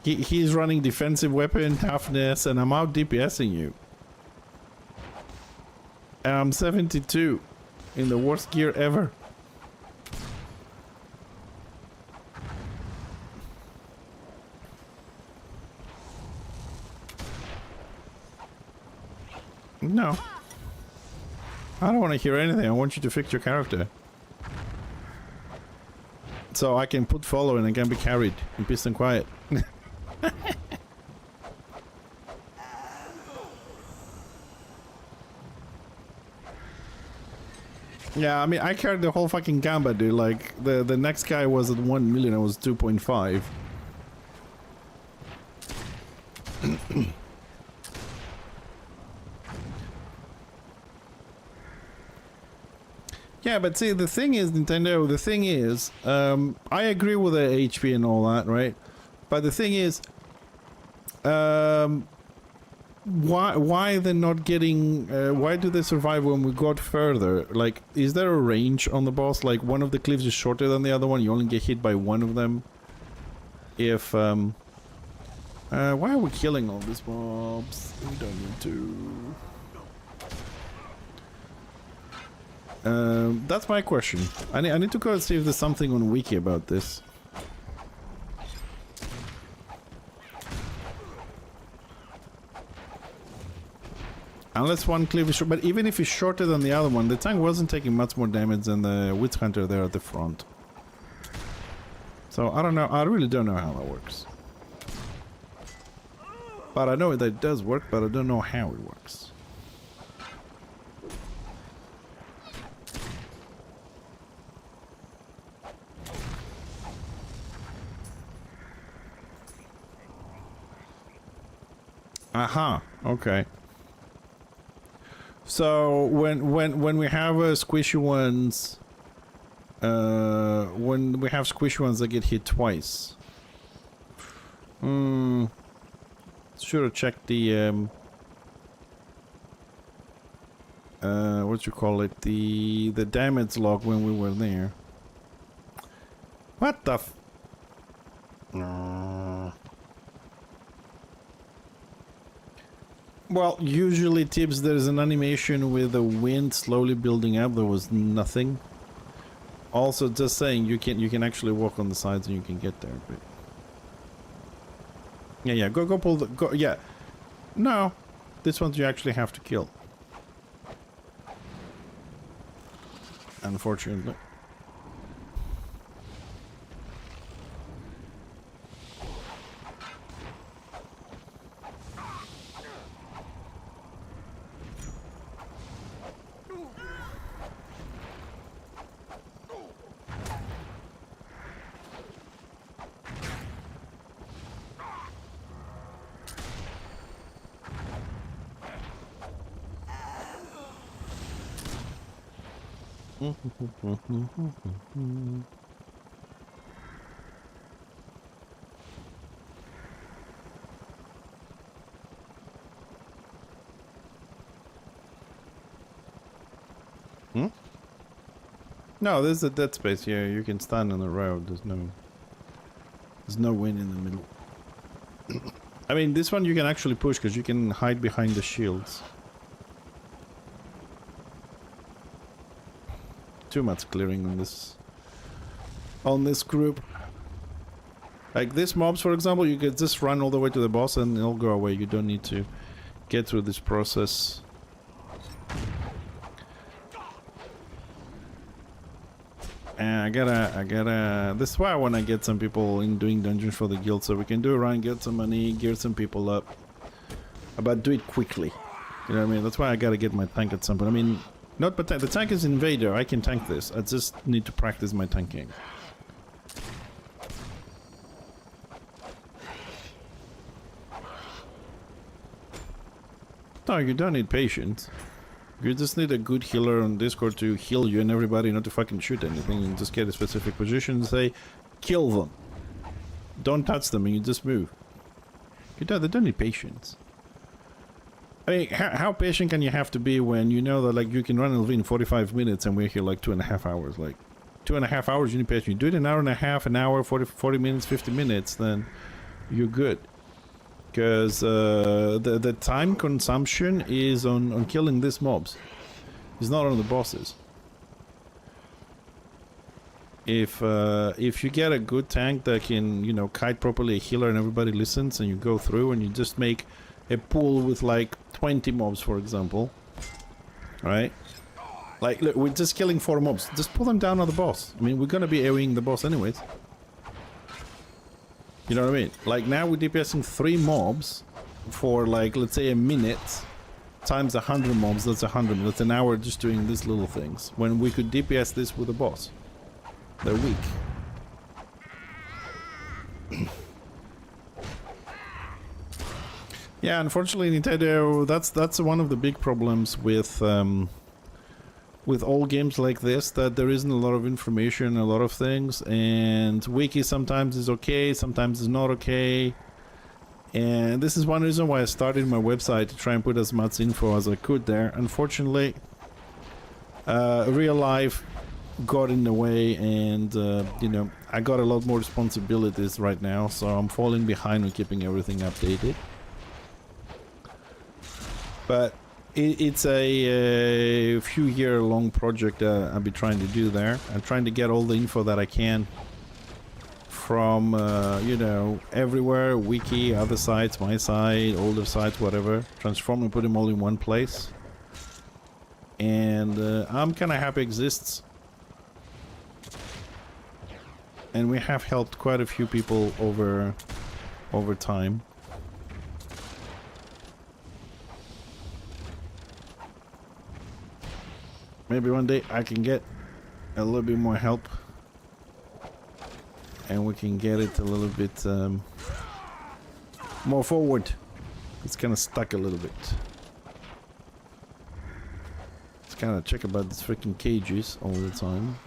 He's running defensive weapon, toughness, and I'm out DPSing you. And I'm 72, in the worst gear ever. No. I don't want to hear anything. I want you to fix your character. So I can put follow and I can be carried in peace and quiet. Yeah, I mean, I carried the whole fucking gamba, dude. Like, the next guy was at 1 million, I was 2.5. Yeah, but see, the thing is, Nintendo, the thing is, I agree with the HP and all that, right? But the thing is, why they're not getting, why do they survive when we got further? Like, is there a range on the boss? Like, one of the cliffs is shorter than the other one, you only get hit by one of them. If, why are we killing all these mobs? We don't need to. That's my question. I need to go and see if there's something on Wiki about this. Unless one cliff is short, but even if it's shorter than the other one, the tank wasn't taking much more damage than the Witch Hunter there at the front. So I don't know, I really don't know how that works. But I know that it does work, but I don't know how it works. Aha, okay. So when we have squishy ones, when we have squishy ones that get hit twice, should have checked the what you call it, the damage log when we were there. What the f? Well, usually tips there's an animation with the wind slowly building up. There was nothing. Also, just saying, you can actually walk on the sides and you can get there. But yeah, go pull the go. Yeah, no, this one you actually have to kill. Unfortunately. No, there's a dead space here. You can stand on the road. There's no wind in the middle. I mean, this one you can actually push because you can hide behind the shields. Too much clearing on this group. Like this mobs, for example, you can just run all the way to the boss and it'll go away. You don't need to get through this process. And I gotta. This is why I want to get some people in doing dungeons for the guild, so we can do a run, get some money, gear some people up, but do it quickly. You know what I mean? That's why I gotta get my tank at some point. I mean. Not, but the tank is invader. I can tank this. I just need to practice my tanking. No, you don't need patience. You just need a good healer on Discord to heal you and everybody, not to fucking shoot anything, and just get a specific position and say, kill them. Don't touch them, and you just move. They don't need patience. I mean, how patient can you have to be when you know that, like, you can run LV in 45 minutes and we're here like 2.5 hours? Like, 2.5 hours, you need patience. You do it an hour and a half, an hour, 40 minutes, 50 minutes, then you're good. Because the time consumption is on killing these mobs. It's not on the bosses. If you get a good tank that can, you know, kite properly a healer and everybody listens and you go through and you just make a pool with like 20 mobs, for example, right? Like, look, we're just killing 4 mobs. Just pull them down on the boss. I mean, we're gonna be AoEing the boss anyways. You know what I mean? Like, now we're DPSing 3 mobs for, like, let's say a minute times 100 mobs. That's 100. That's an hour just doing these little things. When we could DPS this with a boss. They're weak. Yeah, unfortunately, Nintendo, that's one of the big problems with all games like this, that there isn't a lot of information, a lot of things, and wiki sometimes is okay, sometimes is not okay. And this is one reason why I started my website, to try and put as much info as I could there. Unfortunately, real life got in the way, and you know, I got a lot more responsibilities right now, so I'm falling behind on keeping everything updated. But it's a few year long project I'll be trying to do there. I'm trying to get all the info that I can from, you know, everywhere, wiki, other sites, my site, older sites, whatever. Transform and put them all in one place. And I'm kind of happy it exists. And we have helped quite a few people over time. Maybe one day I can get a little bit more help, and we can get it a little bit more forward. It's kind of stuck a little bit. It's kind of check about these freaking cages all the time.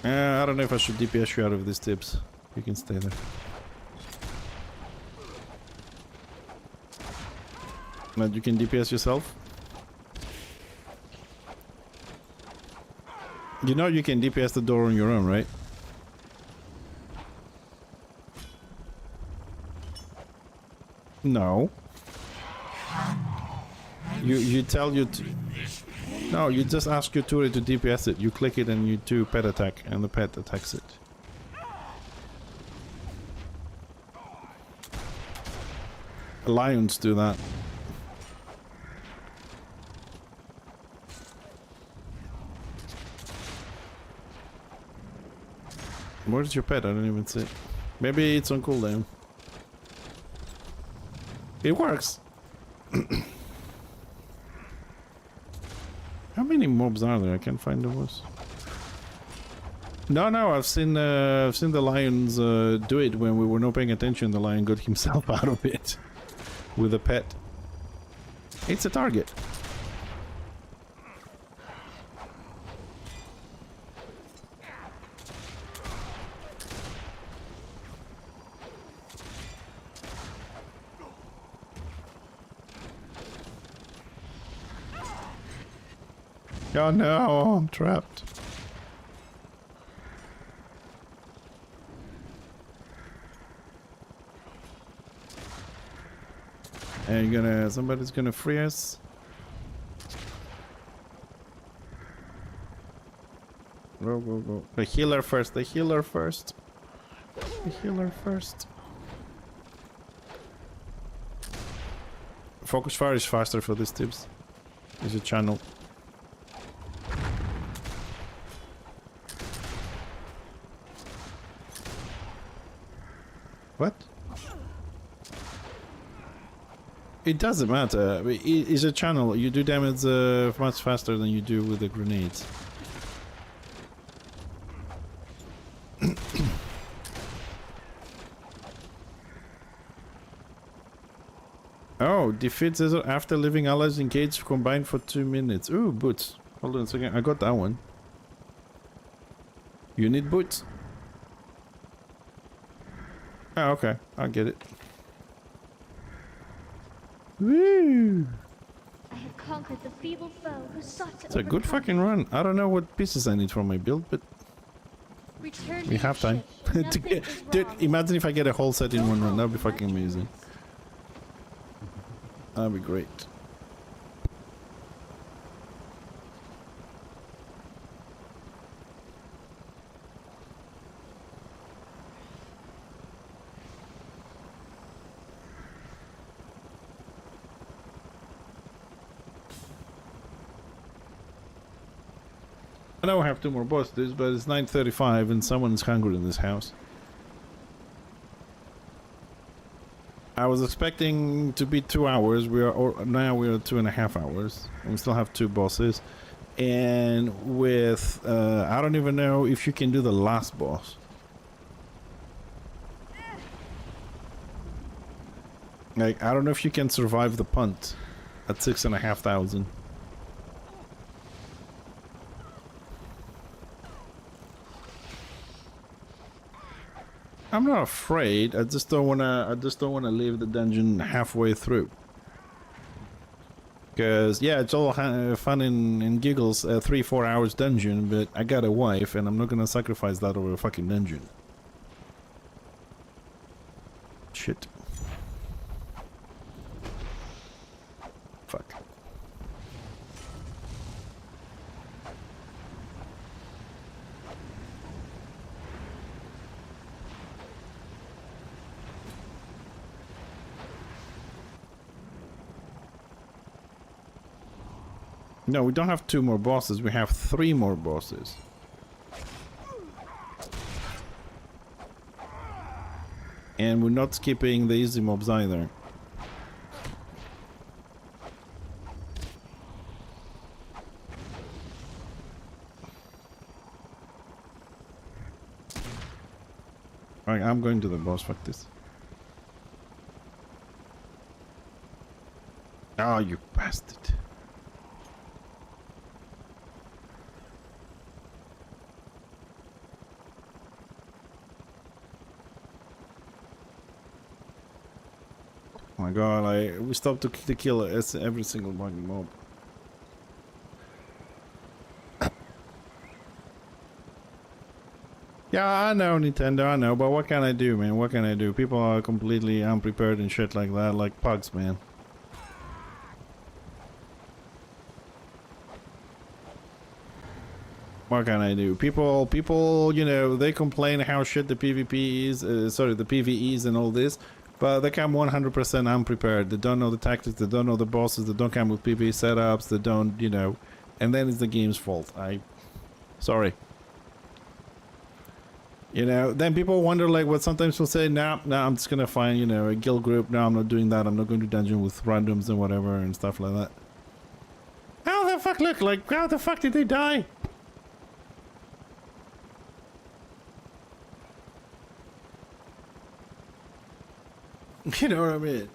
I don't know if I should DPS you out of these tips. You can stay there. But you can DPS yourself. You know you can DPS the door on your own, right? No. You tell your no, you just ask your turret to DPS it. You click it and you do pet attack, and the pet attacks it. Lions do that. Where's your pet? I don't even see it. Maybe it's on cooldown. It works. How many mobs are there? I can't find the boss. No, I've seen the lions do it when we were not paying attention. The lion got himself out of it with a pet. It's a target. Oh no, I'm trapped. And somebody's gonna free us. Go. The healer first, the healer first. The healer first. Focus fire is faster for these tips. There's a channel. What? It doesn't matter. It's a channel. You do damage much faster than you do with the grenades. Oh, defeat Caesar after living allies engaged combined for 2 minutes. Ooh, boots. Hold on a second. I got that one. You need boots? Oh, okay. I'll get it. Woo! I have conquered the feeble foe who sought to It's a good fucking run. I don't know what pieces I need for my build, but we have time. Dude, imagine if I get a whole set in one run. That'd be fucking amazing. That'd be great. I know I have 2 more bosses, but it's 9:35 and someone is hungry in this house. I was expecting to be 2 hours. Now we are 2.5 hours. And we still have 2 bosses. And with I don't even know if you can do the last boss. Like, I don't know if you can survive the punt at 6,500. I'm not afraid. I just don't wanna leave the dungeon halfway through. Cause yeah, it's all fun and giggles. 3-4 hours dungeon, but I got a wife, and I'm not gonna sacrifice that over a fucking dungeon. Shit. Fuck. No, we don't have 2 more bosses, we have 3 more bosses. And we're not skipping the easy mobs either. Alright, I'm going to the boss, fuck this. Oh, you bastard. Oh my god, we stopped to kill every single fucking mob. Yeah, I know, Nintendo, I know, but what can I do, man? What can I do? People are completely unprepared and shit like that, like pugs, man. What can I do? People, you know, they complain how shit the PvP is, sorry, the PVE is and all this. But they come 100% unprepared. They don't know the tactics, they don't know the bosses, they don't come with PvE setups, they don't, you know, and then it's the game's fault. Sorry. You know, then people wonder, like, what sometimes will say, nah, I'm just gonna find, you know, a guild group. No, I'm not doing that. I'm not going to dungeon with randoms and whatever and stuff like that. How the fuck, look, like, how the fuck did they die? You know what I mean?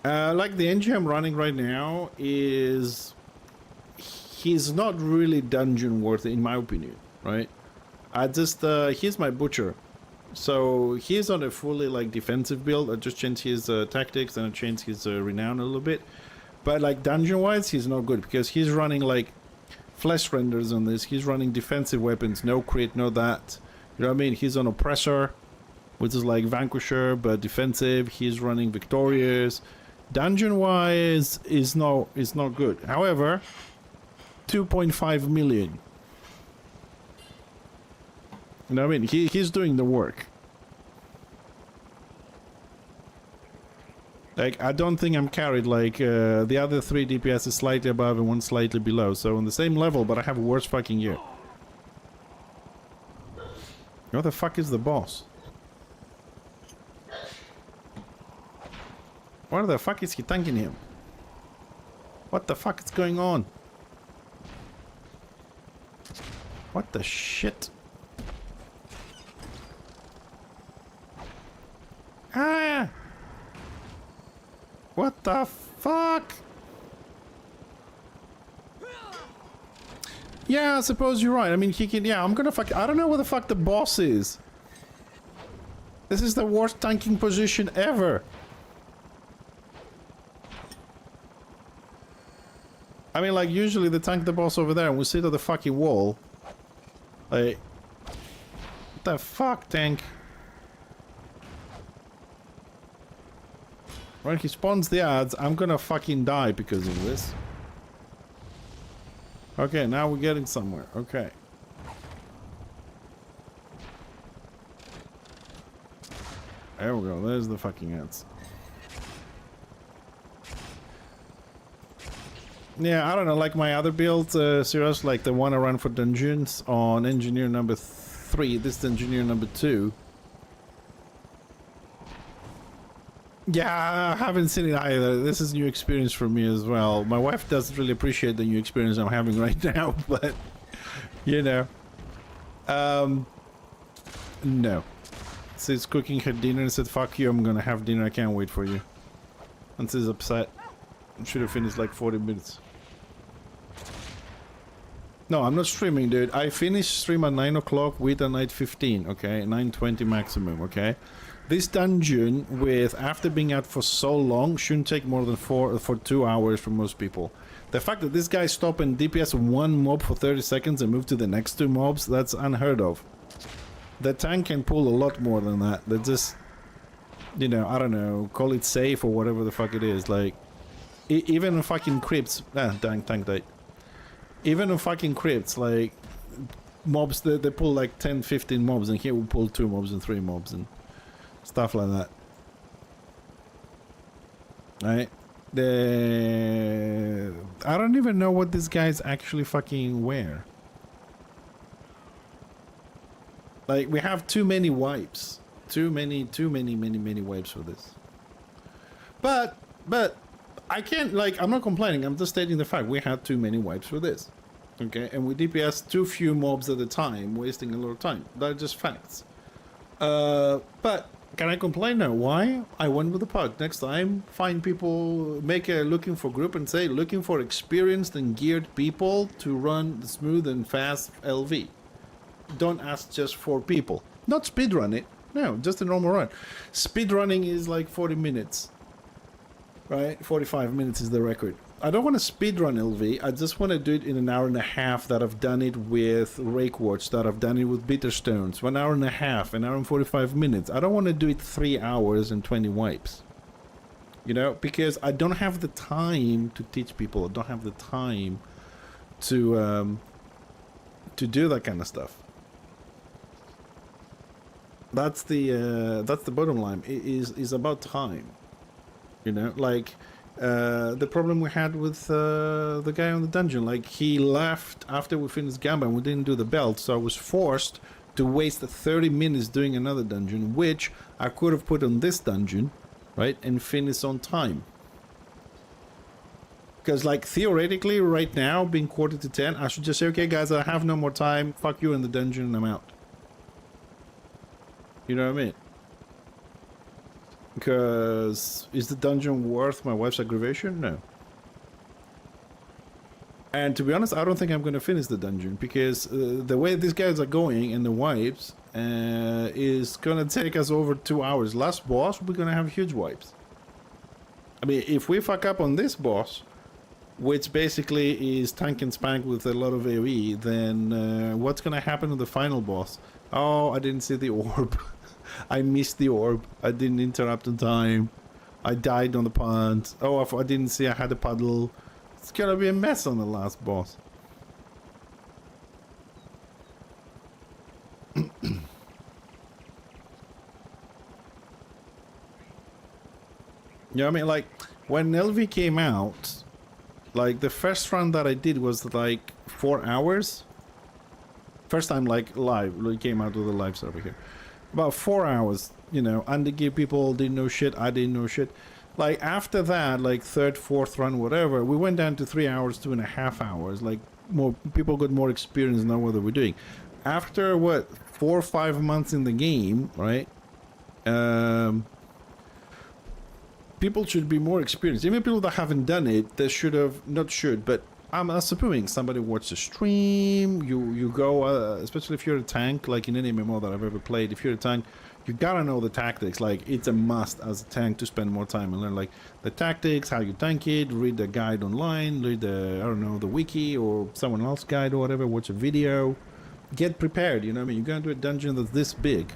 Like the engine I'm running right now is... He's not really dungeon worthy in my opinion, right? I just... he's my butcher. So he's on a fully like defensive build. I just changed his tactics and I changed his renown a little bit. But like dungeon wise, he's not good because he's running like flesh renders on this. He's running defensive weapons, no crit, no that. You know what I mean? He's on oppressor, which is like vanquisher but defensive. He's running victorious. Dungeon wise is not good. However, 2.5 million. You know what I mean? He's doing the work. Like, I don't think I'm carried like the other 3 DPS is slightly above and 1 slightly below. So on the same level, but I have a worse fucking year. What the fuck is the boss? Where the fuck is he tanking him? What the fuck is going on? What the shit? Ah! What the fuck? Yeah, I suppose you're right. I mean, he can... Yeah, I'm gonna fuck... I don't know what the fuck the boss is. This is the worst tanking position ever. I mean, like, usually they tank the boss over there and we sit on the fucking wall. Like... What the fuck, tank? When he spawns the ads, I'm gonna fucking die because of this. Okay, now we're getting somewhere. Okay. There we go. There's the fucking ads. Yeah, I don't know, like my other builds, serious, like the one I run for dungeons on engineer number 3, this is engineer number 2. Yeah, I haven't seen it either. This is new experience for me as well. My wife doesn't really appreciate the new experience I'm having right now, but, you know. No. She's cooking her dinner and said, fuck you, I'm gonna have dinner, I can't wait for you. And she's upset. Should have finished like 40 minutes. No, I'm not streaming, dude. I finished stream at 9 o'clock with a night 15, okay? 9:20 maximum, okay? This dungeon, with after being out for so long, shouldn't take more than 2 hours for most people. The fact that this guy stopped and DPS one mob for 30 seconds and moved to the next 2 mobs, that's unheard of. The tank can pull a lot more than that. They just, you know, I don't know, call it safe or whatever the fuck it is. Like, even in fucking crypts, tank died. Even in fucking crypts, like, mobs, they pull like 10, 15 mobs, and here we pull 2 mobs and 3 mobs and stuff like that. Right? I don't even know what these guys actually fucking wear. Like, we have too many wipes. Too many wipes for this. But, I can't, like, I'm not complaining, I'm just stating the fact we had too many wipes for this. Okay, and we DPS too few mobs at a time, wasting a lot of time. They're just facts. But, can I complain now? Why? I went with the pod. Next time, find people, make a looking for group and say, looking for experienced and geared people to run smooth and fast LV. Don't ask just for people. Not speedrun it. No, just a normal run. Speedrunning is like 40 minutes. Right? 45 minutes is the record. I don't want to speedrun LV. I just want to do it in an hour and a half that I've done it with Rakewards, that I've done it with Bitterstones. 1 hour and a half, an hour and 45 minutes. I don't want to do it 3 hours and 20 wipes. You know? Because I don't have the time to teach people. I don't have the time to do that kind of stuff. That's the bottom line. It is about time. You know, like the problem we had with the guy on the dungeon. Like, he left after we finished Gamba and we didn't do the belt, so I was forced to waste 30 minutes doing another dungeon, which I could have put on this dungeon, right, and finish on time. Because, like, theoretically, right now, being 10:45, I should just say, okay, guys, I have no more time. Fuck you in the dungeon, and I'm out. You know what I mean? Because is the dungeon worth my wife's aggravation? No. And to be honest, I don't think I'm going to finish the dungeon, because the way these guys are going and the wipes is going to take us over 2 hours. Last boss, we're going to have huge wipes. I mean, if we fuck up on this boss, which basically is tank and spank with a lot of AoE, then what's going to happen to the final boss? Oh, I didn't see the orb. I missed the orb. I didn't interrupt on time. I died on the pond. Oh, I didn't see I had a puddle. It's gonna be a mess on the last boss. You know what I mean? Like, when LV came out, like, the first run that I did was like 4 hours. First time, like, live. We came out with the live server here. About 4 hours, you know, undergear people didn't know shit, I didn't know shit. Like, after that, like, 3rd, 4th run, whatever, we went down to 3 hours, 2.5 hours. Like, more people got more experience, know what they were doing. After, what, 4 or 5 months in the game, right? People should be more experienced. Even people that haven't done it, they should have, not should, but I'm assuming somebody watched the stream, you go, especially if you're a tank, like in any MMO that I've ever played, if you're a tank, you gotta know the tactics. Like, it's a must as a tank to spend more time and learn, like, the tactics, how you tank it, read the guide online, read the, I don't know, the wiki or someone else's guide or whatever, watch a video, get prepared, you know what I mean? You're going to a dungeon that's this big,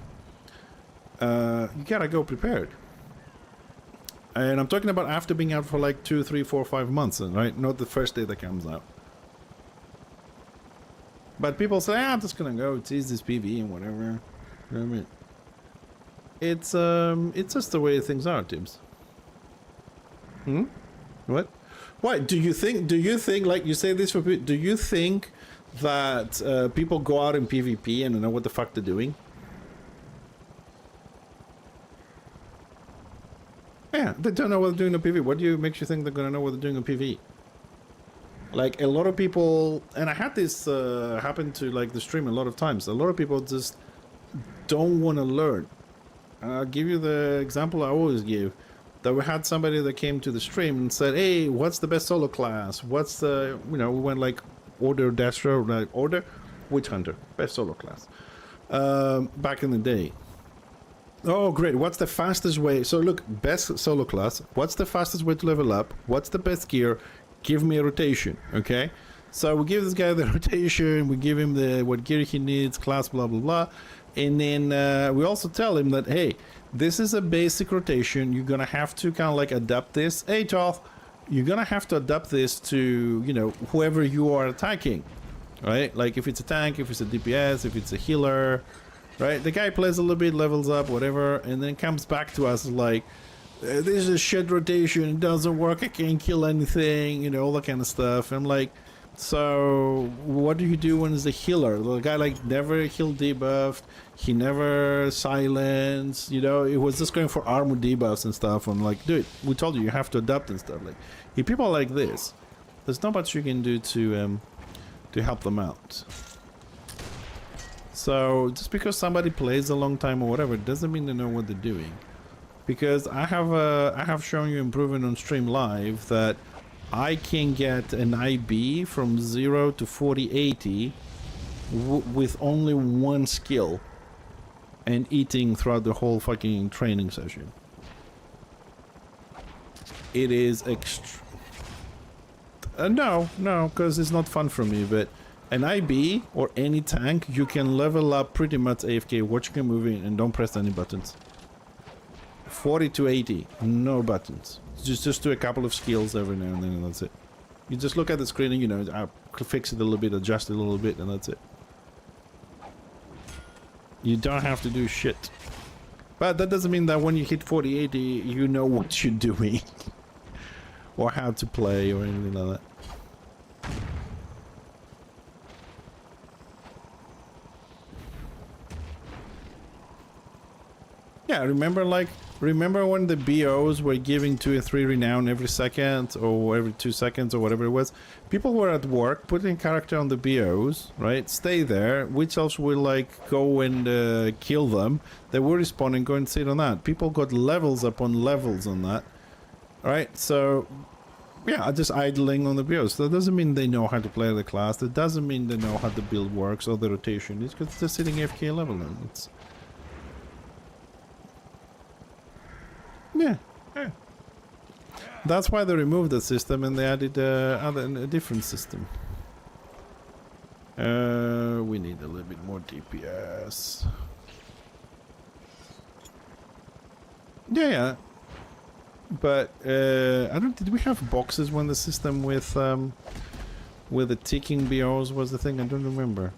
you gotta go prepared. And I'm talking about after being out for like 2, 3, 4, 5 months, right? Not the first day that comes out. But people say, I'm just gonna go, it's easy, this PVE and whatever. You know what I mean? It's just the way things are, Tibbs. What? Why do you think? Do you think, like you say this for people? Do you think that people go out in PvP and know what the fuck they're doing? Yeah, they don't know what they're doing in PvP. What do you makes you think they're gonna know what they're doing in PvE? Like a lot of people, and I had this happen to like the stream a lot of times. A lot of people just don't want to learn. I'll give you the example I always give. That we had somebody that came to the stream and said, "Hey, what's the best solo class? What's the, you know," we went like order Destro, like order Witch Hunter, best solo class. Back in the day. Oh, great. What's the fastest way? So look, best solo class. What's the fastest way to level up? What's the best gear? Give me a rotation, okay? So we give this guy the rotation. We give him the what gear he needs, class, blah, blah, blah. And then we also tell him that, hey, this is a basic rotation. You're going to have to kind of like adapt this. Hey, Toth, you're going to have to adapt this to, you know, whoever you are attacking, right? Like if it's a tank, if it's a DPS, if it's a healer, right? The guy plays a little bit, levels up, whatever, and then comes back to us like, this is a shit rotation, it doesn't work, I can't kill anything, you know, all that kind of stuff. I'm like, so what do you do when it's a healer? The guy like never heal debuffed, he never silenced, you know, it was just going for armor debuffs and stuff. I'm like, dude, we told you have to adapt and stuff. Like, if people are like this, there's not much you can do to help them out. So just because somebody plays a long time or whatever doesn't mean they know what they're doing. Because I have shown you improving on stream live that I can get an IB from 0 to 4080 with only one skill and eating throughout the whole fucking training session. It is no, because it's not fun for me, but an IB or any tank, you can level up pretty much AFK, watching a movie and don't press any buttons. 40 to 80, no buttons. Just do a couple of skills every now and then, and that's it. You just look at the screen and, you know, I fix it a little bit, adjust it a little bit, and that's it. You don't have to do shit. But that doesn't mean that when you hit 4080, you know what you're doing. Or how to play or anything like that. Yeah, remember when the BOs were giving 2 or 3 renown every second or every 2 seconds or whatever it was? People were at work, putting character on the BOs, right? Stay there. Witch elves will like go and kill them. They will respawn and go and sit on that. People got levels upon levels on that. Alright, so yeah, just idling on the BOs. That doesn't mean they know how to play the class. That doesn't mean they know how the build works or the rotation. It's because they're sitting AFK level then. It's yeah. That's why they removed the system and they added a different system. We need a little bit more DPS. Yeah. But I don't. Did we have boxes when the system with the ticking BOs was the thing? I don't remember.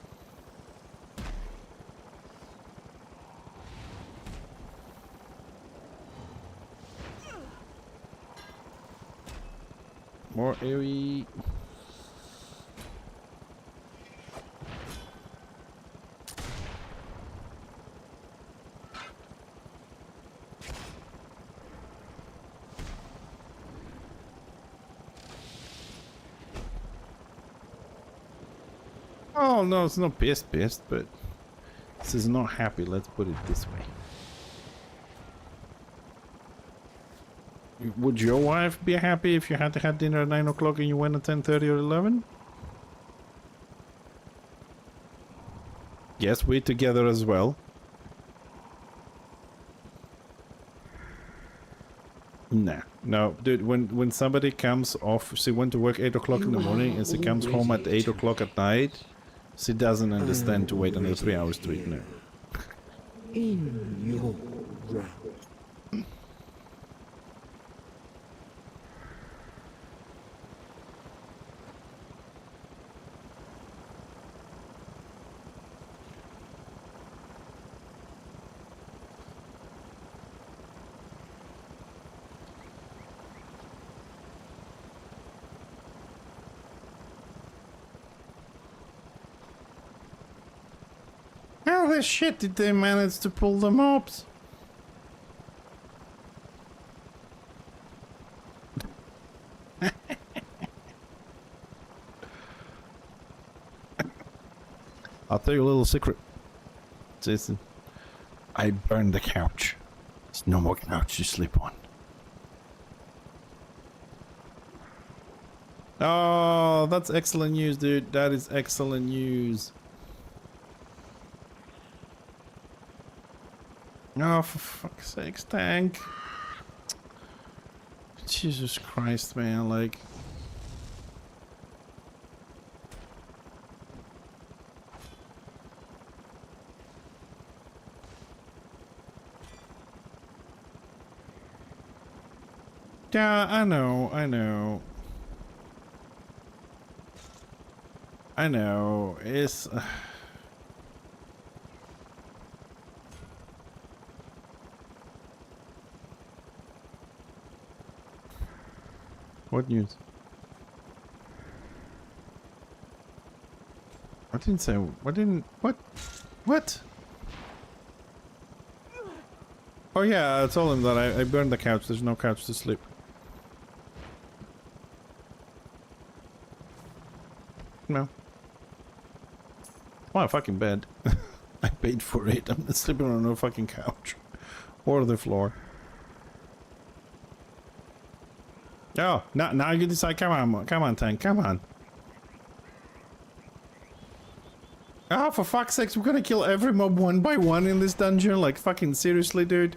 More AoE. Oh no, it's not pissed, but this is not happy. Let's put it this way. Would your wife be happy if you had to have dinner at 9 o'clock and you went at 10:30 or 11? Yes, we're together as well. Nah, no, dude. When somebody comes off, she went to work 8 o'clock in the morning and she comes home at 8 o'clock at night. She doesn't understand to wait another 3 hours to eat now. In your realm. the shit did they manage to pull the mobs? I'll tell you a little secret, Jason. I burned the couch. There's no more couch to sleep on. Oh, that's excellent news, dude. That is excellent news. Oh, for fuck's sakes, tank. Jesus Christ, man, like... Yeah, I know. I know, it's... What news? I didn't say... I didn't... What? What? Oh yeah, I told him that I burned the couch. There's no couch to sleep. No. My fucking bed. I paid for it. I'm not sleeping on no fucking couch. Or the floor. Oh, now you decide. Come on, tank. Come on. Oh, for fuck's sakes, we're gonna kill every mob one by one in this dungeon? Like, fucking seriously, dude?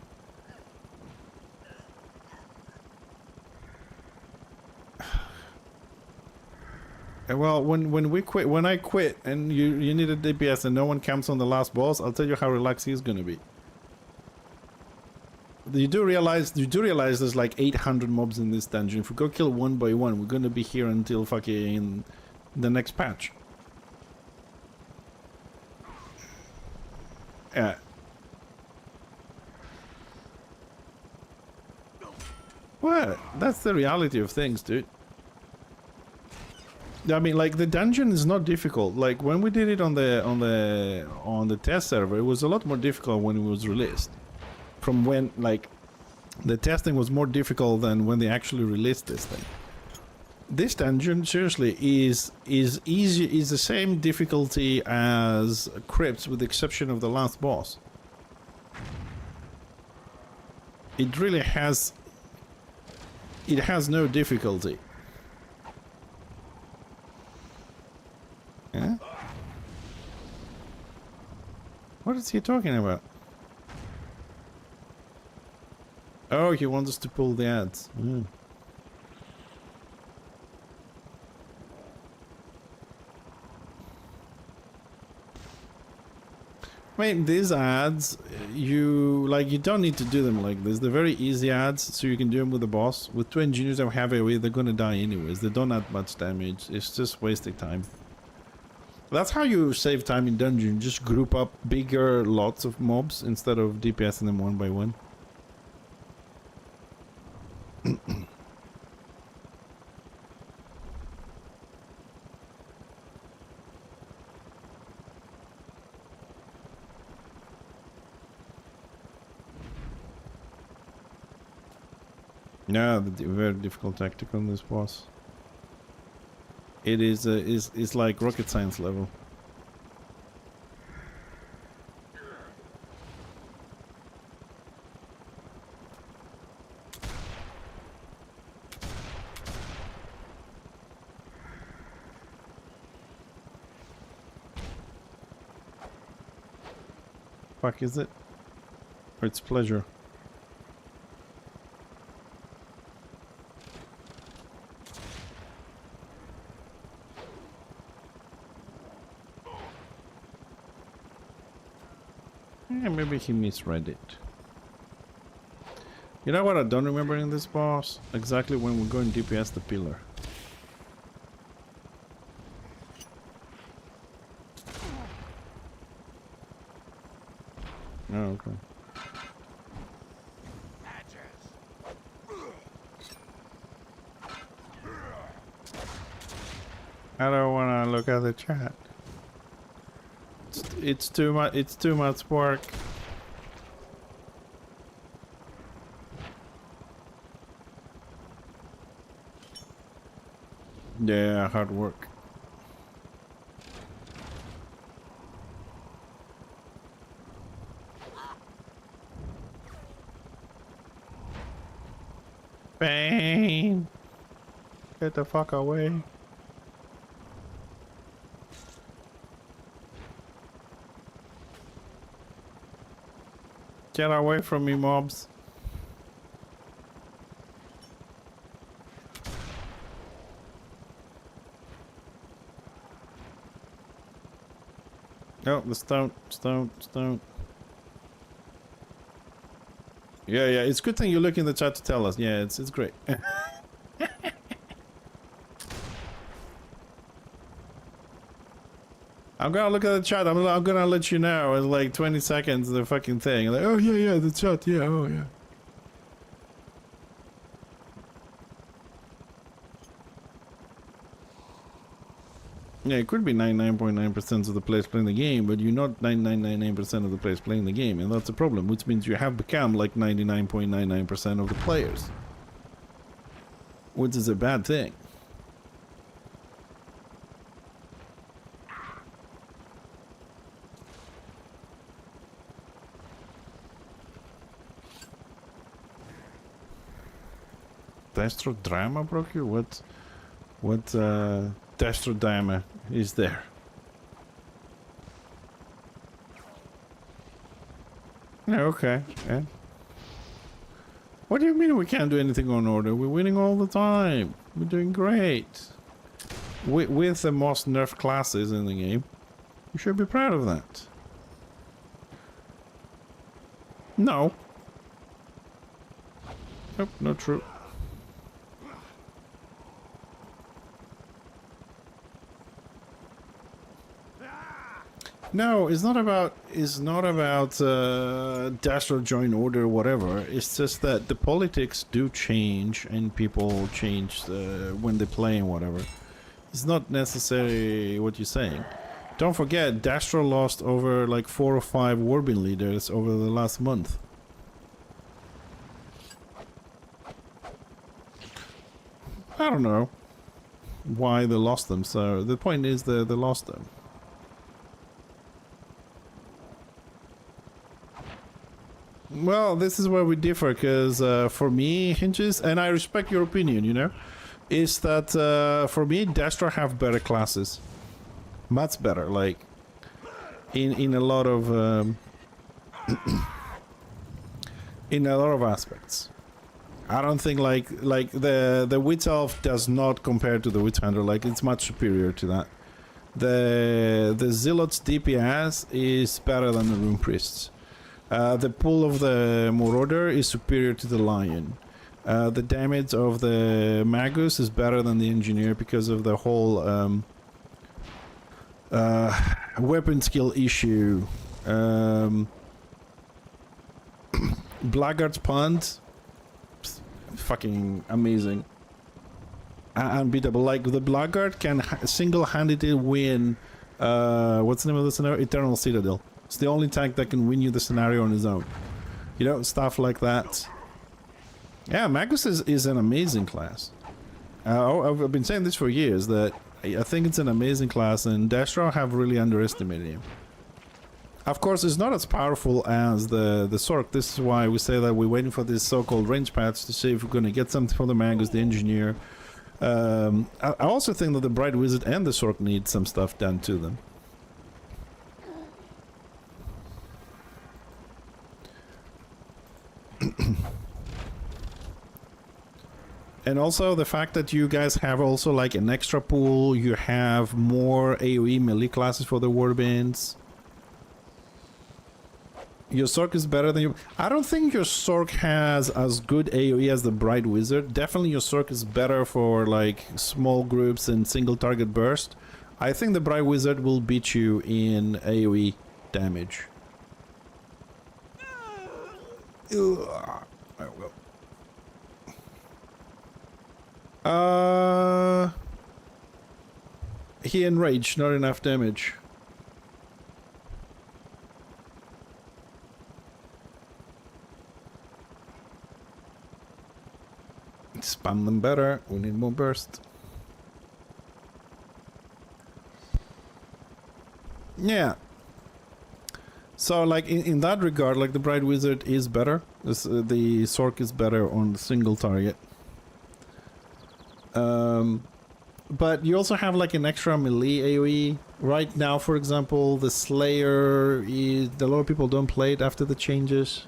Well, when I quit and you need a DPS and no one comes on the last boss, I'll tell you how relaxed he's gonna be. You do realize there's like 800 mobs in this dungeon. If we go kill one by one, we're gonna be here until fucking the next patch. Yeah. What? That's the reality of things, dude. I mean, like, the dungeon is not difficult. Like, when we did it on the test server, it was a lot more difficult when it was released. From when, like, the testing was more difficult than when they actually released this thing. This dungeon, seriously, is easy. Is the same difficulty as Crypts, with the exception of the last boss. It really has. It has no difficulty. Yeah? What is he talking about? Oh, he wants us to pull the ads. Mm. I mean, these ads, you don't need to do them like this. They're very easy ads, so you can do them with the boss. With 2 engineers that have AoE, they're gonna die anyways. They don't add much damage. It's just wasting time. That's how you save time in dungeon. Just group up bigger lots of mobs instead of DPSing them one by one. Yeah, the very difficult tactic on this boss. It is like rocket science level. Fuck is it? Or it's pleasure. Yeah, maybe he misread it. You know what I don't remember in this boss? Exactly when we're going DPS the pillar. Oh, okay. I don't want to look at the chat. it's too much. It's too much work. Yeah, hard work. Bang! Get the fuck away. Get away from me, mobs. Oh, the stone. Yeah, it's a good thing you look in the chat to tell us. Yeah, it's great. I'm gonna look at the chat. I'm gonna let you know in like 20 seconds the fucking thing. Like, oh yeah, the chat. Yeah, oh yeah. Yeah, it could be 99.9% of the players playing the game, but you're not 99.99% of the players playing the game, and that's a problem, which means you have become like 99.99% of the players. Which is a bad thing. Destro drama broke you? What Destro drama is there? Yeah, okay. Yeah. What do you mean we can't do anything on order? We're winning all the time. We're doing great. With the most nerfed classes in the game. You should be proud of that. No. Nope, not true. No, it's not about Dastro join order or whatever. It's just that the politics do change and people change when they play and whatever. It's not necessarily what you're saying. Don't forget, Dastro lost over like 4 or 5 Warbin leaders over the last month. I don't know why they lost them, so the point is that they lost them. Well, this is where we differ, because for me, Hinges, and I respect your opinion, you know, is that for me, Destro have better classes. Much better, like, in a lot of, in a lot of aspects. I don't think, like the Witch Elf does not compare to the Witch Hunter, like, it's much superior to that. The Zealot's DPS is better than the Rune Priests. The pull of the Marauder is superior to the Lion. The damage of the Magus is better than the Engineer because of the whole weapon skill issue. Blackguard's Pond, fucking amazing. Unbeatable. Like, the Blackguard can single-handedly win, what's the name of the scenario? Eternal Citadel. It's the only tank that can win you the scenario on his own. You know, stuff like that. Yeah, Magus is an amazing class. I've been saying this for years, that I think it's an amazing class, and Destro have really underestimated him. Of course, it's not as powerful as the Sork. This is why we say that we're waiting for this so-called range patch to see if we're going to get something for the Magus, the Engineer. I also think that the Bright Wizard and the Sork need some stuff done to them. And also the fact that you guys have also like an extra pool, you have more AoE melee classes for the warbands. Your Sork is better than you. I don't think your Sork has as good AoE as the Bright Wizard. Definitely your Sork is better for like small groups and single target burst. I think the Bright Wizard will beat you in AoE damage. I will. He enraged, not enough damage. Spam them better. We need more burst. Yeah. So, like, in that regard, like, the Bright Wizard is better. This, the Sork is better on the single target. But you also have, like, an extra melee AoE. Right now, for example, the Slayer is... A lot of people don't play it after the changes.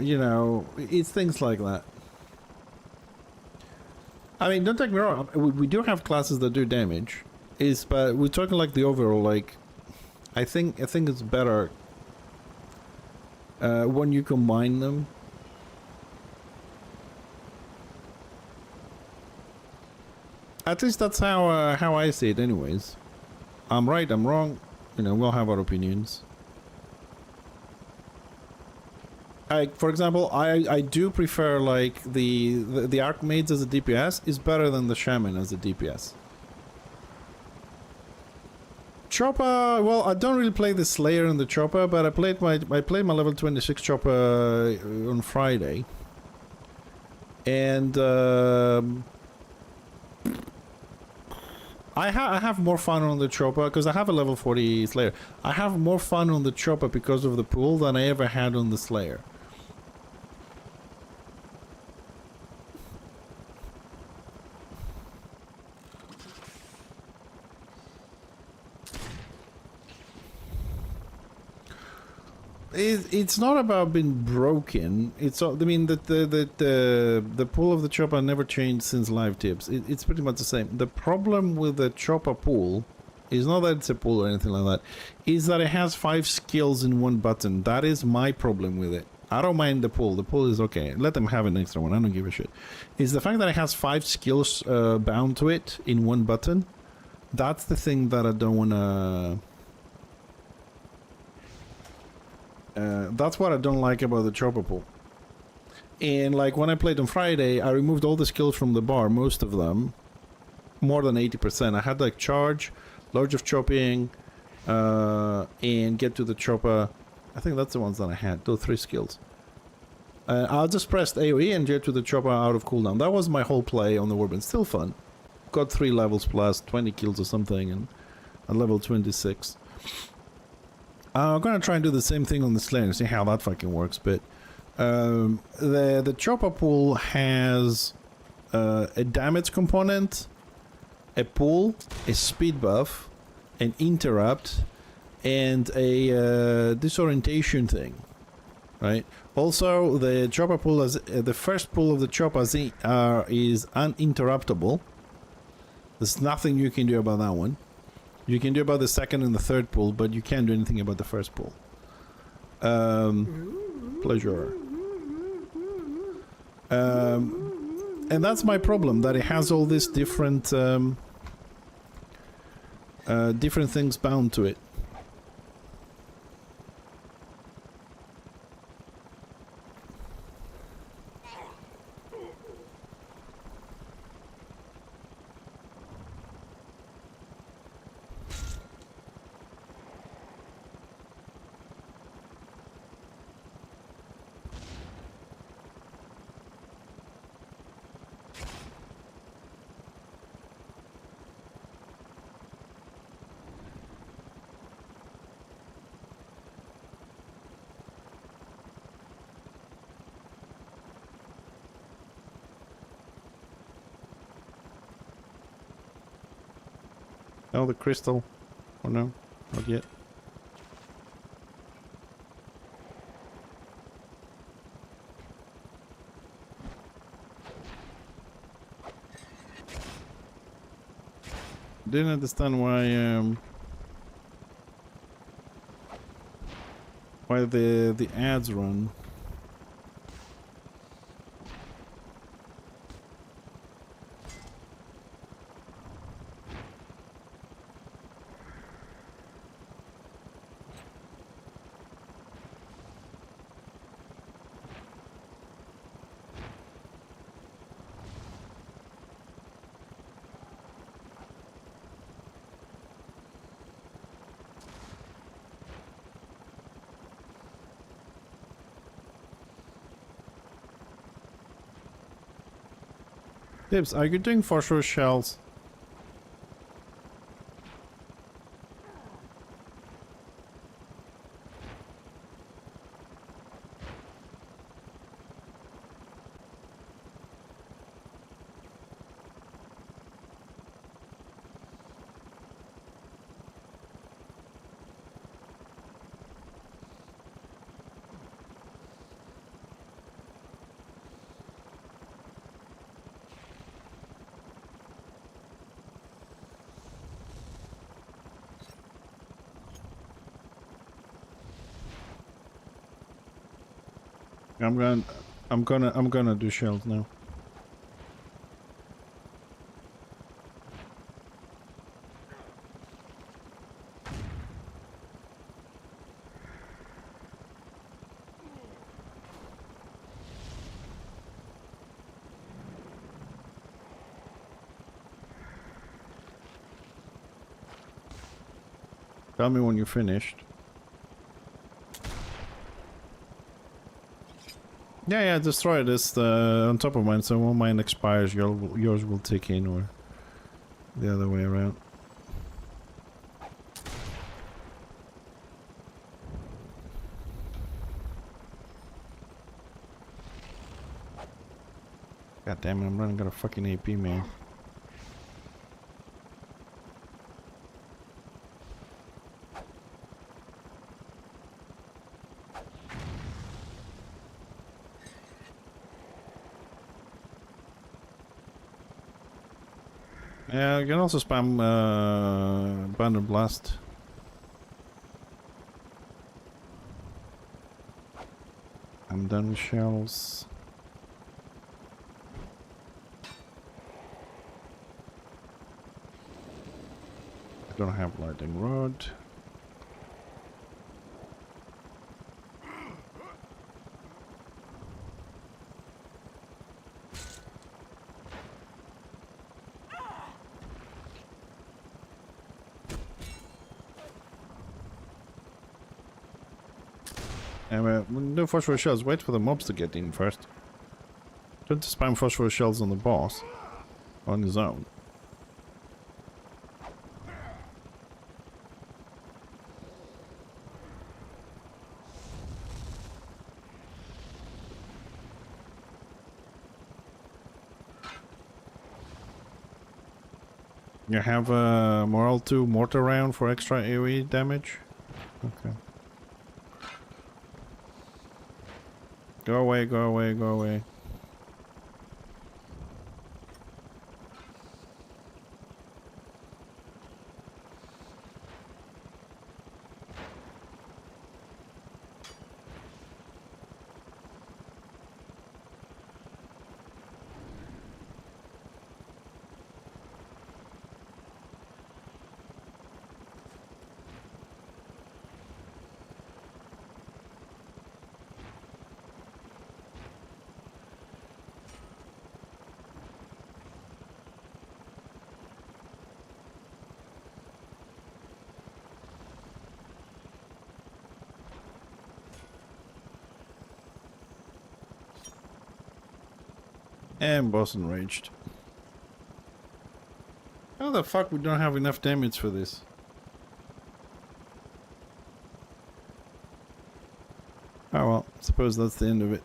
You know, it's things like that. I mean, don't take me wrong. We do have classes that do damage, but we're talking like the overall. Like, I think it's better when you combine them. At least that's how I see it, anyways. I'm right, I'm wrong. You know, we'll have our opinions. For example, I do prefer, like, the Archmage as a DPS is better than the Shaman as a DPS. Chopper, well, I don't really play the Slayer and the Chopper, but I played my level 26 Chopper on Friday. And I have more fun on the Chopper because I have a level 40 Slayer. I have more fun on the Chopper because of the pool than I ever had on the Slayer. It's not about being broken. It's, I mean, the pool of the Chopper never changed since live tips. It's pretty much the same. The problem with the Chopper pool is not that it's a pool or anything like that. Is that it has 5 skills in one button. That is my problem with it. I don't mind the pool. The pool is okay. Let them have an extra one. I don't give a shit. It's the fact that it has 5 skills bound to it in one button. That's the thing that I don't want to... that's what I don't like about the Chopper pool. And like when I played on Friday, I removed all the skills from the bar, most of them, more than 80%. I had like charge, Lodge of Chopping, and get to the Chopper. I think that's the ones that I had, those 3 skills. I just pressed AoE and get to the Chopper out of cooldown. That was my whole play on the Warband. Still fun. Got 3 levels plus, 20 kills or something, and at level 26. I'm gonna try and do the same thing on the Slayer and see how that fucking works, but the Chopper pool has a damage component, a pull, a speed buff, an interrupt, and a disorientation thing, right? Also, the Chopper pool has the first pull of the Chopper is uninterruptible. There's nothing you can do about that one. You can do about the second and the third pull, but you can't do anything about the first pull. Pleasure. And that's my problem, that it has all these different different things bound to it. Oh, the crystal. Oh no, not yet. Didn't understand why the ads run. Pips, are you doing phosphorus shells? I'm gonna do shells now. Tell me when you're finished. Yeah, destroy this on top of mine, so when mine expires, yours will tick in, or the other way around. God damn it, I'm running out of fucking AP, man. Yeah, you can also spam Abandoned Blast. I'm done with shells. I don't have lightning rod. No phosphorus shells. Wait for the mobs to get in first. Don't spam phosphorus shells on the boss. On his own. You have a Morale 2 mortar round for extra AoE damage? Okay. Go away, go away, go away. And boss enraged. How the fuck we don't have enough damage for this? Oh well, suppose that's the end of it.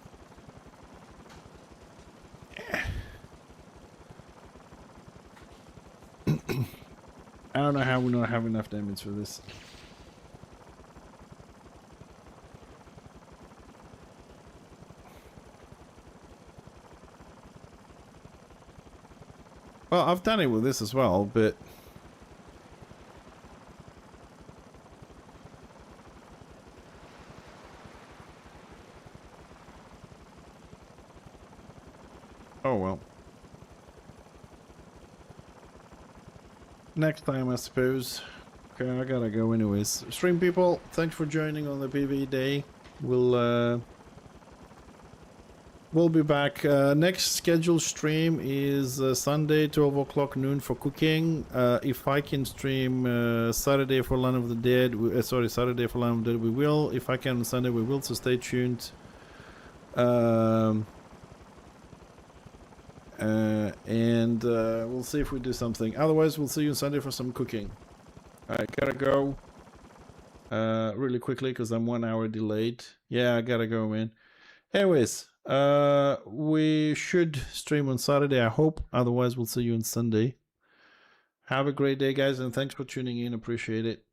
I don't know how we don't have enough damage for this. Well, I've done it with this as well, but... oh well. Next time, I suppose. Okay, I gotta go anyways. Stream people, thanks for joining on the PVE day. We'll be back. Next scheduled stream is Sunday, 12 o'clock noon for cooking. If I can stream Saturday for Land of the Dead, Saturday for Land of the Dead, we will. If I can on Sunday, we will, so stay tuned. And we'll see if we do something. Otherwise, we'll see you on Sunday for some cooking. I gotta go really quickly because I'm 1 hour delayed. Yeah, I gotta go, man. Anyways, we should stream on Saturday, I hope. Otherwise, we'll see you on Sunday. Have a great day, guys, and thanks for tuning in. Appreciate it.